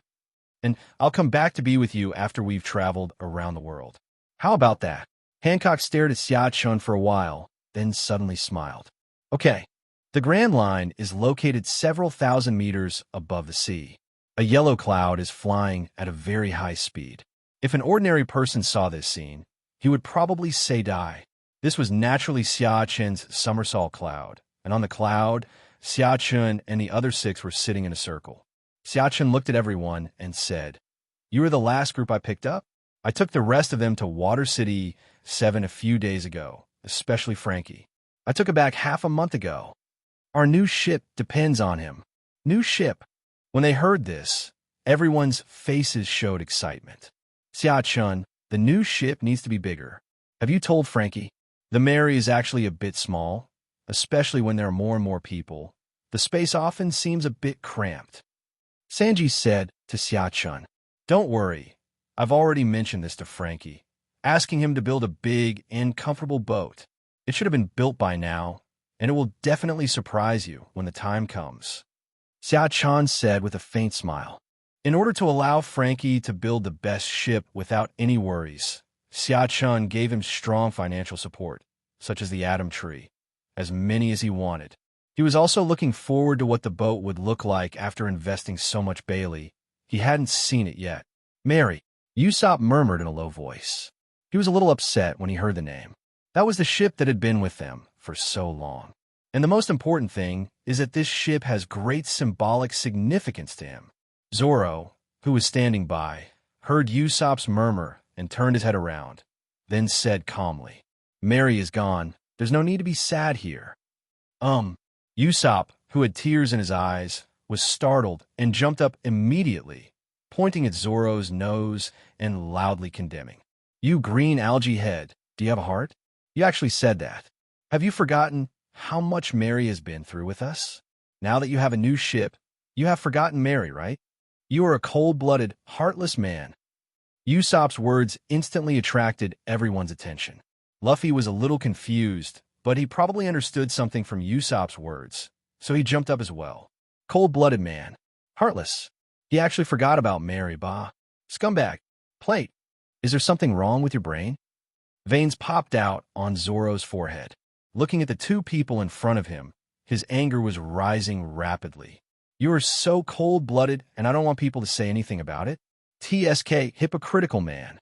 And I'll come back to be with you after we've traveled around the world. How about that?" Hancock stared at Xia Chun for a while, then suddenly smiled. "Okay, the Grand Line is located several thousand meters above the sea. A yellow cloud is flying at a very high speed. If an ordinary person saw this scene, he would probably say die. This was naturally Xia Chun's somersault cloud, and on the cloud, Xia Chun and the other 6 were sitting in a circle. Xia Chun looked at everyone and said, "You were the last group I picked up? I took the rest of them to Water City 7 a few days ago, especially Frankie. I took it back half a month ago. Our new ship depends on him." New ship. When they heard this, everyone's faces showed excitement. "Xia Chun, the new ship needs to be bigger. Have you told Frankie? The Mary is actually a bit small, especially when there are more and more people. The space often seems a bit cramped." Sanji said to Xia Chun, "Don't worry. I've already mentioned this to Frankie, asking him to build a big and comfortable boat. It should have been built by now, and it will definitely surprise you when the time comes." Xia Chun said with a faint smile. In order to allow Frankie to build the best ship without any worries, Xia Chun gave him strong financial support, such as the Atom Tree, as many as he wanted. He was also looking forward to what the boat would look like after investing so much Bailey. He hadn't seen it yet. "Mary," Usopp murmured in a low voice. He was a little upset when he heard the name. That was the ship that had been with them for so long. And the most important thing is that this ship has great symbolic significance to him. Zoro, who was standing by, heard Usopp's murmur and turned his head around, then said calmly, "Mary is gone. There's no need to be sad here." Usopp, who had tears in his eyes, was startled and jumped up immediately, pointing at Zoro's nose and loudly condemning. "You green algae head, do you have a heart? You actually said that. Have you forgotten how much Mary has been through with us? Now that you have a new ship, you have forgotten Mary, right? You are a cold-blooded, heartless man." Usopp's words instantly attracted everyone's attention. Luffy was a little confused, but he probably understood something from Usopp's words, so he jumped up as well. Cold-blooded man. Heartless. He actually forgot about Mary, bah. Scumbag. Plate. Is there something wrong with your brain? Veins popped out on Zoro's forehead. Looking at the 2 people in front of him, his anger was rising rapidly. "You are so cold-blooded, and I don't want people to say anything about it. TSK, hypocritical man."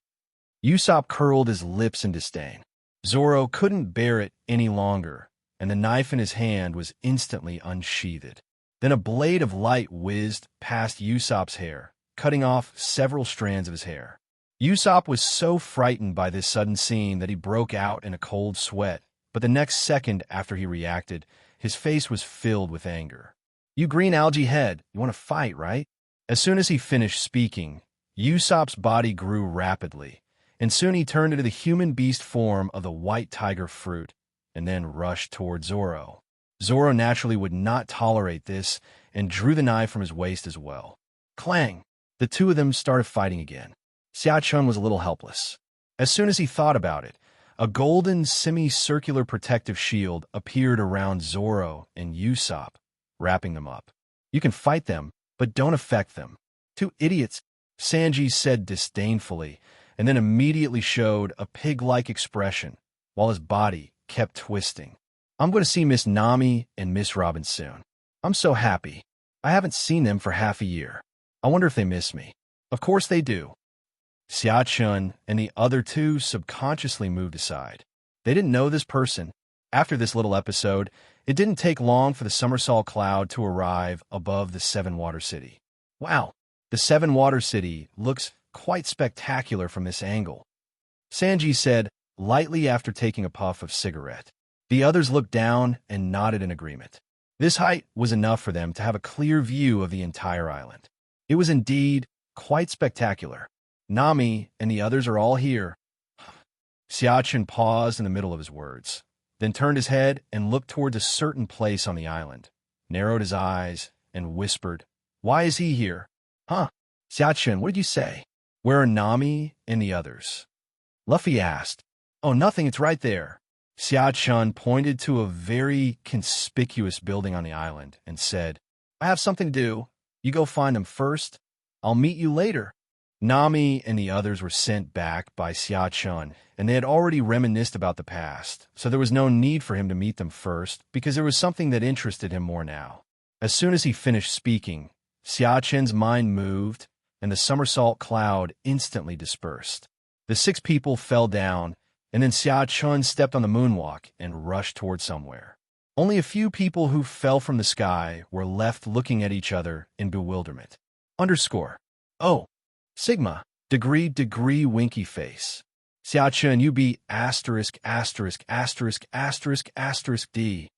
Usopp curled his lips in disdain. Zoro couldn't bear it any longer, and the knife in his hand was instantly unsheathed. Then a blade of light whizzed past Usopp's hair, cutting off several strands of his hair. Usopp was so frightened by this sudden scene that he broke out in a cold sweat, but the next second after he reacted, his face was filled with anger. "You green algae head, you want to fight, right?" As soon as he finished speaking, Usopp's body grew rapidly, and soon he turned into the human beast form of the white tiger fruit, and then rushed toward Zoro. Zoro naturally would not tolerate this, and drew the knife from his waist as well. Clang! The 2 of them started fighting again. Xia Chun was a little helpless. As soon as he thought about it, a golden semicircular protective shield appeared around Zoro and Usopp, wrapping them up. "You can fight them, but don't affect them." 2 idiots, Sanji said disdainfully, and then immediately showed a pig-like expression, while his body kept twisting. "I'm going to see Miss Nami and Miss Robin soon. I'm so happy. I haven't seen them for half a year. I wonder if they miss me." Of course they do. Xia Chun and the other 2 subconsciously moved aside. They didn't know this person. After this little episode, it didn't take long for the somersault cloud to arrive above the 7 Water City. Wow, the 7 Water City looks quite spectacular from this angle, Sanji said lightly after taking a puff of cigarette. The others looked down and nodded in agreement. This height was enough for them to have a clear view of the entire island. It was indeed quite spectacular. Nami and the others are all here. Xiachen paused in the middle of his words, then turned his head and looked toward a certain place on the island, narrowed his eyes, and whispered, "Why is he here?" "Huh? Xiachen, what did you say? Where are Nami and the others?" Luffy asked. "Oh, nothing, it's right there." Xiachen pointed to a very conspicuous building on the island and said, "I have something to do. You go find them first. I'll meet you later." Nami and the others were sent back by Xiachen, and they had already reminisced about the past, so there was no need for him to meet them first, because there was something that interested him more now. As soon as he finished speaking, Xiachen's mind moved, and the somersault cloud instantly dispersed. The 6 people fell down, and then Xiachen stepped on the moonwalk and rushed toward somewhere. Only a few people who fell from the sky were left looking at each other in bewilderment. Oh, Sigma, degree, winky face. Xiachen, you be asterisk, asterisk, asterisk, asterisk, asterisk D.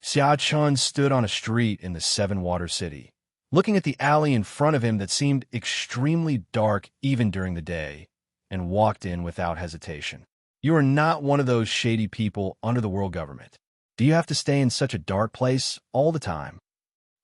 Xiachen stood on a street in the 7-Water City, looking at the alley in front of him that seemed extremely dark even during the day, and walked in without hesitation. You are not one of those shady people under the world government. Do you have to stay in such a dark place all the time?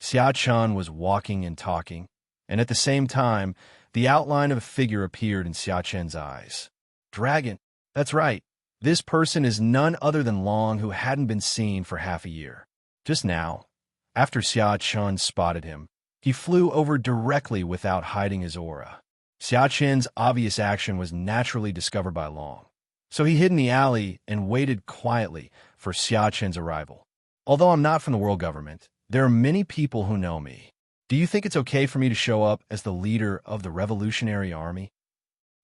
Xiachen was walking and talking, and at the same time, the outline of a figure appeared in Xiachen's eyes. Dragon, that's right. This person is none other than Long, who hadn't been seen for half a year. Just now, after Xiachen spotted him, he flew over directly without hiding his aura. Xiachen's obvious action was naturally discovered by Long, so he hid in the alley and waited quietly for Xiachen's arrival. Although I'm not from the world government, there are many people who know me. Do you think it's okay for me to show up as the leader of the Revolutionary Army?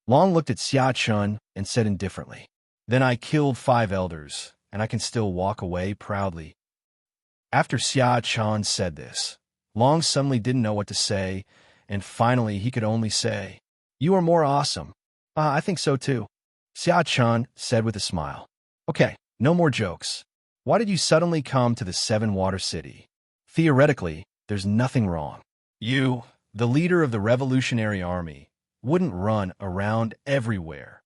Long looked at Xiachen and said indifferently, "Then I killed 5 elders, and I can still walk away proudly." After Xiachen said this, Long suddenly didn't know what to say, and finally he could only say, "You are more awesome." I think so too," Xiachen said with a smile. "Okay, no more jokes. Why did you suddenly come to the 7-Water City? Theoretically, there's nothing wrong. You, the leader of the Revolutionary Army, wouldn't run around everywhere.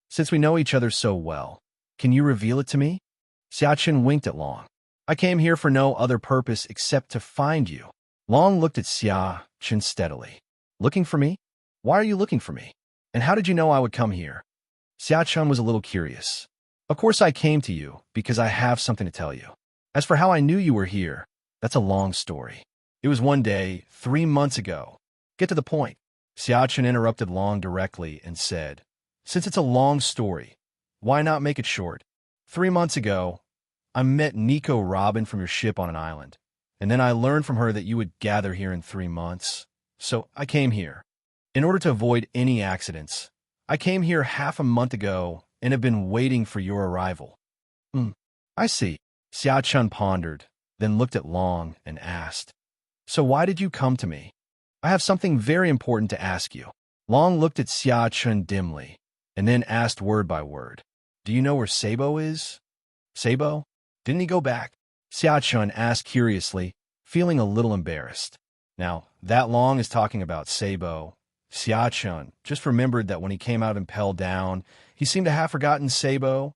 Since we know each other so well, can you reveal it to me?" Xiachen winked at Long. "I came here for no other purpose except to find you." Long looked at Xiachen steadily. "Looking for me? Why are you looking for me? And how did you know I would come here?" Xiachen was a little curious. "Of course I came to you because I have something to tell you. As for how I knew you were here, that's a long story. It was one day, 3 months ago. Get to the point." Xiachen interrupted Long directly and said, "Since it's a long story, why not make it short? 3 months ago, I met Nico Robin from your ship on an island, and then I learned from her that you would gather here in 3 months. So I came here. In order to avoid any accidents, I came here half a month ago and have been waiting for your arrival." I see." Xiachen pondered, then looked at Long and asked, "So why did you come to me?" "I have something very important to ask you." Long looked at Xiachen dimly, and then asked word by word, "Do you know where Sabo is?" "Sabo? Didn't he go back?" Xiachen asked curiously, feeling a little embarrassed. Now, that Long is talking about Sabo. Xiachen just remembered that when he came out of Impel Down, he seemed to have forgotten Sabo.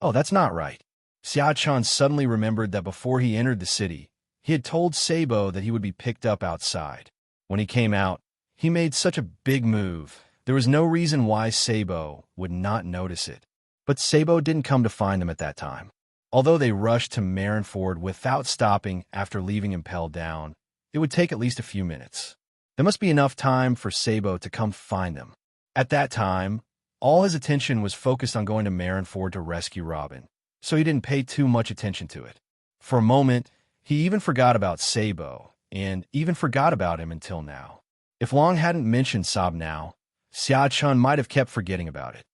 Oh, that's not right. Xiachen suddenly remembered that before he entered the city, he had told Sabo that he would be picked up outside. When he came out, he made such a big move. There was no reason why Sabo would not notice it. But Sabo didn't come to find them at that time. Although they rushed to Marineford without stopping after leaving Impel Down, it would take at least a few minutes. There must be enough time for Sabo to come find them. At that time, all his attention was focused on going to Marineford to rescue Robin, so he didn't pay too much attention to it. For a moment, he even forgot about Sabo, and even forgot about him until now. If Long hadn't mentioned Sob now, Xiachen might have kept forgetting about it.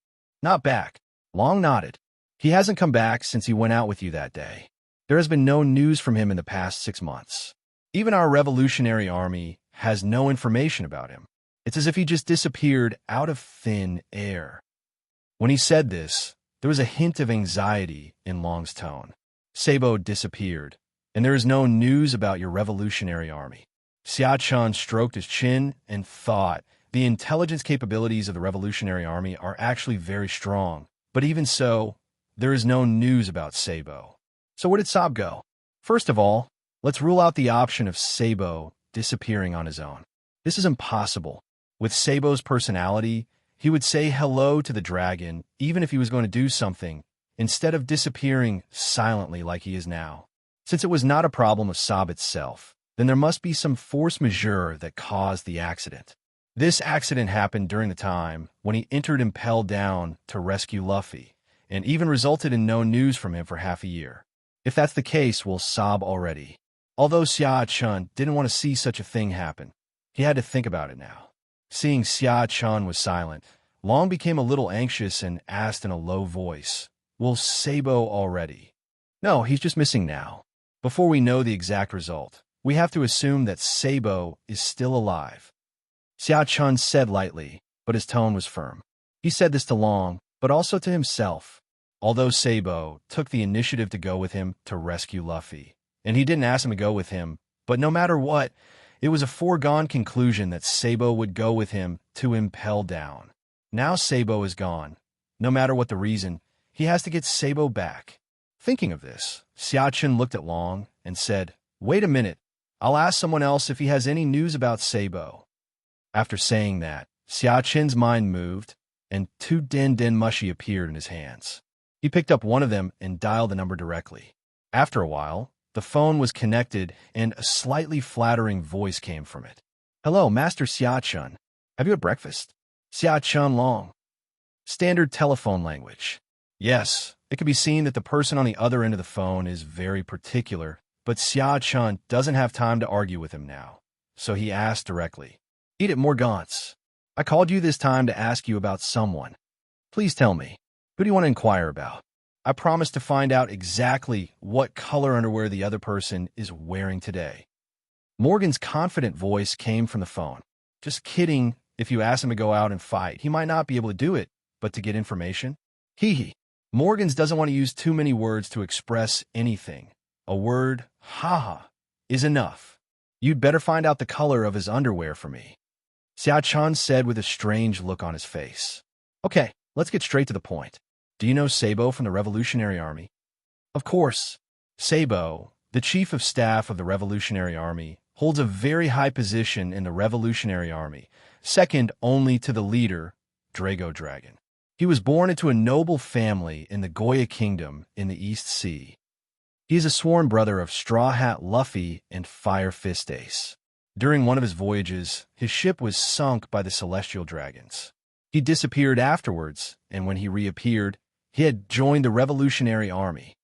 "Not back." Long nodded. "He hasn't come back since he went out with you that day. There has been no news from him in the past 6 months. Even our Revolutionary Army has no information about him. It's as if he just disappeared out of thin air." When he said this, there was a hint of anxiety in Long's tone. "Sabo disappeared, and there is no news about your Revolutionary Army." Xia Chun stroked his chin and thought, the intelligence capabilities of the Revolutionary Army are actually very strong. But even so, there is no news about Sabo. So where did Saab go? First of all, let's rule out the option of Sabo disappearing on his own. This is impossible. With Sabo's personality, he would say hello to the dragon even if he was going to do something, instead of disappearing silently like he is now. Since it was not a problem of Saab itself, then there must be some force majeure that caused the accident. This accident happened during the time when he entered Impel Down to rescue Luffy, and even resulted in no news from him for half a year. If that's the case, we'll sob already. Although Xia Chun didn't want to see such a thing happen, he had to think about it now. Seeing Xia Chun was silent, Long became a little anxious and asked in a low voice, "Will Sabo already?" "No, he's just missing now. Before we know the exact result, we have to assume that Sabo is still alive," Xia Chun said lightly, but his tone was firm. He said this to Long, but also to himself. Although Sabo took the initiative to go with him to rescue Luffy, and he didn't ask him to go with him, but no matter what, it was a foregone conclusion that Sabo would go with him to Impel Down. Now Sabo is gone. No matter what the reason, he has to get Sabo back. Thinking of this, Xia Chun looked at Long and said, "Wait a minute. I'll ask someone else if he has any news about Sabo." After saying that, Xia Chun's mind moved, and 2 Den Den Mushi appeared in his hands. He picked up one of them and dialed the number directly. After a while, the phone was connected and a slightly flattering voice came from it. "Hello, Master Xia Chun. Have you had breakfast?" Xia Chun Long. Standard telephone language. Yes, it can be seen that the person on the other end of the phone is very particular, but Xia Chun doesn't have time to argue with him now, so he asked directly, "Eat it, Morgantz. I called you this time to ask you about someone. Please tell me, who do you want to inquire about? I promise to find out exactly what color underwear the other person is wearing today." Morgan's confident voice came from the phone. "Just kidding. If you ask him to go out and fight, he might not be able to do it, but to get information? Hee hee." Morgans doesn't want to use too many words to express anything. A word, haha, is enough. "You'd better find out the color of his underwear for me," Xia Chun said with a strange look on his face. "Okay, let's get straight to the point. Do you know Sabo from the Revolutionary Army?" "Of course. Sabo, the Chief of Staff of the Revolutionary Army, holds a very high position in the Revolutionary Army, second only to the leader, Drago Dragon. He was born into a noble family in the Goya Kingdom in the East Sea. He is a sworn brother of Straw Hat Luffy and Fire Fist Ace. During one of his voyages, his ship was sunk by the Celestial Dragons. He disappeared afterwards, and when he reappeared, he had joined the Revolutionary Army."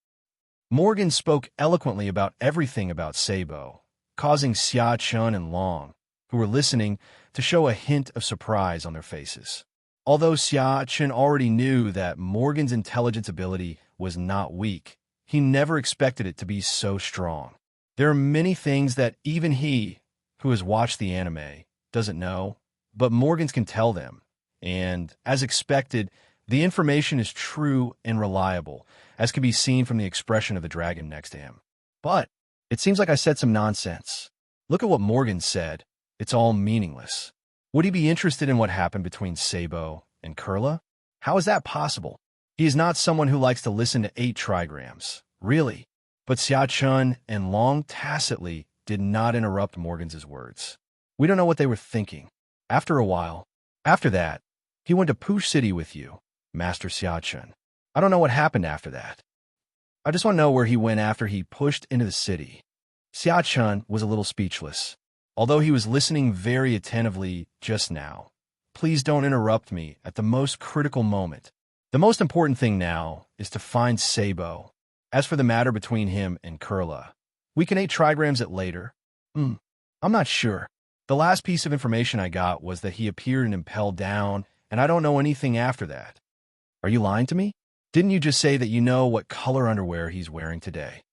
Morgan spoke eloquently about everything about Sabo, causing Xia Chun and Long, who were listening, to show a hint of surprise on their faces. Although Xia Chun already knew that Morgan's intelligence ability was not weak, he never expected it to be so strong. There are many things that even he, who has watched the anime, doesn't know, but Morgans can tell them, and, as expected, the information is true and reliable, as can be seen from the expression of the dragon next to him. But it seems like I said some nonsense. Look at what Morgan said. It's all meaningless. Would he be interested in what happened between Sabo and Kurla? How is that possible? He is not someone who likes to listen to 8 trigrams. Really? But Xia Chun and Long tacitly did not interrupt Morgan's words. We don't know what they were thinking. After that, he went to Poosh City with you, Master Xia Chun. I don't know what happened after that. I just want to know where he went after he pushed into the city. Xia Chun was a little speechless, although he was listening very attentively just now. Please don't interrupt me at the most critical moment. The most important thing now is to find Sabo. As for the matter between him and Kurla, we can 8 trigrams it later. I'm not sure. The last piece of information I got was that he appeared in Impel Down, and I don't know anything after that. Are you lying to me? Didn't you just say that you know what color underwear he's wearing today?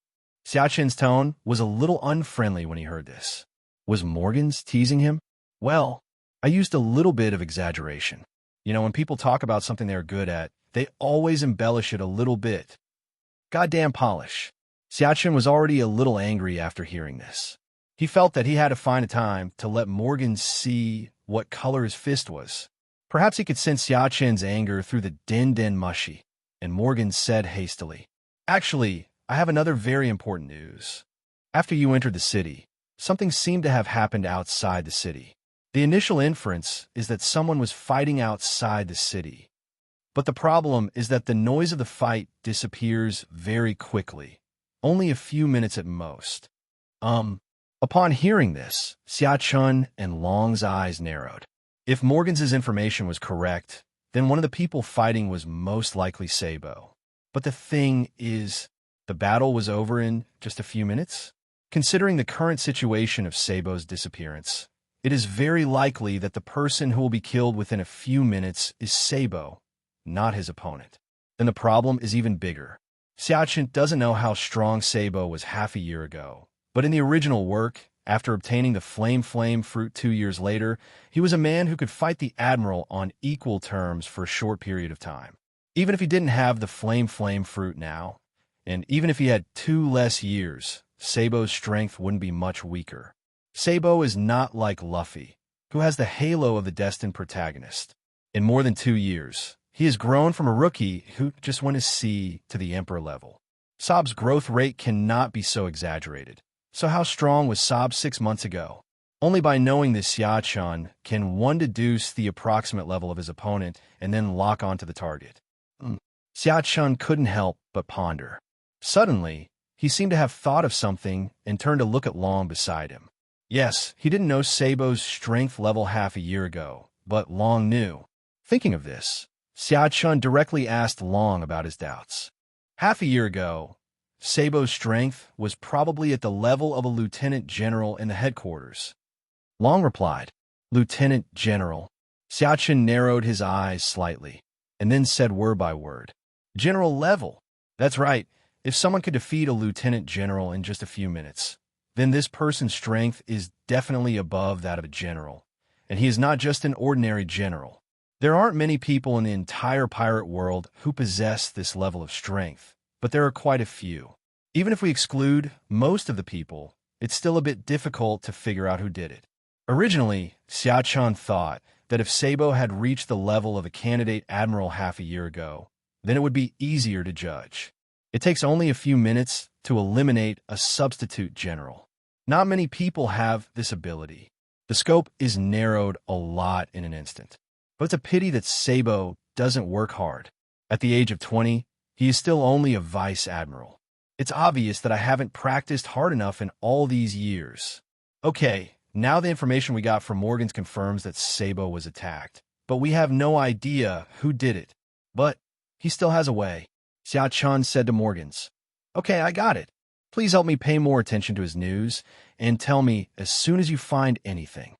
Xia Chun's tone was a little unfriendly when he heard this. Was Morgan's teasing him? Well, I used a little bit of exaggeration. You know, when people talk about something they're good at, they always embellish it a little bit. Goddamn polish. Xia Chun was already a little angry after hearing this. He felt that he had to find a time to let Morgan see what color his fist was. Perhaps he could sense Xiaoqin's anger through the din mushy, and Morgan said hastily, "Actually, I have another very important news. After you entered the city, something seemed to have happened outside the city. The initial inference is that someone was fighting outside the city. But the problem is that the noise of the fight disappears very quickly, only a few minutes at most." Upon hearing this, Xiaochun and Long's eyes narrowed. If Morgan's information was correct, then one of the people fighting was most likely Sabo. But the thing is, the battle was over in just a few minutes? Considering the current situation of Sabo's disappearance, it is very likely that the person who will be killed within a few minutes is Sabo, not his opponent. Then the problem is even bigger. Xiaoqin doesn't know how strong Sabo was half a year ago, but in the original work, after obtaining the Flame Fruit 2 years later, he was a man who could fight the Admiral on equal terms for a short period of time. Even if he didn't have the Flame Fruit now, and even if he had 2 less years, Sabo's strength wouldn't be much weaker. Sabo is not like Luffy, who has the halo of the destined protagonist. In more than 2 years, he has grown from a rookie who just went to sea to the Emperor level. Sob's growth rate cannot be so exaggerated. So how strong was Sob 6 months ago? Only by knowing this Xiaochun can one deduce the approximate level of his opponent and then lock onto the target. Xiaochun couldn't help but ponder. Suddenly, he seemed to have thought of something and turned to look at Long beside him. Yes, he didn't know Sabo's strength level half a year ago, but Long knew. Thinking of this, Xiaochun directly asked Long about his doubts. Half a year ago, Sabo's strength was probably at the level of a lieutenant general in the headquarters. Long replied, "Lieutenant General." Xiaoqin narrowed his eyes slightly, and then said word by word, "General level. That's right. If someone could defeat a lieutenant general in just a few minutes, then this person's strength is definitely above that of a general, and he is not just an ordinary general. There aren't many people in the entire pirate world who possess this level of strength, but there are quite a few. Even if we exclude most of the people, it's still a bit difficult to figure out who did it." Originally, Xiaochun thought that if Sabo had reached the level of a candidate admiral half a year ago, then it would be easier to judge. It takes only a few minutes to eliminate a substitute general. Not many people have this ability. The scope is narrowed a lot in an instant. But it's a pity that Sabo doesn't work hard. At the age of 20, he is still only a vice admiral. It's obvious that I haven't practiced hard enough in all these years. Okay, now the information we got from Morgans confirms that Sabo was attacked, but we have no idea who did it. But he still has a way. Xiaochun said to Morgans, "Okay, I got it. Please help me pay more attention to his news, and tell me as soon as you find anything."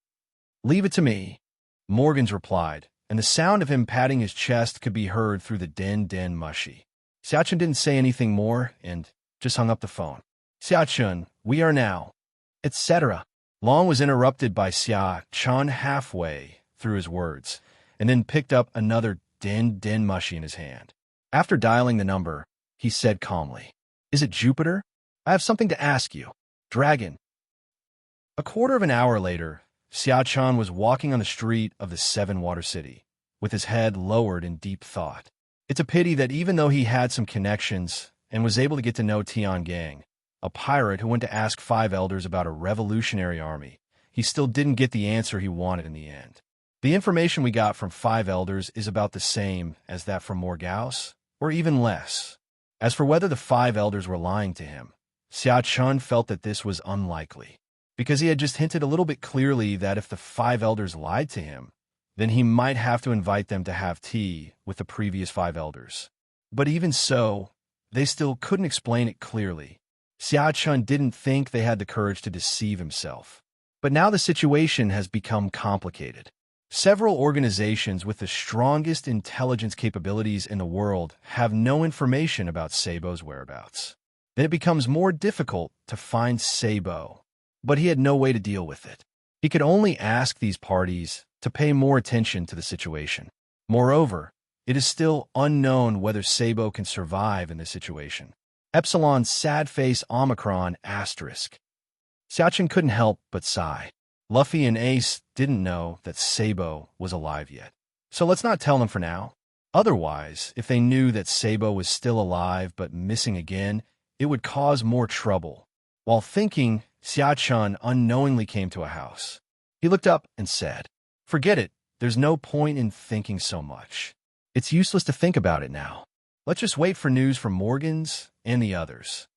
"Leave it to me," Morgans replied, and the sound of him patting his chest could be heard through the din mushy. Xiaochun didn't say anything more and just hung up the phone. "Xiaochun, we are now," etc. Long was interrupted by Xiaochun halfway through his words, and then picked up another din mushy in his hand. After dialing the number, he said calmly, "Is it Jupiter? I have something to ask you. Dragon." A quarter of an hour later, Xiaochun was walking on the street of the Seven-Water City, with his head lowered in deep thought. It's a pity that even though he had some connections and was able to get to know Tian Gang, a pirate who went to ask 5 elders about a revolutionary army, he still didn't get the answer he wanted in the end. The information we got from 5 elders is about the same as that from Morgaus, or even less. As for whether the 5 elders were lying to him, Xiaochun felt that this was unlikely, because he had just hinted a little bit clearly that if the 5 elders lied to him, then he might have to invite them to have tea with the previous 5 elders. But even so, they still couldn't explain it clearly. Xiaochun didn't think they had the courage to deceive himself. But now the situation has become complicated. Several organizations with the strongest intelligence capabilities in the world have no information about Sabo's whereabouts. Then it becomes more difficult to find Sabo, but he had no way to deal with it. He could only ask these parties to pay more attention to the situation. Moreover, it is still unknown whether Sabo can survive in this situation. Epsilon sad face Omicron asterisk. Xiaochen couldn't help but sigh. Luffy and Ace didn't know that Sabo was alive yet. So let's not tell them for now. Otherwise, if they knew that Sabo was still alive but missing again, it would cause more trouble. While thinking, Xiaochen unknowingly came to a house. He looked up and said, "Forget it. There's no point in thinking so much. It's useless to think about it now. Let's just wait for news from Morgans and the others."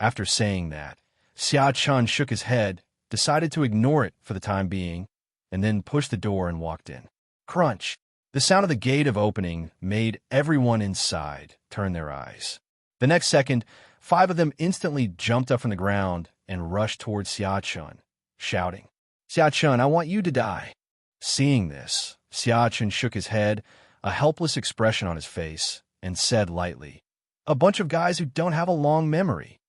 After saying that, Xiaochen shook his head, decided to ignore it for the time being, and then pushed the door and walked in. Crunch! The sound of the gate of opening made everyone inside turn their eyes. The next second, 5 of them instantly jumped up from the ground and rushed towards Xiaochen, shouting, "Xiaochen, I want you to die." Seeing this, Xiaochen shook his head, a helpless expression on his face, and said lightly, "A bunch of guys who don't have a long memory."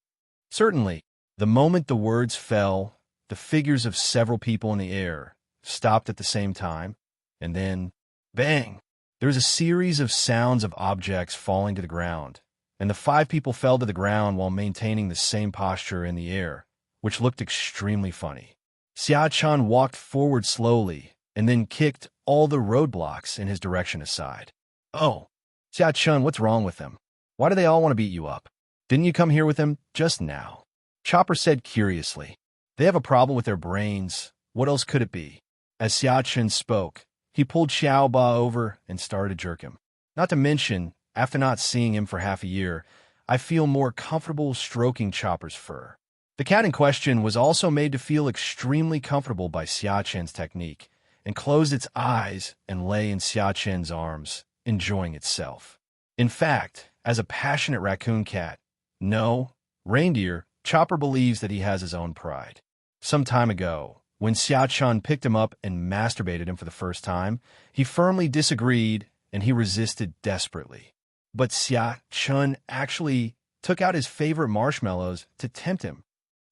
Certainly, the moment the words fell, the figures of several people in the air stopped at the same time, and then, bang! There was a series of sounds of objects falling to the ground, and the 5 people fell to the ground while maintaining the same posture in the air, which looked extremely funny. Xiaochen walked forward slowly and then kicked all the roadblocks in his direction aside. "Oh, Xiaochen, what's wrong with them? Why do they all want to beat you up? Didn't you come here with them just now?" Chopper said curiously. "They have a problem with their brains. What else could it be?" As Xiaochen spoke, he pulled Xiaoba over and started to jerk him. Not to mention, after not seeing him for half a year, I feel more comfortable stroking Chopper's fur. The cat in question was also made to feel extremely comfortable by Xiaochen's technique, and closed its eyes and lay in Xiaochen's arms, enjoying itself. In fact, as a passionate raccoon cat, no, reindeer, Chopper believes that he has his own pride. Some time ago, when Xiaochen picked him up and masturbated him for the first time, he firmly disagreed and he resisted desperately. But Xiaochen actually took out his favorite marshmallows to tempt him.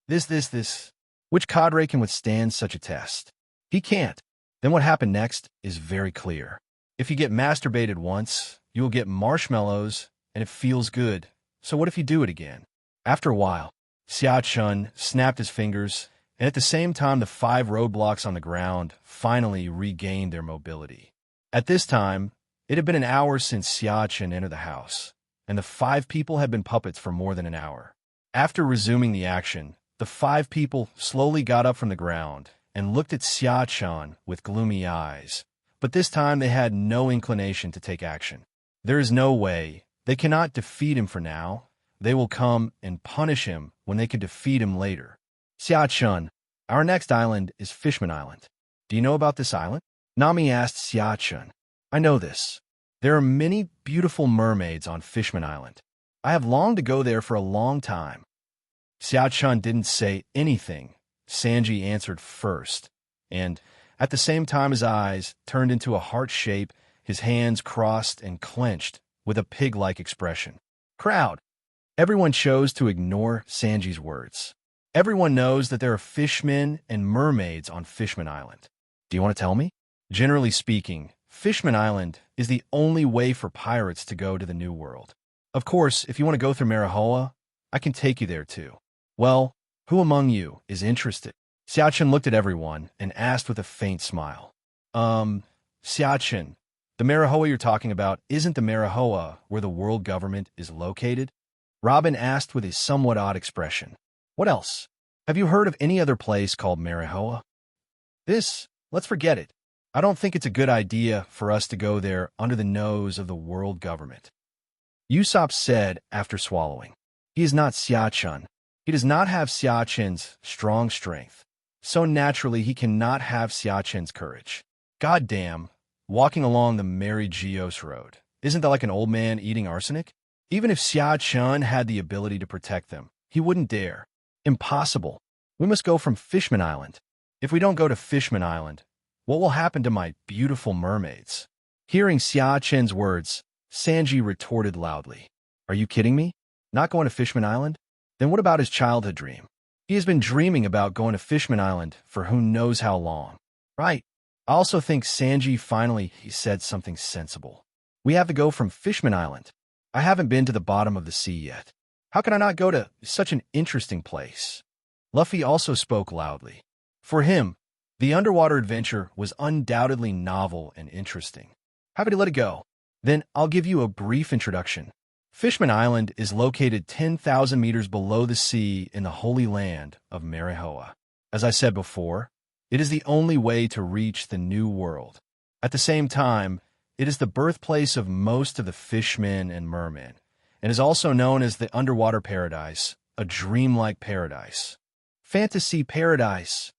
Which cadre can withstand such a test? He can't. Then what happened next is very clear. If you get masturbated once, you will get marshmallows, and it feels good. So what if you do it again? After a while, Xiaochen snapped his fingers, and at the same time the 5 roadblocks on the ground finally regained their mobility. At this time, it had been an hour since Xiaochen entered the house, and the 5 people had been puppets for more than an hour. After resuming the action, the 5 people slowly got up from the ground and looked at Xiaochen with gloomy eyes, but this time they had no inclination to take action. There is no way. They cannot defeat him for now. They will come and punish him when they can defeat him later. "Xiaochen, our next island is Fishman Island. Do you know about this island?" Nami asked Xiaochen. "I know this. There are many beautiful mermaids on Fishman Island. I have longed to go there for a long time." Xiaochen didn't say anything. Sanji answered first, and at the same time his eyes turned into a heart shape, his hands crossed and clenched with a pig-like expression. Crowd. Everyone chose to ignore Sanji's words. Everyone knows that there are fishmen and mermaids on Fishman Island. Do you want to tell me? Generally speaking, Fishman Island is the only way for pirates to go to the New World. Of course, if you want to go through Marihoa, I can take you there too. Well, who among you is interested? Xiaochen looked at everyone and asked with a faint smile. Xiaochen, the Marihoa you're talking about isn't the Marihoa where the world government is located? Robin asked with a somewhat odd expression. What else? Have you heard of any other place called Marihoa? Let's forget it. I don't think it's a good idea for us to go there under the nose of the world government. Usopp said after swallowing. He is not Xiaochen. He does not have Xiaochen's strong strength. So naturally he cannot have Xiaochen's courage. Goddamn, walking along the Mary Geos Road. Isn't that like an old man eating arsenic? Even if Xiaochen had the ability to protect them, he wouldn't dare. Impossible. We must go from Fishman Island. If we don't go to Fishman Island, what will happen to my beautiful mermaids? Hearing Xiaochen's words, Sanji retorted loudly. Are you kidding me? Not going to Fishman Island? Then what about his childhood dream? He has been dreaming about going to Fishman Island for who knows how long. Right. I also think Sanji finally said something sensible. We have to go from Fishman Island. I haven't been to the bottom of the sea yet. How can I not go to such an interesting place? Luffy also spoke loudly. For him, the underwater adventure was undoubtedly novel and interesting. Happy to let it go. Then I'll give you a brief introduction. Fishman Island is located 10,000 meters below the sea in the holy land of Marihoa. As I said before, it is the only way to reach the New World. At the same time, it is the birthplace of most of the fishmen and mermen, and is also known as the underwater paradise, a dreamlike paradise. Fantasy paradise.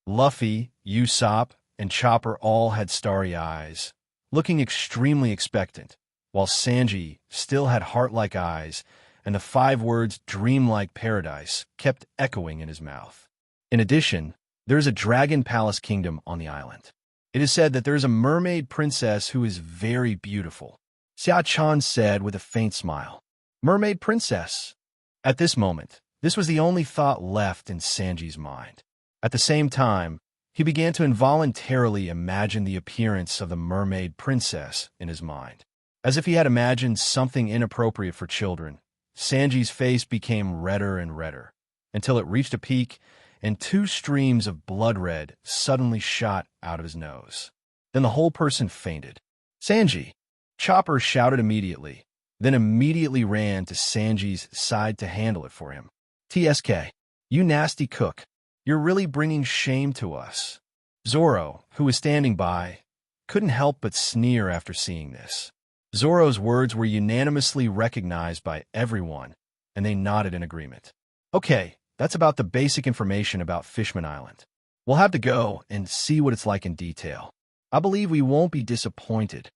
Luffy, Usopp, and Chopper all had starry eyes, looking extremely expectant, while Sanji still had heart-like eyes, and the 5 words dreamlike paradise kept echoing in his mouth. In addition, there is a dragon palace kingdom on the island. It is said that there is a mermaid princess who is very beautiful. Xia-chan said with a faint smile. Mermaid princess. At this moment, this was the only thought left in Sanji's mind. At the same time, he began to involuntarily imagine the appearance of the mermaid princess in his mind. As if he had imagined something inappropriate for children, Sanji's face became redder and redder, until it reached a peak, and 2 streams of blood red suddenly shot out of his nose. Then the whole person fainted. Sanji! Chopper shouted immediately, then immediately ran to Sanji's side to handle it for him. TSK, you nasty cook. You're really bringing shame to us. Zoro, who was standing by, couldn't help but sneer after seeing this. Zoro's words were unanimously recognized by everyone, and they nodded in agreement. Okay, that's about the basic information about Fishman Island. We'll have to go and see what it's like in detail. I believe we won't be disappointed.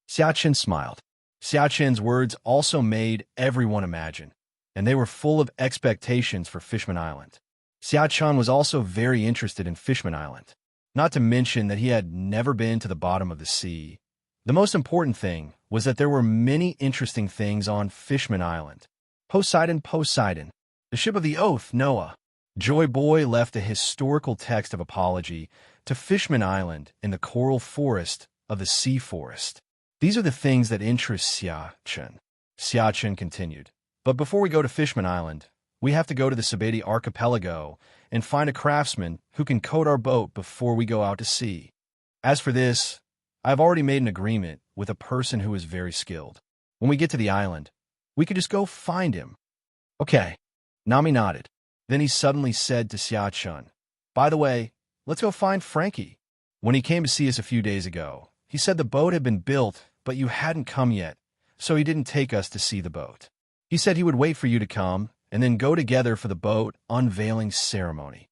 Xiachen smiled. Xiachen's words also made everyone imagine, and they were full of expectations for Fishman Island. Xiachen was also very interested in Fishman Island, not to mention that he had never been to the bottom of the sea. The most important thing was that there were many interesting things on Fishman Island. Poseidon, the ship of the oath, Noah. Joy Boy left a historical text of apology to Fishman Island in the coral forest of the sea forest. These are the things that interest Xiachen. Xiachen continued. But before we go to Fishman Island, we have to go to the Sabeti archipelago and find a craftsman who can coat our boat before we go out to sea. As for this, I have already made an agreement with a person who is very skilled. When we get to the island, we could just go find him. Okay. Nami nodded. Then he suddenly said to Xiachen, by the way, let's go find Frankie. When he came to see us a few days ago, he said the boat had been built, but you hadn't come yet, so he didn't take us to see the boat. He said he would wait for you to come, and then go together for the boat unveiling ceremony.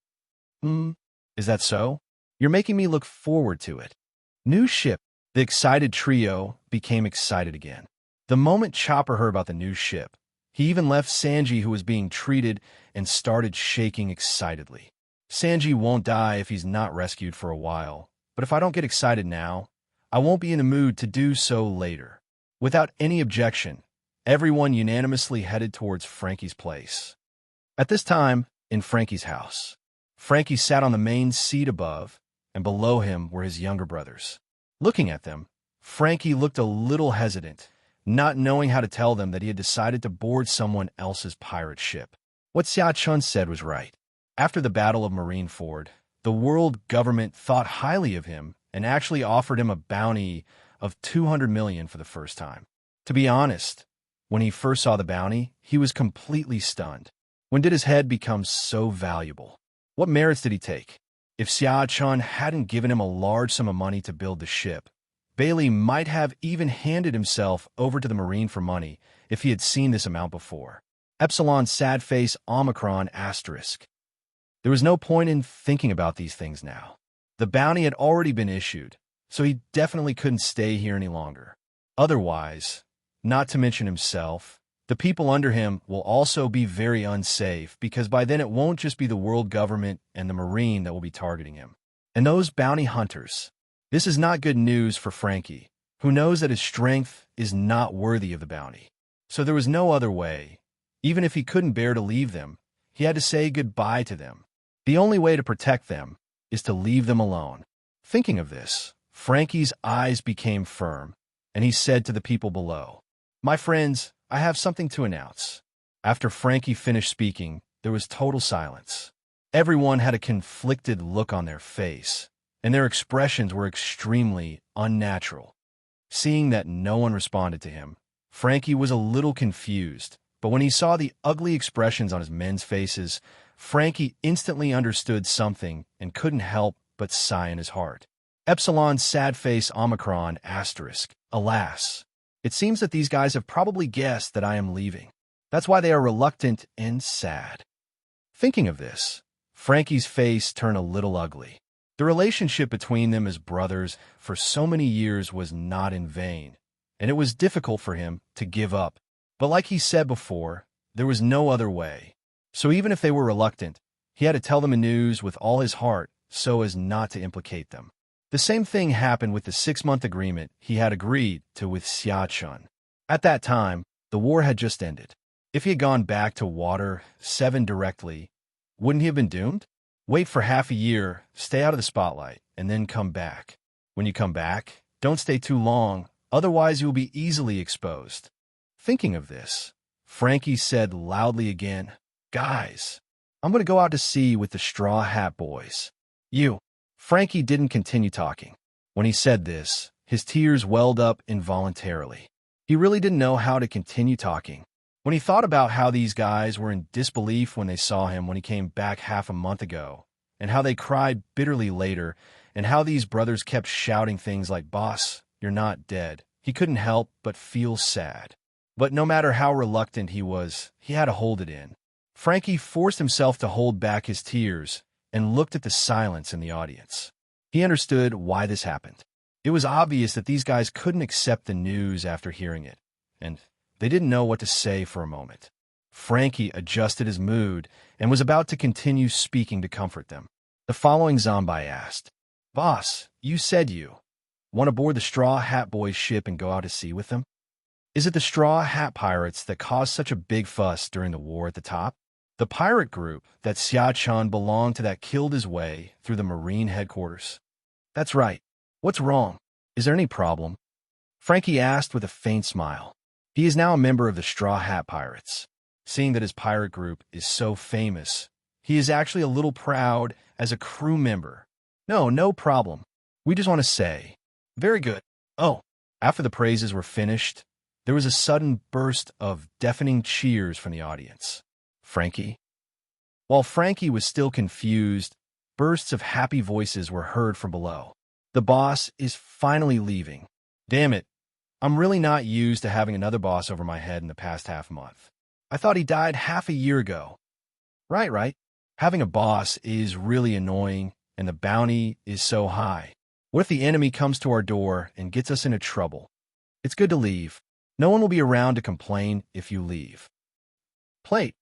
Is that so? You're making me look forward to it. New ship. The excited trio became excited again. The moment Chopper heard about the new ship, he even left Sanji, who was being treated, and started shaking excitedly. Sanji won't die if he's not rescued for a while, but if I don't get excited now, I won't be in the mood to do so later. Without any objection, everyone unanimously headed towards Frankie's place. At this time, in Frankie's house, Frankie sat on the main seat above, and below him were his younger brothers. Looking at them, Frankie looked a little hesitant, not knowing how to tell them that he had decided to board someone else's pirate ship. What Xiachen said was right. After the Battle of Marineford, the world government thought highly of him and actually offered him a bounty of 200 million for the first time. To be honest, when he first saw the bounty, he was completely stunned. When did his head become so valuable? What merits did he take? If Xiachen hadn't given him a large sum of money to build the ship, Bailey might have even handed himself over to the Marine for money if he had seen this amount before. Epsilon sad face Omicron asterisk. There was no point in thinking about these things now. The bounty had already been issued, so he definitely couldn't stay here any longer. Otherwise, not to mention himself, the people under him will also be very unsafe because by then it won't just be the world government and the Marine that will be targeting him. And those bounty hunters. This is not good news for Frankie, who knows that his strength is not worthy of the bounty. So there was no other way. Even if he couldn't bear to leave them, he had to say goodbye to them. The only way to protect them is to leave them alone. Thinking of this, Frankie's eyes became firm, and he said to the people below, "My friends, I have something to announce." After Frankie finished speaking, there was total silence. Everyone had a conflicted look on their face, and their expressions were extremely unnatural. Seeing that no one responded to him, Frankie was a little confused, but when he saw the ugly expressions on his men's faces, Frankie instantly understood something and couldn't help but sigh in his heart. Epsilon's sad face Omicron asterisk. Alas, it seems that these guys have probably guessed that I am leaving. That's why they are reluctant and sad. Thinking of this, Frankie's face turned a little ugly. The relationship between them as brothers for so many years was not in vain, and it was difficult for him to give up. But like he said before, there was no other way. So even if they were reluctant, he had to tell them the news with all his heart so as not to implicate them. The same thing happened with the 6-month agreement he had agreed to with Xia-Chun. At that time, the war had just ended. If he had gone back to Water 7 directly, wouldn't he have been doomed? Wait for half a year, stay out of the spotlight, and then come back. When you come back, don't stay too long, otherwise you will be easily exposed. Thinking of this, Frankie said loudly again, "Guys, I'm going to go out to sea with the Straw Hat Boys." You. Frankie didn't continue talking. When he said this, his tears welled up involuntarily. He really didn't know how to continue talking. When he thought about how these guys were in disbelief when they saw him when he came back half a month ago, and how they cried bitterly later, and how these brothers kept shouting things like, "Boss, you're not dead," he couldn't help but feel sad. But no matter how reluctant he was, he had to hold it in. Frankie forced himself to hold back his tears and looked at the silence in the audience. He understood why this happened. It was obvious that these guys couldn't accept the news after hearing it, and they didn't know what to say for a moment. Frankie adjusted his mood and was about to continue speaking to comfort them. The following zombie asked, "Boss, you said you want to board the Straw Hat Boys' ship and go out to sea with them? Is it the Straw Hat Pirates that caused such a big fuss during the war at the top? The pirate group that Xia-Chun belonged to that killed his way through the Marine headquarters?" "That's right. What's wrong? Is there any problem?" Frankie asked with a faint smile. He is now a member of the Straw Hat Pirates. Seeing that his pirate group is so famous, he is actually a little proud as a crew member. No problem. We just want to say, very good." Oh, after the praises were finished, there was a sudden burst of deafening cheers from the audience. Frankie? While Frankie was still confused, bursts of happy voices were heard from below. "The boss is finally leaving. Damn it. I'm really not used to having another boss over my head in the past half month. I thought he died half a year ago." Right. Having a boss is really annoying, and the bounty is so high. What if the enemy comes to our door and gets us into trouble? It's good to leave. No one will be around to complain if you leave. Plate.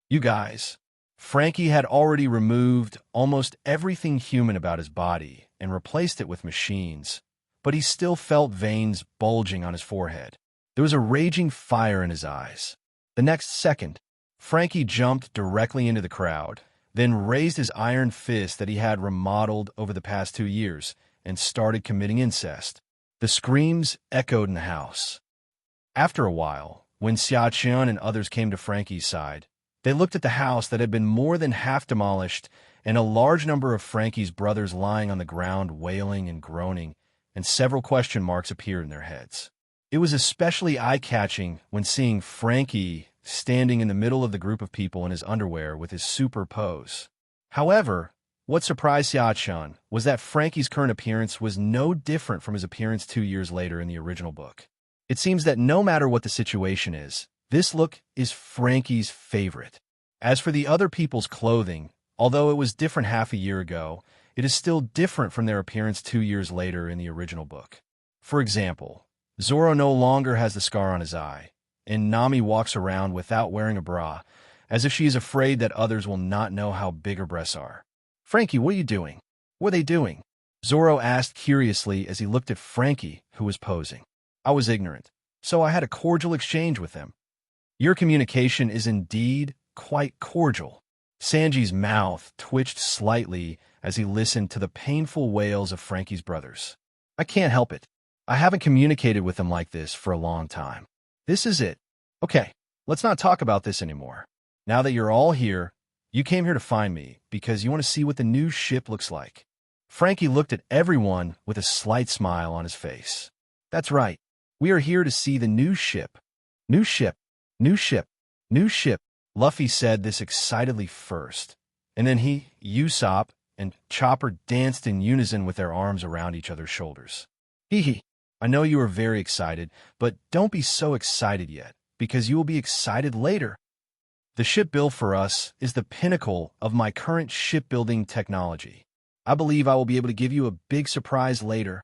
You guys. Frankie had already removed almost everything human about his body and replaced it with machines, but he still felt veins bulging on his forehead. There was a raging fire in his eyes. The next second, Frankie jumped directly into the crowd, then raised his iron fist that he had remodeled over the past 2 years and started committing incest. The screams echoed in the house. After a while, when Xia-Chun and others came to Frankie's side, they looked at the house that had been more than half demolished and a large number of Frankie's brothers lying on the ground wailing and groaning, and several question marks appeared in their heads. It was especially eye-catching when seeing Frankie standing in the middle of the group of people in his underwear with his super pose. However, what surprised Xia-Chun was that Frankie's current appearance was no different from his appearance 2 years later in the original book. It seems that no matter what the situation is, this look is Frankie's favorite. As for the other people's clothing, although it was different half a year ago, it is still different from their appearance 2 years later in the original book. For example, Zoro no longer has the scar on his eye, and Nami walks around without wearing a bra, as if she is afraid that others will not know how big her breasts are. "Frankie, what are you doing?" "What are they doing?" Zoro asked curiously as he looked at Frankie, who was posing. "I was ignorant, so I had a cordial exchange with them." "Your communication is indeed quite cordial." Sanji's mouth twitched slightly as he listened to the painful wails of Frankie's brothers. "I can't help it. I haven't communicated with them like this for a long time. This is it. Okay, let's not talk about this anymore. Now that you're all here, You came here to find me because you want to see what the new ship looks like. Frankie looked at everyone with a slight smile on his face. That's right. We are here to see the new ship. New ship. New ship. New ship. Luffy said this excitedly first, and then Usopp, and Chopper danced in unison with their arms around each other's shoulders. Hee hee. I know you are very excited, but don't be so excited yet, because you will be excited later. The ship built for us is the pinnacle of my current shipbuilding technology. I believe I will be able to give you a big surprise later,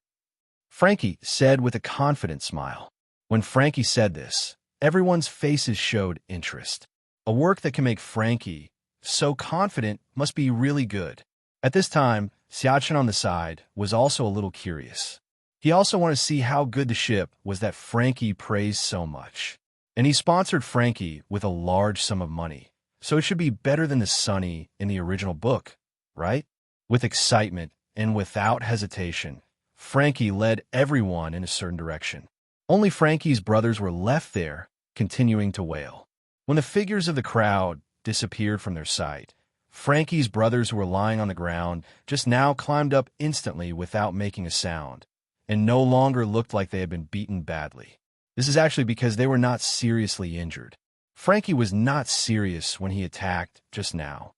Frankie said with a confident smile. When Frankie said this, everyone's faces showed interest. A work that can make Frankie so confident must be really good. At this time, Xiachen on the side was also a little curious. He also wanted to see how good the ship was that Frankie praised so much. And he sponsored Frankie with a large sum of money, so it should be better than the Sunny in the original book, right? With excitement and without hesitation, Frankie led everyone in a certain direction. Only Frankie's brothers were left there, continuing to wail. When the figures of the crowd disappeared from their sight, Frankie's brothers who were lying on the ground just now climbed up instantly without making a sound, and no longer looked like they had been beaten badly. This is actually because they were not seriously injured. Frankie was not serious when he attacked just now,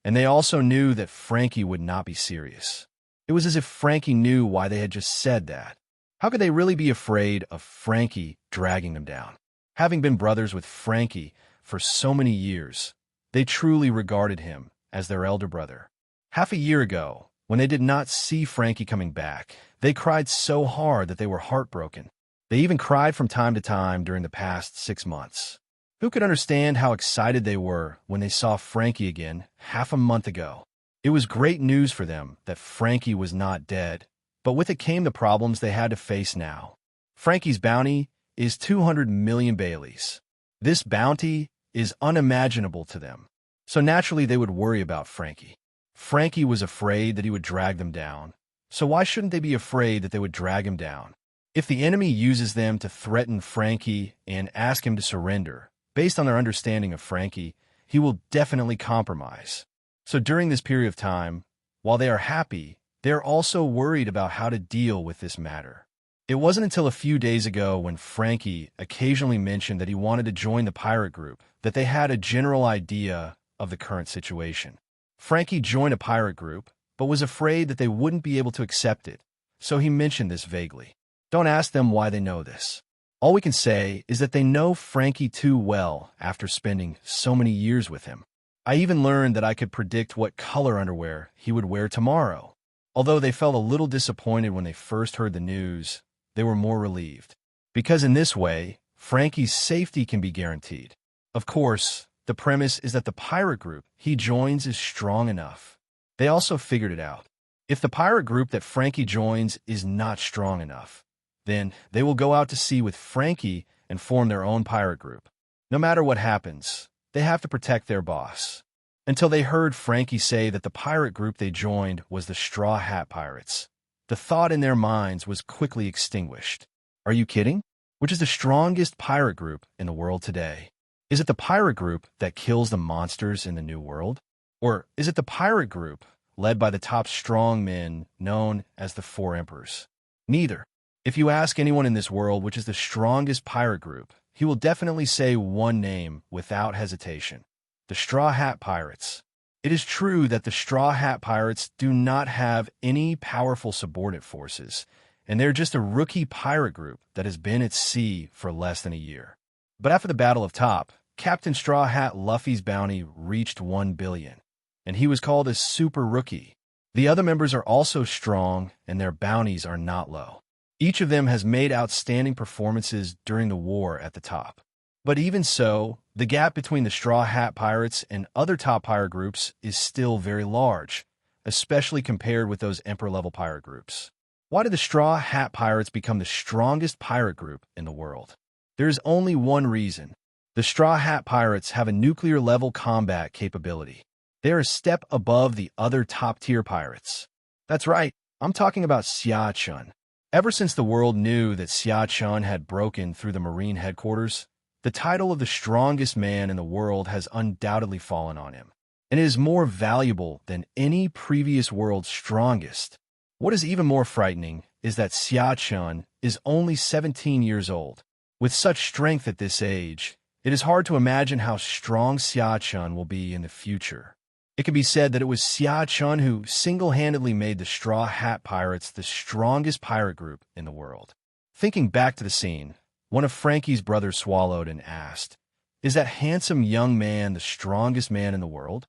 and they also knew that Frankie would not be serious. It was as if Frankie knew why they had just said that. How could they really be afraid of Frankie dragging them down? Having been brothers with Frankie for so many years, they truly regarded him as their elder brother. Half a year ago, when they did not see Frankie coming back, they cried so hard that they were heartbroken. They even cried from time to time during the past 6 months. Who could understand how excited they were when they saw Frankie again half a month ago? It was great news for them that Frankie was not dead, but with it came the problems they had to face now. Frankie's bounty is 200 million Baileys. This bounty is unimaginable to them, so naturally they would worry about Frankie. Frankie was afraid that he would drag them down, so why shouldn't they be afraid that they would drag him down? If the enemy uses them to threaten Frankie and ask him to surrender, based on their understanding of Frankie, he will definitely compromise. So during this period of time, while they are happy, they are also worried about how to deal with this matter. It wasn't until a few days ago when Frankie occasionally mentioned that he wanted to join the pirate group that they had a general idea of the current situation. Frankie joined a pirate group, but was afraid that they wouldn't be able to accept it, so he mentioned this vaguely. Don't ask them why they know this. All we can say is that they know Frankie too well after spending so many years with him. I even learned that I could predict what color underwear he would wear tomorrow. Although they felt a little disappointed when they first heard the news, they were more relieved. Because in this way, Frankie's safety can be guaranteed. Of course, the premise is that the pirate group he joins is strong enough. They also figured it out. If the pirate group that Frankie joins is not strong enough, then they will go out to sea with Frankie and form their own pirate group. No matter what happens, they have to protect their boss. Until they heard Frankie say that the pirate group they joined was the Straw Hat Pirates, the thought in their minds was quickly extinguished. Are you kidding? Which is the strongest pirate group in the world today? Is it the pirate group that kills the monsters in the New World? Or is it the pirate group led by the top strong men known as the Four Emperors? Neither. If you ask anyone in this world which is the strongest pirate group, he will definitely say one name without hesitation: the Straw Hat Pirates. It is true that the Straw Hat Pirates do not have any powerful subordinate forces, and they're just a rookie pirate group that has been at sea for less than a year. But after the Battle of Top, Captain Straw Hat Luffy's bounty reached 1 billion, and he was called a super rookie. The other members are also strong, and their bounties are not low. Each of them has made outstanding performances during the war at the top. But even so, the gap between the Straw Hat Pirates and other top pirate groups is still very large, especially compared with those Emperor-level pirate groups. Why did the Straw Hat Pirates become the strongest pirate group in the world? There is only one reason. The Straw Hat Pirates have a nuclear-level combat capability. They are a step above the other top-tier pirates. That's right, I'm talking about Xia Chun. Ever since the world knew that Xia Chun had broken through the Marine headquarters, the title of the strongest man in the world has undoubtedly fallen on him. and it is more valuable than any previous world's strongest. What is even more frightening is that Xia is only 17 years old. With such strength at this age, it is hard to imagine how strong Xia will be in the future. It can be said that it was Xia who single-handedly made the Straw Hat Pirates the strongest pirate group in the world. Thinking back to the scene, one of Frankie's brothers swallowed and asked, "Is that handsome young man the strongest man in the world?"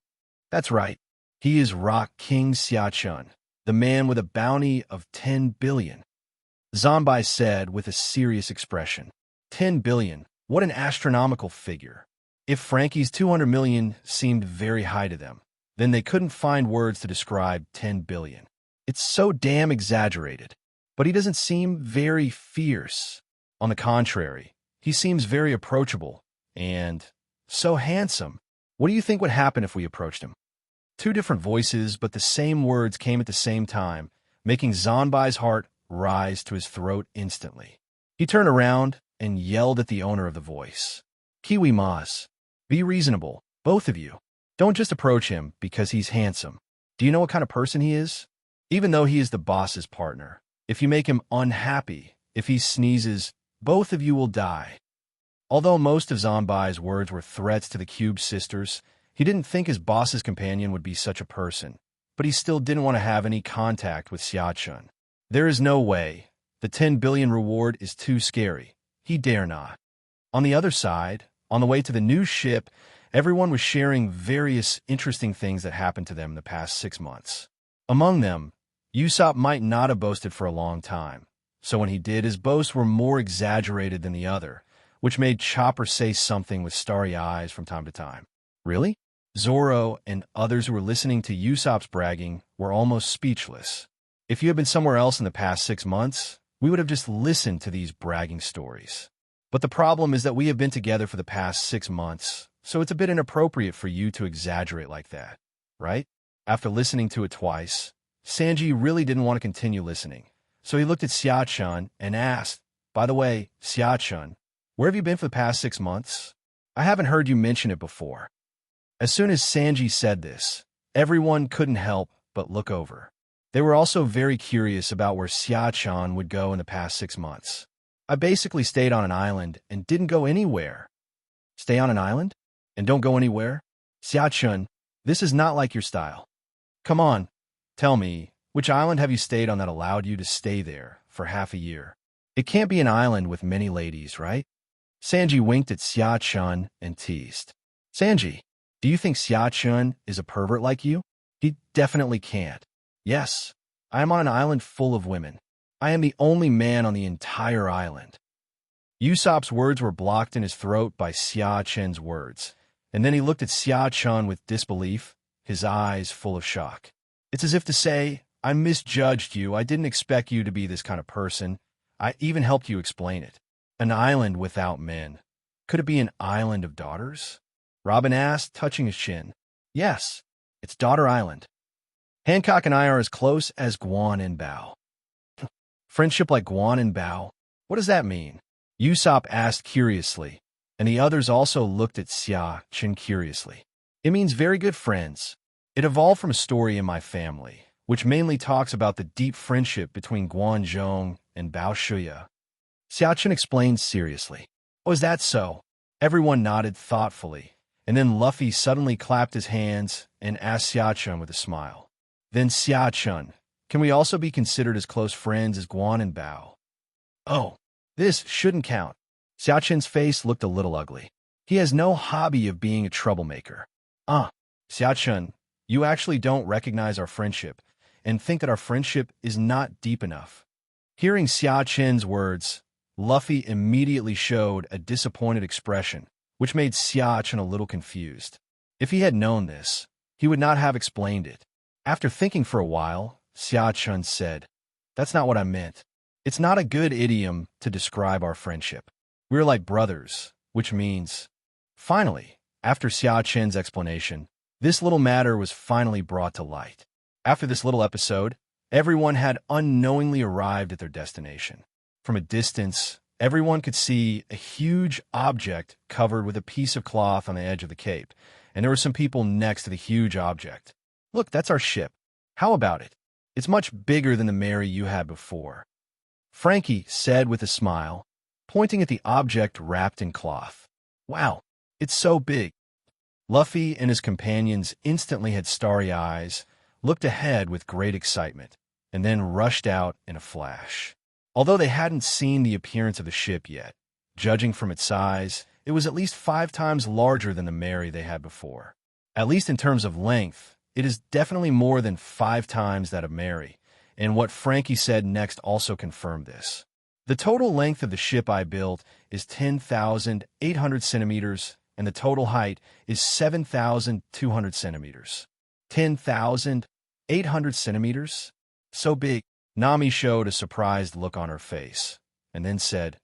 That's right. He is Rock King Xia, the man with a bounty of 10 billion. Zanbai said with a serious expression. 10 billion. What an astronomical figure. If Frankie's 200 million seemed very high to them, then they couldn't find words to describe 10 billion. It's so damn exaggerated. But he doesn't seem very fierce. On the contrary, he seems very approachable and so handsome. What do you think would happen if we approached him? Two different voices, but the same words came at the same time, making Zanbai's heart rise to his throat instantly. He turned around and yelled at the owner of the voice. "Kiwi Maz, be reasonable, both of you. Don't just approach him because he's handsome. Do you know what kind of person he is? Even though he is the boss's partner, if you make him unhappy, if he sneezes, both of you will die." Although most of Zanbai's words were threats to the Cube sisters, he didn't think his boss's companion would be such a person, but he still didn't want to have any contact with Xia. There is no way. The 10 billion reward is too scary. He dare not. On the other side, on the way to the new ship, everyone was sharing various interesting things that happened to them in the past 6 months. Among them, Usopp might not have boasted for a long time, so when he did, his boasts were more exaggerated than the other, which made Chopper say something with starry eyes from time to time. Really? Zoro and others who were listening to Usopp's bragging were almost speechless. If you had been somewhere else in the past 6 months, we would have just listened to these bragging stories. But the problem is that we have been together for the past 6 months, so it's a bit inappropriate for you to exaggerate like that, right? After listening to it twice, Sanji really didn't want to continue listening, so he looked at Xia and asked, "By the way, Xia, where have you been for the past 6 months? I haven't heard you mention it before." As soon as Sanji said this, everyone couldn't help but look over. They were also very curious about where Xia would go in the past 6 months. "I basically stayed on an island and didn't go anywhere." Stay on an island? And don't go anywhere? Xia, this is not like your style. Come on, tell me, which island have you stayed on that allowed you to stay there for half a year? It can't be an island with many ladies, right? Sanji winked at Xia and teased. "Sanji, do you think Xia is a pervert like you?" "He definitely can't. Yes, I am on an island full of women. I am the only man on the entire island." Usopp's words were blocked in his throat by Xia words, and then he looked at Xia with disbelief, his eyes full of shock. It's as if to say, "I misjudged you. I didn't expect you to be this kind of person. I even helped you explain it. An island without men. Could it be an island of daughters?" Robin asked, touching his chin. "Yes, it's Daughter Island. Hancock and I are as close as Guan and Bao." "Friendship like Guan and Bao? What does that mean?" Usopp asked curiously, and the others also looked at Xia curiously. "It means very good friends. It evolved from a story in my family, which mainly talks about the deep friendship between Guan Zhong and Bao Shuya." Xia explained seriously. "Oh, is that so?" Everyone nodded thoughtfully, and then Luffy suddenly clapped his hands and asked Xia with a smile. "Then Xia, can we also be considered as close friends as Guan and Bao?" "Oh, this shouldn't count." Xiaoqin's face looked a little ugly. "He has no hobby of being a troublemaker." Xiaoqin, you actually don't recognize our friendship and think that our friendship is not deep enough." Hearing Xiaoqin's words, Luffy immediately showed a disappointed expression, which made Xiaoqin a little confused. If he had known this, he would not have explained it. After thinking for a while, Xiaoqin said, "That's not what I meant. It's not a good idiom to describe our friendship. We're like brothers, which means..." Finally, after Xiaoqin's explanation, this little matter was finally brought to light. After this little episode, everyone had unknowingly arrived at their destination. From a distance, everyone could see a huge object covered with a piece of cloth on the edge of the cape, and there were some people next to the huge object. "Look, that's our ship. How about it? It's much bigger than the Mary you had before," Frankie said with a smile, pointing at the object wrapped in cloth. "Wow, it's so big." Luffy and his companions instantly had starry eyes, looked ahead with great excitement, and then rushed out in a flash. Although they hadn't seen the appearance of the ship yet, judging from its size, it was at least 5 times larger than the Mary they had before. At least in terms of length, it is definitely more than 5 times that of Mary, and what Frankie said next also confirmed this. "The total length of the ship I built is 10,800 centimeters, and the total height is 7,200 centimeters. 10,800 centimeters? So big." Nami showed a surprised look on her face, and then said,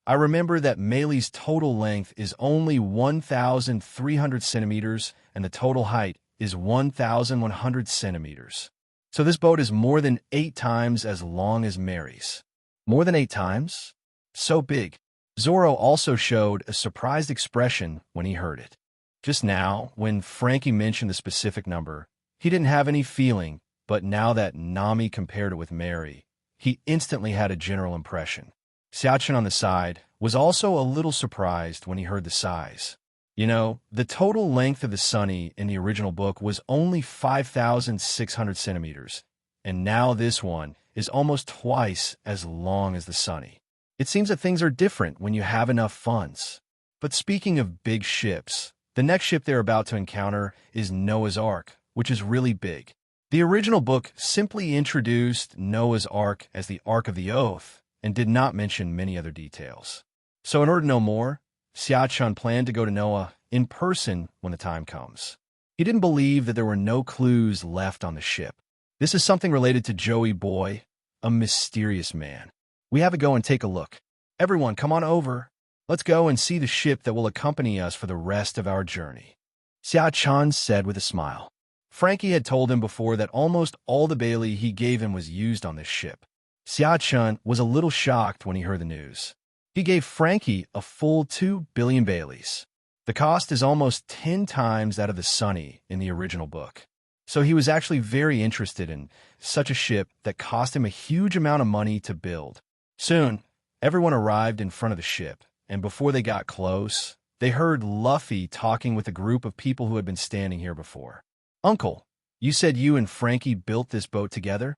"I remember that Meili's total length is only 1,300 centimeters, and the total height is 1,100 centimeters. So this boat is more than 8 times as long as Mary's." "More than 8 times? So big." Zoro also showed a surprised expression when he heard it. Just now, when Frankie mentioned the specific number, he didn't have any feeling, but now that Nami compared it with Mary, he instantly had a general impression. Xiaochen on the side was also a little surprised when he heard the size. You know, the total length of the Sunny in the original book was only 5,600 centimeters, and now this one is almost twice as long as the Sunny. It seems that things are different when you have enough funds. But speaking of big ships, the next ship they're about to encounter is Noah's Ark, which is really big. The original book simply introduced Noah's Ark as the Ark of the Oath and did not mention many other details. So in order to know more, Xiaochen planned to go to Noah in person when the time comes. He didn't believe that there were no clues left on the ship. This is something related to Joey Boy, a mysterious man. "We have to go and take a look. Everyone, come on over. Let's go and see the ship that will accompany us for the rest of our journey," Xiaochen said with a smile. Frankie had told him before that almost all the Bailey he gave him was used on this ship. Xiaochen was a little shocked when he heard the news. He gave Frankie a full 2 billion Baileys. The cost is almost 10 times that of the Sunny in the original book. So he was actually very interested in such a ship that cost him a huge amount of money to build. Soon, everyone arrived in front of the ship, and before they got close, they heard Luffy talking with a group of people who had been standing here before. "Uncle, you said you and Frankie built this boat together?"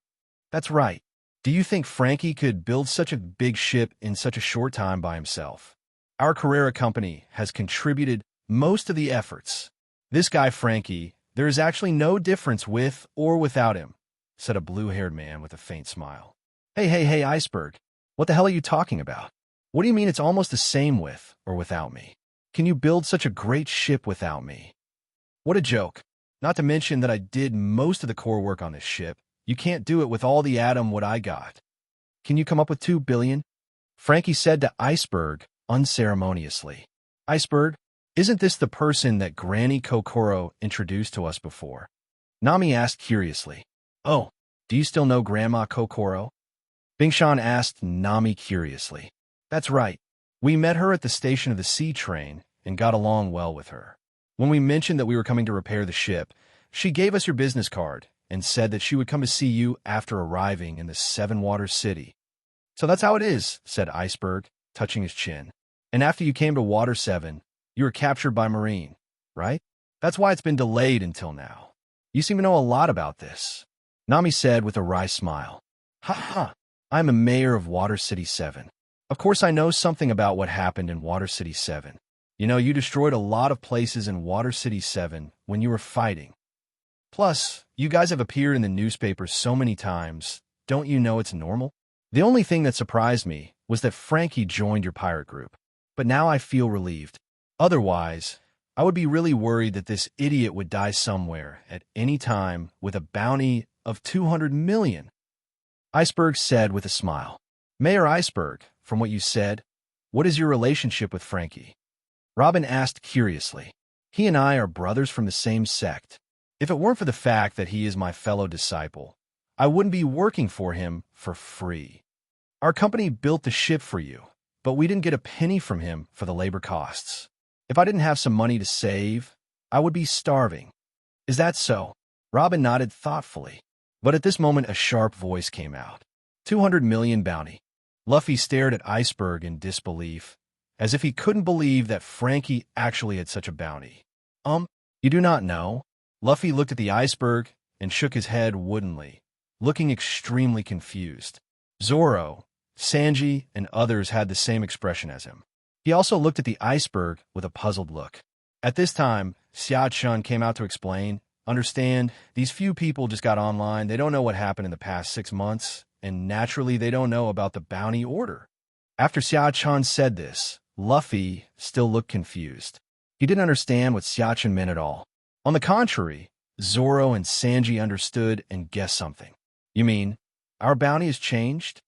"That's right. Do you think Frankie could build such a big ship in such a short time by himself? Our Carrera company has contributed most of the efforts. This guy Frankie, there is actually no difference with or without him," said a blue-haired man with a faint smile. Hey, Iceberg. What the hell are you talking about? What do you mean it's almost the same with or without me? Can you build such a great ship without me? What a joke. Not to mention that I did most of the core work on this ship. You can't do it with all the atom what I got. Can you come up with 2 billion? Frankie said to Iceberg unceremoniously. "Iceberg, isn't this the person that Granny Kokoro introduced to us before?" Nami asked curiously. "Oh, do you still know Grandma Kokoro?" Bingshan asked Nami curiously. "That's right. We met her at the station of the sea train and got along well with her. When we mentioned that we were coming to repair the ship, she gave us your business card and said that she would come to see you after arriving in the Seven Waters City." "So that's how it is," said Iceberg, touching his chin. "And after you came to Water 7, you were captured by Marine, right? That's why it's been delayed until now. You seem to know a lot about this," Nami said with a wry smile. "Ha ha, I'm a mayor of Water City 7. Of course I know something about what happened in Water City 7. You know, you destroyed a lot of places in Water City 7 when you were fighting. Plus, you guys have appeared in the newspapers so many times, don't you know it's normal? The only thing that surprised me was that Frankie joined your pirate group, but now I feel relieved. Otherwise, I would be really worried that this idiot would die somewhere at any time with a bounty of 200 million. Iceberg said with a smile. "Mayor Iceberg, from what you said, what is your relationship with Frankie?" Robin asked curiously. "He and I are brothers from the same sect. If it weren't for the fact that he is my fellow disciple, I wouldn't be working for him for free. Our company built the ship for you, but we didn't get a penny from him for the labor costs. If I didn't have some money to save, I would be starving. Is that so? Robin nodded thoughtfully. But at this moment a sharp voice came out. 200 million bounty. Luffy stared at Iceberg in disbelief, as if he couldn't believe that Frankie actually had such a bounty. You do not know? Luffy looked at the iceberg and shook his head woodenly, looking extremely confused. Zoro, Sanji, and others had the same expression as him. He also looked at the iceberg with a puzzled look. At this time, Xiao-Chun came out to explain, understand, these few people just got online, they don't know what happened in the past 6 months, and naturally they don't know about the bounty order. After Xiao-Chun said this, Luffy still looked confused. He didn't understand what Xiao-Chun meant at all. On the contrary, Zoro and Sanji understood and guessed something. You mean, our bounty has changed?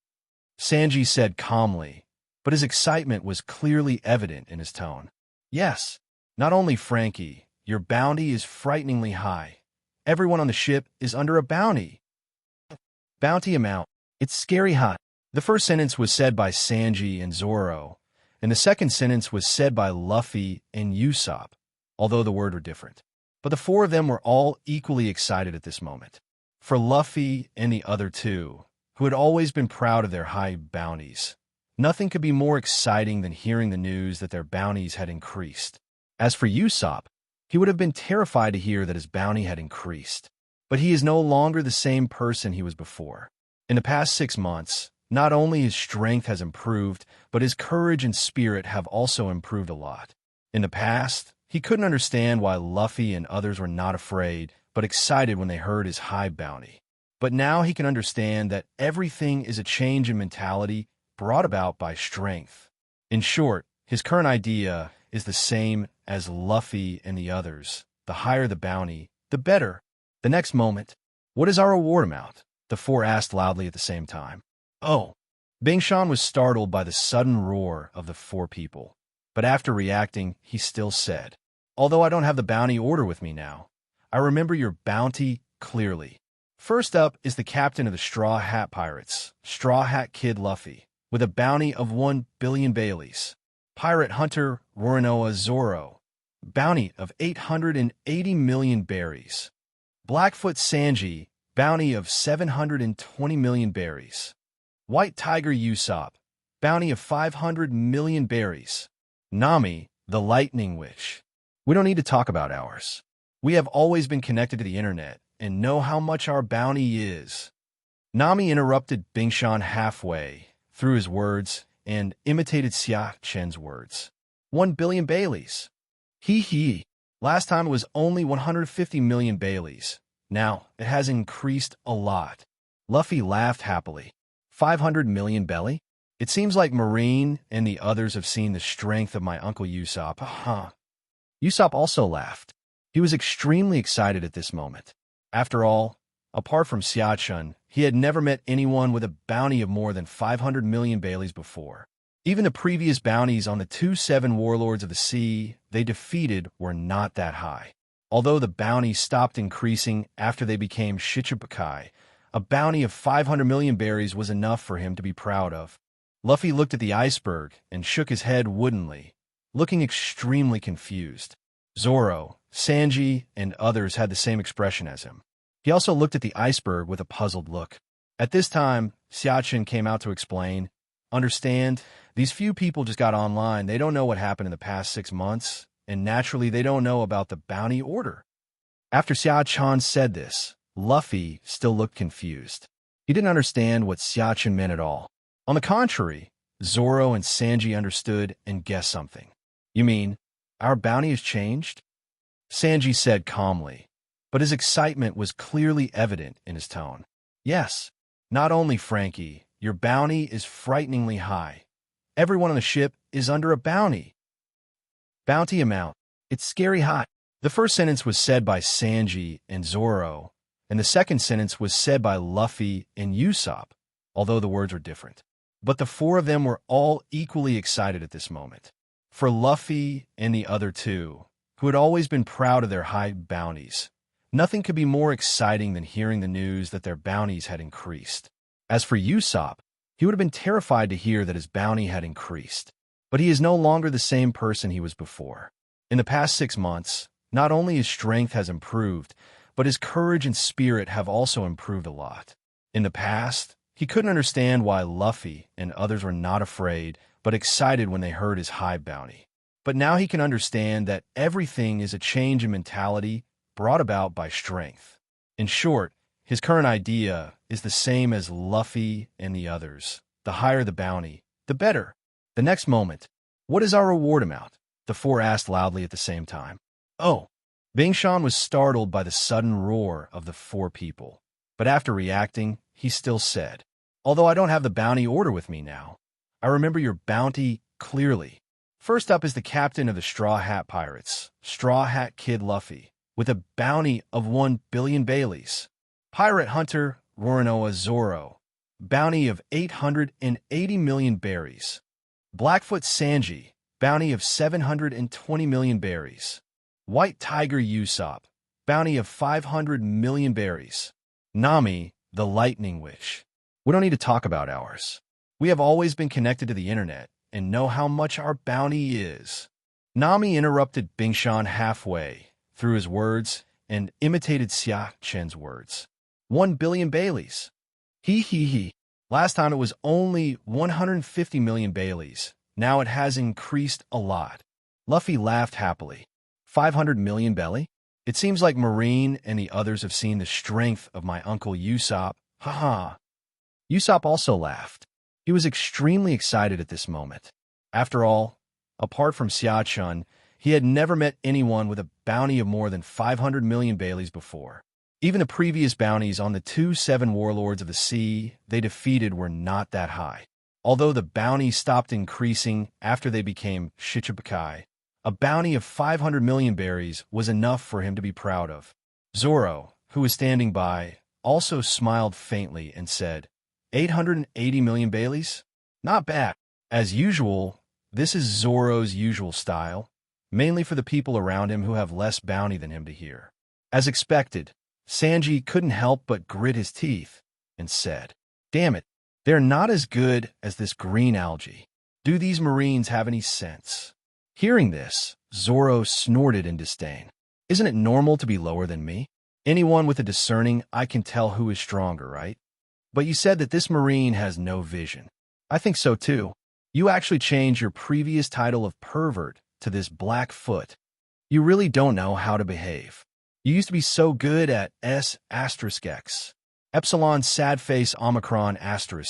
Sanji said calmly, but his excitement was clearly evident in his tone. Yes, not only Frankie, your bounty is frighteningly high. Everyone on the ship is under a bounty. Bounty amount, it's scary high. The first sentence was said by Sanji and Zoro, and the second sentence was said by Luffy and Usopp, although the words were different. But the four of them were all equally excited at this moment. For Luffy and the other two, who had always been proud of their high bounties, nothing could be more exciting than hearing the news that their bounties had increased. As for Usopp, he would have been terrified to hear that his bounty had increased. But he is no longer the same person he was before. In the past 6 months, not only his strength has improved, but his courage and spirit have also improved a lot. In the past, he couldn't understand why Luffy and others were not afraid, but excited when they heard his high bounty. But now he can understand that everything is a change in mentality brought about by strength. In short, his current idea is the same as Luffy and the others. The higher the bounty, the better. The next moment, what is our reward amount? The four asked loudly at the same time. Oh. Bing Shan was startled by the sudden roar of the four people. But after reacting, he still said, although I don't have the bounty order with me now, I remember your bounty clearly. First up is the captain of the Straw Hat Pirates, Straw Hat Kid Luffy, with a bounty of 1 billion Baileys. Pirate Hunter Roronoa Zoro, bounty of 880 million berries. Blackfoot Sanji, bounty of 720 million berries. White Tiger Usopp, bounty of 500 million berries. Nami, the Lightning Witch. We don't need to talk about ours. We have always been connected to the internet and know how much our bounty is. Nami interrupted Bing Shan halfway through his words and imitated Xia Chen's words. 1 billion Baileys. Hee. Last time it was only 150 million Baileys. Now, it has increased a lot. Luffy laughed happily. 500 million belly? It seems like Marine and the others have seen the strength of my Uncle Usopp. Usopp also laughed. He was extremely excited at this moment. After all, apart from Xiao-Chun, he had never met anyone with a bounty of more than 500 million Baileys before. Even the previous bounties on the 2-7 warlords of the sea they defeated were not that high. Although the bounties stopped increasing after they became Shichibukai, a bounty of 500 million berries was enough for him to be proud of. Luffy looked at the iceberg and shook his head woodenly, looking extremely confused. Zoro, Sanji, and others had the same expression as him. He also looked at the iceberg with a puzzled look. At this time, Xiao-Chun came out to explain, understand, these few people just got online, they don't know what happened in the past 6 months, and naturally they don't know about the bounty order. After Xiao-Chun said this, Luffy still looked confused. He didn't understand what Xiao-Chun meant at all. On the contrary, Zoro and Sanji understood and guessed something. You mean, our bounty has changed? Sanji said calmly, but his excitement was clearly evident in his tone. Yes, not only Frankie, your bounty is frighteningly high. Everyone on the ship is under a bounty. Bounty amount, it's scary high. The first sentence was said by Sanji and Zoro, and the second sentence was said by Luffy and Usopp, although the words were different. But the four of them were all equally excited at this moment. For Luffy and the other two, who had always been proud of their high bounties, nothing could be more exciting than hearing the news that their bounties had increased. As for Usopp, he would have been terrified to hear that his bounty had increased. But he is no longer the same person he was before. In the past 6 months, Not only his strength has improved, but his courage and spirit have also improved a lot. In the past, he couldn't understand why Luffy and others were not afraid, but excited when they heard his high bounty. But now he can understand that everything is a change in mentality brought about by strength. In short, his current idea is the same as Luffy and the others. The higher the bounty, the better. The next moment, what is our reward amount? The four asked loudly at the same time. Oh, Bing Shan was startled by the sudden roar of the four people. But after reacting, he still said, although I don't have the bounty order with me now, I remember your bounty clearly. First up is the captain of the Straw Hat Pirates, Straw Hat Kid Luffy, with a bounty of 1 billion Baileys. Pirate Hunter Roronoa Zoro, bounty of 880 million berries. Blackfoot Sanji, bounty of 720 million berries. White Tiger Usopp, bounty of 500 million berries. Nami, the Lightning Witch. We don't need to talk about ours. We have always been connected to the internet and know how much our bounty is. Nami interrupted Bing Shan halfway through his words and imitated Xia Chen's words. 1 billion Baileys. He. Last time it was only 150 million Baileys. Now it has increased a lot. Luffy laughed happily. 500 million belly? It seems like Marine and the others have seen the strength of my uncle Usopp. Haha. Usopp also laughed. He was extremely excited at this moment. After all, apart from Xia Chun, he had never met anyone with a bounty of more than 500 million Baileys before. Even the previous bounties on the 2 warlords of the sea they defeated were not that high. Although the bounty stopped increasing after they became Shichibukai, a bounty of 500 million berries was enough for him to be proud of. Zoro, who was standing by, also smiled faintly and said, 880 million Baileys? Not bad. As usual, this is Zoro's usual style, mainly for the people around him who have less bounty than him to hear. As expected, Sanji couldn't help but grit his teeth and said, damn it, they're not as good as this green algae. Do these Marines have any sense? Hearing this, Zoro snorted in disdain. Isn't it normal to be lower than me? Anyone with a discerning eye can tell who is stronger, right? But you said that this Marine has no vision. I think so too. You actually changed your previous title of pervert to this Blackfoot. You really don't know how to behave. You used to be so good at S*X. Epsilon sad face Omicron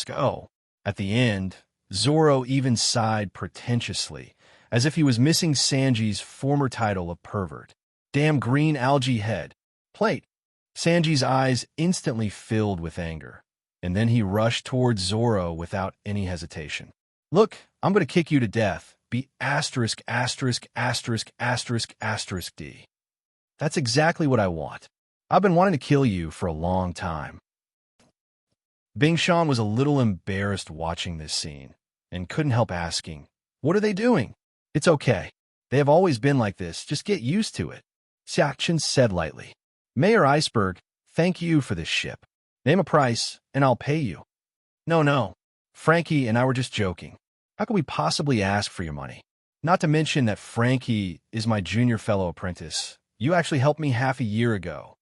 *O. At the end, Zoro even sighed pretentiously, as if he was missing Sanji's former title of pervert. Damn green algae head. Plate. Sanji's eyes instantly filled with anger, and then he rushed towards Zoro without any hesitation. Look, I'm going to kick you to death. Be *****************. D. That's exactly what I want. I've been wanting to kill you for a long time. Bing Shan was a little embarrassed watching this scene, and couldn't help asking, what are they doing? It's okay. They have always been like this. Just get used to it. Xiachen said lightly. Mayor Iceberg, thank you for this ship. Name a price, and I'll pay you. No. Frankie and I were just joking. How could we possibly ask for your money? Not to mention that Frankie is my junior fellow apprentice. You actually helped me half a year ago.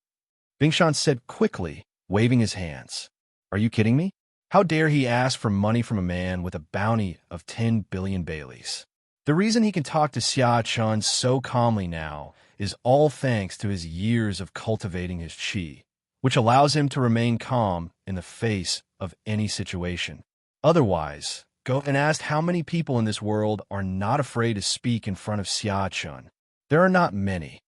Bing Shan said quickly, waving his hands. Are you kidding me? How dare he ask for money from a man with a bounty of 10 billion Baileys? The reason he can talk to Xia Chun so calmly now is all thanks to his years of cultivating his chi, which allows him to remain calm in the face of any situation. Otherwise, go and ask how many people in this world are not afraid to speak in front of Xia Chun. There are not many.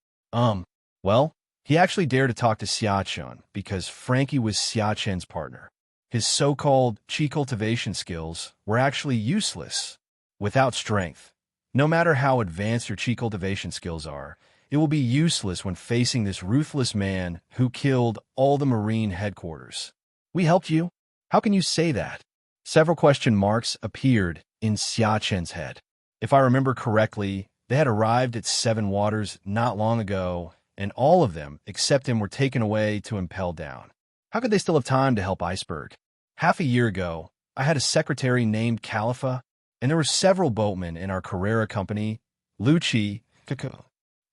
Well, he actually dared to talk to Xia Chun because Frankie was Xia Chen's partner. His so-called chi cultivation skills were actually useless. Without strength, no matter how advanced your chi cultivation skills are, it will be useless when facing this ruthless man who killed all the Marine headquarters. We helped you? How can you say that? Several question marks appeared in Xia Chen's head. If I remember correctly, they had arrived at Seven Waters not long ago, and all of them, except him, were taken away to impel down. How could they still have time to help Iceberg? Half a year ago, I had a secretary named Califa, and there were several boatmen in our Carrera company, Lucci, Kako.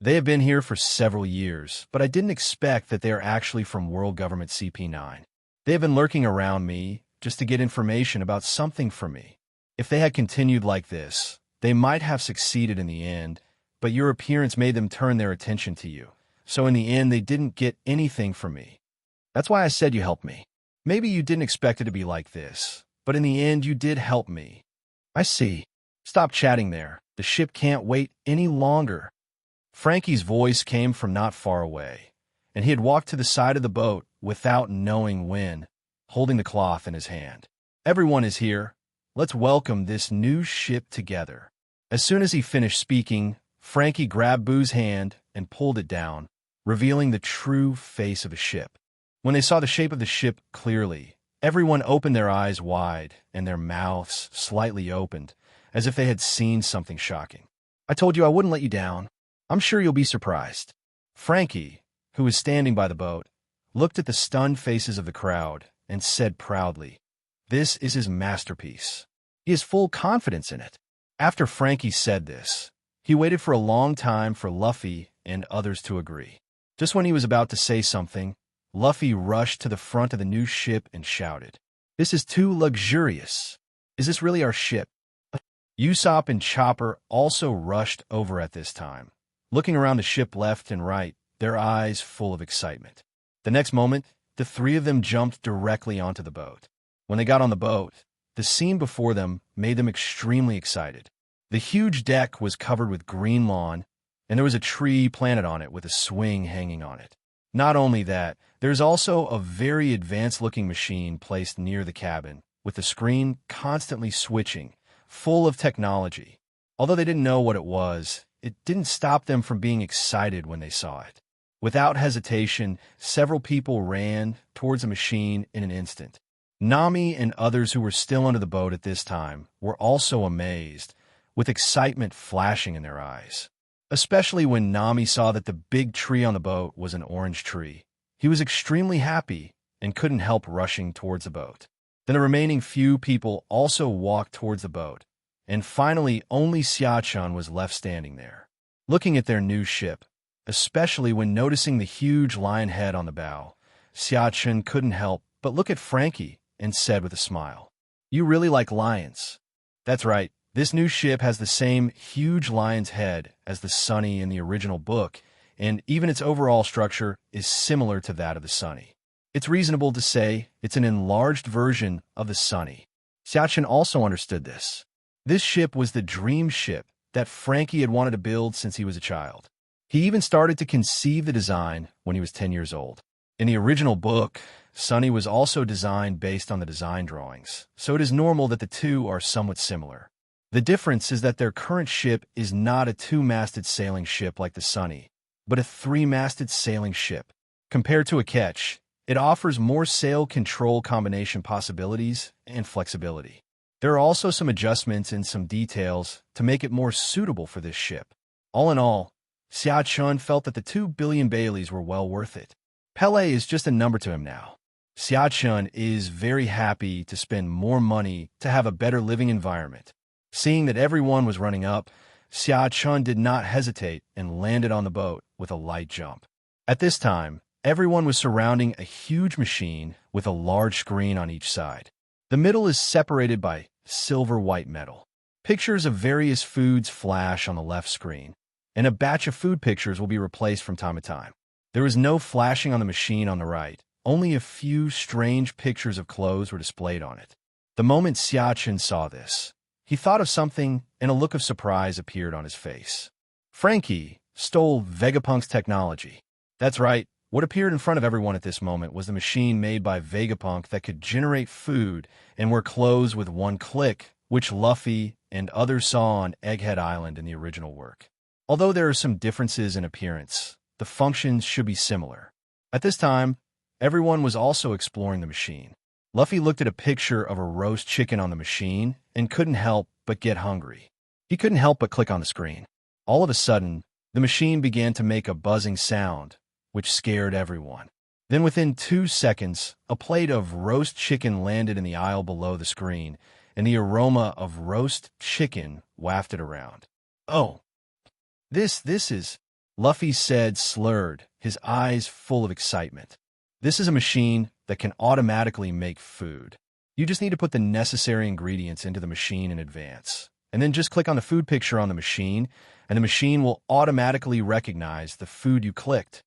They have been here for several years, but I didn't expect that they are actually from World Government CP9. They have been lurking around me just to get information about something from me. If they had continued like this, they might have succeeded in the end, but your appearance made them turn their attention to you. So in the end, they didn't get anything from me. That's why I said you helped me. Maybe you didn't expect it to be like this, but in the end, you did help me. I see. Stop chatting there. The ship can't wait any longer. Frankie's voice came from not far away, and he had walked to the side of the boat without knowing when, holding the cloth in his hand. Everyone is here. Let's welcome this new ship together. As soon as he finished speaking, Frankie grabbed Boo's hand and pulled it down, revealing the true face of the ship. When they saw the shape of the ship clearly, everyone opened their eyes wide and their mouths slightly opened, as if they had seen something shocking. I told you I wouldn't let you down. I'm sure you'll be surprised. Frankie, who was standing by the boat, looked at the stunned faces of the crowd and said proudly, "This is his masterpiece. He has full confidence in it." After Frankie said this, he waited for a long time for Luffy and others to agree. Just when he was about to say something, Luffy rushed to the front of the new ship and shouted, "This is too luxurious. Is this really our ship?" Usopp and Chopper also rushed over at this time, looking around the ship left and right, their eyes full of excitement. The next moment, the three of them jumped directly onto the boat. When they got on the boat, the scene before them made them extremely excited. The huge deck was covered with green lawn, and there was a tree planted on it with a swing hanging on it. Not only that, there's also a very advanced-looking machine placed near the cabin, with the screen constantly switching, full of technology. Although they didn't know what it was, it didn't stop them from being excited when they saw it. Without hesitation, several people ran towards the machine in an instant. Nami and others who were still under the boat at this time were also amazed, with excitement flashing in their eyes. Especially when Nami saw that the big tree on the boat was an orange tree. He was extremely happy and couldn't help rushing towards the boat. Then the remaining few people also walked towards the boat, and finally only Xiachun was left standing there, looking at their new ship. Especially when noticing the huge lion head on the bow, Xiachun couldn't help but look at Frankie and said with a smile, "You really like lions." That's right, this new ship has the same huge lion's head as the Sunny in the original book, and even its overall structure is similar to that of the Sunny. It's reasonable to say it's an enlarged version of the Sunny. Xiachun also understood this. This ship was the dream ship that Frankie had wanted to build since he was a child. He even started to conceive the design when he was 10 years old. In the original book, Sunny was also designed based on the design drawings, so it is normal that the two are somewhat similar. The difference is that their current ship is not a two-masted sailing ship like the Sunny, but a three-masted sailing ship. Compared to a ketch, it offers more sail control combination possibilities and flexibility. There are also some adjustments and some details to make it more suitable for this ship. All in all, Xiachun felt that the 2 billion Baileys were well worth it. Pele is just a number to him now. Xiachun is very happy to spend more money to have a better living environment. Seeing that everyone was running up, Xiachun did not hesitate and landed on the boat with a light jump. At this time, everyone was surrounding a huge machine with a large screen on each side. The middle is separated by silver-white metal. Pictures of various foods flash on the left screen, and a batch of food pictures will be replaced from time to time. There was no flashing on the machine on the right. Only a few strange pictures of clothes were displayed on it. The moment Xiachun saw this, he thought of something, and a look of surprise appeared on his face. Frankie stole Vegapunk's technology. That's right, what appeared in front of everyone at this moment was the machine made by Vegapunk that could generate food and wear clothes with one click, which Luffy and others saw on Egghead Island in the original work. Although there are some differences in appearance, the functions should be similar. At this time, everyone was also exploring the machine. Luffy looked at a picture of a roast chicken on the machine and couldn't help but get hungry. He couldn't help but click on the screen. All of a sudden, the machine began to make a buzzing sound, which scared everyone. Then within 2 seconds, a plate of roast chicken landed in the aisle below the screen, and the aroma of roast chicken wafted around. "Oh, this is..." Luffy said, slurred, his eyes full of excitement. This is a machine that can automatically make food. You just need to put the necessary ingredients into the machine in advance, and then just click on the food picture on the machine, and the machine will automatically recognize the food you clicked.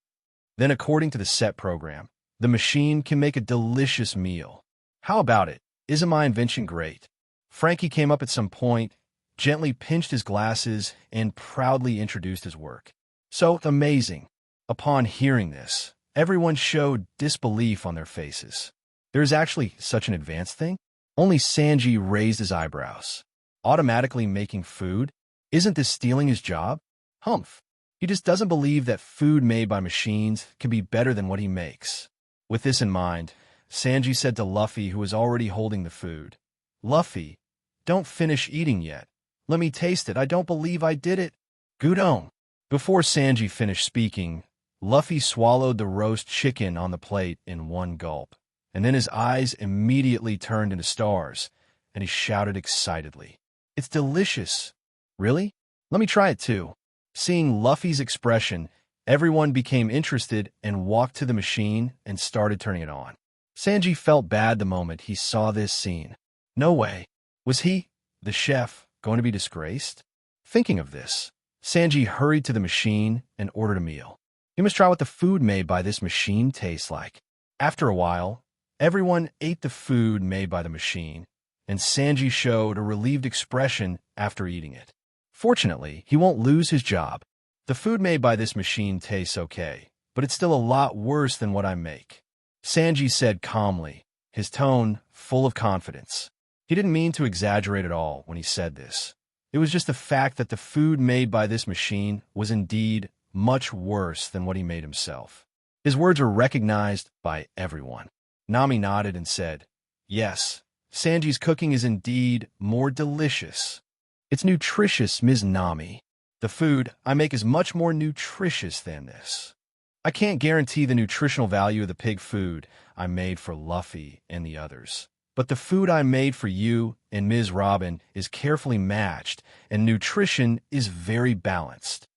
Then, according to the set program, the machine can make a delicious meal. How about it? Isn't my invention great? Frankie came up at some point, gently pinched his glasses, and proudly introduced his work. So amazing. Upon hearing this, everyone showed disbelief on their faces. There is actually such an advanced thing? Only Sanji raised his eyebrows. Automatically making food? Isn't this stealing his job? Humph. He just doesn't believe that food made by machines can be better than what he makes. With this in mind, Sanji said to Luffy, who was already holding the food, "Luffy, don't finish eating yet. Let me taste it. I don't believe I did it." Gudon. Before Sanji finished speaking, Luffy swallowed the roast chicken on the plate in one gulp, and then his eyes immediately turned into stars, and he shouted excitedly, "It's delicious." "Really? Let me try it too." Seeing Luffy's expression, everyone became interested and walked to the machine and started turning it on. Sanji felt bad the moment he saw this scene. No way. Was he, the chef, going to be disgraced? Thinking of this, Sanji hurried to the machine and ordered a meal. He must try what the food made by this machine tastes like. After a while, everyone ate the food made by the machine, and Sanji showed a relieved expression after eating it. Fortunately, he won't lose his job. The food made by this machine tastes okay, but it's still a lot worse than what I make, Sanji said calmly, his tone full of confidence. He didn't mean to exaggerate at all when he said this. It was just the fact that the food made by this machine was indeed much worse than what he made himself. His words were recognized by everyone. Nami nodded and said, "Yes, Sanji's cooking is indeed more delicious." "It's nutritious, Ms. Nami. The food I make is much more nutritious than this. I can't guarantee the nutritional value of the pig food I made for Luffy and the others, but the food I made for you and Ms. Robin is carefully matched, and nutrition is very balanced,"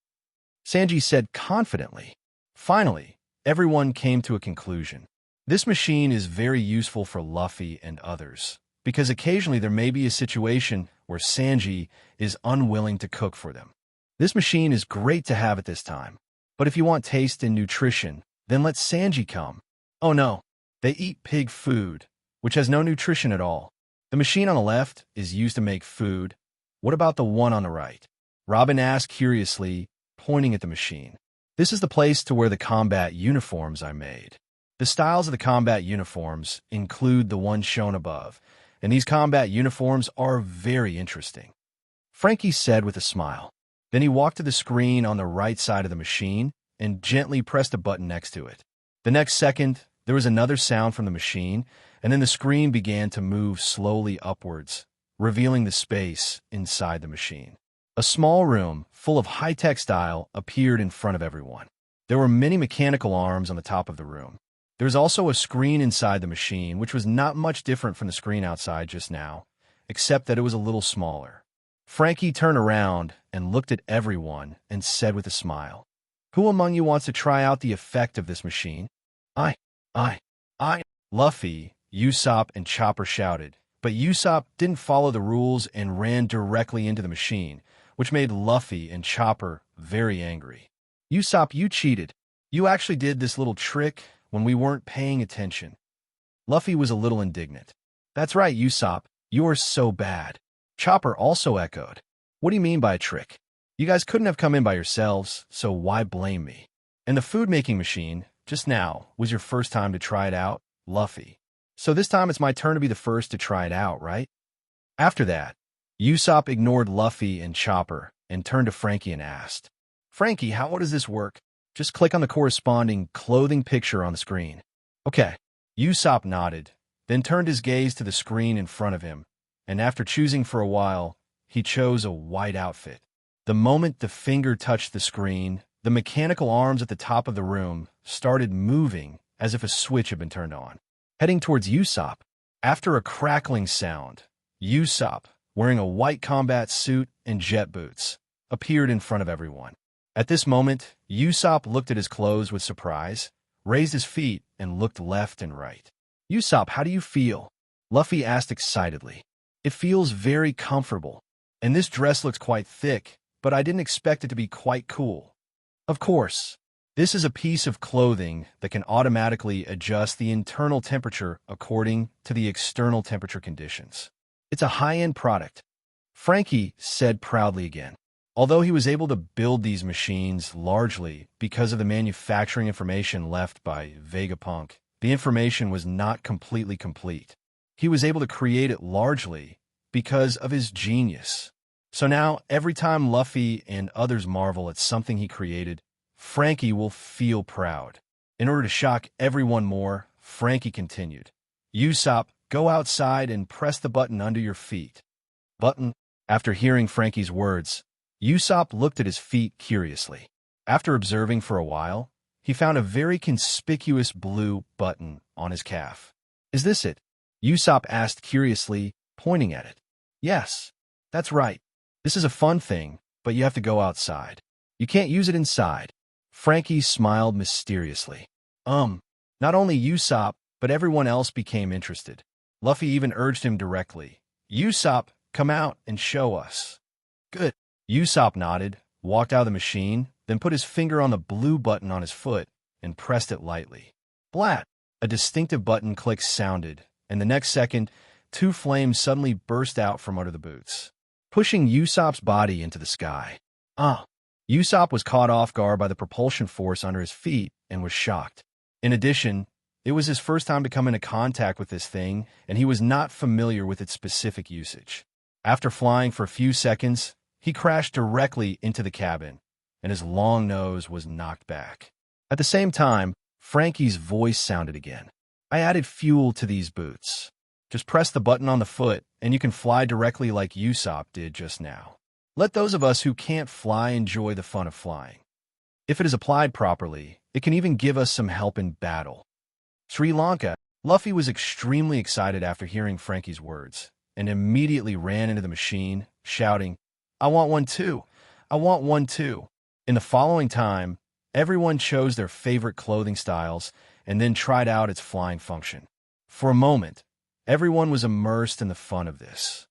Sanji said confidently. Finally, everyone came to a conclusion. This machine is very useful for Luffy and others, because occasionally there may be a situation where Sanji is unwilling to cook for them. This machine is great to have at this time, but if you want taste and nutrition, then let Sanji come. Oh no, they eat pig food, which has no nutrition at all. The machine on the left is used to make food. What about the one on the right? Robin asked curiously, pointing at the machine. This is the place to wear the combat uniforms I made. The styles of the combat uniforms include the ones shown above, and these combat uniforms are very interesting, Frankie said with a smile. Then he walked to the screen on the right side of the machine and gently pressed a button next to it. The next second, there was another sound from the machine, and then the screen began to move slowly upwards, revealing the space inside the machine. A small room, full of high-tech style, appeared in front of everyone. There were many mechanical arms on the top of the room. There was also a screen inside the machine, which was not much different from the screen outside just now, except that it was a little smaller. Frankie turned around and looked at everyone and said with a smile, "Who among you wants to try out the effect of this machine?" I. Luffy, Usopp, and Chopper shouted, but Usopp didn't follow the rules and ran directly into the machine, which made Luffy and Chopper very angry. "Usopp, you cheated. You actually did this little trick when we weren't paying attention." Luffy was a little indignant. "That's right, Usopp. You're so bad." Chopper also echoed, "What do you mean by a trick? You guys couldn't have come in by yourselves, so why blame me? And the food-making machine, just now, was your first time to try it out, Luffy. So this time it's my turn to be the first to try it out, right?" After that, Usopp ignored Luffy and Chopper and turned to Frankie and asked, "Frankie, how does this work?" "Just click on the corresponding clothing picture on the screen." "Okay." Usopp nodded, then turned his gaze to the screen in front of him, and after choosing for a while, he chose a white outfit. The moment the finger touched the screen, the mechanical arms at the top of the room started moving as if a switch had been turned on, heading towards Usopp. After a crackling sound, Usopp, wearing a white combat suit and jet boots, appeared in front of everyone. At this moment, Usopp looked at his clothes with surprise, raised his feet, and looked left and right. Usopp, how do you feel? Luffy asked excitedly. It feels very comfortable. And this dress looks quite thick, but I didn't expect it to be quite cool. Of course, this is a piece of clothing that can automatically adjust the internal temperature according to the external temperature conditions. It's a high-end product, Frankie said proudly again. Although he was able to build these machines largely because of the manufacturing information left by Vegapunk, the information was not completely complete. He was able to create it largely because of his genius. So now, every time Luffy and others marvel at something he created, Frankie will feel proud. In order to shock everyone more, Frankie continued, Usopp, go outside and press the button under your feet. Button? After hearing Frankie's words, Usopp looked at his feet curiously. After observing for a while, he found a very conspicuous blue button on his calf. Is this it? Usopp asked curiously, pointing at it. Yes, that's right. This is a fun thing, but you have to go outside. You can't use it inside. Frankie smiled mysteriously. Not only Usopp, but everyone else became interested. Luffy even urged him directly. Usopp, come out and show us. Good. Usopp nodded, walked out of the machine, then put his finger on the blue button on his foot and pressed it lightly. Blat! A distinctive button click sounded, and the next second, 2 flames suddenly burst out from under the boots, pushing Usopp's body into the sky. Usopp was caught off guard by the propulsion force under his feet and was shocked. In addition, it was his first time to come into contact with this thing, and he was not familiar with its specific usage. After flying for a few seconds, he crashed directly into the cabin, and his long nose was knocked back. At the same time, Frankie's voice sounded again. I added fuel to these boots. Just press the button on the foot, and you can fly directly like Usopp did just now. Let those of us who can't fly enjoy the fun of flying. If it is applied properly, it can even give us some help in battle. Sri Lanka. Luffy was extremely excited after hearing Frankie's words, and immediately ran into the machine, shouting, I want one too! I want one too! In the following time, everyone chose their favorite clothing styles and then tried out its flying function. For a moment, everyone was immersed in the fun of this.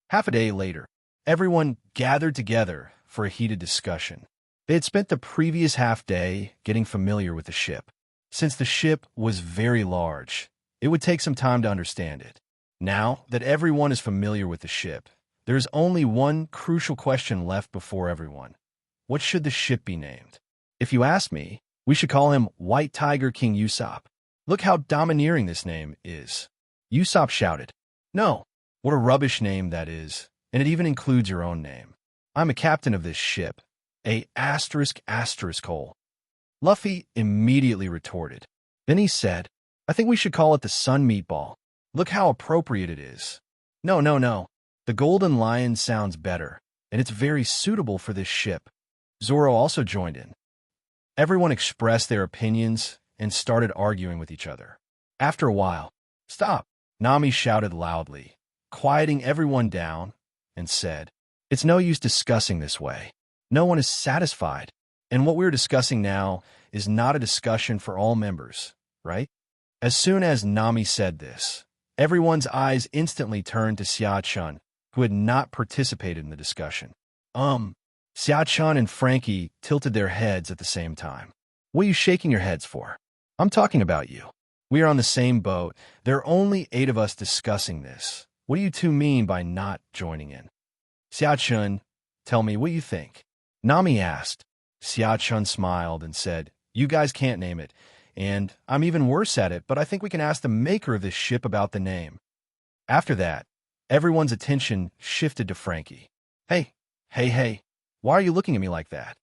Half a day later, everyone gathered together for a heated discussion. They had spent the previous half day getting familiar with the ship. Since the ship was very large, it would take some time to understand it. Now that everyone is familiar with the ship, there is only one crucial question left before everyone. What should the ship be named? If you ask me, we should call him White Tiger King Usopp. Look how domineering this name is. Usopp shouted. No, what a rubbish name that is, and it even includes your own name. I'm a captain of this ship. A ****. Luffy immediately retorted. Then he said, I think we should call it the Sun Meatball. Look how appropriate it is. No. The Golden Lion sounds better, and it's very suitable for this ship. Zoro also joined in. Everyone expressed their opinions and started arguing with each other. After a while, stop, Nami shouted loudly, quieting everyone down, and said, It's no use discussing this way. No one is satisfied, and what we're discussing now is not a discussion for all members, right? As soon as Nami said this, everyone's eyes instantly turned to Xiao-chun, who had not participated in the discussion. Xiao-chun and Frankie tilted their heads at the same time. What are you shaking your heads for? I'm talking about you. We are on the same boat. There are only 8 of us discussing this. What do you two mean by not joining in? Xiao-chun, tell me what you think. Nami asked. Xiao-chun smiled and said, You guys can't name it, and I'm even worse at it, but I think we can ask the maker of this ship about the name. After that, everyone's attention shifted to Frankie. Hey, why are you looking at me like that?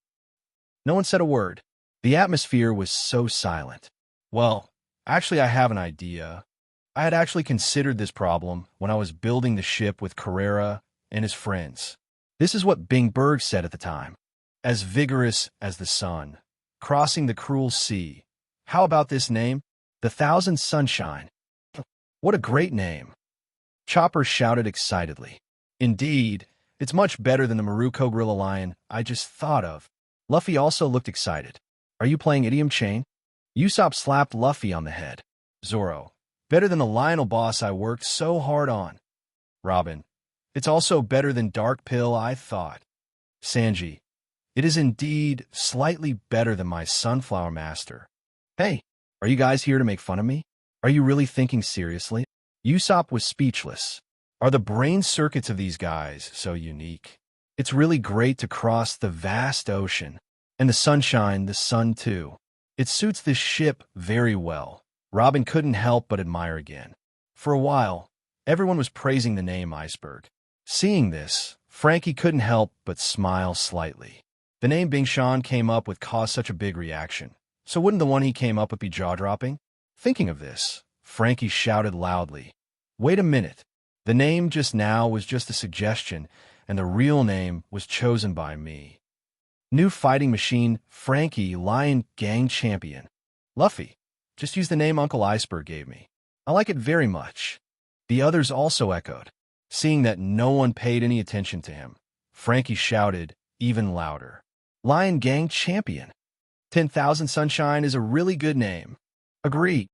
No one said a word. The atmosphere was so silent. Well, actually I have an idea. I had actually considered this problem when I was building the ship with Carrera and his friends. This is what Bing Berg said at the time. As vigorous as the sun, crossing the cruel sea. How about this name? The Thousand Sunshine. What a great name. Chopper shouted excitedly. Indeed, it's much better than the Maruko Gorilla Lion I just thought of. Luffy also looked excited. Are you playing Idiom Chain? Usopp slapped Luffy on the head. Zoro, better than the Lionel boss I worked so hard on. Robin, it's also better than Dark Pill I thought. Sanji, it is indeed slightly better than my Sunflower Master. Hey, are you guys here to make fun of me? Are you really thinking seriously? Usopp was speechless. Are the brain circuits of these guys so unique? It's really great to cross the vast ocean. And the sunshine, the sun too. It suits this ship very well. Robin couldn't help but admire again. For a while, everyone was praising the name Iceberg. Seeing this, Frankie couldn't help but smile slightly. The name Bing Shan came up with caused such a big reaction. So wouldn't the one he came up with be jaw-dropping? Thinking of this, Frankie shouted loudly, "Wait a minute. The name just now was just a suggestion, and the real name was chosen by me. New fighting machine, Frankie, Lion Gang Champion. Luffy, just use the name Uncle Iceberg gave me. I like it very much." The others also echoed. Seeing that no one paid any attention to him, Frankie shouted even louder, "Lion Gang Champion. 10,000 Sunshine is a really good name." Agree.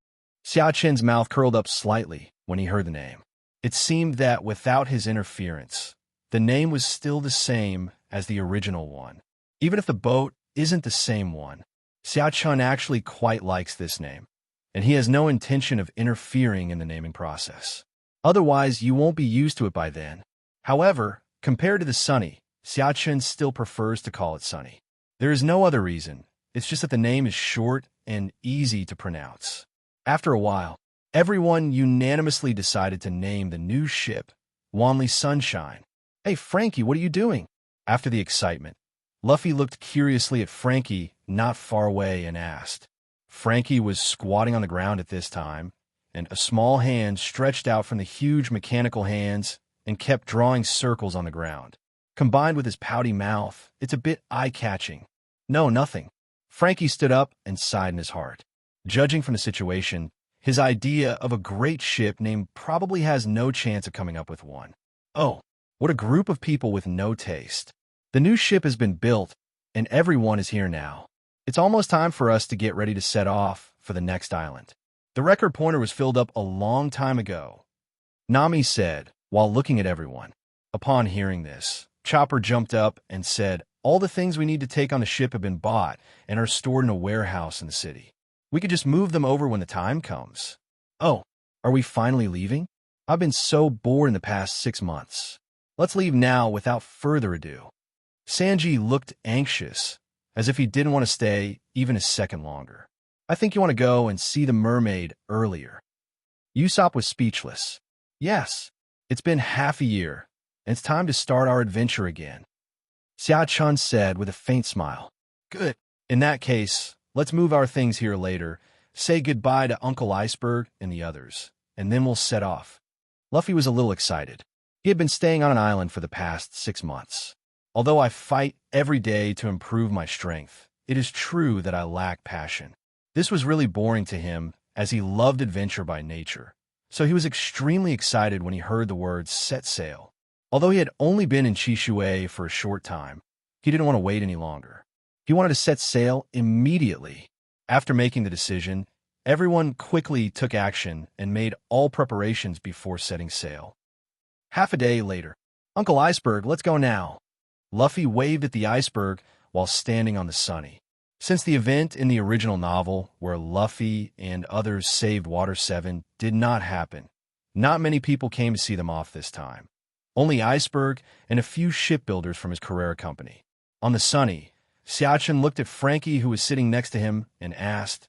Xiao Chen's mouth curled up slightly when he heard the name. It seemed that without his interference, the name was still the same as the original one. Even if the boat isn't the same one, Xiao Chen actually quite likes this name, and he has no intention of interfering in the naming process. Otherwise, you won't be used to it by then. However, compared to the Sunny, Xiao Chen still prefers to call it Sunny. There is no other reason. It's just that the name is short and easy to pronounce. After a while, everyone unanimously decided to name the new ship Wanli Sunshine. "Hey, Frankie, what are you doing?" After the excitement, Luffy looked curiously at Frankie not far away and asked. Frankie was squatting on the ground at this time, and a small hand stretched out from the huge mechanical hands and kept drawing circles on the ground. Combined with his pouty mouth, it's a bit eye-catching. "No, nothing." Frankie stood up and sighed in his heart. Judging from the situation, his idea of a great ship name probably has no chance of coming up with one. Oh, what a group of people with no taste. The new ship has been built, and everyone is here now. It's almost time for us to get ready to set off for the next island. The record pointer was filled up a long time ago, Nami said, while looking at everyone. Upon hearing this, Chopper jumped up and said, "All the things we need to take on the ship have been bought and are stored in a warehouse in the city. We could just move them over when the time comes." "Oh, are we finally leaving? I've been so bored in the past 6 months. Let's leave now without further ado." Sanji looked anxious, as if he didn't want to stay even a second longer. "I think you want to go and see the mermaid earlier." Usopp was speechless. "Yes, it's been half a year, and it's time to start our adventure again." Xiao Chun said with a faint smile. "Good. In that case, let's move our things here later, say goodbye to Uncle Iceberg and the others, and then we'll set off." Luffy was a little excited. He had been staying on an island for the past 6 months. "Although I fight every day to improve my strength, it is true that I lack passion." This was really boring to him, as he loved adventure by nature. So he was extremely excited when he heard the words "set sail." Although he had only been in Chishui for a short time, he didn't want to wait any longer. He wanted to set sail immediately. After making the decision, everyone quickly took action and made all preparations before setting sail. Half a day later, "Uncle Iceberg, let's go now." Luffy waved at the iceberg while standing on the Sunny. Since the event in the original novel, where Luffy and others saved Water 7, did not happen, not many people came to see them off this time. Only Iceberg and a few shipbuilders from his Carrera company. On the Sunny, Xiaochen looked at Frankie, who was sitting next to him, and asked,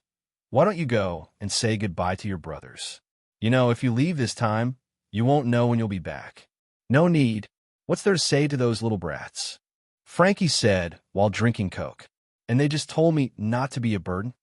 "Why don't you go and say goodbye to your brothers? You know, if you leave this time, you won't know when you'll be back." "No need. What's there to say to those little brats?" Frankie said while drinking Coke. "And they just told me not to be a burden."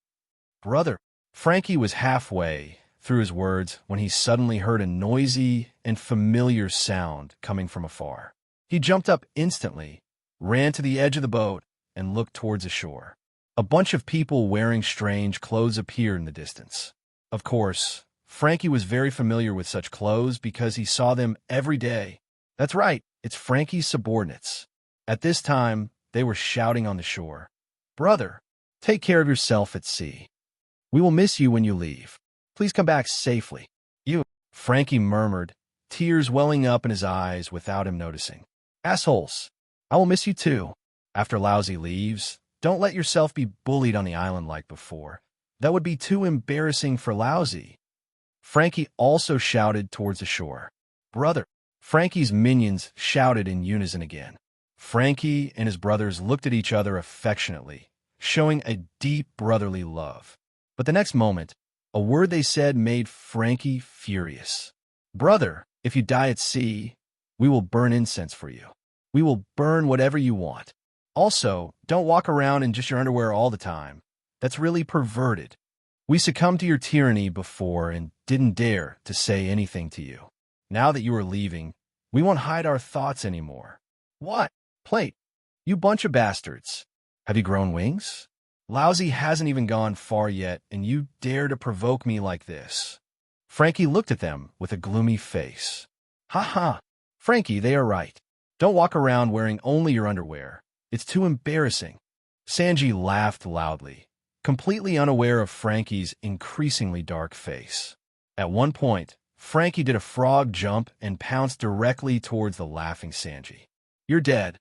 "Brother." Frankie was halfway through his words when he suddenly heard a noisy and familiar sound coming from afar. He jumped up instantly, ran to the edge of the boat, and looked towards the shore. A bunch of people wearing strange clothes appeared in the distance. Of course, Frankie was very familiar with such clothes because he saw them every day. That's right, it's Frankie's subordinates. At this time, they were shouting on the shore. Brother, take care of yourself at sea. We will miss you when you leave. Please come back safely. You, Frankie murmured, tears welling up in his eyes without him noticing. Assholes. I will miss you too. After Lousy leaves, don't let yourself be bullied on the island like before. That would be too embarrassing for Lousy. Frankie also shouted towards the shore. Brother. Frankie's minions shouted in unison again. Frankie and his brothers looked at each other affectionately, showing a deep brotherly love. But the next moment, a word they said made Frankie furious. Brother, if you die at sea, we will burn incense for you. We will burn whatever you want. Also, don't walk around in just your underwear all the time. That's really perverted. We succumbed to your tyranny before and didn't dare to say anything to you. Now that you are leaving, we won't hide our thoughts anymore. What? Plate, you bunch of bastards. Have you grown wings? Lousy hasn't even gone far yet, and you dare to provoke me like this. Frankie looked at them with a gloomy face. Ha ha. Frankie, they are right. Don't walk around wearing only your underwear. It's too embarrassing. Sanji laughed loudly, completely unaware of Frankie's increasingly dark face. At one point, Frankie did a frog jump and pounced directly towards the laughing Sanji. You're dead.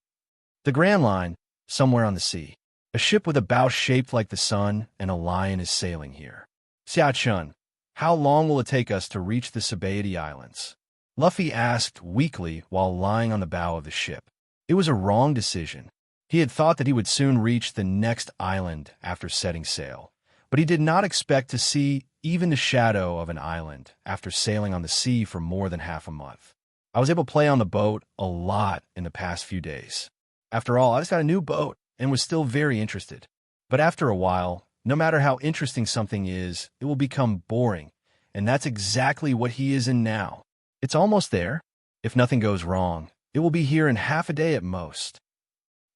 The Grand Line, somewhere on the sea. A ship with a bow shaped like the sun and a lion is sailing here. Xiao-chun, how long will it take us to reach the Sabaody Islands? Luffy asked weakly while lying on the bow of the ship. It was a wrong decision. He had thought that he would soon reach the next island after setting sail, but he did not expect to see even the shadow of an island after sailing on the sea for more than half a month. I was able to play on the boat a lot in the past few days. After all, I just got a new boat and was still very interested. But after a while, no matter how interesting something is, it will become boring, and that's exactly what he is in now. It's almost there. If nothing goes wrong, it will be here in half a day at most.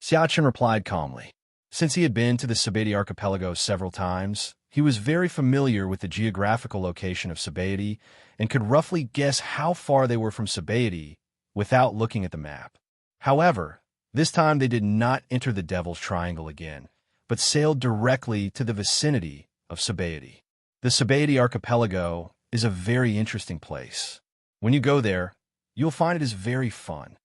Xiao-chun replied calmly. Since he had been to the Sabaody archipelago several times, he was very familiar with the geographical location of Sabaody and could roughly guess how far they were from Sabaody without looking at the map. However, this time they did not enter the Devil's Triangle again, but sailed directly to the vicinity of Sabaody. The Sabaody archipelago is a very interesting place. When you go there, you'll find it is very fun.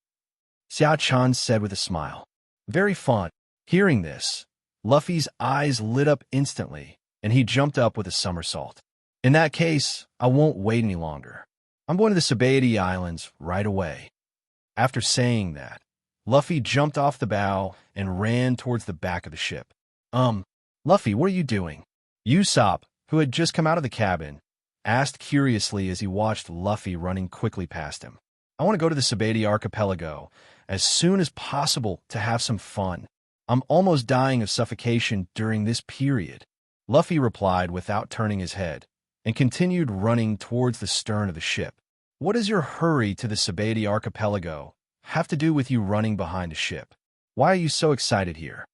Xiao-chun said with a smile. Very fun. Hearing this, Luffy's eyes lit up instantly, and he jumped up with a somersault. In that case, I won't wait any longer. I'm going to the Sabaody Islands right away. After saying that, Luffy jumped off the bow and ran towards the back of the ship. Luffy, what are you doing? Usopp, who had just come out of the cabin, asked curiously as he watched Luffy running quickly past him. I want to go to the Sabaody archipelago as soon as possible to have some fun. I'm almost dying of suffocation during this period. Luffy replied without turning his head, and continued running towards the stern of the ship. What does your hurry to the Sabaody archipelago have to do with you running behind a ship? Why are you so excited here?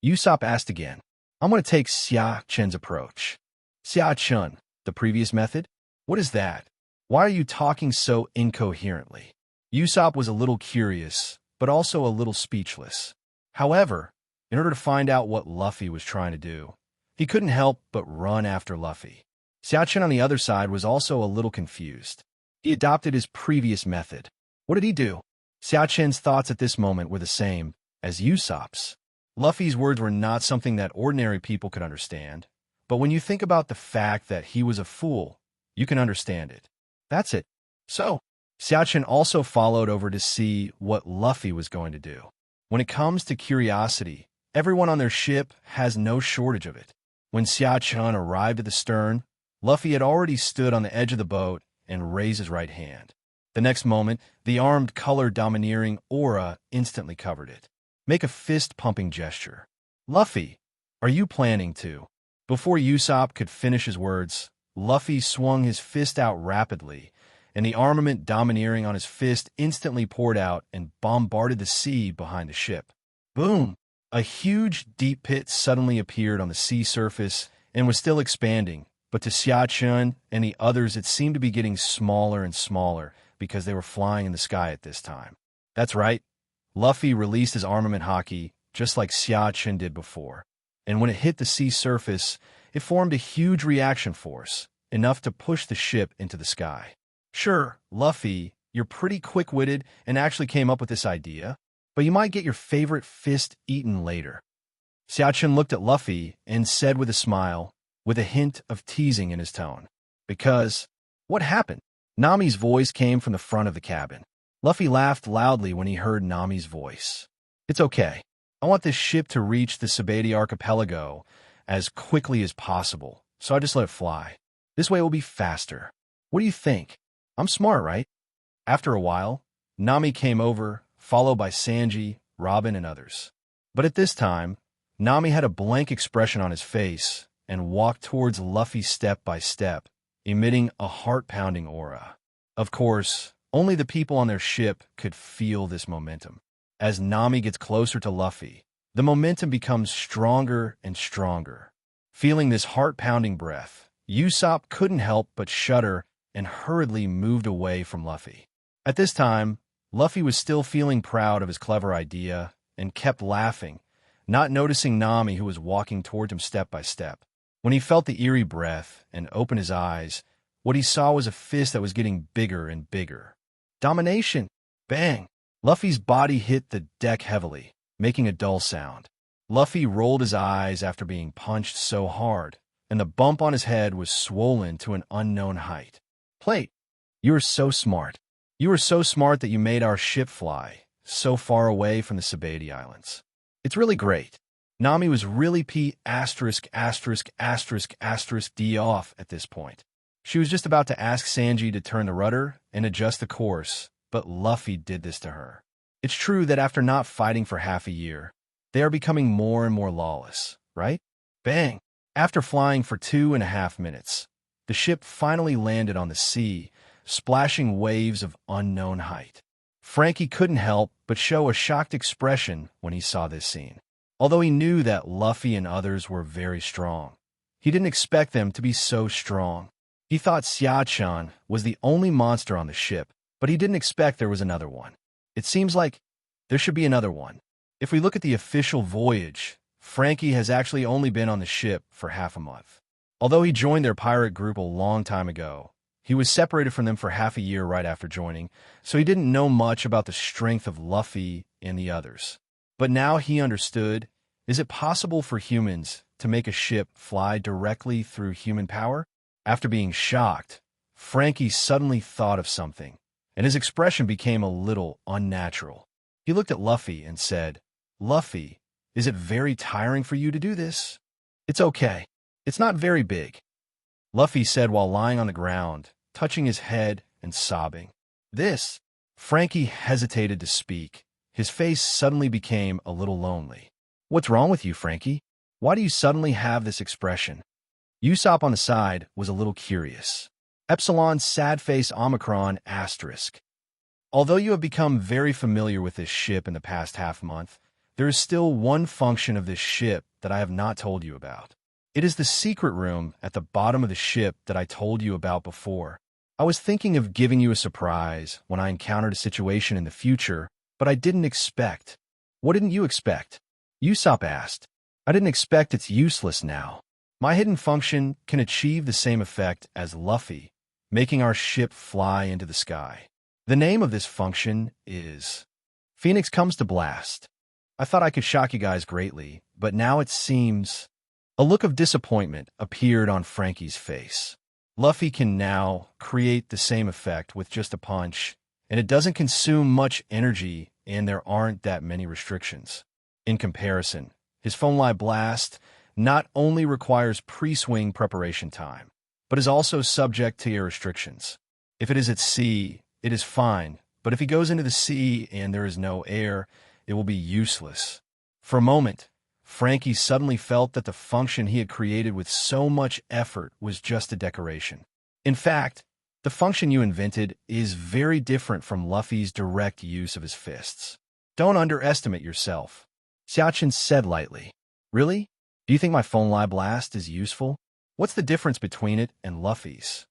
Usopp asked again. I'm going to take Xiao-chun's approach. Xiao-chun, the previous method? What is that? Why are you talking so incoherently? Usopp was a little curious, but also a little speechless. However, in order to find out what Luffy was trying to do, he couldn't help but run after Luffy. Xiao-chun on the other side was also a little confused. He adopted his previous method. What did he do? Xiao-chun's thoughts at this moment were the same as Usopp's. Luffy's words were not something that ordinary people could understand, but when you think about the fact that he was a fool, you can understand it. That's it. So, Xiao-chun also followed over to see what Luffy was going to do. When it comes to curiosity, everyone on their ship has no shortage of it. When Xiao-chun arrived at the stern, Luffy had already stood on the edge of the boat and raised his right hand. The next moment, the armed color-domineering aura instantly covered it. Make a fist-pumping gesture. Luffy, are you planning to? Before Usopp could finish his words, Luffy swung his fist out rapidly, and the armament domineering on his fist instantly poured out and bombarded the sea behind the ship. Boom! A huge, deep pit suddenly appeared on the sea surface and was still expanding, but to Xiao-chun and the others it seemed to be getting smaller and smaller because they were flying in the sky at this time. That's right. Luffy released his armament haki, just like Xiao-chun did before. and when it hit the sea surface, it formed a huge reaction force, enough to push the ship into the sky. Sure, Luffy, you're pretty quick-witted and actually came up with this idea, but you might get your favorite fist eaten later. Xiaochen looked at Luffy and said with a smile, with a hint of teasing in his tone, "Because, what happened?" Nami's voice came from the front of the cabin. Luffy laughed loudly when he heard Nami's voice. "It's okay. I want this ship to reach the Sabati archipelago as quickly as possible, so I just let it fly. This way it will be faster. What do you think? I'm smart, right?" After a while, Nami came over, followed by Sanji, Robin, and others. But at this time, Nami had a blank expression on his face and walked towards Luffy step by step, emitting a heart-pounding aura. Of course, only the people on their ship could feel this momentum. As Nami gets closer to Luffy, the momentum becomes stronger and stronger. Feeling this heart-pounding breath, Usopp couldn't help but shudder and hurriedly moved away from Luffy. At this time, Luffy was still feeling proud of his clever idea and kept laughing, not noticing Nami, who was walking toward him step by step. When he felt the eerie breath and opened his eyes, what he saw was a fist that was getting bigger and bigger. Domination! Bang! Luffy's body hit the deck heavily, making a dull sound. Luffy rolled his eyes after being punched so hard, and the bump on his head was swollen to an unknown height. "Plate, you are so smart. You were so smart that you made our ship fly so far away from the Sabati Islands. It's really great." Nami was really D off at this point. She was just about to ask Sanji to turn the rudder and adjust the course, but Luffy did this to her. It's true that after not fighting for half a year, they are becoming more and more lawless, right? Bang! After flying for 2.5 minutes, the ship finally landed on the sea, splashing waves of unknown height. Frankie couldn't help but show a shocked expression when he saw this scene. Although he knew that Luffy and others were very strong, he didn't expect them to be so strong. He thought Xiao-chan was the only monster on the ship, but he didn't expect there was another one. It seems like there should be another one. If we look at the official voyage, Frankie has actually only been on the ship for half a month. Although he joined their pirate group a long time ago, he was separated from them for half a year right after joining, so he didn't know much about the strength of Luffy and the others. But now he understood, is it possible for humans to make a ship fly directly through human power? After being shocked, Frankie suddenly thought of something, and his expression became a little unnatural. He looked at Luffy and said, "Luffy, is it very tiring for you to do this?" "It's okay. It's not very big," Luffy said while lying on the ground, touching his head and sobbing. "This..." Frankie hesitated to speak. His face suddenly became a little lonely. "What's wrong with you, Frankie? Why do you suddenly have this expression?" Usopp on the side was a little curious. Epsilon's sad face Omicron asterisk. "Although you have become very familiar with this ship in the past half month, there is still one function of this ship that I have not told you about. It is the secret room at the bottom of the ship that I told you about before. I was thinking of giving you a surprise when I encountered a situation in the future, but I didn't expect." "What didn't you expect?" Usopp asked. "I didn't expect it's useless now. My hidden function can achieve the same effect as Luffy, making our ship fly into the sky. The name of this function is Phoenix Comes to Blast. I thought I could shock you guys greatly, but now it seems..." A look of disappointment appeared on Frankie's face. Luffy can now create the same effect with just a punch, and it doesn't consume much energy and there aren't that many restrictions. In comparison, his Phonely Blast not only requires pre-swing preparation time, but is also subject to air restrictions. If it is at sea, it is fine, but if he goes into the sea and there is no air, it will be useless. For a moment, Frankie suddenly felt that the function he had created with so much effort was just a decoration. In fact, the function you invented is very different from Luffy's direct use of his fists. "Don't underestimate yourself," Xiaochen said lightly. "Really? Do you think my Phonely Blast is useful? What's the difference between it and Luffy's?"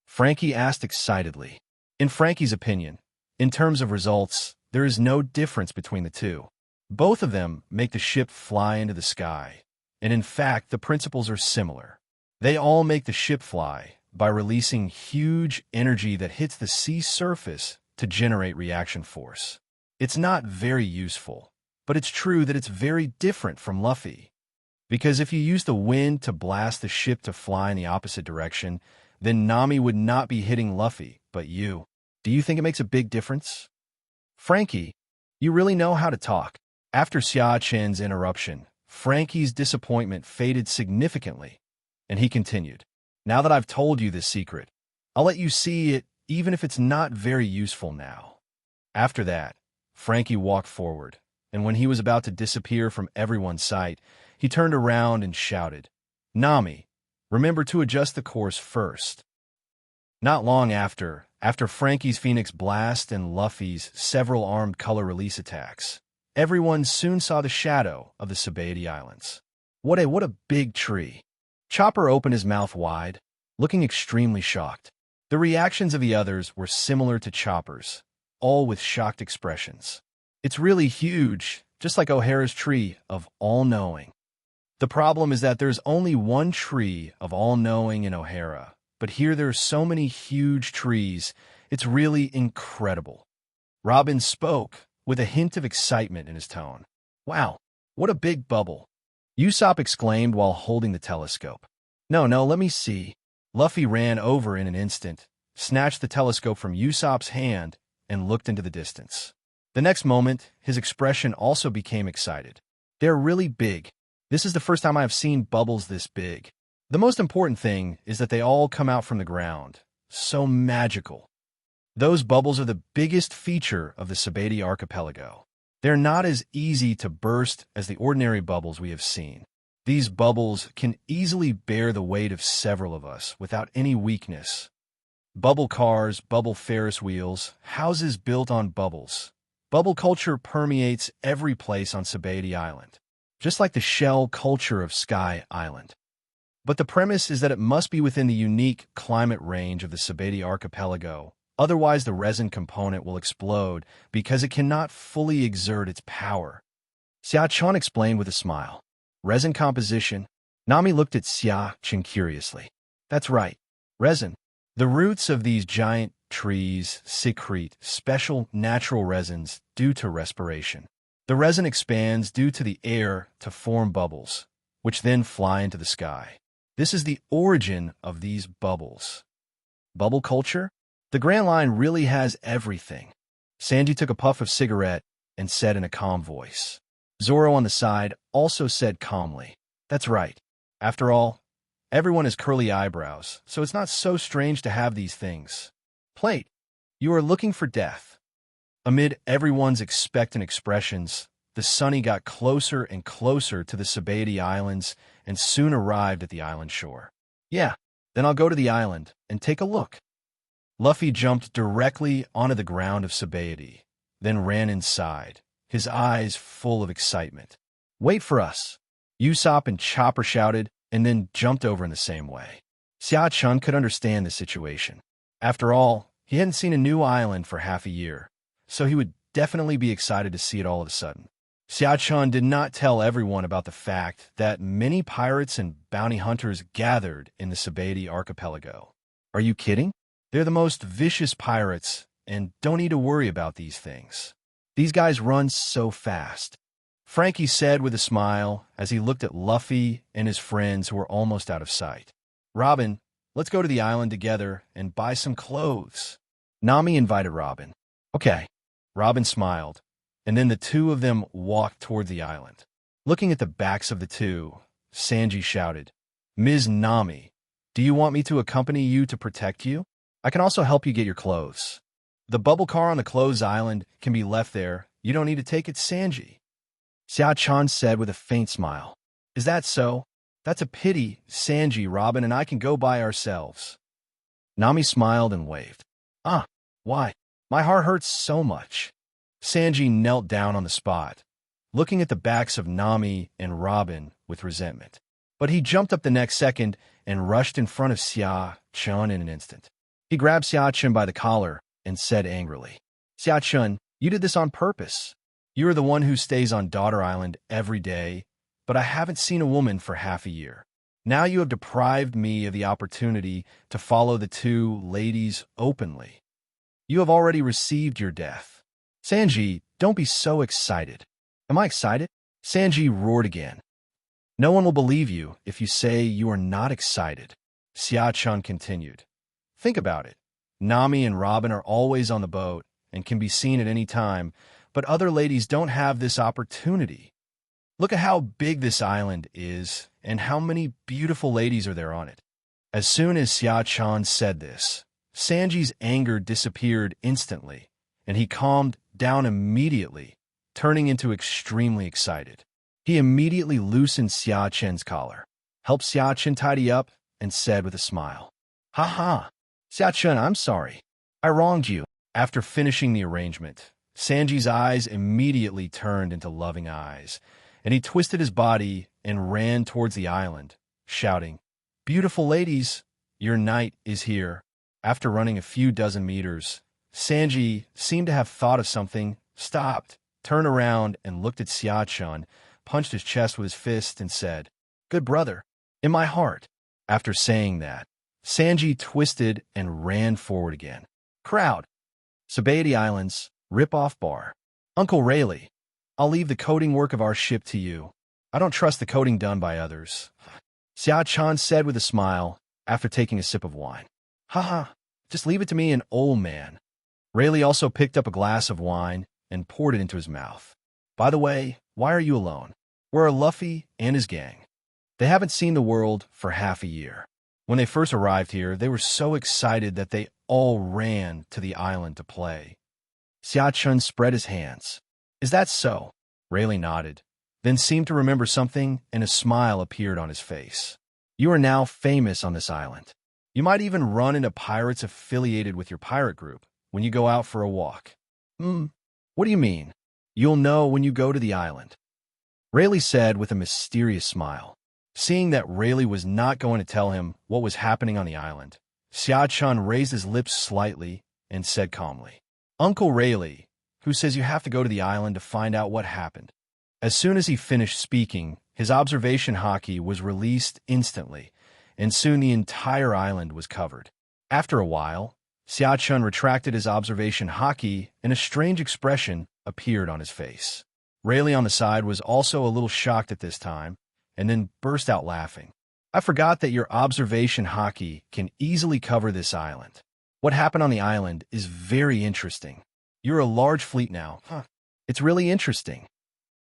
Frankie asked excitedly. In Frankie's opinion, in terms of results, there is no difference between the two. Both of them make the ship fly into the sky, and in fact, the principles are similar. They all make the ship fly by releasing huge energy that hits the sea surface to generate reaction force. It's not very useful, but it's true that it's very different from Luffy. Because if you use the wind to blast the ship to fly in the opposite direction, then Nami would not be hitting Luffy, but you. Do you think it makes a big difference? Frankie, you really know how to talk. After Xia Chen's interruption, Frankie's disappointment faded significantly, and he continued. Now that I've told you this secret, I'll let you see it even if it's not very useful now. After that, Frankie walked forward, and when he was about to disappear from everyone's sight, he turned around and shouted, Nami, remember to adjust the course first. Not long after Frankie's Phoenix Blast and Luffy's several armed color release attacks, everyone soon saw the shadow of the Sabaody Islands. What a big tree. Chopper opened his mouth wide, looking extremely shocked. The reactions of the others were similar to Chopper's, all with shocked expressions. It's really huge, just like O'Hara's tree of all-knowing. The problem is that there's only one tree of all-knowing in O'Hara, but here there are so many huge trees, it's really incredible. Robin spoke, with a hint of excitement in his tone. Wow, what a big bubble. Usopp exclaimed while holding the telescope. No, let me see. Luffy ran over in an instant, snatched the telescope from Usopp's hand, and looked into the distance. The next moment, his expression also became excited. They're really big. This is the first time I have seen bubbles this big. The most important thing is that they all come out from the ground. So magical. Those bubbles are the biggest feature of the Sabaody archipelago. They're not as easy to burst as the ordinary bubbles we have seen. These bubbles can easily bear the weight of several of us without any weakness. Bubble cars, bubble Ferris wheels, houses built on bubbles. Bubble culture permeates every place on Sabaody Island, just like the shell culture of Sky Island. But the premise is that it must be within the unique climate range of the Sabaody archipelago, otherwise the resin component will explode because it cannot fully exert its power. Xia Chen explained with a smile. Resin composition? Nami looked at Xia Chen curiously. That's right, resin. The roots of these giant trees secrete special natural resins due to respiration. The resin expands due to the air to form bubbles, which then fly into the sky. This is the origin of these bubbles. Bubble culture? The Grand Line really has everything. Sanji took a puff of cigarette and said in a calm voice. Zoro on the side also said calmly, That's right. After all, everyone has curly eyebrows, so it's not so strange to have these things. Plate, you are looking for death. Amid everyone's expectant expressions, the Sunny got closer and closer to the Sabaody Islands and soon arrived at the island shore. Yeah, then I'll go to the island and take a look. Luffy jumped directly onto the ground of Sabaody, then ran inside, his eyes full of excitement. Wait for us! Usopp and Chopper shouted, and then jumped over in the same way. Xia Chen could understand the situation. After all, he hadn't seen a new island for half a year, so he would definitely be excited to see it all of a sudden. Xia Chen did not tell everyone about the fact that many pirates and bounty hunters gathered in the Sabaody archipelago. Are you kidding? They're the most vicious pirates and don't need to worry about these things. These guys run so fast. Frankie said with a smile as he looked at Luffy and his friends who were almost out of sight. Robin, let's go to the island together and buy some clothes. Nami invited Robin. Okay. Robin smiled, and then the two of them walked toward the island. Looking at the backs of the two, Sanji shouted, Ms. Nami, do you want me to accompany you to protect you? I can also help you get your clothes. The bubble car on the clothes island can be left there. You don't need to take it, Sanji. Xia Chen said with a faint smile. Is that so? That's a pity. Sanji, Robin, and I can go by ourselves. Nami smiled and waved. Why? My heart hurts so much. Sanji knelt down on the spot, looking at the backs of Nami and Robin with resentment. But he jumped up the next second and rushed in front of Xia Chen in an instant. He grabbed Xia Chen by the collar and said angrily, Xia Chen, you did this on purpose. You are the one who stays on Daughter Island every day, but I haven't seen a woman for half a year. Now you have deprived me of the opportunity to follow the two ladies openly. You have already received your death. Sanji, don't be so excited. Am I excited? Sanji roared again. No one will believe you if you say you are not excited. Xiao-Chun continued. Think about it. Nami and Robin are always on the boat and can be seen at any time, but other ladies don't have this opportunity. Look at how big this island is and how many beautiful ladies are there on it. As soon as Xiao-Chun said this, Sanji's anger disappeared instantly, and he calmed down immediately, turning into extremely excited. He immediately loosened Xiao-Chun's collar, helped Xiao-Chun tidy up, and said with a smile, "Ha ha, Xiao-Chun, I'm sorry. I wronged you." After finishing the arrangement, Sanji's eyes immediately turned into loving eyes, and he twisted his body and ran towards the island, shouting, "Beautiful ladies, your knight is here." After running a few dozen meters, Sanji seemed to have thought of something, stopped, turned around, and looked at Xiao-Chun, punched his chest with his fist, and said, "Good brother, in my heart." After saying that, Sanji twisted and ran forward again. Crowd. Sabaody Islands, Rip-Off Bar. Uncle Rayleigh, I'll leave the coding work of our ship to you. I don't trust the coding done by others. Xiao-Chun said with a smile after taking a sip of wine. Haha, just leave it to me, an old man. Rayleigh also picked up a glass of wine and poured it into his mouth. By the way, why are you alone? Where are Luffy and his gang? They haven't seen the world for half a year. When they first arrived here, they were so excited that they all ran to the island to play. Xiao-Chun spread his hands. Is that so? Rayleigh nodded, then seemed to remember something, and a smile appeared on his face. You are now famous on this island. You might even run into pirates affiliated with your pirate group when you go out for a walk. What do you mean? You'll know when you go to the island. Rayleigh said with a mysterious smile. Seeing that Rayleigh was not going to tell him what was happening on the island, Xiao-Chun raised his lips slightly and said calmly, Uncle Rayleigh, who says you have to go to the island to find out what happened. As soon as he finished speaking, his observation haki was released instantly, and soon the entire island was covered. After a while, Xiao-Chun retracted his observation haki, and a strange expression appeared on his face. Rayleigh on the side was also a little shocked at this time, and then burst out laughing. I forgot that your observation haki can easily cover this island. What happened on the island is very interesting. You're a large fleet now. It's really interesting.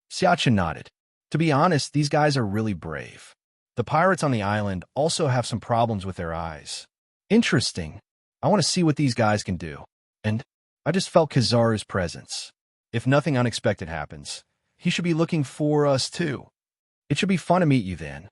Xiao-Chun nodded. To be honest, these guys are really brave. The pirates on the island also have some problems with their eyes. Interesting. I want to see what these guys can do. And I just felt Kizaru's presence. If nothing unexpected happens, he should be looking for us too. It should be fun to meet you then.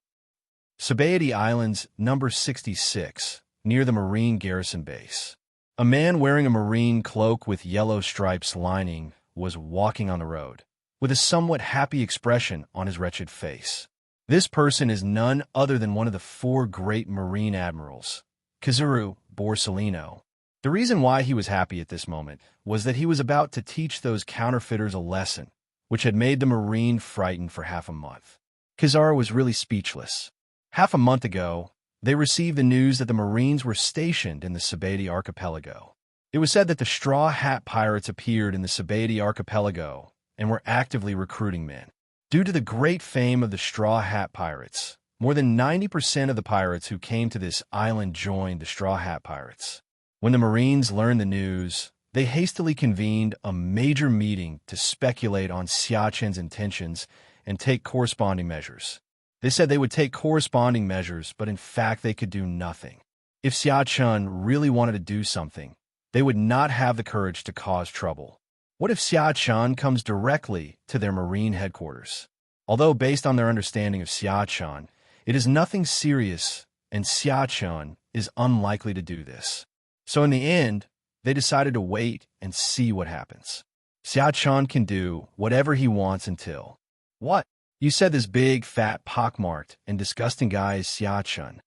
Sabaody Islands, number 66, near the Marine Garrison Base. A man wearing a marine cloak with yellow stripes lining was walking on the road, with a somewhat happy expression on his wretched face. This person is none other than one of the 4 great marine admirals, Kizaru Borsalino. The reason why he was happy at this moment was that he was about to teach those counterfeiters a lesson, which had made the marine frightened for half a month. Kizaru was really speechless. Half a month ago, they received the news that the Marines were stationed in the Sabaody Archipelago. It was said that the Straw Hat Pirates appeared in the Sabaody Archipelago and were actively recruiting men. Due to the great fame of the Straw Hat Pirates, more than 90% of the pirates who came to this island joined the Straw Hat Pirates. When the Marines learned the news, they hastily convened a major meeting to speculate on Xiao-Chun's intentions and take corresponding measures. They said they would take corresponding measures, but in fact they could do nothing. If Xiao-Chun really wanted to do something, they would not have the courage to cause trouble. What if Xiao-Chun comes directly to their marine headquarters? Although based on their understanding of Xiao-Chun, it is nothing serious, and Xiao-Chun is unlikely to do this. So in the end, they decided to wait and see what happens. Xiao-Chun can do whatever he wants until... What? You said this big, fat, pockmarked, and disgusting guy is Xiao-Chun.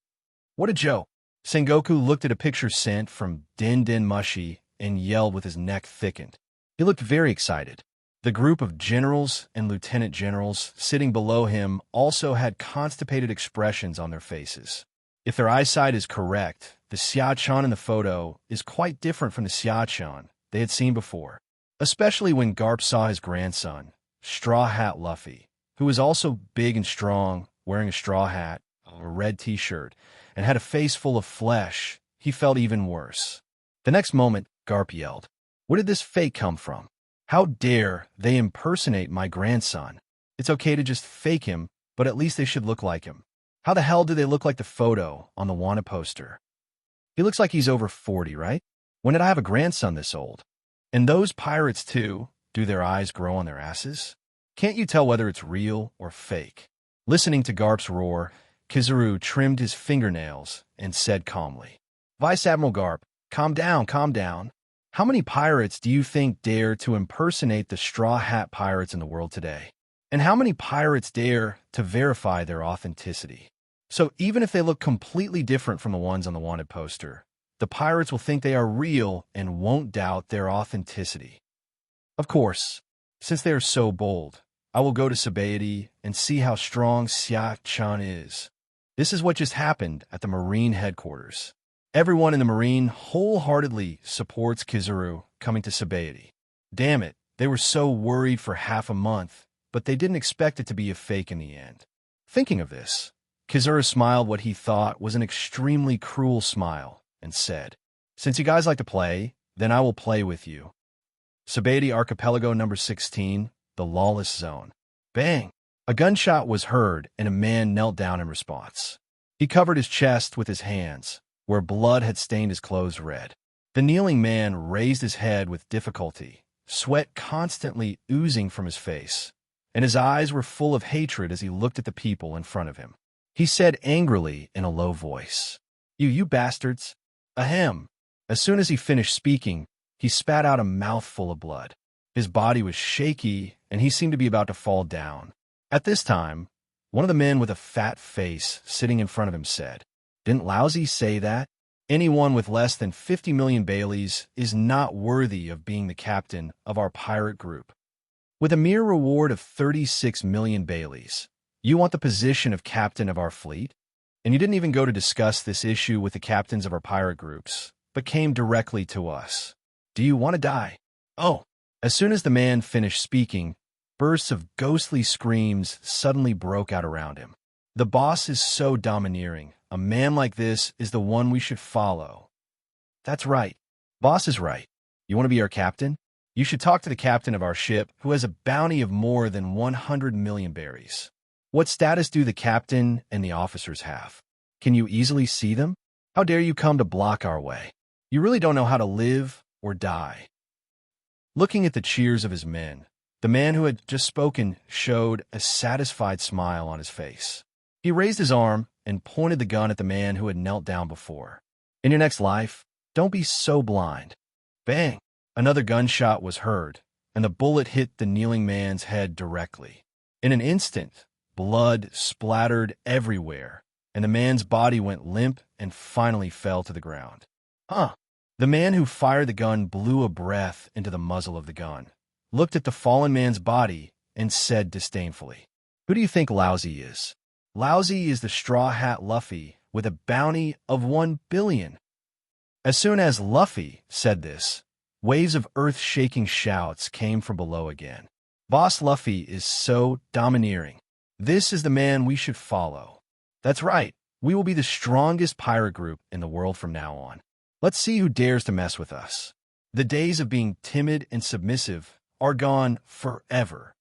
What a joke. Sengoku looked at a picture sent from Din Din Mushi and yelled with his neck thickened. He looked very excited. The group of generals and lieutenant generals sitting below him also had constipated expressions on their faces. If their eyesight is correct, the Xia-chan in the photo is quite different from the Xia-chan they had seen before, especially when Garp saw his grandson, Straw Hat Luffy, who was also big and strong, wearing a straw hat, a red t-shirt, and had a face full of flesh. He felt even worse. The next moment, Garp yelled, "Where did this fake come from? How dare they impersonate my grandson? It's okay to just fake him, but at least they should look like him. How the hell do they look like the photo on the wanted poster? He looks like he's over 40, right? When did I have a grandson this old? And those pirates too, do their eyes grow on their asses? Can't you tell whether it's real or fake?" Listening to Garp's roar, Kizaru trimmed his fingernails and said calmly, "Vice Admiral Garp, calm down, calm down. How many pirates do you think dare to impersonate the Straw Hat pirates in the world today? And how many pirates dare to verify their authenticity? So even if they look completely different from the ones on the wanted poster, the pirates will think they are real and won't doubt their authenticity. Of course, since they are so bold, I will go to Sabaody and see how strong Xia-chan is." This is what just happened at the Marine headquarters. Everyone in the Marine wholeheartedly supports Kizaru coming to Sabaody. Damn it, they were so worried for half a month, but they didn't expect it to be a fake in the end. Thinking of this, Kizaru smiled what he thought was an extremely cruel smile and said, "Since you guys like to play, then I will play with you." Sabaody Archipelago number 16, the Lawless Zone. Bang! A gunshot was heard and a man knelt down in response. He covered his chest with his hands, where blood had stained his clothes red. The kneeling man raised his head with difficulty, sweat constantly oozing from his face, and his eyes were full of hatred as he looked at the people in front of him. He said angrily in a low voice, You bastards! Ahem!" As soon as he finished speaking, he spat out a mouthful of blood. His body was shaky, and he seemed to be about to fall down. At this time, one of the men with a fat face sitting in front of him said, "Didn't Lousy say that? Anyone with less than 50 million Baileys is not worthy of being the captain of our pirate group. With a mere reward of 36 million Baileys, you want the position of captain of our fleet? And you didn't even go to discuss this issue with the captains of our pirate groups, but came directly to us. Do you want to die?" Oh! As soon as the man finished speaking, bursts of ghostly screams suddenly broke out around him. "The boss is so domineering. A man like this is the one we should follow." "That's right. Boss is right. You want to be our captain? You should talk to the captain of our ship, who has a bounty of more than 100 million berries. What status do the captain and the officers have? Can you easily see them? How dare you come to block our way? You really don't know how to live or die." Looking at the cheers of his men, the man who had just spoken showed a satisfied smile on his face. He raised his arm and pointed the gun at the man who had knelt down before. "In your next life, don't be so blind." Bang! Another gunshot was heard, and the bullet hit the kneeling man's head directly. In an instant, blood splattered everywhere, and the man's body went limp and finally fell to the ground. The man who fired the gun blew a breath into the muzzle of the gun, looked at the fallen man's body, and said disdainfully, "Who do you think Lousy is? Lousy is the Straw Hat Luffy with a bounty of 1 billion. As soon as Luffy said this, waves of earth-shaking shouts came from below again. "Boss Luffy is so domineering. This is the man we should follow. That's right, we will be the strongest pirate group in the world from now on. Let's see who dares to mess with us. The days of being timid and submissive are gone forever."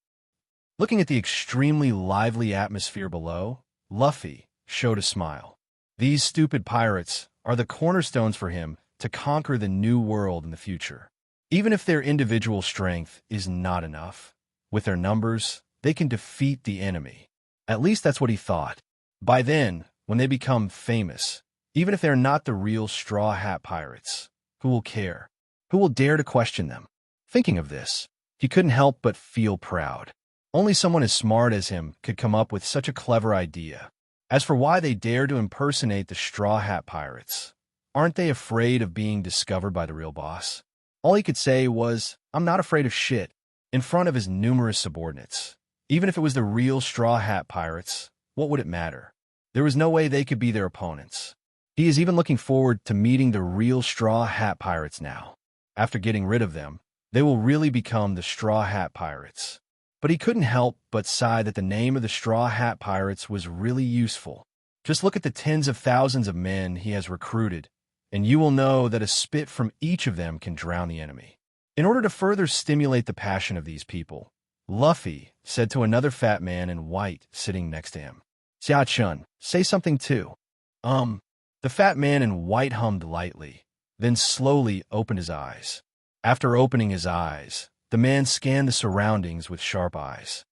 Looking at the extremely lively atmosphere below, Luffy showed a smile. These stupid pirates are the cornerstones for him to conquer the new world in the future. Even if their individual strength is not enough, with their numbers, they can defeat the enemy. At least that's what he thought. By then, when they become famous, even if they're not the real Straw Hat Pirates, who will care? Who will dare to question them? Thinking of this, he couldn't help but feel proud. Only someone as smart as him could come up with such a clever idea. As for why they dare to impersonate the Straw Hat Pirates, aren't they afraid of being discovered by the real boss? All he could say was, "I'm not afraid of shit. in front of his numerous subordinates. Even if it was the real Straw Hat Pirates, what would it matter? There was no way they could be their opponents. He is even looking forward to meeting the real Straw Hat Pirates now. After getting rid of them, they will really become the Straw Hat Pirates. But he couldn't help but sigh that the name of the Straw Hat Pirates was really useful. Just look at the tens of thousands of men he has recruited, and you will know that a spit from each of them can drown the enemy. In order to further stimulate the passion of these people, Luffy said to another fat man in white sitting next to him, "Xia-chun, say something too." The fat man in white hummed lightly, then slowly opened his eyes. After opening his eyes, the man scanned the surroundings with sharp eyes.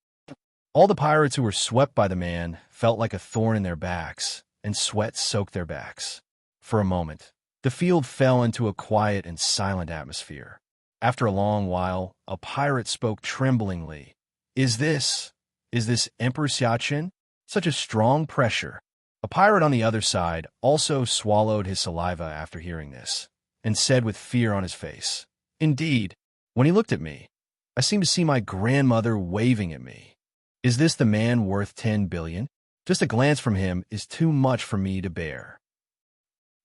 All the pirates who were swept by the man felt like a thorn in their backs, and sweat soaked their backs. For a moment, the field fell into a quiet and silent atmosphere. After a long while, a pirate spoke tremblingly. Is this Emperor Xia-chun? Such a strong pressure." A pirate on the other side also swallowed his saliva after hearing this, and said with fear on his face, "Indeed, when he looked at me, I seemed to see my grandmother waving at me. Is this the man worth 10 billion? Just a glance from him is too much for me to bear."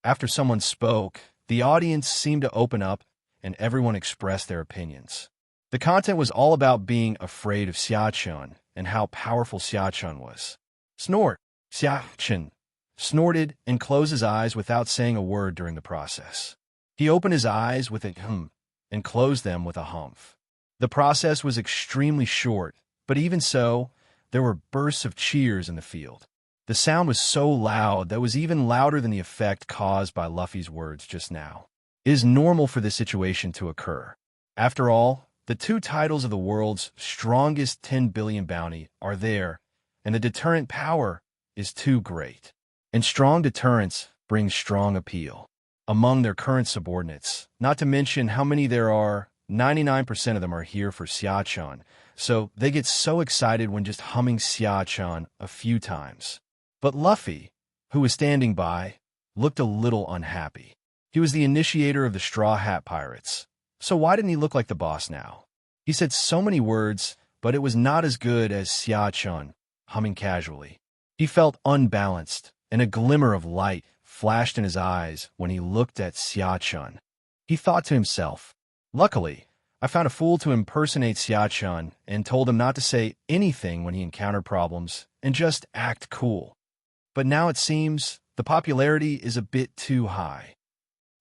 After someone spoke, the audience seemed to open up, and everyone expressed their opinions. The content was all about being afraid of Xia-chun and how powerful Xia-chun was. Snort! Xia-chun snorted and closed his eyes without saying a word during the process. He opened his eyes with a hum and closed them with a humph. The process was extremely short, but even so, there were bursts of cheers in the field. The sound was so loud that it was even louder than the effect caused by Luffy's words just now. It is normal for this situation to occur. After all, the two titles of the world's strongest 10 billion bounty are there, and the deterrent power is too great. And strong deterrence brings strong appeal among their current subordinates, not to mention how many there are. 99% of them are here for Xia-chun, so they get so excited when just humming Xia-chun a few times. But Luffy, who was standing by, looked a little unhappy. He was the initiator of the Straw Hat Pirates, so why didn't he look like the boss now? He said so many words, but it was not as good as Xia-chun, humming casually. He felt unbalanced, and a glimmer of light flashed in his eyes when he looked at Xia-chun. He thought to himself, "Luckily, I found a fool to impersonate Xia-chun and told him not to say anything when he encountered problems and just act cool. But now it seems the popularity is a bit too high.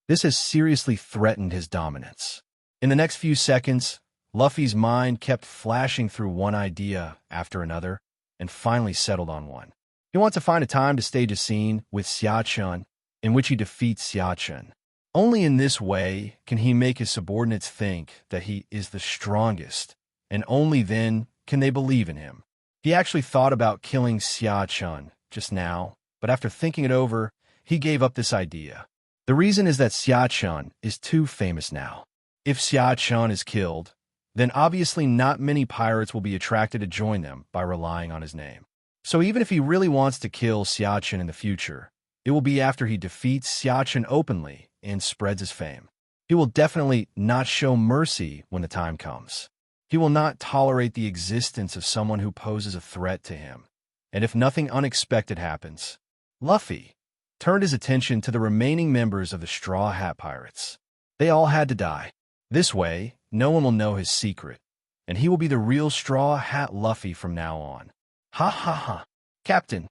This has seriously threatened his dominance." In the next few seconds, Luffy's mind kept flashing through one idea after another and finally settled on one. He wants to find a time to stage a scene with Xia-chun in which he defeats Xia-chun. Only in this way can he make his subordinates think that he is the strongest, and only then can they believe in him. He actually thought about killing Xia-chun just now, but after thinking it over, he gave up this idea. The reason is that Xia-chun is too famous now. If Xia-chun is killed, then obviously not many pirates will be attracted to join them by relying on his name. So even if he really wants to kill Xia-chun in the future, it will be after he defeats Xia-chun openly and spreads his fame. He will definitely not show mercy when the time comes. He will not tolerate the existence of someone who poses a threat to him. And if nothing unexpected happens, Luffy turned his attention to the remaining members of the Straw Hat Pirates. They all had to die. This way, no one will know his secret, and he will be the real Straw Hat Luffy from now on. Ha ha ha. Captain,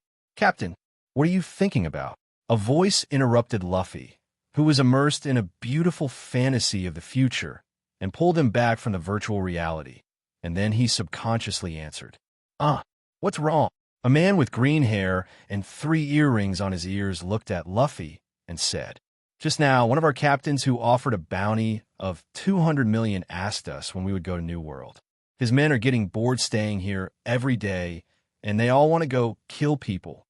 what are you thinking about? A voice interrupted Luffy, who was immersed in a beautiful fantasy of the future, and pulled him back from the virtual reality, and then he subconsciously answered, What's wrong?" A man with green hair and 3 earrings on his ears looked at Luffy and said, "Just now, one of our captains who offered a bounty of 200 million asked us when we would go to New World. His men are getting bored staying here every day, and they all want to go kill people."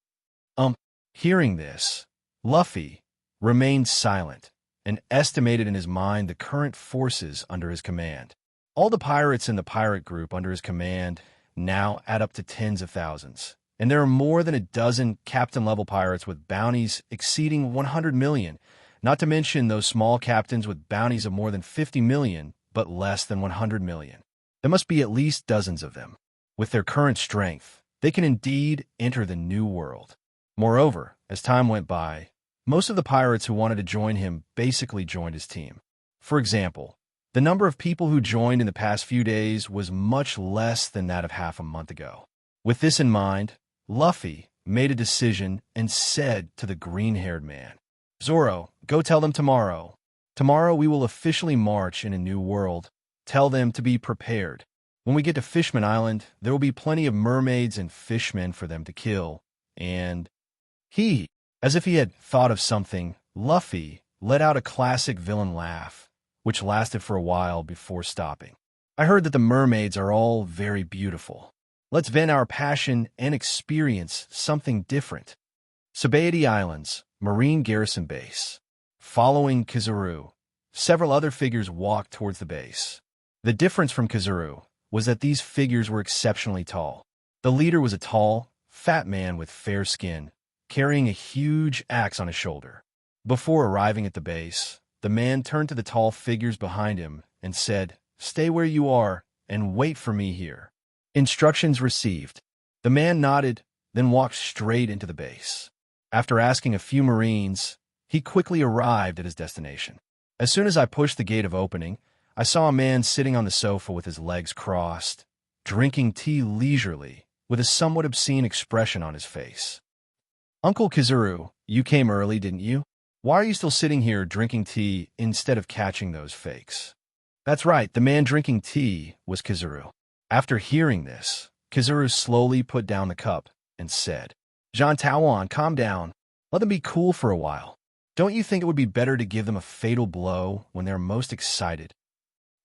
Hearing this, Luffy remained silent and estimated in his mind the current forces under his command. All the pirates in the pirate group under his command now add up to tens of thousands, and there are more than a dozen captain-level pirates with bounties exceeding 100 million, not to mention those small captains with bounties of more than 50 million, but less than 100 million. There must be at least dozens of them. With their current strength, they can indeed enter the new world. Moreover, as time went by, most of the pirates who wanted to join him basically joined his team. For example, the number of people who joined in the past few days was much less than that of half a month ago. With this in mind, Luffy made a decision and said to the green-haired man, "Zoro, go tell them tomorrow. Tomorrow we will officially march in a new world. Tell them to be prepared. When we get to Fishman Island, there will be plenty of mermaids and fishmen for them to kill." And as if he had thought of something, Luffy let out a classic villain laugh, which lasted for a while before stopping. "I heard that the mermaids are all very beautiful. Let's vent our passion and experience something different." Sabaody Islands, Marine Garrison Base. Following Kizaru, several other figures walked towards the base. The difference from Kizaru was that these figures were exceptionally tall. The leader was a tall, fat man with fair skin, carrying a huge axe on his shoulder. Before arriving at the base, the man turned to the tall figures behind him and said, "Stay where you are and wait for me here." Instructions received. The man nodded, then walked straight into the base. After asking a few Marines, he quickly arrived at his destination. As soon as I pushed the gate of opening, I saw a man sitting on the sofa with his legs crossed, drinking tea leisurely, with a somewhat obscene expression on his face. "Uncle Kizaru, you came early, didn't you? Why are you still sitting here drinking tea instead of catching those fakes?" That's right, the man drinking tea was Kizaru. After hearing this, Kizaru slowly put down the cup and said, "Jean Tawan, calm down. Let them be cool for a while. Don't you think it would be better to give them a fatal blow when they're most excited?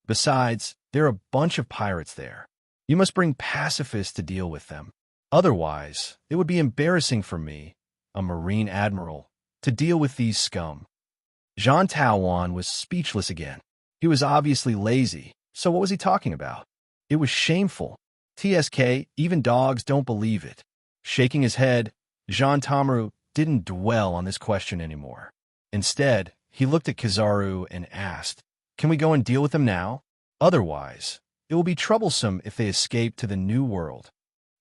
Besides, there are a bunch of pirates there. You must bring pacifists to deal with them. Otherwise, it would be embarrassing for me, a Marine Admiral, to deal with these scum." Jean Tawan was speechless again. He was obviously lazy, so what was he talking about? It was shameful. TSK, even dogs don't believe it. Shaking his head, Jean Tamaru didn't dwell on this question anymore. Instead, he looked at Kizaru and asked, "Can we go and deal with them now? Otherwise, it will be troublesome if they escape to the new world.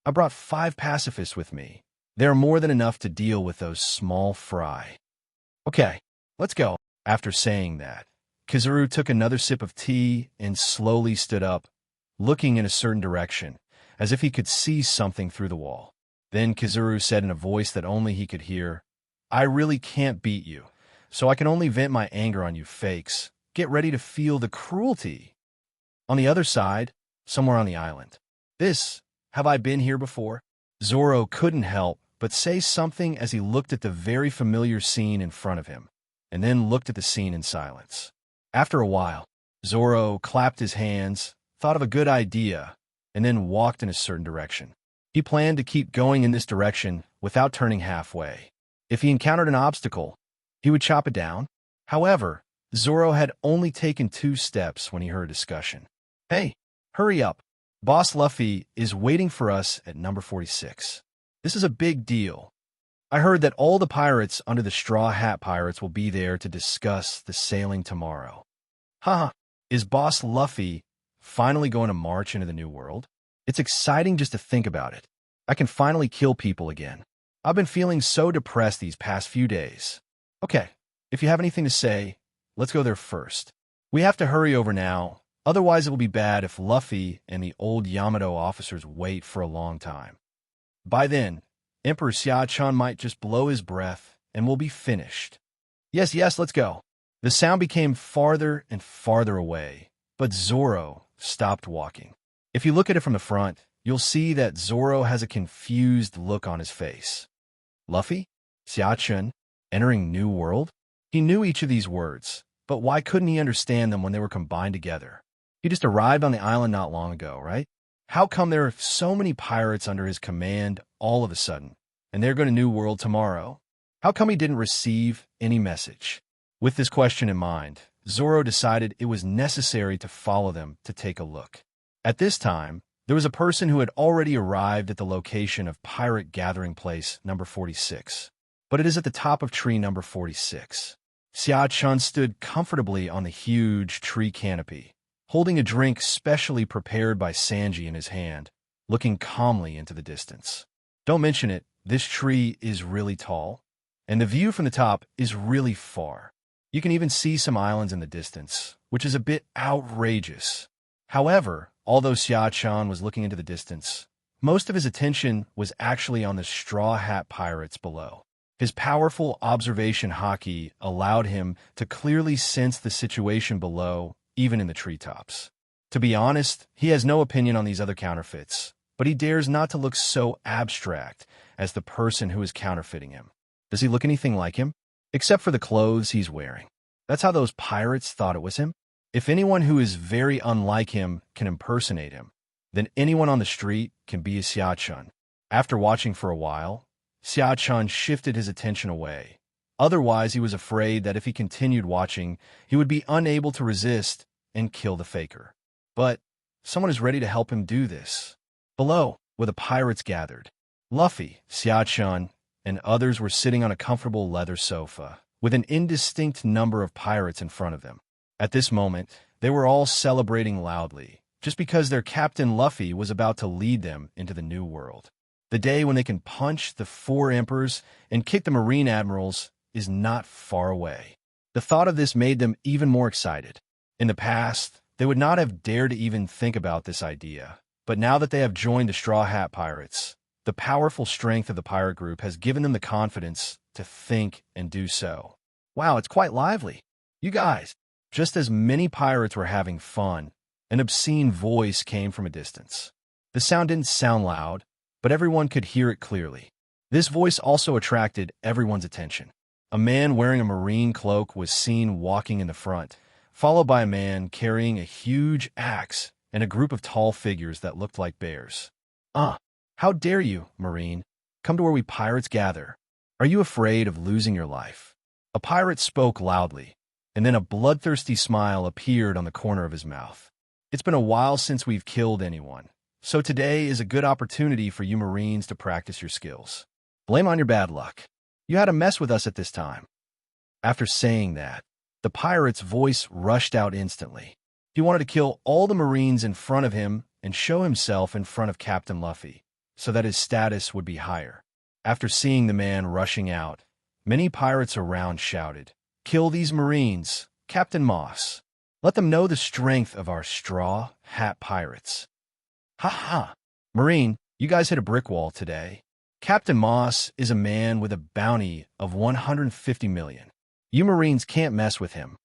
I brought 5 pacifists with me. They are more than enough to deal with those small fry." "Okay, let's go." After saying that, Kizaru took another sip of tea and slowly stood up, looking in a certain direction, as if he could see something through the wall. Then Kizaru said in a voice that only he could hear, "I really can't beat you, so I can only vent my anger on you fakes. Get ready to feel the cruelty." On the other side, somewhere on the island. Have I been here before?" Zoro couldn't help but say something as he looked at the very familiar scene in front of him, and then looked at the scene in silence. After a while, Zoro clapped his hands, thought of a good idea, and then walked in a certain direction. He planned to keep going in this direction without turning halfway. If he encountered an obstacle, he would chop it down. However, Zoro had only taken 2 steps when he heard a discussion. "Hey, hurry up. Boss Luffy is waiting for us at number 46. This is a big deal. I heard that all the pirates under the Straw Hat Pirates will be there to discuss the sailing tomorrow." Haha, is Boss Luffy finally going to march into the new world? It's exciting just to think about it. I can finally kill people again. I've been feeling so depressed these past few days. Okay, if you have anything to say, let's go there first. We have to hurry over now, otherwise it will be bad if Luffy and the old Yamato officers wait for a long time. By then, Emperor Xia-chan might just blow his breath and we'll be finished. Yes, let's go. The sound became farther and farther away, but Zoro stopped walking. If you look at it from the front, you'll see that Zoro has a confused look on his face. Luffy? Xia-chan? Entering New World? He knew each of these words, but why couldn't he understand them when they were combined together? He just arrived on the island not long ago, right? How come there are so many pirates under his command all of a sudden, and they're going to New World tomorrow? How come he didn't receive any message? With this question in mind, Zoro decided it was necessary to follow them to take a look. At this time, there was a person who had already arrived at the location of Pirate Gathering Place number 46, but it is at the top of tree number 46. Xia-chan stood comfortably on the huge tree canopy, holding a drink specially prepared by Sanji in his hand, looking calmly into the distance. Don't mention it, this tree is really tall, and the view from the top is really far. You can even see some islands in the distance, which is a bit outrageous. However, although Xia-chan was looking into the distance, most of his attention was actually on the Straw Hat Pirates below. His powerful observation haki allowed him to clearly sense the situation below, even in the treetops. To be honest, he has no opinion on these other counterfeits, but he dares not to look so abstract as the person who is counterfeiting him. Does he look anything like him? Except for the clothes he's wearing. That's how those pirates thought it was him. If anyone who is very unlike him can impersonate him, then anyone on the street can be a Xia-chan. After watching for a while, Xia-chan shifted his attention away. Otherwise, he was afraid that if he continued watching, he would be unable to resist and kill the faker. But someone is ready to help him do this. Below, where the pirates gathered, Luffy, Xia-chan, and others were sitting on a comfortable leather sofa, with an indistinct number of pirates in front of them. At this moment, they were all celebrating loudly, just because their captain Luffy was about to lead them into the new world. The day when they can punch the 4 emperors and kick the marine admirals is not far away. The thought of this made them even more excited. In the past, they would not have dared to even think about this idea, but now that they have joined the Straw Hat Pirates, the powerful strength of the pirate group has given them the confidence to think and do so. Wow, it's quite lively. You guys, just as many pirates were having fun, an obscene voice came from a distance. The sound didn't sound loud, but everyone could hear it clearly. This voice also attracted everyone's attention. A man wearing a marine cloak was seen walking in the front, followed by a man carrying a huge axe and a group of tall figures that looked like bears. How dare you, Marine, come to where we pirates gather? Are you afraid of losing your life? A pirate spoke loudly, and then a bloodthirsty smile appeared on the corner of his mouth. It's been a while since we've killed anyone, so today is a good opportunity for you Marines to practice your skills. Blame on your bad luck. You had to mess with us at this time. After saying that, the pirate's voice rushed out instantly. He wanted to kill all the Marines in front of him and show himself in front of Captain Luffy, so that his status would be higher. After seeing the man rushing out, many pirates around shouted, "Kill these Marines, Captain Moss. Let them know the strength of our Straw Hat Pirates." Ha ha! Marine, you guys hit a brick wall today. Captain Moss is a man with a bounty of 150 million. You Marines can't mess with him.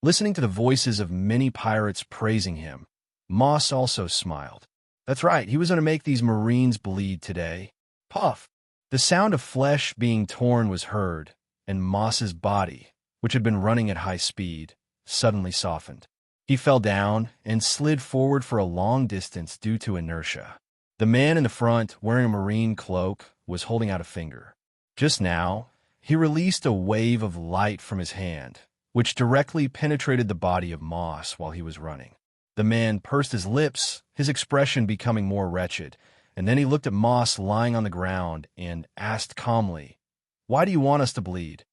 Listening to the voices of many pirates praising him, Moss also smiled. That's right, he was going to make these Marines bleed today. Puff! The sound of flesh being torn was heard, and Moss's body, which had been running at high speed, suddenly softened. He fell down and slid forward for a long distance due to inertia. The man in the front, wearing a marine cloak, was holding out a finger. Just now, he released a wave of light from his hand, which directly penetrated the body of Moss while he was running. The man pursed his lips, his expression becoming more wretched, and then he looked at Moss lying on the ground and asked calmly, "Why do you want us to bleed?"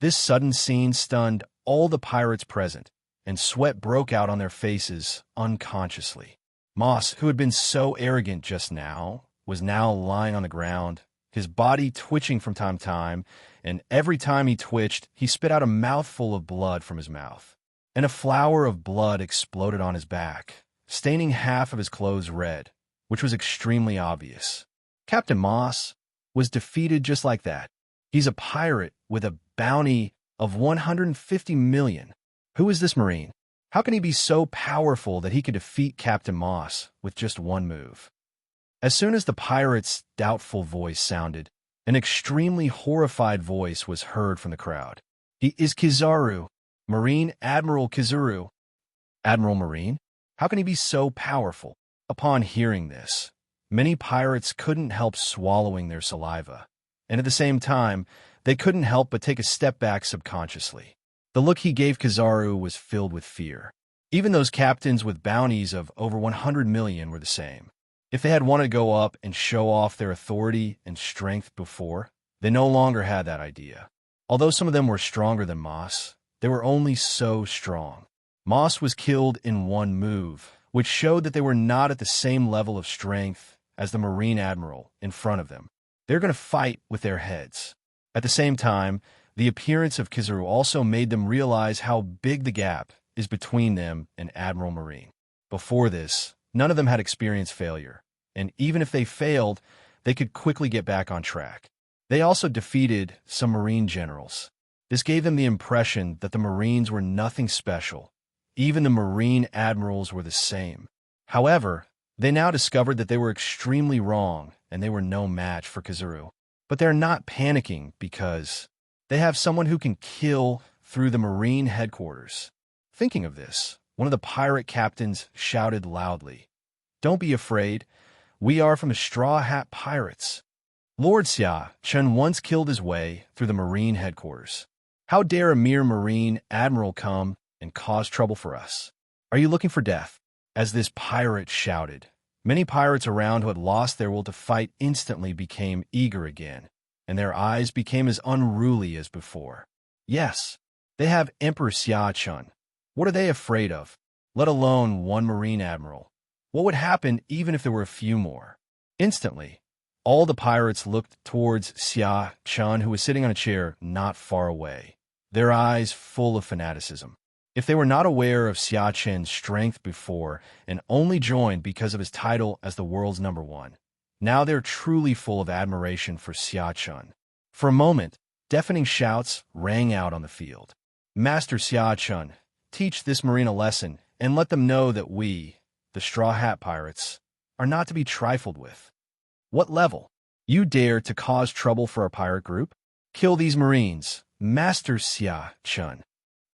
This sudden scene stunned all the pirates present, and sweat broke out on their faces unconsciously. Moss, who had been so arrogant just now, was now lying on the ground, his body twitching from time to time, and every time he twitched, he spit out a mouthful of blood from his mouth. And a flower of blood exploded on his back, staining half of his clothes red, which was extremely obvious. Captain Moss was defeated just like that. He's a pirate with a bounty of 150 million. Who is this Marine? How can he be so powerful that he could defeat Captain Moss with just one move? As soon as the pirate's doubtful voice sounded, an extremely horrified voice was heard from the crowd. He is Kizaru, Marine Admiral Kizaru. Admiral Marine? How can he be so powerful? Upon hearing this, many pirates couldn't help swallowing their saliva, and at the same time, they couldn't help but take a step back subconsciously. The look he gave Kizaru was filled with fear. Even those captains with bounties of over 100 million were the same. If they had wanted to go up and show off their authority and strength before, they no longer had that idea. Although some of them were stronger than Moss, they were only so strong. Moss was killed in one move, which showed that they were not at the same level of strength as the Marine Admiral in front of them. They're going to fight with their heads. At the same time, the appearance of Kizaru also made them realize how big the gap is between them and Admiral Marine. Before this, none of them had experienced failure, and even if they failed, they could quickly get back on track. They also defeated some Marine generals. This gave them the impression that the Marines were nothing special. Even the Marine admirals were the same. However, they now discovered that they were extremely wrong and they were no match for Kizaru. But they're not panicking because they have someone who can kill through the Marine headquarters. Thinking of this, one of the pirate captains shouted loudly, "Don't be afraid. We are from the Straw Hat Pirates." Lord Xia Chen once killed his way through the Marine headquarters. How dare a mere Marine admiral come and cause trouble for us? Are you looking for death? As this pirate shouted, many pirates around who had lost their will to fight instantly became eager again, and their eyes became as unruly as before. Yes, they have Emperor Xia Chun. What are they afraid of? Let alone one Marine admiral. What would happen even if there were a few more? Instantly, all the pirates looked towards Xia Chun, who was sitting on a chair not far away, their eyes full of fanaticism. If they were not aware of Xia Chen's strength before and only joined because of his title as the world's #1, now they're truly full of admiration for Xia Chun. For a moment, deafening shouts rang out on the field. "Master Xia Chun, teach this Marine a lesson and let them know that we, the Straw Hat Pirates, are not to be trifled with." What level? You dare to cause trouble for our pirate group? Kill these Marines, Master Xia Chun.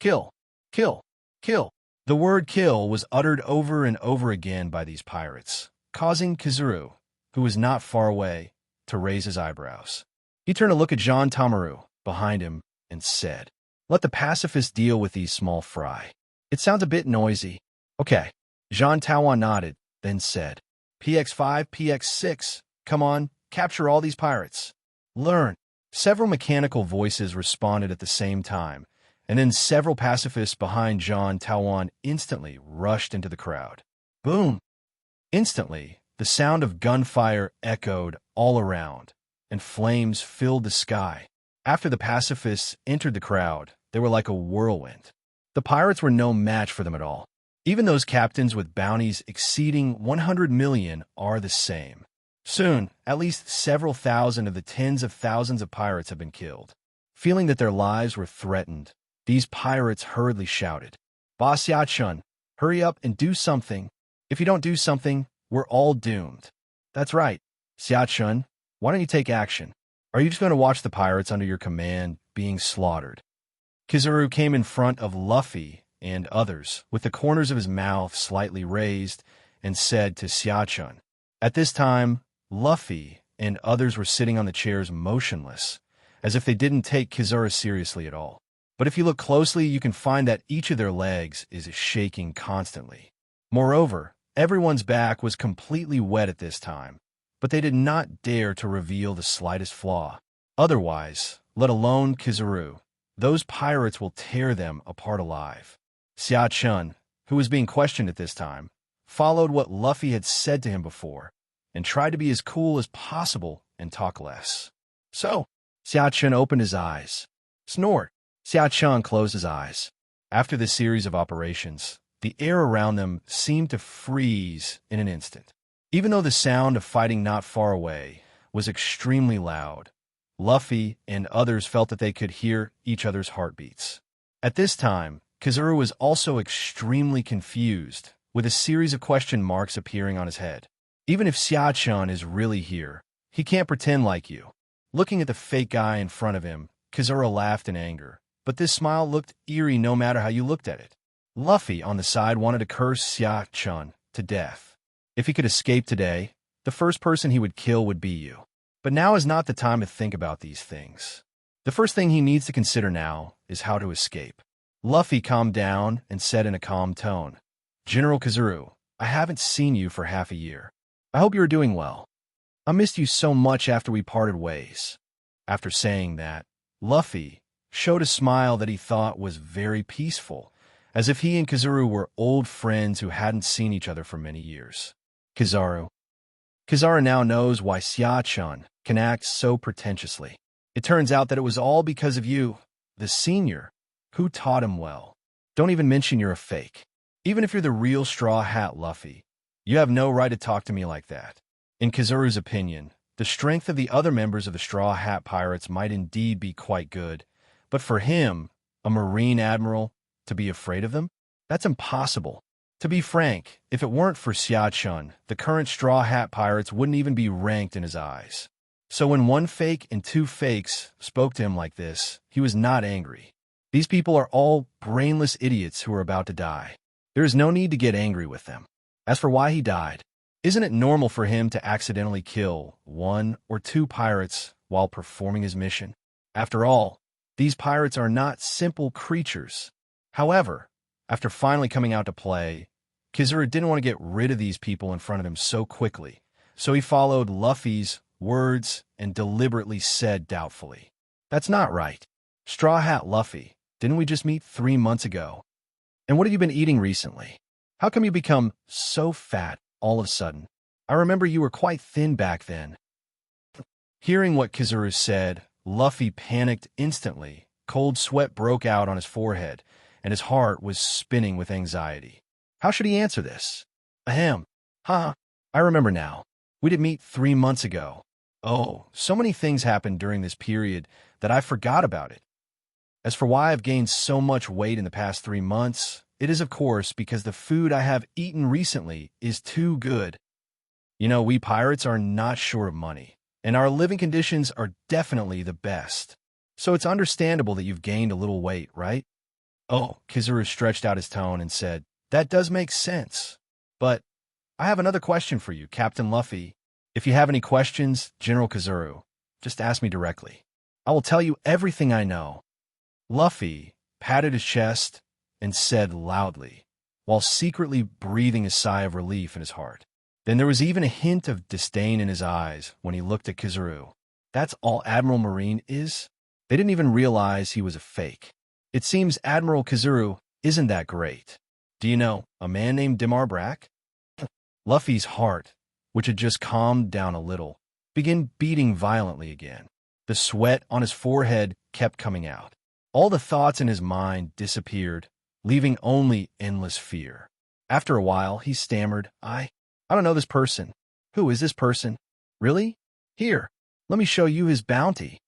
Kill, kill, kill. The word kill was uttered over and over again by these pirates, causing Kizaru, who was not far away, to raise his eyebrows. He turned to look at Jean Tamaru behind him and said, "Let the pacifists deal with these small fry. It sounds a bit noisy." "Okay." Jean Tawan nodded, then said, "PX5, PX6, come on, capture all these pirates. Learn." Several mechanical voices responded at the same time, and then several pacifists behind Jean Tawan instantly rushed into the crowd. Boom! Instantly, the sound of gunfire echoed all around, and flames filled the sky. After the pacifists entered the crowd, they were like a whirlwind. The pirates were no match for them at all. Even those captains with bounties exceeding 100 million are the same. Soon, at least several thousand of the tens of thousands of pirates have been killed. Feeling that their lives were threatened, these pirates hurriedly shouted, "Boss Xia Chun, hurry up and do something. If you don't do something, we're all doomed." "That's right. Xia Chun, why don't you take action? Are you just going to watch the pirates under your command being slaughtered?" Kizaru came in front of Luffy and others, with the corners of his mouth slightly raised, and said to Xia Chun. At this time, Luffy and others were sitting on the chairs motionless, as if they didn't take Kizaru seriously at all. But if you look closely, you can find that each of their legs is shaking constantly. Moreover, everyone's back was completely wet at this time, but they did not dare to reveal the slightest flaw. Otherwise, let alone Kizaru, those pirates will tear them apart alive. Xia Chun, who was being questioned at this time, followed what Luffy had said to him before, and tried to be as cool as possible and talk less. So, Xia Chun opened his eyes. Snort. Xia Chun closed his eyes. After this series of operations, the air around them seemed to freeze in an instant. Even though the sound of fighting not far away was extremely loud, Luffy and others felt that they could hear each other's heartbeats. At this time, Kizaru was also extremely confused, with a series of question marks appearing on his head. Even if Xia Chun is really here, he can't pretend like you. Looking at the fake guy in front of him, Kizaru laughed in anger, but this smile looked eerie no matter how you looked at it. Luffy, on the side, wanted to curse Xia Chun to death. If he could escape today, the first person he would kill would be you. But now is not the time to think about these things. The first thing he needs to consider now is how to escape. Luffy calmed down and said in a calm tone, "General Kizaru, I haven't seen you for half a year. I hope you are doing well. I missed you so much after we parted ways." After saying that, Luffy showed a smile that he thought was very peaceful, as if he and Kizaru were old friends who hadn't seen each other for many years. Kizaru. Kizaru now knows why Xia-chan can act so pretentiously. It turns out that it was all because of you, the senior, who taught him well. Don't even mention you're a fake. Even if you're the real Straw Hat Luffy, you have no right to talk to me like that. In Kizaru's opinion, the strength of the other members of the Straw Hat Pirates might indeed be quite good, but for him, a Marine Admiral, to be afraid of them? That's impossible. To be frank, if it weren't for Xia-chun, the current Straw Hat Pirates wouldn't even be ranked in his eyes. So when one fake and two fakes spoke to him like this, he was not angry. These people are all brainless idiots who are about to die. There is no need to get angry with them. As for why he died, isn't it normal for him to accidentally kill one or two pirates while performing his mission? After all, these pirates are not simple creatures. However, after finally coming out to play, Kizaru didn't want to get rid of these people in front of him so quickly, so he followed Luffy's words and deliberately said doubtfully, "That's not right. Straw Hat Luffy, didn't we just meet 3 months ago? And what have you been eating recently? How come you become so fat all of a sudden? I remember you were quite thin back then." Hearing what Kizaru said, Luffy panicked instantly. Cold sweat broke out on his forehead, and his heart was spinning with anxiety. How should he answer this? Ahem. Ha. I remember now. We did meet 3 months ago. Oh, so many things happened during this period that I forgot about it. As for why I've gained so much weight in the past 3 months, it is of course because the food I have eaten recently is too good. You know, we pirates are not short of money, and our living conditions are definitely the best. So it's understandable that you've gained a little weight, right? Oh, Kizaru stretched out his tone and said, "That does make sense. But I have another question for you, Captain Luffy. If you have any questions, General Kizaru, just ask me directly. I will tell you everything I know." Luffy patted his chest and said loudly, while secretly breathing a sigh of relief in his heart. Then there was even a hint of disdain in his eyes when he looked at Kizaru. That's all Admiral Marine is? They didn't even realize he was a fake. It seems Admiral Kizaru isn't that great. Do you know a man named Dimar Brack? Luffy's heart, which had just calmed down a little, began beating violently again. The sweat on his forehead kept coming out. All the thoughts in his mind disappeared, leaving only endless fear. After a while, he stammered, I don't know this person. Who is this person? Really? Here, let me show you his bounty."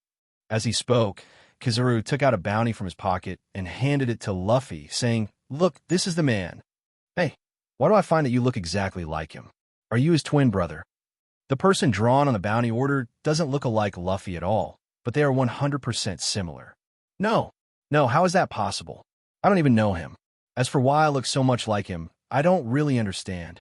As he spoke, Kizaru took out a bounty from his pocket and handed it to Luffy, saying, "Look, this is the man. Hey, why do I find that you look exactly like him? Are you his twin brother?" The person drawn on the bounty order doesn't look alike Luffy at all, but they are 100% similar. No, how is that possible? I don't even know him. As for why I look so much like him, I don't really understand.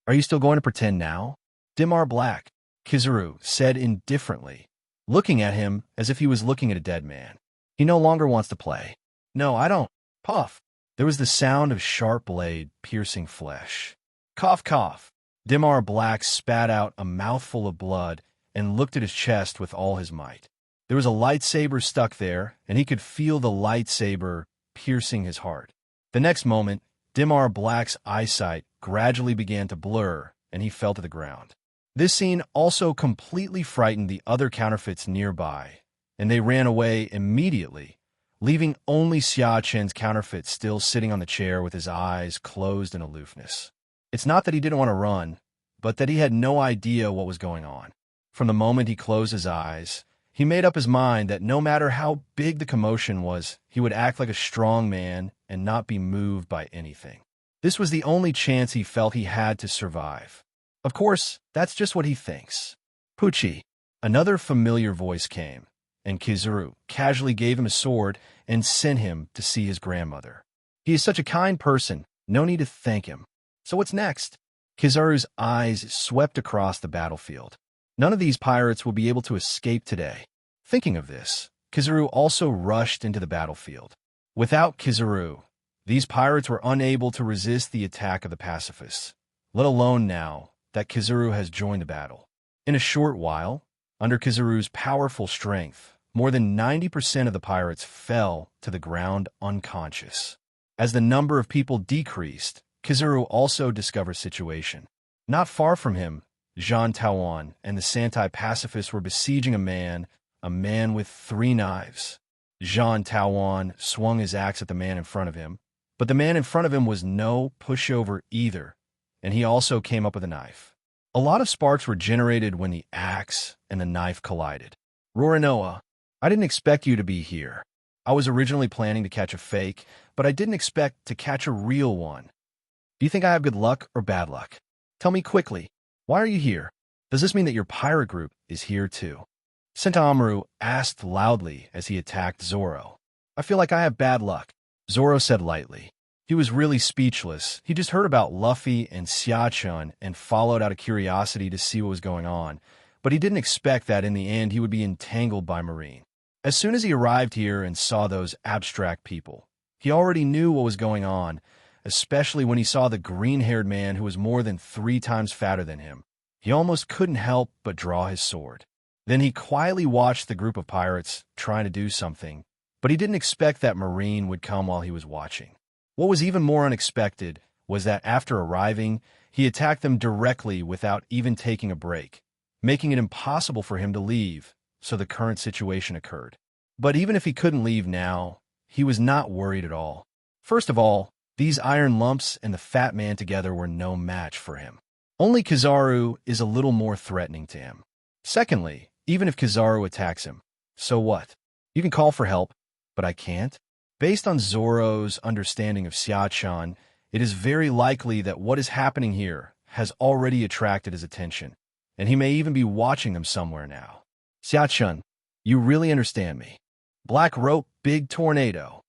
Are you still going to pretend now? Dimar Black, Kizaru said indifferently, looking at him as if he was looking at a dead man. He no longer wants to play. No, I don't. Puff. There was the sound of sharp blade piercing flesh. Cough, cough. Dimar Black spat out a mouthful of blood and looked at his chest with all his might. There was a lightsaber stuck there, and he could feel the lightsaber piercing his heart. The next moment, Dimar Black's eyesight gradually began to blur, and he fell to the ground. This scene also completely frightened the other counterfeits nearby, and they ran away immediately, leaving only Xia-chen's counterfeit still sitting on the chair with his eyes closed in aloofness. It's not that he didn't want to run, but that he had no idea what was going on. From the moment he closed his eyes, he made up his mind that no matter how big the commotion was, he would act like a strong man and not be moved by anything. This was the only chance he felt he had to survive. Of course, that's just what he thinks. Pucci. Another familiar voice came, and Kizaru casually gave him a sword and sent him to see his grandmother. He is such a kind person, no need to thank him. So what's next? Kizaru's eyes swept across the battlefield. None of these pirates will be able to escape today. Thinking of this, Kizaru also rushed into the battlefield. Without Kizaru, these pirates were unable to resist the attack of the pacifists, let alone now that Kizaru has joined the battle. In a short while, under Kizaru's powerful strength, more than 90% of the pirates fell to the ground unconscious. As the number of people decreased, Kizaru also discovered situation. Not far from him, Jean Taoan and the Santai pacifists were besieging a man with 3 knives. Jean Taoan swung his axe at the man in front of him, but the man in front of him was no pushover either, and he also came up with a knife. A lot of sparks were generated when the axe and the knife collided. Rorinoa, I didn't expect you to be here. I was originally planning to catch a fake, but I didn't expect to catch a real one. Do you think I have good luck or bad luck? Tell me quickly, why are you here? Does this mean that your pirate group is here too? Sentamaru asked loudly as he attacked Zoro. I feel like I have bad luck, Zoro said lightly. He was really speechless. He just heard about Luffy and Xiachun and followed out of curiosity to see what was going on, but he didn't expect that in the end he would be entangled by Marine. As soon as he arrived here and saw those abstract people, he already knew what was going on, especially when he saw the green-haired man who was more than 3 times fatter than him. He almost couldn't help but draw his sword. Then he quietly watched the group of pirates trying to do something, but he didn't expect that Marine would come while he was watching. What was even more unexpected was that after arriving, he attacked them directly without even taking a break, making it impossible for him to leave, so the current situation occurred. But even if he couldn't leave now, he was not worried at all. First of all, these iron lumps and the fat man together were no match for him. Only Kizaru is a little more threatening to him. Secondly, even if Kizaru attacks him, so what? You can call for help, but I can't? Based on Zoro's understanding of Xiachun, it is very likely that what is happening here has already attracted his attention, and he may even be watching them somewhere now. Xiachun, you really understand me. Black rope, big tornado.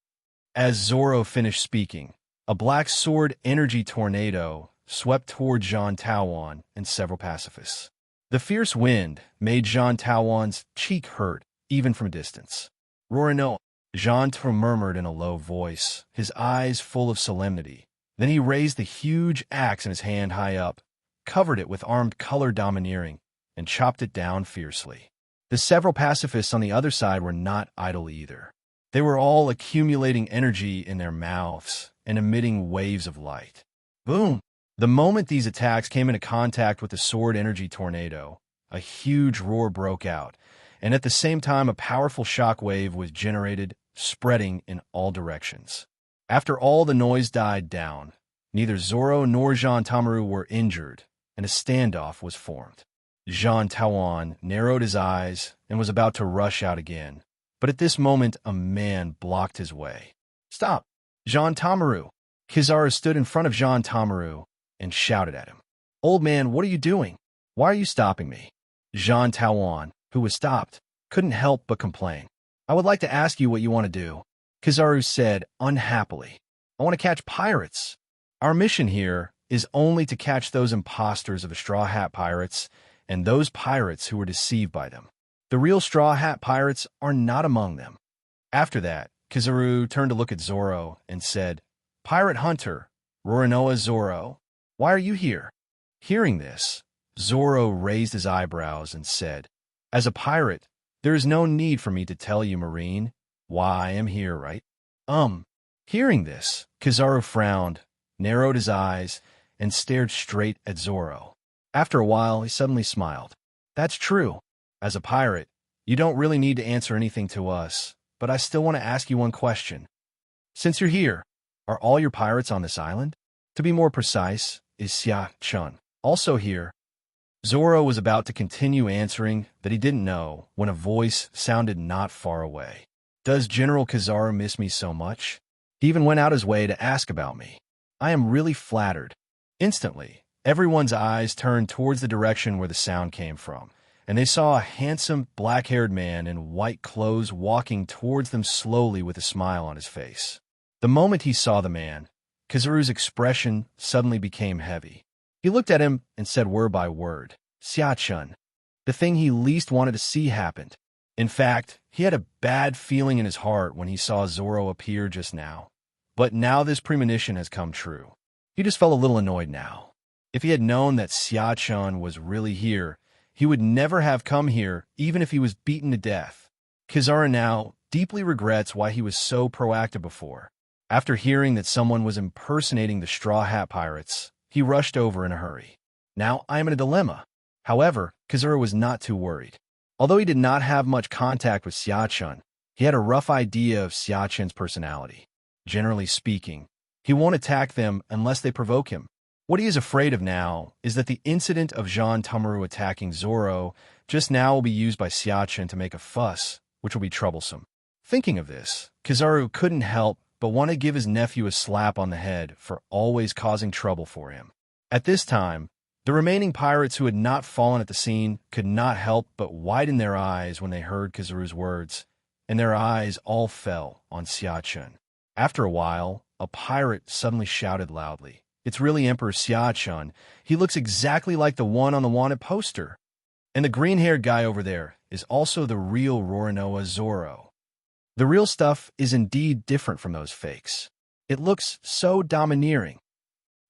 As Zoro finished speaking, a black sword energy tornado swept toward Jean Taoan and several pacifists. The fierce wind made Jean Taoan's cheek hurt, even from a distance. Rorinoa, Jean murmured in a low voice, his eyes full of solemnity. Then he raised the huge axe in his hand high up, covered it with armed color domineering, and chopped it down fiercely. The several pacifists on the other side were not idle either. They were all accumulating energy in their mouths and emitting waves of light. Boom! The moment these attacks came into contact with the sword energy tornado, a huge roar broke out, and at the same time a powerful shock wave was generated, spreading in all directions. After all the noise died down, neither Zoro nor Jean Tamaru were injured, and a standoff was formed. Jean Taoan narrowed his eyes and was about to rush out again, but at this moment a man blocked his way. Stop! Jean Tamaru! Kizaru stood in front of Jean Tamaru and shouted at him. Old man, what are you doing? Why are you stopping me? Jean Taoan, who was stopped, couldn't help but complain. I would like to ask you what you want to do, Kizaru said unhappily. I want to catch pirates. Our mission here is only to catch those imposters of the Straw Hat Pirates and those pirates who were deceived by them. The real Straw Hat Pirates are not among them. After that, Kizaru turned to look at Zoro and said, Pirate Hunter, Rorinoa Zoro, why are you here? Hearing this, Zoro raised his eyebrows and said, As a pirate, there is no need for me to tell you, Marine, why I am here, right? Hearing this, Kizaru frowned, narrowed his eyes, and stared straight at Zoro. After a while, he suddenly smiled. That's true. As a pirate, you don't really need to answer anything to us, but I still want to ask you one question. Since you're here, are all your pirates on this island? To be more precise, is Xiachun also here? Zoro was about to continue answering that he didn't know when a voice sounded not far away. Does General Kizaru miss me so much? He even went out his way to ask about me. I am really flattered. Instantly, everyone's eyes turned towards the direction where the sound came from, and they saw a handsome, black-haired man in white clothes walking towards them slowly with a smile on his face. The moment he saw the man, Kizaru's expression suddenly became heavy. He looked at him and said word by word, Xiachun. The thing he least wanted to see happened. In fact, he had a bad feeling in his heart when he saw Zoro appear just now. But now this premonition has come true. He just felt a little annoyed now. If he had known that Xiachun was really here, he would never have come here even if he was beaten to death. Kizaru now deeply regrets why he was so proactive before. After hearing that someone was impersonating the Straw Hat Pirates, he rushed over in a hurry. Now I am in a dilemma. However, Kizaru was not too worried. Although he did not have much contact with Xiachun, he had a rough idea of Xiachun's personality. Generally speaking, he won't attack them unless they provoke him. What he is afraid of now is that the incident of Jean Tomaru attacking Zoro just now will be used by Xiachun to make a fuss, which will be troublesome. Thinking of this, Kizaru couldn't help but want to give his nephew a slap on the head for always causing trouble for him. At this time, the remaining pirates who had not fallen at the scene could not help but widen their eyes when they heard Kizaru's words, and their eyes all fell on Xiachun. After a while, a pirate suddenly shouted loudly, "It's really Emperor Xiachun. He looks exactly like the one on the wanted poster. And the green-haired guy over there is also the real Roronoa Zoro. The real stuff is indeed different from those fakes. It looks so domineering."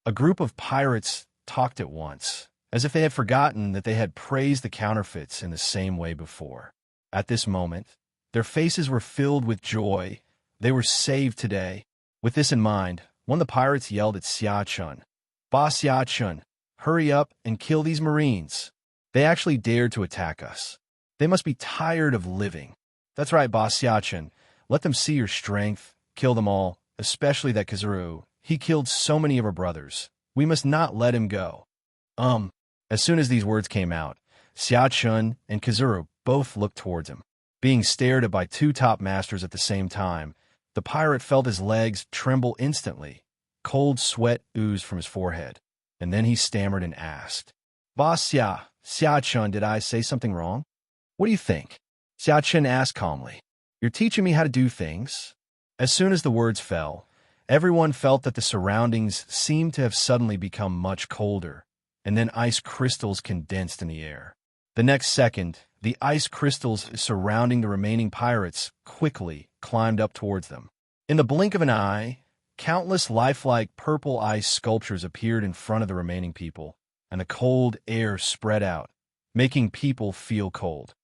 A group of pirates talked at once, as if they had forgotten that they had praised the counterfeits in the same way before. At this moment, their faces were filled with joy. They were saved today. With this in mind, one of the pirates yelled at Xiachun, "Boss Xiachun, hurry up and kill these Marines. They actually dared to attack us. They must be tired of living." "That's right, Boss Xiachun. Let them see your strength. Kill them all, especially that Kizaru. He killed so many of our brothers. We must not let him go." As soon as these words came out, Xiachun and Kizaru both looked towards him. Being stared at by two top masters at the same time, the pirate felt his legs tremble instantly. Cold sweat oozed from his forehead, and then he stammered and asked, "Boss Xiachun, did I say something wrong?" "What do you think?" Xiachun asked calmly. "You're teaching me how to do things." As soon as the words fell, everyone felt that the surroundings seemed to have suddenly become much colder, and then ice crystals condensed in the air. The next second, the ice crystals surrounding the remaining pirates quickly climbed up towards them. In the blink of an eye, countless lifelike purple ice sculptures appeared in front of the remaining people, and the cold air spread out, making people feel cold.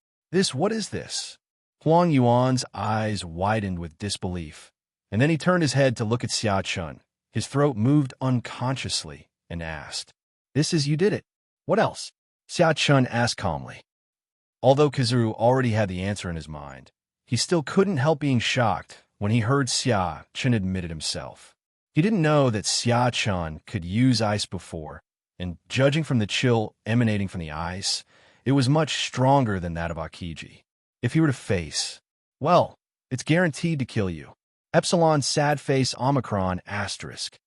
What is this?" Huang Yuan's eyes widened with disbelief, and then he turned his head to look at Xiachun. His throat moved unconsciously and asked, You did it. What else?" Xiachun asked calmly. Although Kizaru already had the answer in his mind, he still couldn't help being shocked when he heard Xiachun admit it himself. He didn't know that Xiachun could use ice before, and judging from the chill emanating from the ice, it was much stronger than that of Akiji. If he were to face, well, it's guaranteed to kill you. Epsilon sad face Omicron asterisk.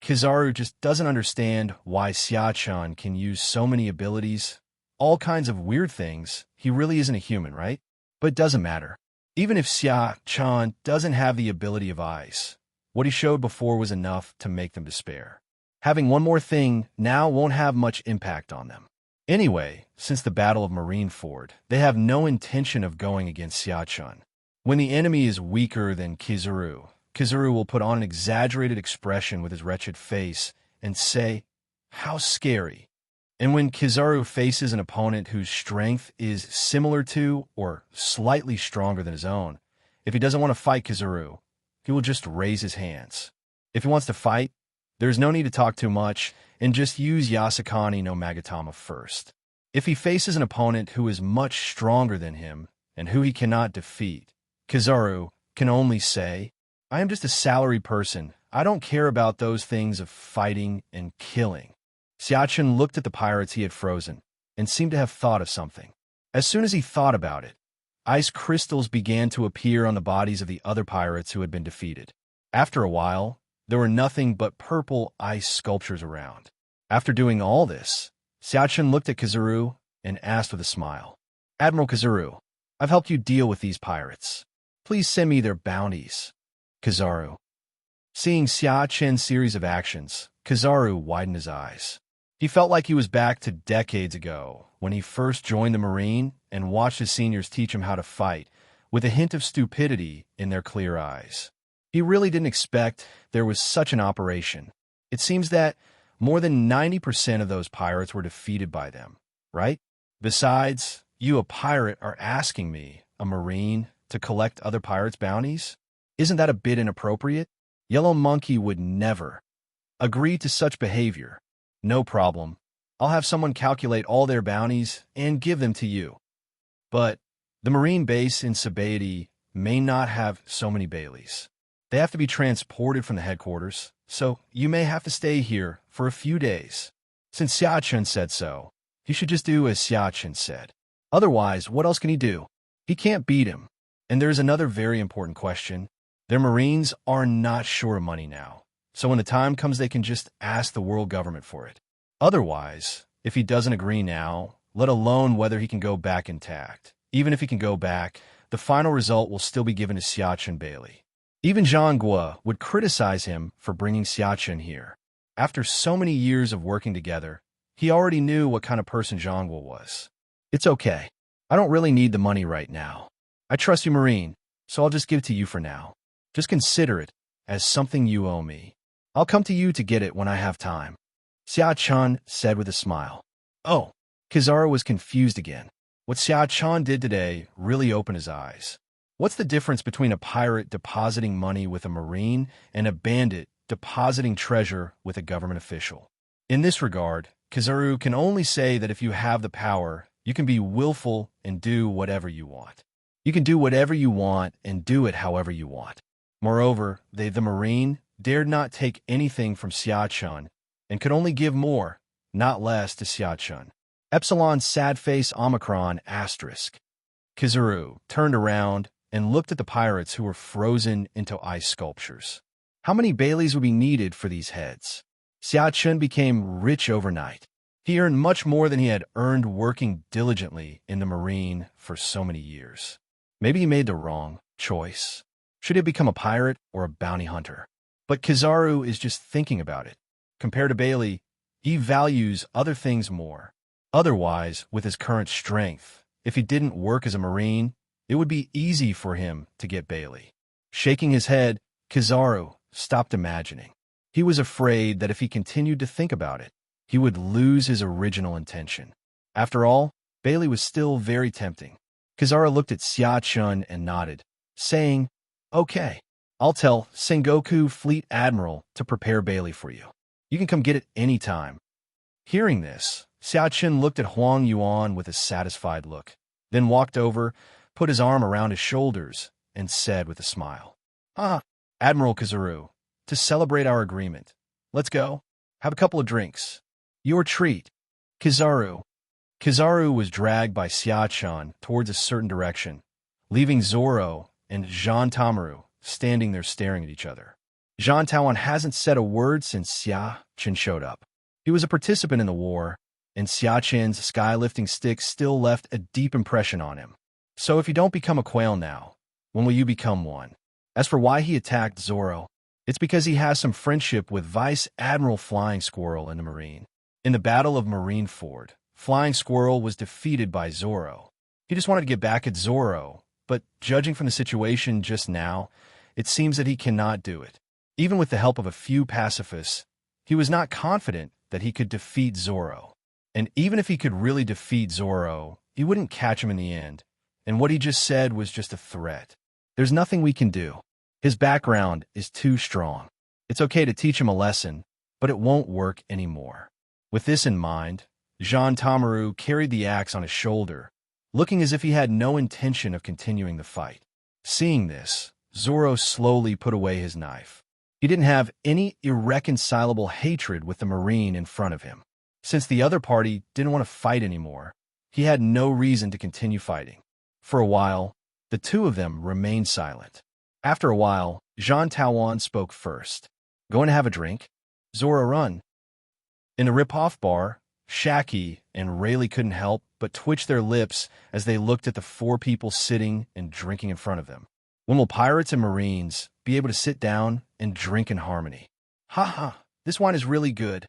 Kizaru just doesn't understand why Xiachun can use so many abilities, all kinds of weird things. He really isn't a human, right? But it doesn't matter. Even if Xiachun doesn't have the ability of ice, what he showed before was enough to make them despair. Having one more thing now won't have much impact on them. Anyway, since the Battle of Marineford, they have no intention of going against Xiachun. When the enemy is weaker than Kizaru, Kizaru will put on an exaggerated expression with his wretched face and say, "How scary." And when Kizaru faces an opponent whose strength is similar to or slightly stronger than his own, if he doesn't want to fight Kizaru, he will just raise his hands. If he wants to fight, there's no need to talk too much and just use Yasakani no Magatama first. If he faces an opponent who is much stronger than him and who he cannot defeat, Kizaru can only say, "I am just a salaried person. I don't care about those things of fighting and killing." Xiachun looked at the pirates he had frozen and seemed to have thought of something. As soon as he thought about it, ice crystals began to appear on the bodies of the other pirates who had been defeated. After a while, there were nothing but purple ice sculptures around. After doing all this, Xiachun looked at Kizaru and asked with a smile, "Admiral Kizaru, I've helped you deal with these pirates. Please send me their bounties." Kizaru. Seeing Xiachun's series of actions, Kizaru widened his eyes. He felt like he was back to decades ago, when he first joined the Marine and watched his seniors teach him how to fight, with a hint of stupidity in their clear eyes. He really didn't expect there was such an operation. It seems that more than 90% of those pirates were defeated by them, right? Besides, you, a pirate, are asking me, a Marine, to collect other pirates' bounties? Isn't that a bit inappropriate? Yellow Monkey would never agree to such behavior. No problem. I'll have someone calculate all their bounties and give them to you. But the Marine base in Sabaody may not have so many Baileys. They have to be transported from the headquarters, so you may have to stay here for a few days. Since Xiachun said so, he should just do as Xiachun said. Otherwise, what else can he do? He can't beat him. And there's another very important question. Their Marines are not short of money now, so when the time comes they can just ask the world government for it. Otherwise, if he doesn't agree now, let alone whether he can go back intact, even if he can go back, the final result will still be given to Xiachun Bailey. Even Zhang Guo would criticize him for bringing Xiachun here. After so many years of working together, he already knew what kind of person Zhang Guo was. It's okay. I don't really need the money right now. I trust you, Marine, so I'll just give it to you for now. Just consider it as something you owe me. I'll come to you to get it when I have time. Xiachun said with a smile. Oh, Kizaru was confused again. What Xiachun did today really opened his eyes. What's the difference between a pirate depositing money with a Marine and a bandit depositing treasure with a government official? In this regard, Kizaru can only say that if you have the power, you can be willful and do whatever you want. You can do whatever you want and do it however you want. Moreover, the Marine dared not take anything from Xiachun and could only give more, not less, to Xiachun. Epsilon sad face Omicron asterisk. Kizaru turned around and looked at the pirates who were frozen into ice sculptures. How many Baileys would be needed for these heads? Xiachun became rich overnight. He earned much more than he had earned working diligently in the Marine for so many years. Maybe he made the wrong choice. Should he become a pirate or a bounty hunter? But Kizaru is just thinking about it. Compared to Bailey, he values other things more. Otherwise, with his current strength, if he didn't work as a Marine, it would be easy for him to get Bailey. Shaking his head, Kizaru stopped imagining. He was afraid that if he continued to think about it, he would lose his original intention. After all, Bailey was still very tempting. Kizaru looked at Xiachun and nodded, saying, "Okay, I'll tell Sengoku Fleet Admiral to prepare Bailey for you. You can come get it any time." Hearing this, Xiachun looked at Huang Yuan with a satisfied look, then walked over, put his arm around his shoulders, and said with a smile, Admiral Kizaru, to celebrate our agreement. Let's go. Have a couple of drinks. Your treat. Kizaru. Kizaru was dragged by Xiachun towards a certain direction, leaving Zoro and Jean Tamaru standing there staring at each other. Jean Tawan hasn't said a word since Xiachun showed up. He was a participant in the war, and Xiachun's skylifting stick still left a deep impression on him. So if you don't become a quail now, when will you become one? As for why he attacked Zoro, it's because he has some friendship with Vice Admiral Flying Squirrel in the Marine. In the Battle of Marineford, Flying Squirrel was defeated by Zoro. He just wanted to get back at Zoro, but judging from the situation just now, it seems that he cannot do it. Even with the help of a few pacifists, he was not confident that he could defeat Zoro. And even if he could really defeat Zoro, he wouldn't catch him in the end, and what he just said was just a threat. There's nothing we can do. His background is too strong. It's okay to teach him a lesson, but it won't work anymore. With this in mind, Jean Tamaru carried the axe on his shoulder, looking as if he had no intention of continuing the fight. Seeing this, Zoro slowly put away his knife. He didn't have any irreconcilable hatred with the Marine in front of him. Since the other party didn't want to fight anymore, he had no reason to continue fighting. For a while, the two of them remained silent. After a while, Jean Tawan spoke first. "Going to have a drink?" Zoro run. In the rip-off bar, Shaki and Rayleigh couldn't help but twitch their lips as they looked at the four people sitting and drinking in front of them. When will pirates and Marines be able to sit down and drink in harmony? This wine is really good,"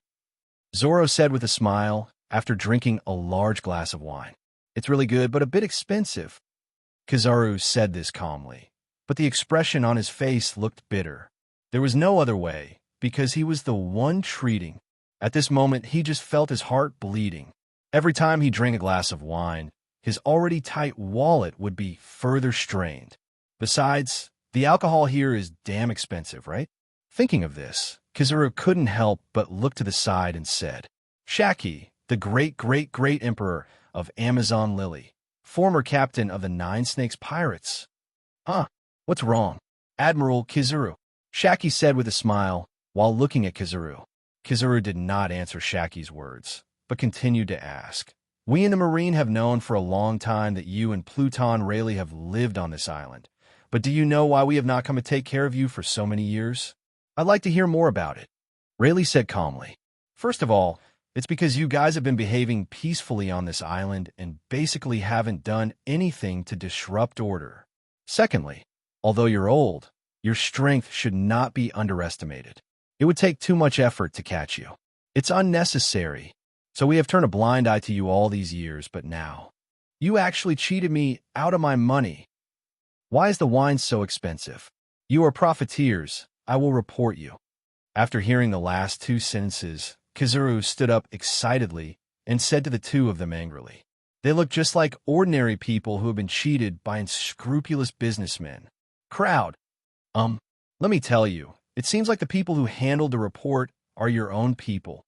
Zoro said with a smile after drinking a large glass of wine. "It's really good, but a bit expensive." Kizaru said this calmly, but the expression on his face looked bitter. There was no other way, because he was the one treating. At this moment, he just felt his heart bleeding. Every time he drank a glass of wine, his already tight wallet would be further strained. Besides, the alcohol here is damn expensive, right? Thinking of this, Kizaru couldn't help but look to the side and said, Shaki, the great-great-great emperor of Amazon Lily, former captain of the Nine Snakes Pirates. Huh, what's wrong? Admiral Kizaru, Shaki said with a smile while looking at Kizaru. Kizaru did not answer Shaki's words, but continued to ask, We in the Marine have known for a long time that you and Pluton Rayleigh have lived on this island, but do you know why we have not come to take care of you for so many years? I'd like to hear more about it. Rayleigh said calmly, First of all, it's because you guys have been behaving peacefully on this island and basically haven't done anything to disrupt order. Secondly, although you're old, your strength should not be underestimated. It would take too much effort to catch you. It's unnecessary. So we have turned a blind eye to you all these years, but now, you actually cheated me out of my money. Why is the wine so expensive? You are profiteers. I will report you. After hearing the last two sentences, Kizaru stood up excitedly and said to the two of them angrily, They look just like ordinary people who have been cheated by unscrupulous businessmen. Crowd. Let me tell you, it seems like the people who handled the report are your own people.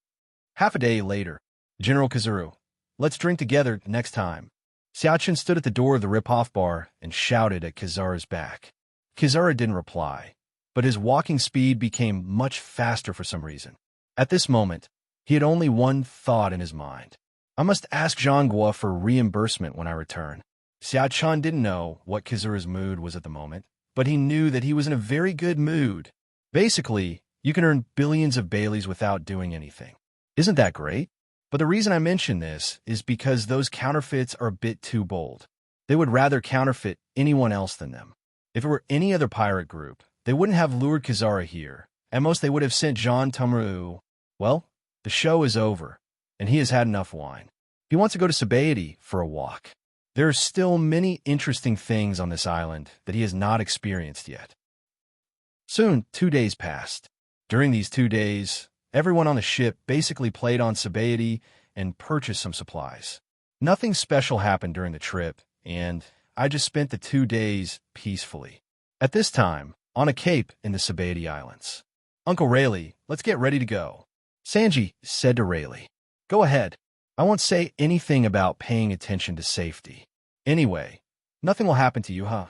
Half a day later, General Kizaru, let's drink together next time. Xiaochen stood at the door of the rip-off bar and shouted at Kizaru's back. Kizaru didn't reply, but his walking speed became much faster for some reason. At this moment, he had only one thought in his mind. I must ask Zhonghua for reimbursement when I return. Xiaochen didn't know what Kizaru's mood was at the moment, but he knew that he was in a very good mood. Basically, you can earn billions of Baileys without doing anything. Isn't that great? But the reason I mention this is because those counterfeits are a bit too bold. They would rather counterfeit anyone else than them. If it were any other pirate group, they wouldn't have lured Kizaru here. At most, they would have sent Jean Tomaru. Well, the show is over, and he has had enough wine. He wants to go to Sabaody for a walk. There are still many interesting things on this island that he has not experienced yet. Soon, 2 days passed. During these 2 days, everyone on the ship basically played on Sabaody and purchased some supplies. Nothing special happened during the trip, and I just spent the 2 days peacefully. At this time, on a cape in the Sabaody Islands. Uncle Rayleigh, let's get ready to go. Sanji said to Rayleigh, Go ahead. I won't say anything about paying attention to safety. Anyway, nothing will happen to you, huh?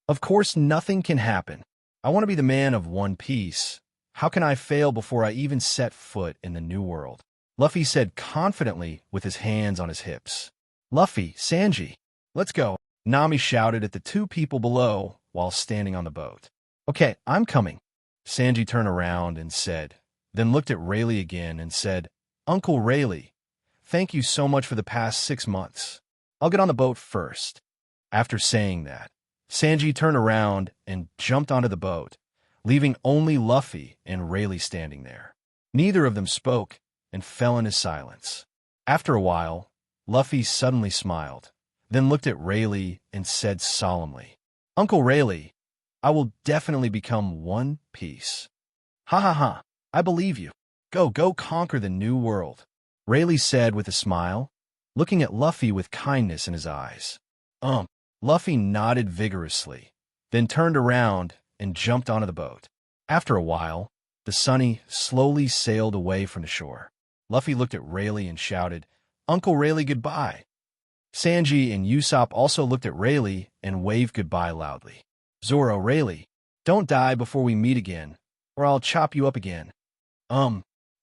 Of course nothing can happen. I want to be the man of one piece. How can I fail before I even set foot in the new world? Luffy said confidently with his hands on his hips. Luffy, Sanji, let's go. Nami shouted at the two people below while standing on the boat. Okay, I'm coming. Sanji turned around and said, then looked at Rayleigh again and said, Uncle Rayleigh, thank you so much for the past 6 months. I'll get on the boat first. After saying that, Sanji turned around and jumped onto the boat, leaving only Luffy and Rayleigh standing there. Neither of them spoke and fell into silence. After a while, Luffy suddenly smiled, then looked at Rayleigh and said solemnly, Uncle Rayleigh, I will definitely become one piece. Ha ha ha, I believe you. Go conquer the new world. Rayleigh said with a smile, looking at Luffy with kindness in his eyes. Luffy nodded vigorously, then turned around and jumped onto the boat. After a while, the Sunny slowly sailed away from the shore. Luffy looked at Rayleigh and shouted, Uncle Rayleigh, goodbye. Sanji and Usopp also looked at Rayleigh and waved goodbye loudly. Zoro, Rayleigh, don't die before we meet again, or I'll chop you up again.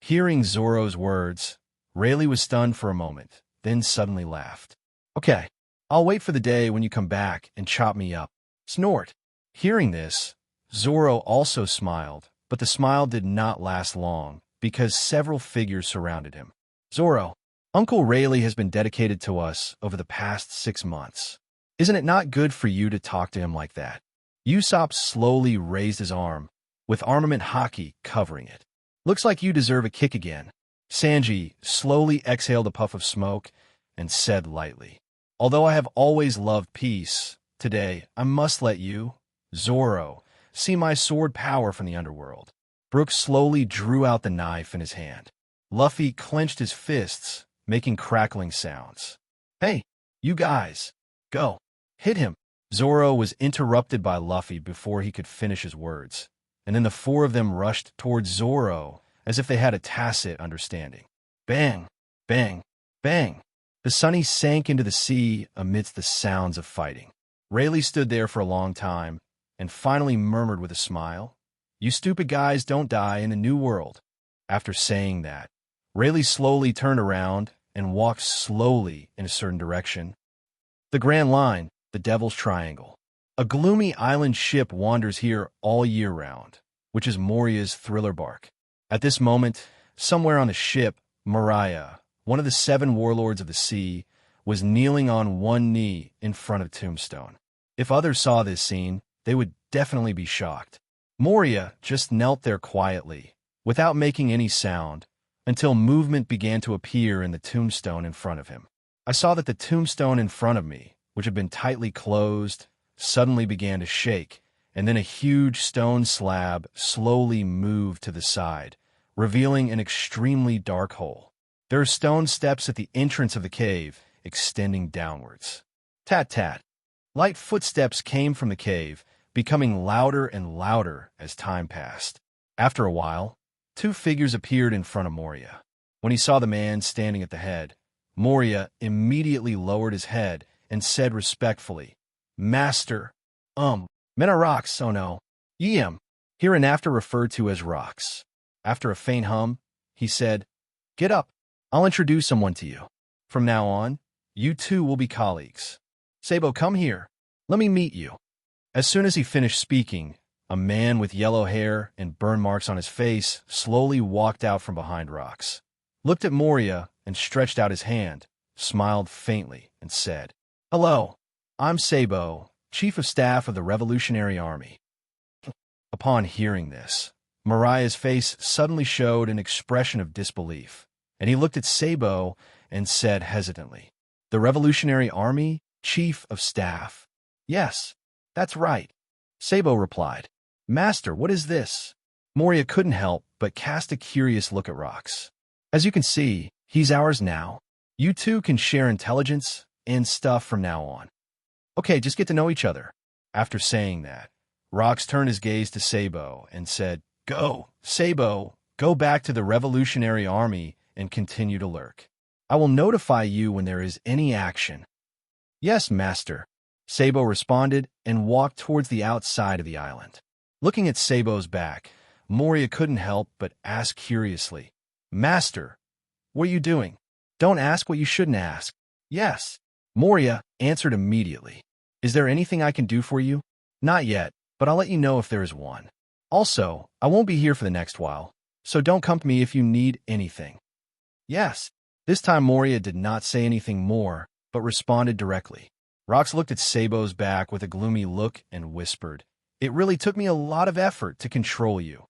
Hearing Zoro's words, Rayleigh was stunned for a moment, then suddenly laughed. Okay, I'll wait for the day when you come back and chop me up. Snort. Hearing this, Zoro also smiled, but the smile did not last long because several figures surrounded him. Zoro, Uncle Rayleigh has been dedicated to us over the past 6 months. Isn't it not good for you to talk to him like that? Usopp slowly raised his arm, with armament haki covering it. Looks like you deserve a kick again. Sanji slowly exhaled a puff of smoke and said lightly, Although I have always loved peace, today I must let you, Zoro, see my sword power from the underworld. Brooks slowly drew out the knife in his hand. Luffy clenched his fists, making crackling sounds. Hey, you guys, go. Hit him. Zoro was interrupted by Luffy before he could finish his words. and then the four of them rushed towards Zoro as if they had a tacit understanding. Bang! Bang! Bang! The Sunny sank into the sea amidst the sounds of fighting. Rayleigh stood there for a long time, and finally murmured with a smile, "You stupid guys don't die in the new world." After saying that, Rayleigh slowly turned around and walked slowly in a certain direction. The Grand Line, the Devil's Triangle. A gloomy island ship wanders here all year round, which is Moria's thriller bark. At this moment, somewhere on the ship, Mariah, one of the 7 warlords of the sea, was kneeling on one knee in front of Tombstone. If others saw this scene, they would definitely be shocked. Moria just knelt there quietly, without making any sound, until movement began to appear in the tombstone in front of him. I saw that the tombstone in front of me, which had been tightly closed, suddenly began to shake, and then a huge stone slab slowly moved to the side, revealing an extremely dark hole. There are stone steps at the entrance of the cave, extending downwards. Tat-tat. Light footsteps came from the cave, becoming louder and louder as time passed. After a while, 2 figures appeared in front of Moria. When he saw the man standing at the head, Moria immediately lowered his head and said respectfully, "Master, men are rocks, oh no. Yem, hereinafter referred to as rocks." After a faint hum, he said, "Get up. I'll introduce someone to you. From now on, you two will be colleagues. Sabo, come here. Let me meet you." As soon as he finished speaking, a man with yellow hair and burn marks on his face slowly walked out from behind rocks, looked at Moria and stretched out his hand, smiled faintly, and said, "Hello, I'm Sabo, Chief of Staff of the Revolutionary Army." Upon hearing this, Mariah's face suddenly showed an expression of disbelief, and he looked at Sabo and said hesitantly, "The Revolutionary Army, Chief of Staff?" "Yes, that's right," Sabo replied. "Master, what is this?" Moria couldn't help but cast a curious look at Rocks. "As you can see, he's ours now. You two can share intelligence and stuff from now on. Okay, just get to know each other." After saying that, Rocks turned his gaze to Sabo and said, "Go, Sabo, go back to the Revolutionary Army and continue to lurk. I will notify you when there is any action." "Yes, master," Sabo responded and walked towards the outside of the island. Looking at Sabo's back, Moria couldn't help but ask curiously, "Master, what are you doing? Don't ask what you shouldn't ask." "Yes," Moria answered immediately. "Is there anything I can do for you?" "Not yet, but I'll let you know if there is one. Also, I won't be here for the next while, so don't come to me if you need anything." "Yes." This time Moria did not say anything more, but responded directly. Rox looked at Sabo's back with a gloomy look and whispered, "It really took me a lot of effort to control you.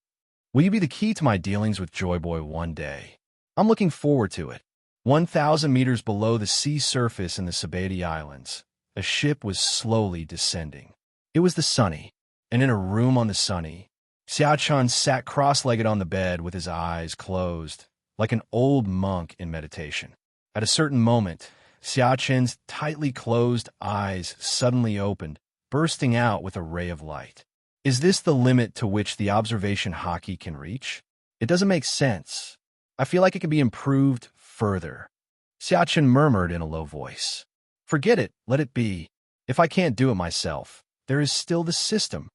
Will you be the key to my dealings with Joy Boy one day? I'm looking forward to it." 1,000 meters below the sea surface in the Sabeti Islands, a ship was slowly descending. It was the Sunny, and in a room on the Sunny, Xiao-Chun sat cross-legged on the bed with his eyes closed, like an old monk in meditation. At a certain moment, Xiao-Chun's tightly closed eyes suddenly opened, bursting out with a ray of light. Is this the limit to which the observation hockey can reach? It doesn't make sense. I feel like it can be improved further. Xiao-Chun murmured in a low voice. "Forget it, let it be. If I can't do it myself, there is still the system."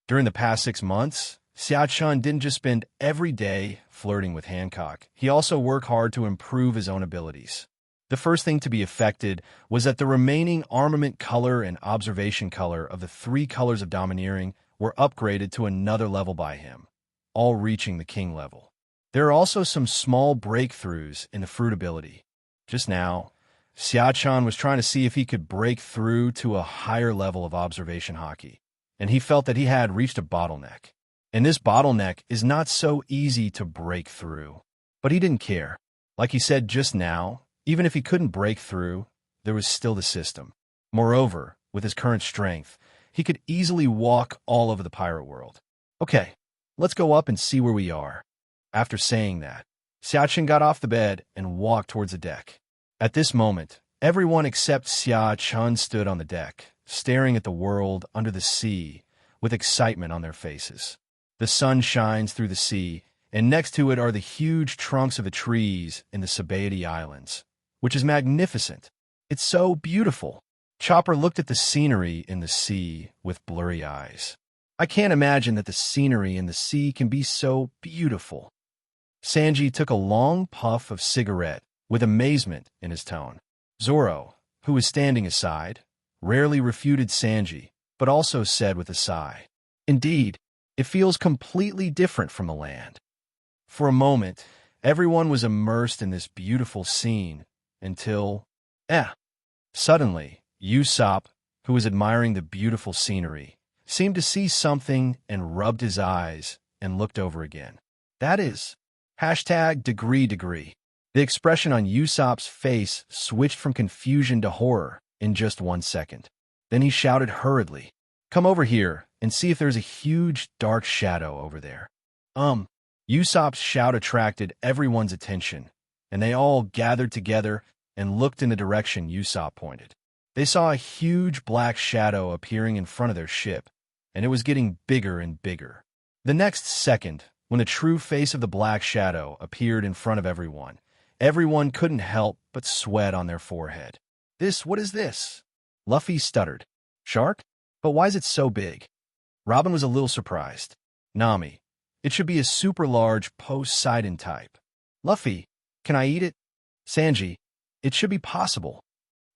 During the past 6 months, Xiao-Chun didn't just spend every day flirting with Hancock. He also worked hard to improve his own abilities. The first thing to be affected was that the remaining armament color and observation color of the 3 colors of domineering were upgraded to another level by him, all reaching the king level. There are also some small breakthroughs in the fruit ability. Just now, Xiao-Chun was trying to see if he could break through to a higher level of observation hockey, and he felt that he had reached a bottleneck. And this bottleneck is not so easy to break through. But he didn't care. Like he said just now, even if he couldn't break through, there was still the system. Moreover, with his current strength, he could easily walk all over the pirate world. Okay, let's go up and see where we are. After saying that, Xiao-Chun got off the bed and walked towards the deck. At this moment, everyone except Xiao-Chun stood on the deck, staring at the world under the sea with excitement on their faces. The sun shines through the sea, and next to it are the huge trunks of the trees in the Sabaody Islands, which is magnificent. It's so beautiful. Chopper looked at the scenery in the sea with blurry eyes. I can't imagine that the scenery in the sea can be so beautiful. Sanji took a long puff of cigarette with amazement in his tone. Zoro, who was standing aside, rarely refuted Sanji, but also said with a sigh, "Indeed, it feels completely different from the land." For a moment, everyone was immersed in this beautiful scene until, suddenly, Usopp, who was admiring the beautiful scenery, seemed to see something and rubbed his eyes and looked over again. That is, #degree. The expression on Usopp's face switched from confusion to horror in just 1 second. Then he shouted hurriedly, "Come over here and see if there's a huge dark shadow over there." Usopp's shout attracted everyone's attention, and they all gathered together and looked in the direction Usopp pointed. They saw a huge black shadow appearing in front of their ship, and it was getting bigger and bigger. The next second, when the true face of the black shadow appeared in front of everyone, everyone couldn't help but sweat on their forehead. What is this?" Luffy stuttered. "Shark? But why is it so big?" Robin was a little surprised. "Nami, it should be a super large Poseidon type." "Luffy, can I eat it?" "Sanji, it should be possible."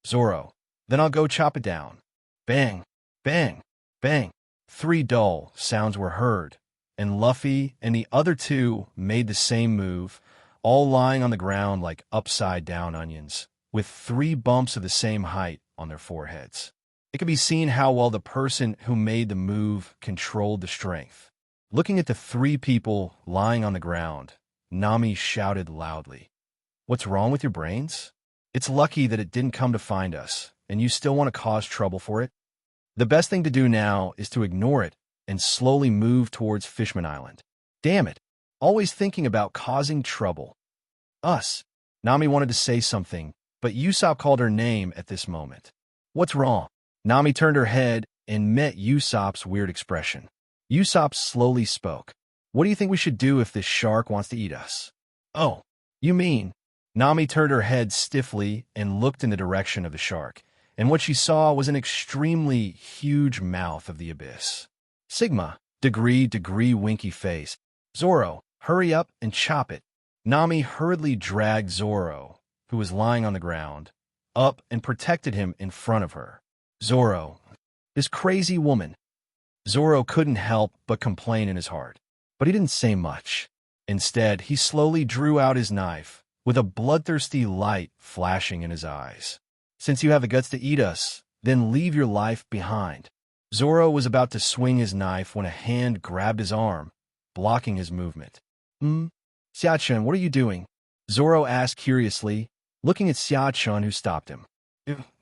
"Zoro, then I'll go chop it down." Bang, bang, bang. 3 dull sounds were heard, and Luffy and the other 2 made the same move, all lying on the ground like upside-down onions, with 3 bumps of the same height on their foreheads. It could be seen how well the person who made the move controlled the strength. Looking at the 3 people lying on the ground, Nami shouted loudly, "What's wrong with your brains? It's lucky that it didn't come to find us, and you still want to cause trouble for it? The best thing to do now is to ignore it and slowly move towards Fishman Island. Damn it, always thinking about causing trouble." "Us." Nami wanted to say something, but Usopp called her name at this moment. "What's wrong?" Nami turned her head and met Usopp's weird expression. Usopp slowly spoke. "What do you think we should do if this shark wants to eat us?" "Oh, you mean..." Nami turned her head stiffly and looked in the direction of the shark, and what she saw was an extremely huge mouth of the abyss. Sigma, degree, winky face. "Zoro, hurry up and chop it." Nami hurriedly dragged Zoro, who was lying on the ground, up and protected him in front of her. "Zoro, this crazy woman." Zoro couldn't help but complain in his heart, but he didn't say much. Instead, he slowly drew out his knife, with a bloodthirsty light flashing in his eyes. "Since you have the guts to eat us, then leave your life behind." Zoro was about to swing his knife when a hand grabbed his arm, blocking his movement. Xiachun, what are you doing?" Zoro asked curiously, looking at Xiachun, who stopped him.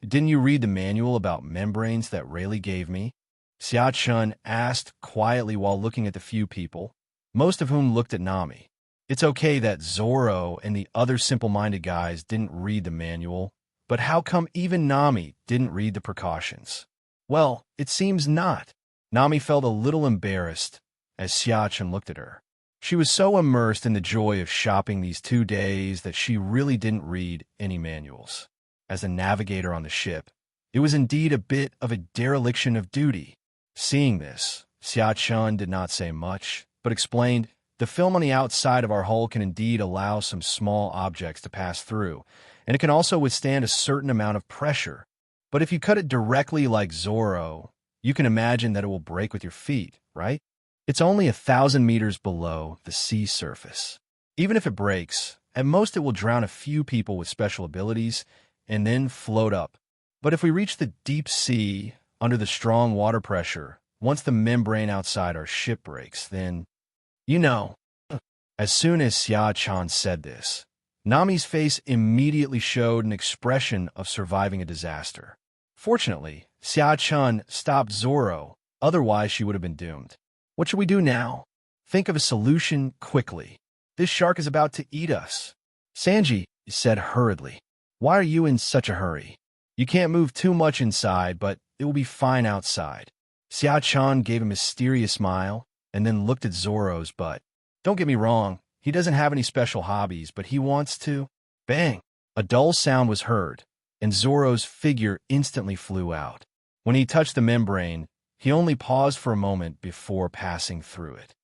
"Didn't you read the manual about membranes that Rayleigh gave me?" Xiachun asked quietly while looking at the few people, most of whom looked at Nami. It's okay that Zoro and the other simple-minded guys didn't read the manual, but how come even Nami didn't read the precautions? Well, it seems not. Nami felt a little embarrassed as Xiachun looked at her. She was so immersed in the joy of shopping these 2 days that she really didn't read any manuals. As a navigator on the ship, it was indeed a bit of a dereliction of duty. Seeing this, Xiachun did not say much, but explained, "The film on the outside of our hull can indeed allow some small objects to pass through, and it can also withstand a certain amount of pressure. But if you cut it directly like Zoro, you can imagine that it will break with your feet, right? It's only 1,000 meters below the sea surface. Even if it breaks, at most it will drown a few people with special abilities and then float up. But if we reach the deep sea under the strong water pressure, once the membrane outside our ship breaks, then, you know." As soon as Xiachun said this, Nami's face immediately showed an expression of surviving a disaster. Fortunately, Xiachun stopped Zoro, otherwise she would have been doomed. "What should we do now? Think of a solution quickly. This shark is about to eat us." Sanji said hurriedly, "Why are you in such a hurry? You can't move too much inside, but it will be fine outside." Xiachun gave a mysterious smile and then looked at Zoro's butt. Don't get me wrong, he doesn't have any special hobbies, but he wants to. Bang! A dull sound was heard, and Zoro's figure instantly flew out. When he touched the membrane, he only paused for a moment before passing through it.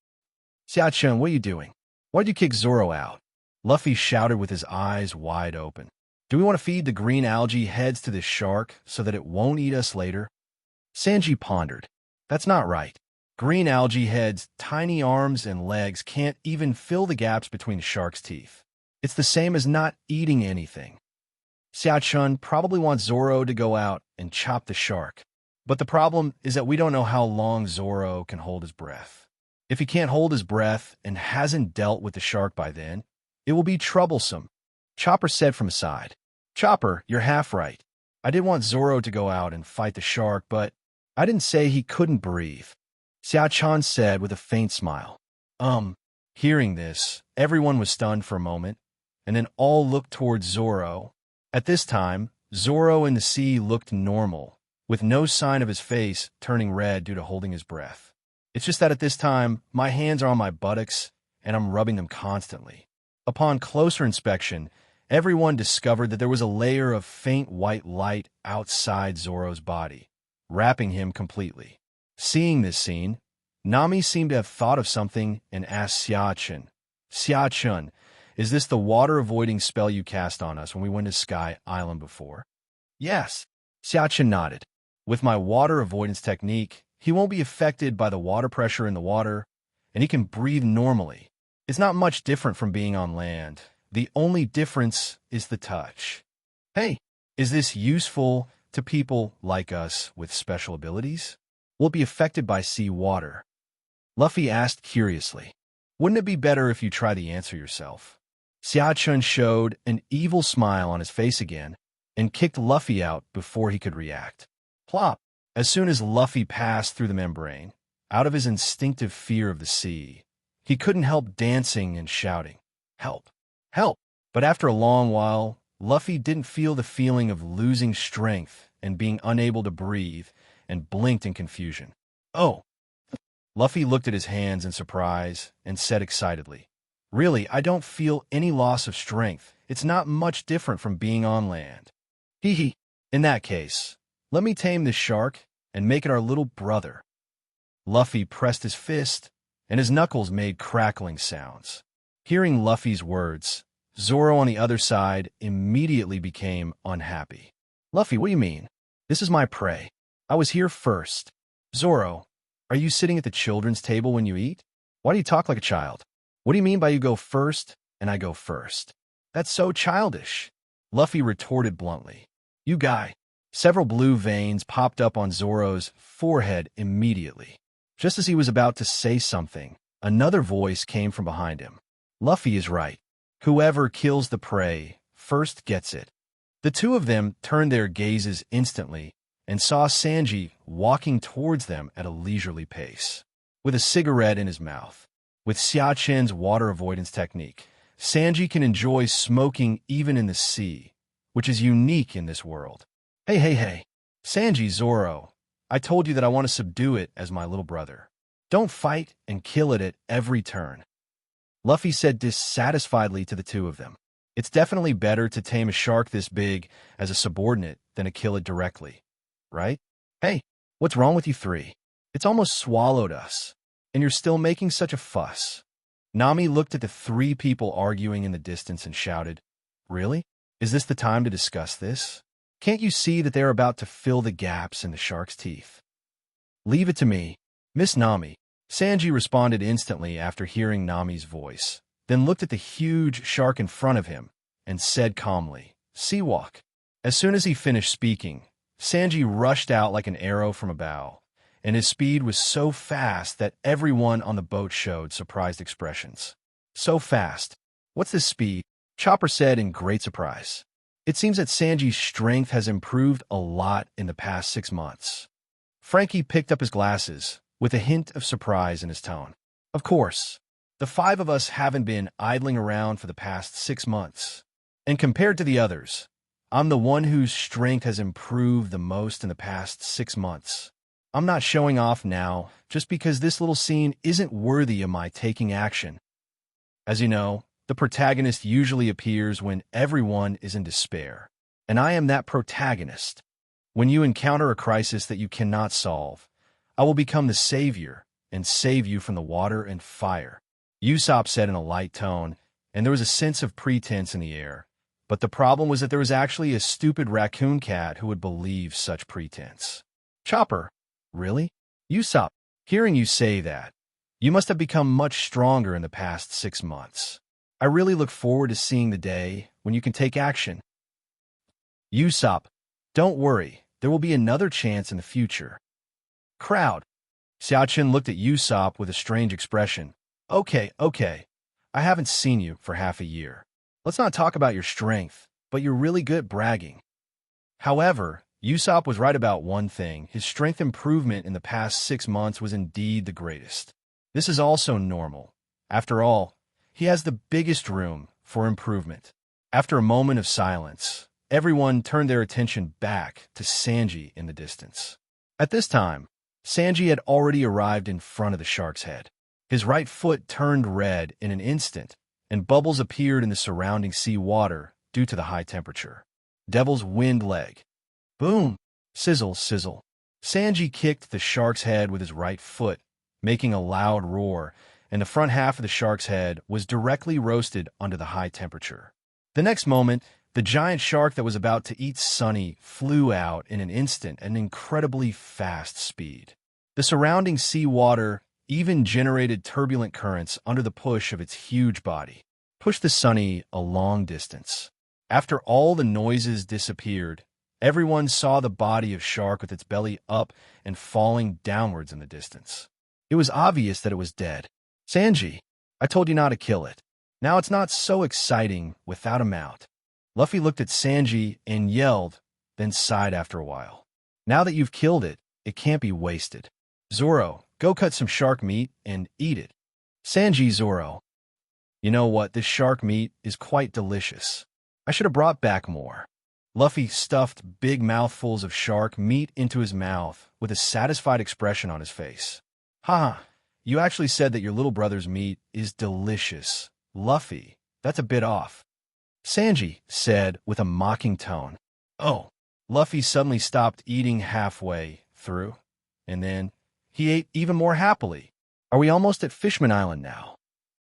Xiao-chun, what are you doing? Why'd you kick Zoro out? Luffy shouted with his eyes wide open. Do we want to feed the green algae heads to this shark so that it won't eat us later? Sanji pondered. That's not right. Green algae heads, tiny arms and legs can't even fill the gaps between the shark's teeth. It's the same as not eating anything. Xiao-chun probably wants Zoro to go out and chop the shark. But the problem is that we don't know how long Zoro can hold his breath. If he can't hold his breath and hasn't dealt with the shark by then, it will be troublesome. Chopper said from his side. Chopper, you're half right. I did want Zoro to go out and fight the shark, but I didn't say he couldn't breathe. Xiao-chun said with a faint smile. Hearing this, everyone was stunned for a moment, and then all looked towards Zoro. At this time, Zoro in the sea looked normal, with no sign of his face turning red due to holding his breath. It's just that at this time, my hands are on my buttocks, and I'm rubbing them constantly. Upon closer inspection, everyone discovered that there was a layer of faint white light outside Zoro's body, wrapping him completely. Seeing this scene, Nami seemed to have thought of something and asked Xiao-chun, Xiao-chun, is this the water-avoiding spell you cast on us when we went to Sky Island before? Yes. Xiao-chun nodded. With my water avoidance technique, he won't be affected by the water pressure in the water, and he can breathe normally. It's not much different from being on land. The only difference is the touch. Hey, is this useful to people like us with special abilities? Will it be affected by sea water? Luffy asked curiously. Wouldn't it be better if you try the answer yourself? Xiao-chun showed an evil smile on his face again and kicked Luffy out before he could react. Plop! As soon as Luffy passed through the membrane, out of his instinctive fear of the sea, he couldn't help dancing and shouting, Help! Help! But after a long while, Luffy didn't feel the feeling of losing strength and being unable to breathe, and blinked in confusion. Oh! Luffy looked at his hands in surprise and said excitedly, Really, I don't feel any loss of strength. It's not much different from being on land. Hee hee. In that case, let me tame this shark and make it our little brother. Luffy pressed his fist, and his knuckles made crackling sounds. Hearing Luffy's words, Zoro on the other side immediately became unhappy. Luffy, what do you mean? This is my prey. I was here first. Zoro, are you sitting at the children's table when you eat? Why do you talk like a child? What do you mean by you go first and I go first? That's so childish. Luffy retorted bluntly. You guy. Several blue veins popped up on Zoro's forehead immediately. Just as he was about to say something, another voice came from behind him. Luffy is right. Whoever kills the prey first gets it. The two of them turned their gazes instantly and saw Sanji walking towards them at a leisurely pace, with a cigarette in his mouth. With Xiao-chun's water avoidance technique, Sanji can enjoy smoking even in the sea, which is unique in this world. Hey. Sanji, Zoro, I told you that I want to subdue it as my little brother. Don't fight and kill it at every turn. Luffy said dissatisfiedly to the two of them. It's definitely better to tame a shark this big as a subordinate than to kill it directly, right? Hey, what's wrong with you three? It's almost swallowed us, and you're still making such a fuss. Nami looked at the three people arguing in the distance and shouted, Really? Is this the time to discuss this? Can't you see that they're about to fill the gaps in the shark's teeth? Leave it to me, Miss Nami. Sanji responded instantly after hearing Nami's voice, then looked at the huge shark in front of him and said calmly, Seawalk. As soon as he finished speaking, Sanji rushed out like an arrow from a bow, and his speed was so fast that everyone on the boat showed surprised expressions. So fast. What's this speed? Chopper said in great surprise. It seems that Sanji's strength has improved a lot in the past 6 months. Frankie picked up his glasses, with a hint of surprise in his tone. Of course, the 5 of us haven't been idling around for the past 6 months. And compared to the others, I'm the one whose strength has improved the most in the past 6 months. I'm not showing off now, just because this little scene isn't worthy of my taking action. As you know, the protagonist usually appears when everyone is in despair, and I am that protagonist. When you encounter a crisis that you cannot solve, I will become the savior and save you from the water and fire, Usopp said in a light tone, and there was a sense of pretense in the air. But the problem was that there was actually a stupid raccoon cat who would believe such pretense. Chopper, really? Usopp, hearing you say that, you must have become much stronger in the past 6 months. I really look forward to seeing the day when you can take action. Usopp, don't worry, there will be another chance in the future. Crowd. Xiaochen looked at Usopp with a strange expression. Okay. I haven't seen you for half a year. Let's not talk about your strength, but you're really good at bragging. However, Usopp was right about one thing. His strength improvement in the past 6 months was indeed the greatest. This is also normal. After all, he has the biggest room for improvement. After a moment of silence, everyone turned their attention back to Sanji in the distance. At this time, Sanji had already arrived in front of the shark's head. His right foot turned red in an instant, and bubbles appeared in the surrounding sea water due to the high temperature. Devil's wind leg. Boom! Sizzle, sizzle. Sanji kicked the shark's head with his right foot, making a loud roar, and the front half of the shark's head was directly roasted under the high temperature. The next moment, the giant shark that was about to eat Sunny flew out in an instant at an incredibly fast speed. The surrounding sea water even generated turbulent currents under the push of its huge body, pushed the Sunny a long distance. After all the noises disappeared, everyone saw the body of shark with its belly up and falling downwards in the distance. It was obvious that it was dead. Sanji, I told you not to kill it. Now it's not so exciting without a mount. Luffy looked at Sanji and yelled, then sighed after a while. Now that you've killed it, it can't be wasted. Zoro, go cut some shark meat and eat it. Sanji, Zoro. You know what, this shark meat is quite delicious. I should have brought back more. Luffy stuffed big mouthfuls of shark meat into his mouth with a satisfied expression on his face. Haha, you actually said that your little brother's meat is delicious. Luffy, that's a bit off. Sanji said with a mocking tone. Oh, Luffy suddenly stopped eating halfway through, and then he ate even more happily. Are we almost at Fishman Island now?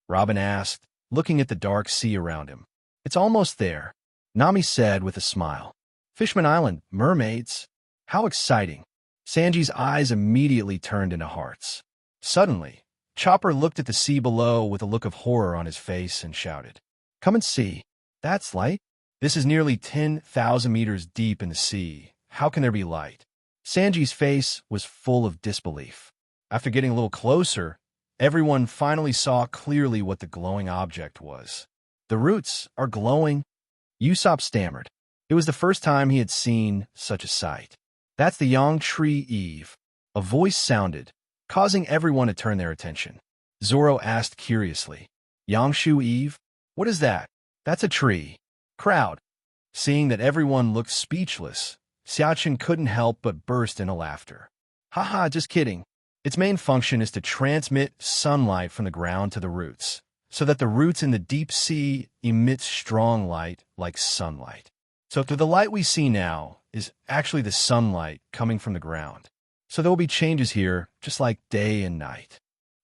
Robin asked, looking at the dark sea around him. It's almost there, Nami said with a smile. Fishman Island, mermaids. How exciting. Sanji's eyes immediately turned into hearts. Suddenly, Chopper looked at the sea below with a look of horror on his face and shouted, Come and see. That's light? This is nearly 10,000 meters deep in the sea. How can there be light? Sanji's face was full of disbelief. After getting a little closer, everyone finally saw clearly what the glowing object was. The roots are glowing. Usopp stammered. It was the first time he had seen such a sight. That's the Yang Tree Eve. A voice sounded, causing everyone to turn their attention. Zoro asked curiously, Yangshu Eve? What is that? That's a tree. Crowd. Seeing that everyone looked speechless, Xiaochen couldn't help but burst into laughter. Haha, just kidding. Its main function is to transmit sunlight from the ground to the roots, so that the roots in the deep sea emit strong light like sunlight. So the light we see now is actually the sunlight coming from the ground. So there will be changes here, just like day and night.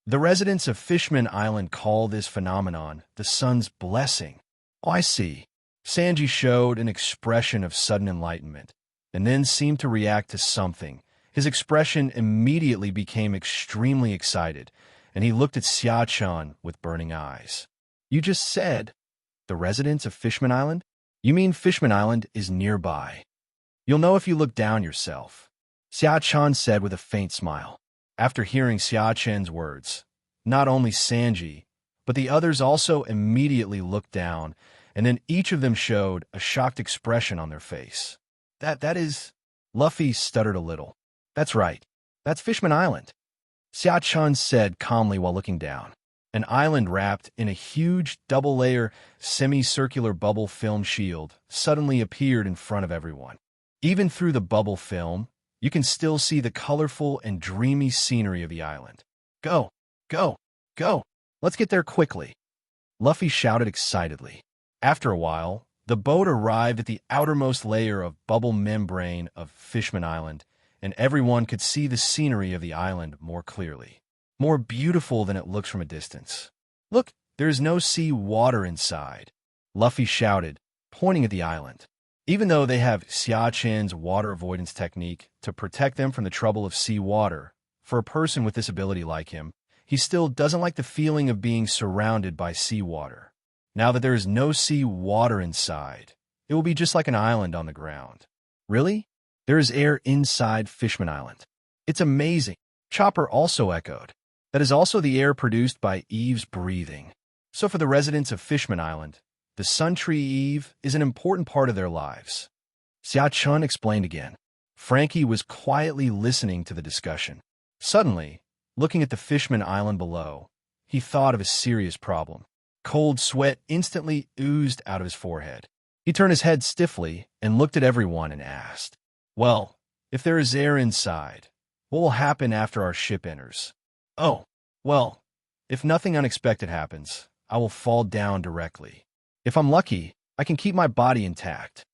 The residents of Fishman Island call this phenomenon the sun's blessing. Oh, I see. Sanji showed an expression of sudden enlightenment, and then seemed to react to something. His expression immediately became extremely excited, and he looked at Xiaochen with burning eyes. You just said, the residents of Fishman Island? You mean Fishman Island is nearby. You'll know if you look down yourself, Xiaochen said with a faint smile. After hearing Xiaochen's words, not only Sanji, but the others also immediately looked down, and then each of them showed a shocked expression on their face. That is... Luffy stuttered a little. That's right. That's Fishman Island. Xiaochen said calmly while looking down. An island wrapped in a huge double-layer, semicircular bubble film shield suddenly appeared in front of everyone. Even through the bubble film, You can still see the colorful and dreamy scenery of the island. Go, go, go. Let's get there quickly, Luffy shouted excitedly. After a while, the boat arrived at the outermost layer of bubble membrane of Fishman Island, and everyone could see the scenery of the island more clearly, more beautiful than it looks from a distance. Look, there is no sea water inside, Luffy shouted, pointing at the island. Even though they have Xia-Chen's water avoidance technique to protect them from the trouble of sea water, for a person with this ability like him, he still doesn't like the feeling of being surrounded by seawater. Now that there is no sea water inside, it will be just like an island on the ground. Really? There is air inside Fishman Island. It's amazing, Chopper also echoed. That is also the air produced by Eve's breathing. So for the residents of Fishman Island, the Sun Tree Eve is an important part of their lives. Xia-Chun explained again. Frankie was quietly listening to the discussion. Suddenly, looking at the Fishman Island below, he thought of a serious problem. Cold sweat instantly oozed out of his forehead. He turned his head stiffly and looked at everyone and asked, "Well, if there is air inside, what will happen after our ship enters?" "Oh, well, if nothing unexpected happens, I will fall down directly. If I'm lucky, I can keep my body intact,"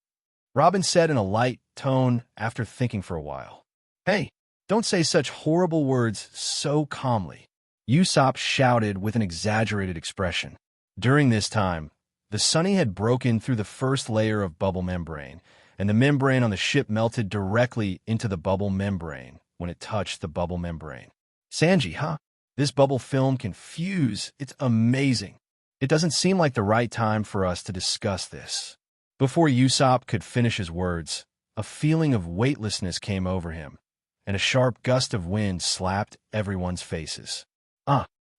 Robin said in a light tone after thinking for a while. "Hey, don't say such horrible words so calmly," Usopp shouted with an exaggerated expression. During this time, the Sunny had broken through the first layer of bubble membrane, and the membrane on the ship melted directly into the bubble membrane when it touched the bubble membrane. "Sanji, huh? This bubble film can fuse. It's amazing. It doesn't seem like the right time for us to discuss this." Before Usopp could finish his words, a feeling of weightlessness came over him, and a sharp gust of wind slapped everyone's faces.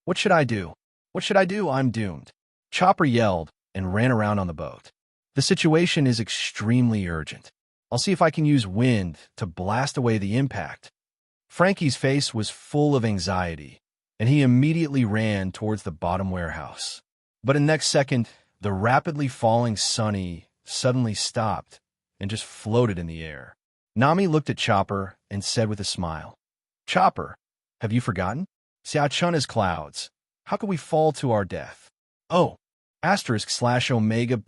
What should I do? What should I do? I'm doomed," Chopper yelled and ran around on the boat. "The situation is extremely urgent. I'll see if I can use wind to blast away the impact." Frankie's face was full of anxiety, and he immediately ran towards the bottom warehouse. But in the next second, the rapidly falling Sunny suddenly stopped and just floated in the air. Nami looked at Chopper and said with a smile, "Chopper, have you forgotten? Xia-Chun is clouds. How could we fall to our death?" "Oh, */omega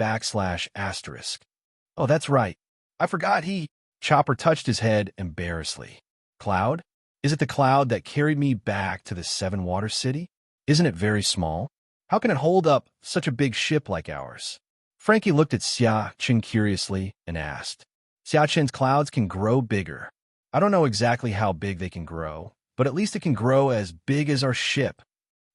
\***. Oh, that's right. I forgot he..." Chopper touched his head embarrassedly. "Cloud? Is it the cloud that carried me back to the Seven Water City? Isn't it very small? How can it hold up such a big ship like ours?" Frankie looked at Xia-Chen curiously and asked, "Xia-Chen's clouds can grow bigger. I don't know exactly how big they can grow, but at least it can grow as big as our ship."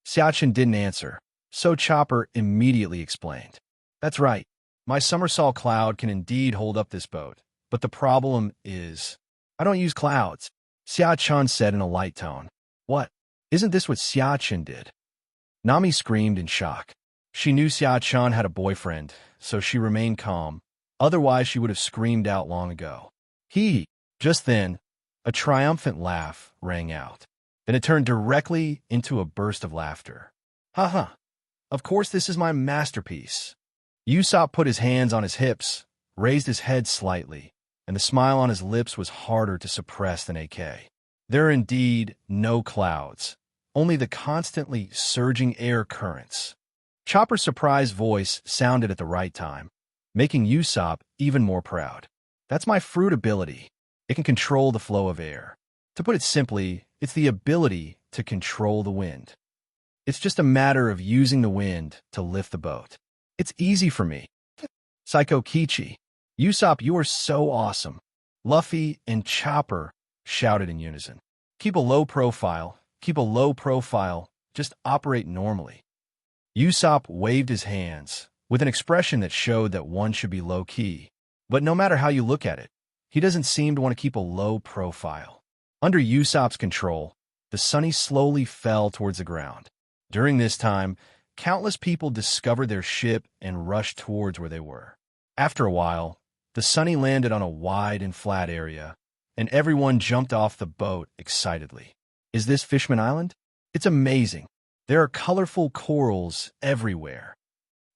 Xia-Chen didn't answer, so Chopper immediately explained. "That's right. My Somersault cloud can indeed hold up this boat, but the problem is, I don't use clouds," Xia-Chen said in a light tone. "What? Isn't this what Xia-Chen did?" Nami screamed in shock. She knew Xia-Chen had a boyfriend, so she remained calm. Otherwise, she would have screamed out long ago. Just then, a triumphant laugh rang out. Then it turned directly into a burst of laughter. "Ha ha! Of course this is my masterpiece." Usopp put his hands on his hips, raised his head slightly, and the smile on his lips was harder to suppress than AK. There are indeed no clouds, only the constantly surging air currents. Chopper's surprised voice sounded at the right time, making Usopp even more proud. "That's my fruit ability. It can control the flow of air. To put it simply, it's the ability to control the wind. It's just a matter of using the wind to lift the boat. It's easy for me." Psycho Kichi, "Usopp, you are so awesome." Luffy and Chopper shouted in unison. "Keep a low profile. Keep a low profile. Just operate normally." Usopp waved his hands with an expression that showed that one should be low-key. But no matter how you look at it, he doesn't seem to want to keep a low profile. Under Usopp's control, the Sunny slowly fell towards the ground. During this time, countless people discovered their ship and rushed towards where they were. After a while, the Sunny landed on a wide and flat area, and everyone jumped off the boat excitedly. "Is this Fishman Island? It's amazing. There are colorful corals everywhere."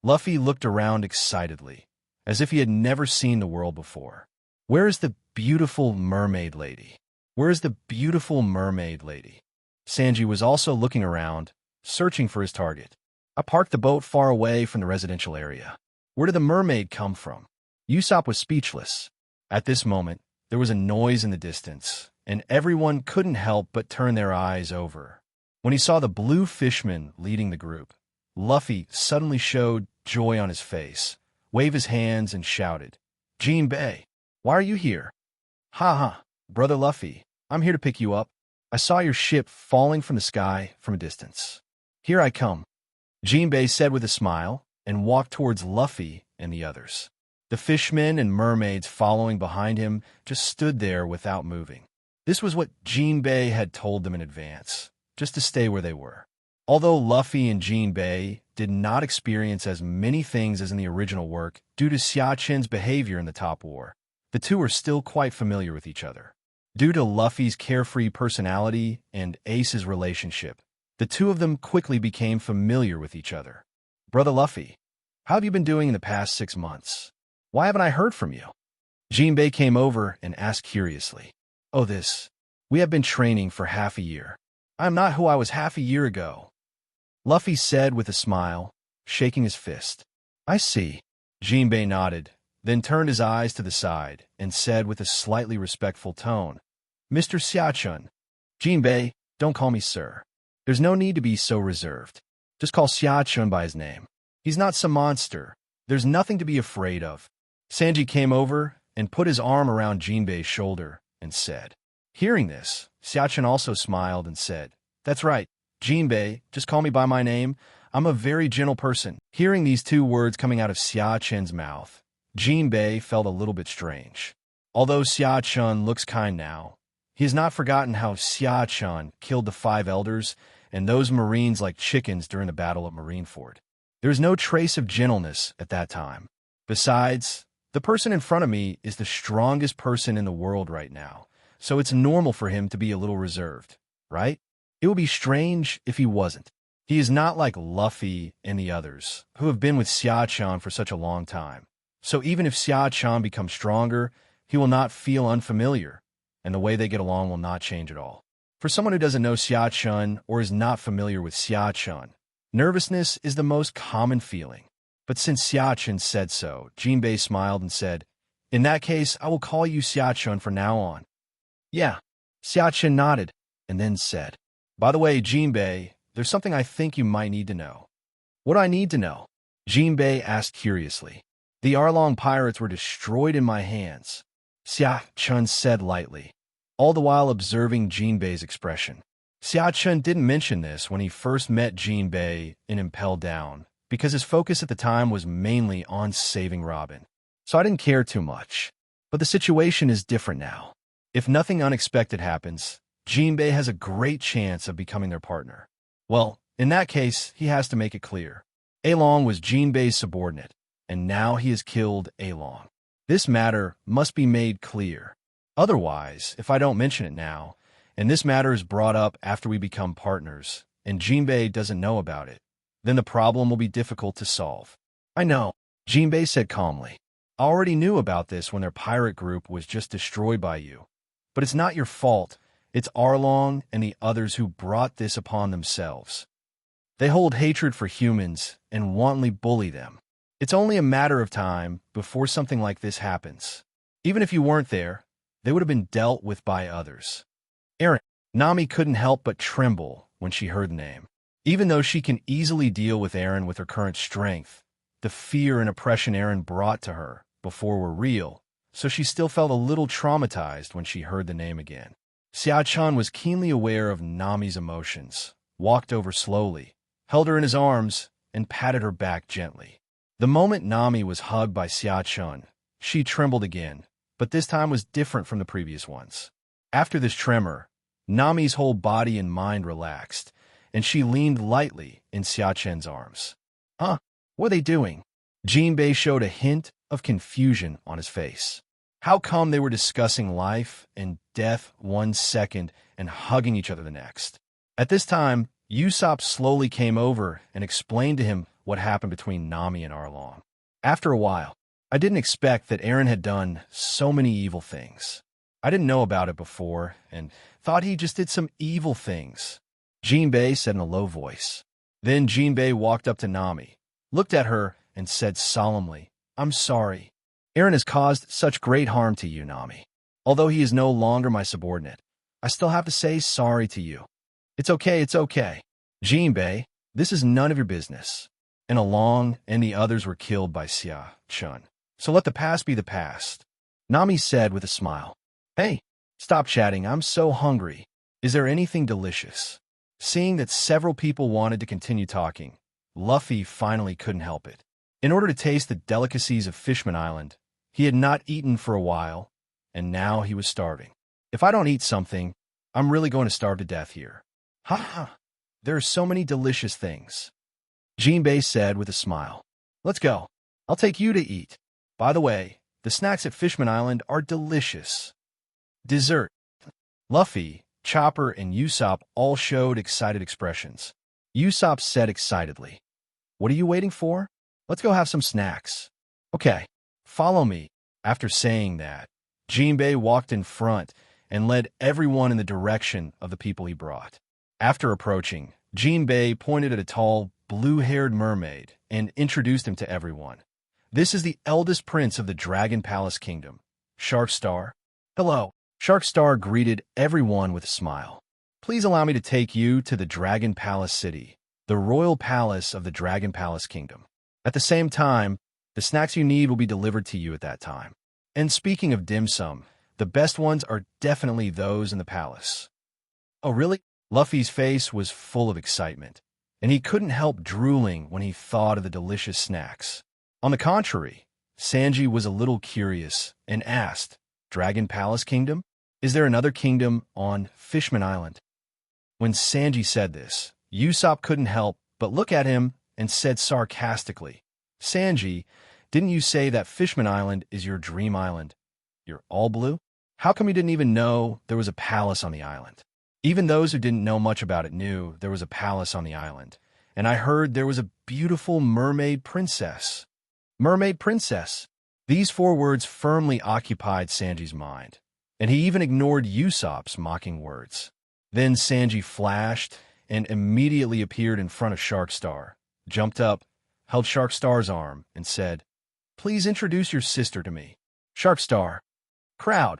Luffy looked around excitedly, as if he had never seen the world before. "Where is the beautiful mermaid lady?" Where's the beautiful mermaid lady? Sanji was also looking around, searching for his target. I parked the boat far away from the residential area. Where did the mermaid come from? Usopp was speechless. At this moment, there was a noise in the distance, and everyone couldn't help but turn their eyes over. When he saw the blue fishman leading the group, Luffy suddenly showed joy on his face, waved his hands, and shouted, "Jinbei, why are you here?" "Ha ha, brother Luffy, I'm here to pick you up. I saw your ship falling from the sky from a distance. Here I come," Jinbei said with a smile, and walked towards Luffy and the others. The fishmen and mermaids following behind him just stood there without moving. This was what Jinbei had told them in advance, just to stay where they were. Although Luffy and Jinbei did not experience as many things as in the original work due to Xiaqin's behavior in the Top War, the two were still quite familiar with each other. Due to Luffy's carefree personality and Ace's relationship, the two of them quickly became familiar with each other. "Brother Luffy, how have you been doing in the past 6 months? Why haven't I heard from you?" Jinbei came over and asked curiously. "Oh, we have been training for half a year. I am not who I was half a year ago," Luffy said with a smile, shaking his fist. "I see." Jinbei nodded, then turned his eyes to the side and said with a slightly respectful tone, "Mr. Xiachun." "Jinbei, don't call me sir. There's no need to be so reserved. Just call Xiachun by his name. He's not some monster. There's nothing to be afraid of." Sanji came over and put his arm around Jinbei's shoulder and said. Hearing this, Xiachun also smiled and said, "That's right, Jinbei, just call me by my name. I'm a very gentle person." Hearing these two words coming out of Xiachun's mouth, Jinbei felt a little bit strange. Although Xiachun looks kind now, he has not forgotten how Xiachun killed the 5 elders and those marines like chickens during the Battle of Marineford. There is no trace of gentleness at that time. Besides, the person in front of me is the strongest person in the world right now, so it's normal for him to be a little reserved, right? It would be strange if he wasn't. He is not like Luffy and the others, who have been with Xiachun for such a long time. So even if Xiachun becomes stronger, he will not feel unfamiliar, and the way they get along will not change at all. For someone who doesn't know Xiachun or is not familiar with Xiachun, nervousness is the most common feeling. But since Xiachun said so, Jinbei smiled and said, "In that case, I will call you Xiachun from now on." "Yeah." Xiachun nodded, and then said, "By the way, Jinbei, there's something I think you might need to know." "What do I need to know?" Jinbei asked curiously. "The Arlong pirates were destroyed in my hands," Xiachun said lightly, all the while observing Jinbei's expression. Xiachun didn't mention this when he first met Jinbei in Impel Down, because his focus at the time was mainly on saving Robin. So I didn't care too much. But the situation is different now. If nothing unexpected happens, Jinbei has a great chance of becoming their partner. Well, in that case, he has to make it clear. Along was Jinbei's subordinate, and now he has killed Along. This matter must be made clear. Otherwise, if I don't mention it now, and this matter is brought up after we become partners, and Jinbei doesn't know about it, then the problem will be difficult to solve. "I know," Jinbei said calmly. "I already knew about this when their pirate group was just destroyed by you. But it's not your fault. It's Arlong and the others who brought this upon themselves. They hold hatred for humans and wantonly bully them. It's only a matter of time before something like this happens. Even if you weren't there, they would have been dealt with by others." Eren. Nami couldn't help but tremble when she heard the name. Even though she can easily deal with Eren with her current strength, the fear and oppression Eren brought to her before were real, so she still felt a little traumatized when she heard the name again. Xiachun was keenly aware of Nami's emotions, walked over slowly, held her in his arms, and patted her back gently. The moment Nami was hugged by Xiachun, she trembled again, but this time was different from the previous ones. After this tremor, Nami's whole body and mind relaxed, and she leaned lightly in Xiachun's arms. "Huh? What are they doing?" Jinbei showed a hint of confusion on his face. How come they were discussing life and death one second and hugging each other the next? At this time, Usopp slowly came over and explained to him what happened between Nami and Arlong. After a while, I didn't expect that Eren had done so many evil things. I didn't know about it before and thought he just did some evil things, Jinbei said in a low voice. Then Jinbei walked up to Nami, looked at her, and said solemnly, I'm sorry. Aaron has caused such great harm to you, Nami. Although he is no longer my subordinate, I still have to say sorry to you. It's okay. Jinbei, this is none of your business. And Along and the others were killed by Xia Chun. So let the past be the past, Nami said with a smile. Hey, stop chatting, I'm so hungry. Is there anything delicious? Seeing that several people wanted to continue talking, Luffy finally couldn't help it. In order to taste the delicacies of Fishman Island, he had not eaten for a while, and now he was starving. If I don't eat something, I'm really going to starve to death here. Ha ha, there are so many delicious things, Jinbei said with a smile. Let's go. I'll take you to eat. By the way, the snacks at Fishman Island are delicious. Dessert. Luffy, Chopper, and Usopp all showed excited expressions. Usopp said excitedly, What are you waiting for? Let's go have some snacks. Okay, follow me. After saying that, Jinbei walked in front and led everyone in the direction of the people he brought. After approaching, Jinbei pointed at a tall, blue-haired mermaid and introduced him to everyone. This is the eldest prince of the Dragon Palace Kingdom, Sharkstar. Hello. Sharkstar greeted everyone with a smile. Please allow me to take you to the Dragon Palace City, the royal palace of the Dragon Palace Kingdom. At the same time, the snacks you need will be delivered to you at that time. And speaking of dim sum, the best ones are definitely those in the palace. Oh, really? Luffy's face was full of excitement, and he couldn't help drooling when he thought of the delicious snacks. On the contrary, Sanji was a little curious and asked, Dragon Palace Kingdom? Is there another kingdom on Fishman Island? When Sanji said this, Usopp couldn't help but look at him and said sarcastically, Sanji, didn't you say that Fishman Island is your dream island? You're all blue? How come you didn't even know there was a palace on the island? Even those who didn't know much about it knew there was a palace on the island, and I heard there was a beautiful mermaid princess. Mermaid princess. These 4 words firmly occupied Sanji's mind, and he even ignored Usopp's mocking words. Then Sanji flashed and immediately appeared in front of Sharkstar, jumped up, held Sharkstar's arm, and said, Please introduce your sister to me. Sharkstar. Crowd.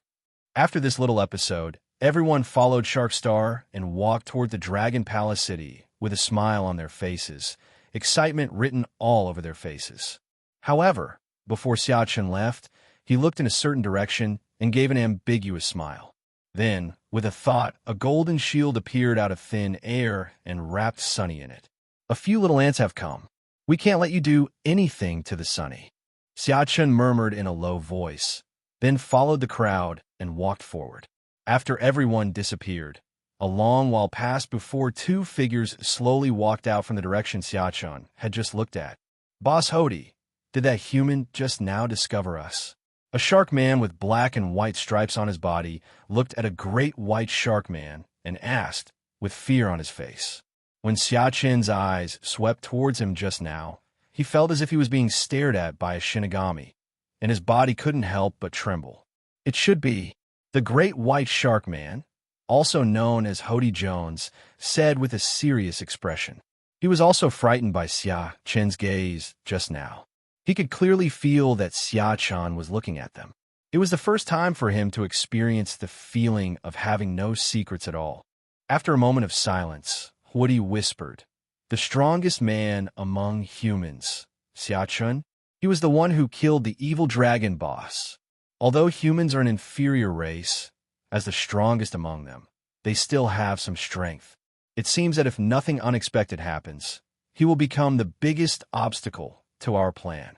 After this little episode, everyone followed Sharkstar and walked toward the Dragon Palace City with a smile on their faces, excitement written all over their faces. However, before Xia Chun left, he looked in a certain direction and gave an ambiguous smile. Then, with a thought, a golden shield appeared out of thin air and wrapped Sunny in it. A few little ants have come. We can't let you do anything to the Sunny, Xia Chun murmured in a low voice, then followed the crowd and walked forward. After everyone disappeared, a long while passed before 2 figures slowly walked out from the direction Xia Chun had just looked at. Boss Hody, did that human just now discover us? A shark man with black and white stripes on his body looked at a great white shark man and asked, with fear on his face. When Xia Chen's eyes swept towards him just now, he felt as if he was being stared at by a Shinigami, and his body couldn't help but tremble. It should be. The great white shark man, also known as Hody Jones, said with a serious expression. He was also frightened by Xia Chen's gaze just now. He could clearly feel that Xia Chun was looking at them. It was the first time for him to experience the feeling of having no secrets at all. After a moment of silence, Hody whispered, The strongest man among humans, Xia Chun. He was the one who killed the evil dragon boss. Although humans are an inferior race, as the strongest among them, they still have some strength. It seems that if nothing unexpected happens, he will become the biggest obstacle to our plan.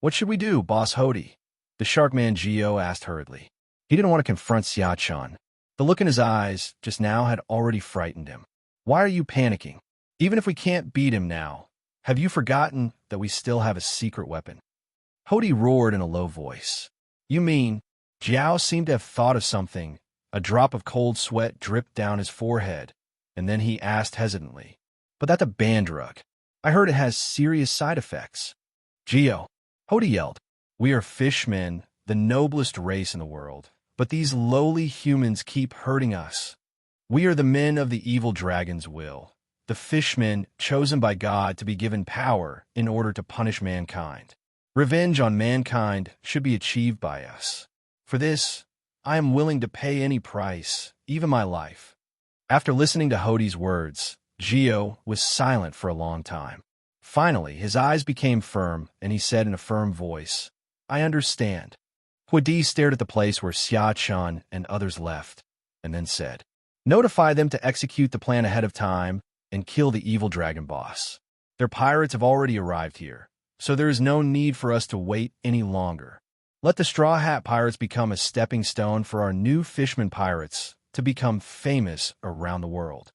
What should we do, Boss Hody? The Sharkman Geo asked hurriedly. He didn't want to confront Xia Chun. The look in his eyes just now had already frightened him. Why are you panicking? Even if we can't beat him now, have you forgotten that we still have a secret weapon? Hody roared in a low voice. You mean? Jiao seemed to have thought of something. A drop of cold sweat dripped down his forehead, and then he asked hesitantly, But that's a banned drug. I heard it has serious side effects. Geo, Hody yelled, We are fishmen, the noblest race in the world. but these lowly humans keep hurting us. We are the men of the evil dragon's will, the fishmen chosen by God to be given power in order to punish mankind. Revenge on mankind should be achieved by us. For this, I am willing to pay any price, even my life." After listening to Hodi's words, Gio was silent for a long time. Finally, his eyes became firm, and he said in a firm voice, "I understand." Hodi stared at the place where Xia Chun and others left, and then said, "Notify them to execute the plan ahead of time and kill the evil dragon boss. Their pirates have already arrived here, so there is no need for us to wait any longer. Let the Straw Hat Pirates become a stepping stone for our new Fishman Pirates to become famous around the world."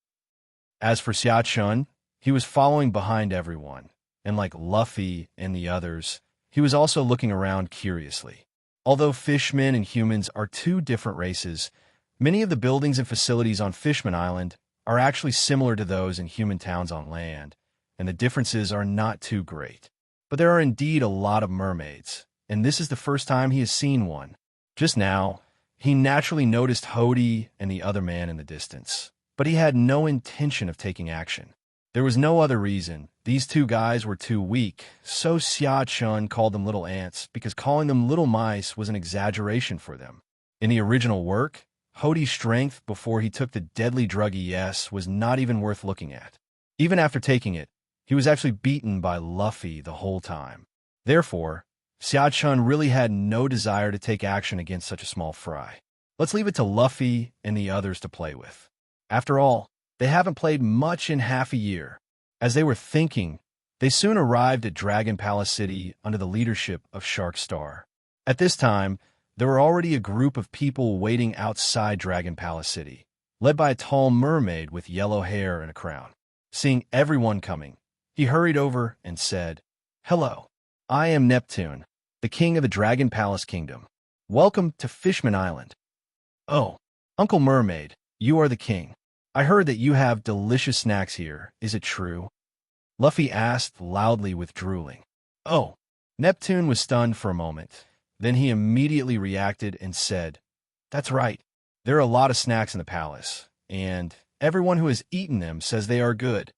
As for Xia Chun, he was following behind everyone, and like Luffy and the others, he was also looking around curiously. Although fishmen and humans are two different races, many of the buildings and facilities on Fishman Island are actually similar to those in human towns on land, and the differences are not too great. But there are indeed a lot of mermaids, and this is the first time he has seen one. Just now, he naturally noticed Hodi and the other man in the distance, but he had no intention of taking action. There was no other reason. These two guys were too weak, so Xia Chun called them little ants because calling them little mice was an exaggeration for them. In the original work, Hodi's strength before he took the deadly drug ES was not even worth looking at. Even after taking it, he was actually beaten by Luffy the whole time. Therefore, Xia Chun really had no desire to take action against such a small fry. Let's leave it to Luffy and the others to play with. After all, they haven't played much in half a year. As they were thinking, they soon arrived at Dragon Palace City under the leadership of Shark Star. At this time, there were already a group of people waiting outside Dragon Palace City, led by a tall mermaid with yellow hair and a crown. Seeing everyone coming, he hurried over and said, "Hello, I am Neptune, the king of the Dragon Palace Kingdom. Welcome to Fishman Island." "Oh, Uncle Mermaid, you are the king. I heard that you have delicious snacks here. Is it true?" Luffy asked loudly with drooling. "Oh." Neptune was stunned for a moment. Then he immediately reacted and said, "That's right. There are a lot of snacks in the palace, and everyone who has eaten them says they are good."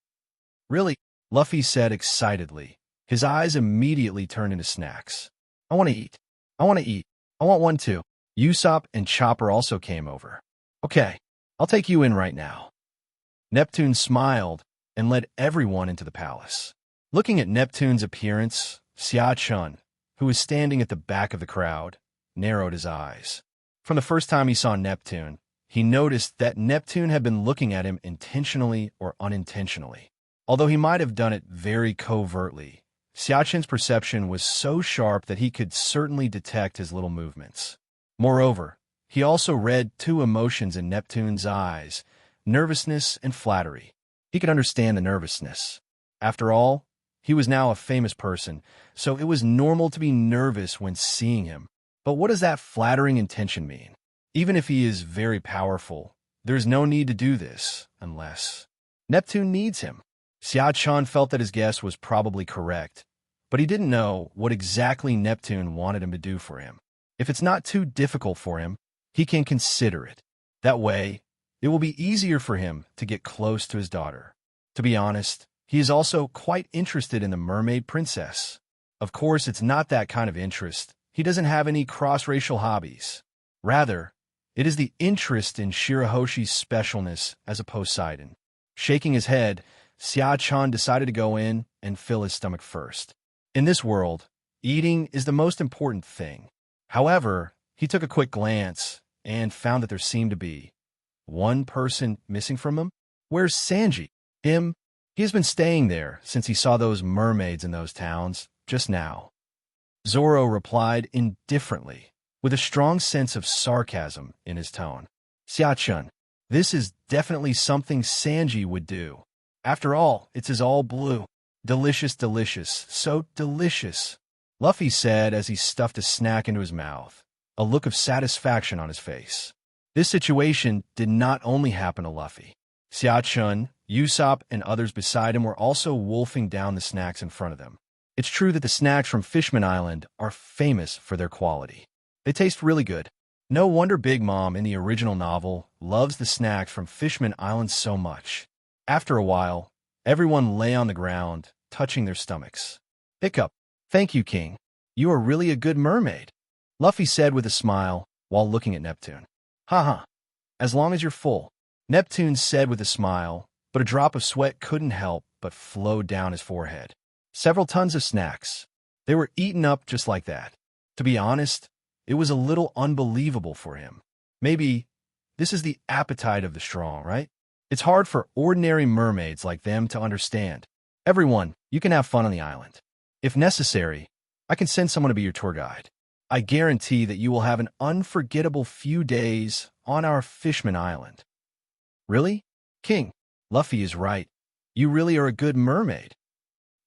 "Really?" Luffy said excitedly. His eyes immediately turned into snacks. "I want to eat. I want to eat. I want one too." Usopp and Chopper also came over. "Okay, I'll take you in right now." Neptune smiled and led everyone into the palace. Looking at Neptune's appearance, Xia Chun, who was standing at the back of the crowd, narrowed his eyes. From the first time he saw Neptune, he noticed that Neptune had been looking at him intentionally or unintentionally. Although he might have done it very covertly, Xia Chun's perception was so sharp that he could certainly detect his little movements. Moreover, he also read two emotions in Neptune's eyes, nervousness and flattery. He could understand the nervousness. After all, he was now a famous person, so it was normal to be nervous when seeing him. But what does that flattering intention mean? Even if he is very powerful, there's no need to do this, unless Neptune needs him. Xia Chun felt that his guess was probably correct, but he didn't know what exactly Neptune wanted him to do for him. If it's not too difficult for him, he can consider it. That way, it will be easier for him to get close to his daughter. To be honest, he is also quite interested in the mermaid princess. Of course, it's not that kind of interest. He doesn't have any cross-racial hobbies. Rather, it is the interest in Shirahoshi's specialness as a Poseidon. Shaking his head, Xia Chun decided to go in and fill his stomach first. In this world, eating is the most important thing. However, he took a quick glance and found that there seemed to be one person missing from him. Where's Sanji? Him? He has been staying there since he saw those mermaids in those towns just now. Zoro replied indifferently, with a strong sense of sarcasm in his tone. Xia Chun, this is definitely something Sanji would do. After all, it's his all blue. Delicious, delicious, so delicious, Luffy said as he stuffed a snack into his mouth, a look of satisfaction on his face. This situation did not only happen to Luffy. Xia Chun, Usopp, and others beside him were also wolfing down the snacks in front of them. It's true that the snacks from Fishman Island are famous for their quality. They taste really good. No wonder Big Mom in the original novel loves the snacks from Fishman Island so much. After a while, everyone lay on the ground, touching their stomachs. Hiccup. Thank you, King. You are really a good mermaid, Luffy said with a smile while looking at Neptune. Haha. As long as you're full, Neptune said with a smile, but a drop of sweat couldn't help but flowed down his forehead. Several tons of snacks. They were eaten up just like that. To be honest, it was a little unbelievable for him. Maybe this is the appetite of the strong, right? It's hard for ordinary mermaids like them to understand. Everyone, you can have fun on the island. If necessary, I can send someone to be your tour guide. I guarantee that you will have an unforgettable few days on our Fishman Island. Really? King, Luffy is right. You really are a good mermaid,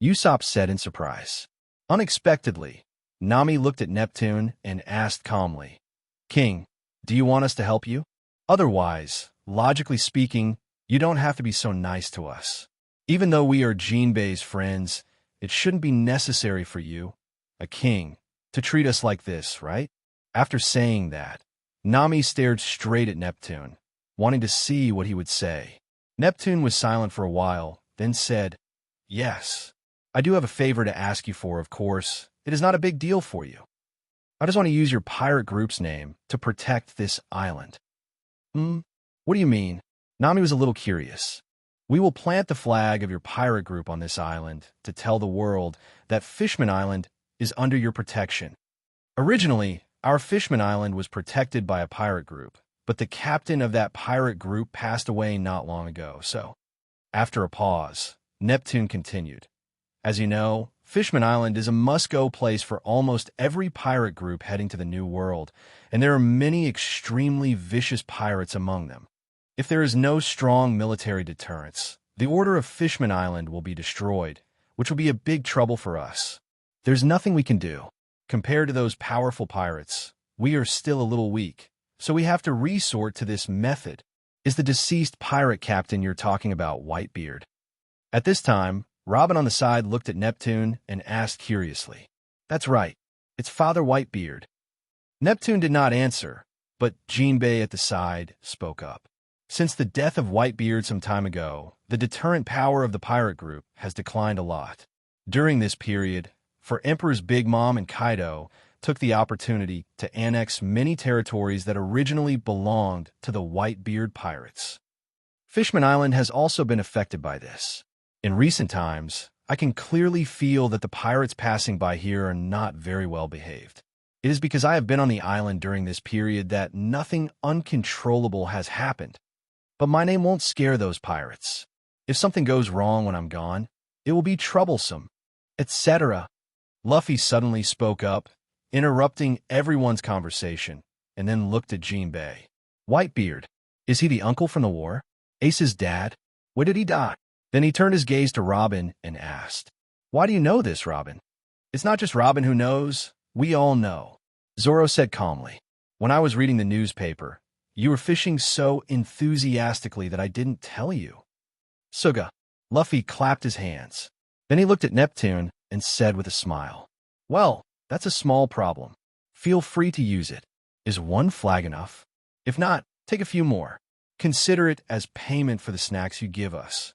Usopp said in surprise. Unexpectedly, Nami looked at Neptune and asked calmly, King, do you want us to help you? Otherwise, logically speaking, you don't have to be so nice to us. Even though we are Jinbei's friends, it shouldn't be necessary for you, a king, to treat us like this, right? After saying that, Nami stared straight at Neptune, wanting to see what he would say. Neptune was silent for a while, then said, Yes, I do have a favor to ask you for, of course. It is not a big deal for you. I just want to use your pirate group's name to protect this island. What do you mean? Nami was a little curious. We will plant the flag of your pirate group on this island to tell the world that Fishman Island is under your protection. Originally, our Fishman Island was protected by a pirate group, but the captain of that pirate group passed away not long ago, so... After a pause, Neptune continued. As you know, Fishman Island is a must-go place for almost every pirate group heading to the New World, and there are many extremely vicious pirates among them. If there is no strong military deterrence, the order of Fishman Island will be destroyed, which will be a big trouble for us. There's nothing we can do. Compared to those powerful pirates, we are still a little weak, so we have to resort to this method. Is the deceased pirate captain you're talking about Whitebeard? At this time, Robin on the side looked at Neptune and asked curiously. That's right, it's Father Whitebeard. Neptune did not answer, but Jinbei at the side spoke up. Since the death of Whitebeard some time ago, the deterrent power of the pirate group has declined a lot. During this period, for Emperors Big Mom and Kaido took the opportunity to annex many territories that originally belonged to the Whitebeard pirates. Fishman Island has also been affected by this. In recent times, I can clearly feel that the pirates passing by here are not very well behaved. It is because I have been on the island during this period that nothing uncontrollable has happened. But my name won't scare those pirates. If something goes wrong when I'm gone, it will be troublesome, etc. Luffy suddenly spoke up, interrupting everyone's conversation, and then looked at Jinbei. Whitebeard, is he the uncle from the war? Ace's dad? When did he die? Then he turned his gaze to Robin and asked, Why do you know this, Robin? It's not just Robin who knows. We all know. Zoro said calmly. When I was reading the newspaper, you were fishing so enthusiastically that I didn't tell you. Suga. Luffy clapped his hands. Then he looked at Neptune and said with a smile, Well, that's a small problem. Feel free to use it. Is one flag enough? If not, take a few more. Consider it as payment for the snacks you give us.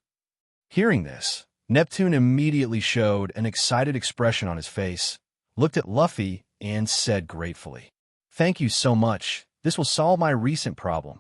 Hearing this, Neptune immediately showed an excited expression on his face, looked at Luffy, and said gratefully, Thank you so much. This will solve my recent problem.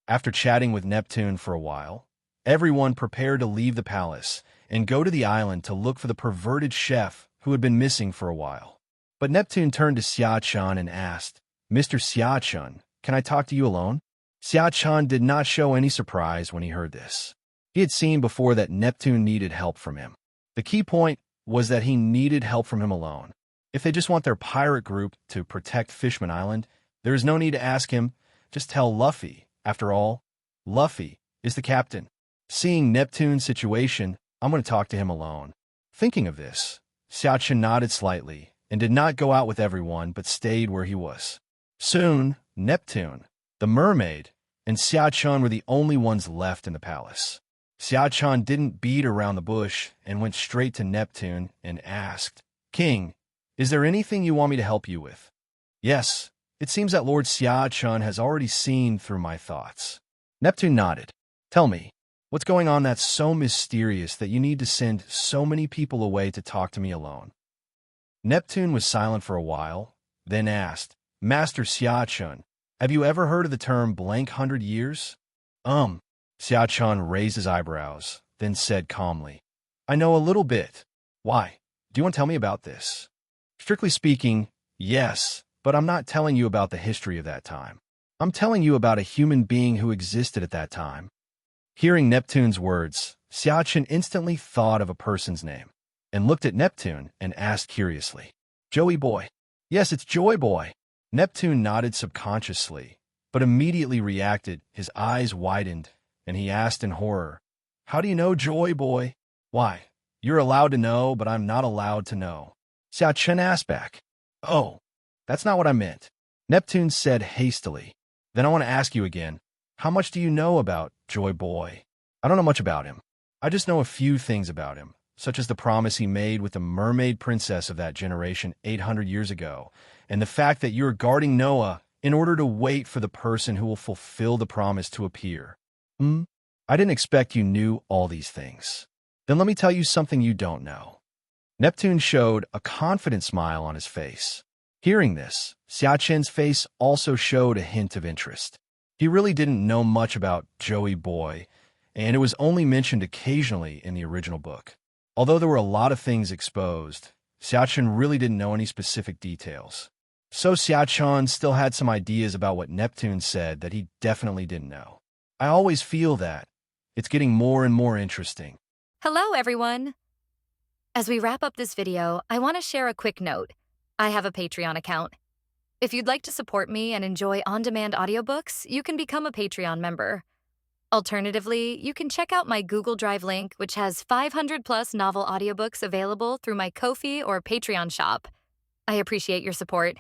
After chatting with Neptune for a while, everyone prepared to leave the palace and go to the island to look for the perverted chef who had been missing for a while. But Neptune turned to Xia-chan and asked, Mr. Xia-chan, can I talk to you alone? Xia-chan did not show any surprise when he heard this. He had seen before that Neptune needed help from him. The key point was that he needed help from him alone. If they just want their pirate group to protect Fishman Island, there is no need to ask him. Just tell Luffy. After all, Luffy is the captain. Seeing Neptune's situation, I'm going to talk to him alone. Thinking of this, Xia-chan nodded slightly and did not go out with everyone but stayed where he was. Soon, Neptune, the mermaid, and Xia-chan were the only ones left in the palace. Xia-chan didn't beat around the bush and went straight to Neptune and asked, King, is there anything you want me to help you with? Yes, It seems that Lord Xia-chun has already seen through my thoughts. Neptune nodded. Tell me, what's going on that's so mysterious that you need to send so many people away to talk to me alone? Neptune was silent for a while, then asked, Master Xia-chun, have you ever heard of the term blank 100 years? Xia-chun raised his eyebrows, then said calmly, I know a little bit. Why? Do you want to tell me about this? Strictly speaking, yes, but I'm not telling you about the history of that time. I'm telling you about a human being who existed at that time. Hearing Neptune's words, Xia-chun instantly thought of a person's name, and looked at Neptune and asked curiously, Joey Boy. Yes, it's Joy Boy. Neptune nodded subconsciously, but immediately reacted, his eyes widened, and he asked in horror, How do you know Joy Boy? Why, you're allowed to know, but I'm not allowed to know. Xia-chun asked back, Oh, that's not what I meant. Neptune said hastily, Then I want to ask you again, how much do you know about Joy Boy? I don't know much about him. I just know a few things about him, such as the promise he made with the mermaid princess of that generation 800 years ago, and the fact that you're guarding Noah in order to wait for the person who will fulfill the promise to appear. I didn't expect you knew all these things. Then let me tell you something you don't know. Neptune showed a confident smile on his face. Hearing this, Xia-chun's face also showed a hint of interest. He really didn't know much about Joey Boy, and it was only mentioned occasionally in the original book. Although there were a lot of things exposed, Xia-chun really didn't know any specific details. So Xia-chun still had some ideas about what Neptune said that he definitely didn't know. I always feel that. It's getting more and more interesting. Hello, everyone. As we wrap up this video, I want to share a quick note. I have a Patreon account. If you'd like to support me and enjoy on-demand audiobooks, you can become a Patreon member. Alternatively, you can check out my Google Drive link, which has 500-plus novel audiobooks available through my Ko-fi or Patreon shop. I appreciate your support.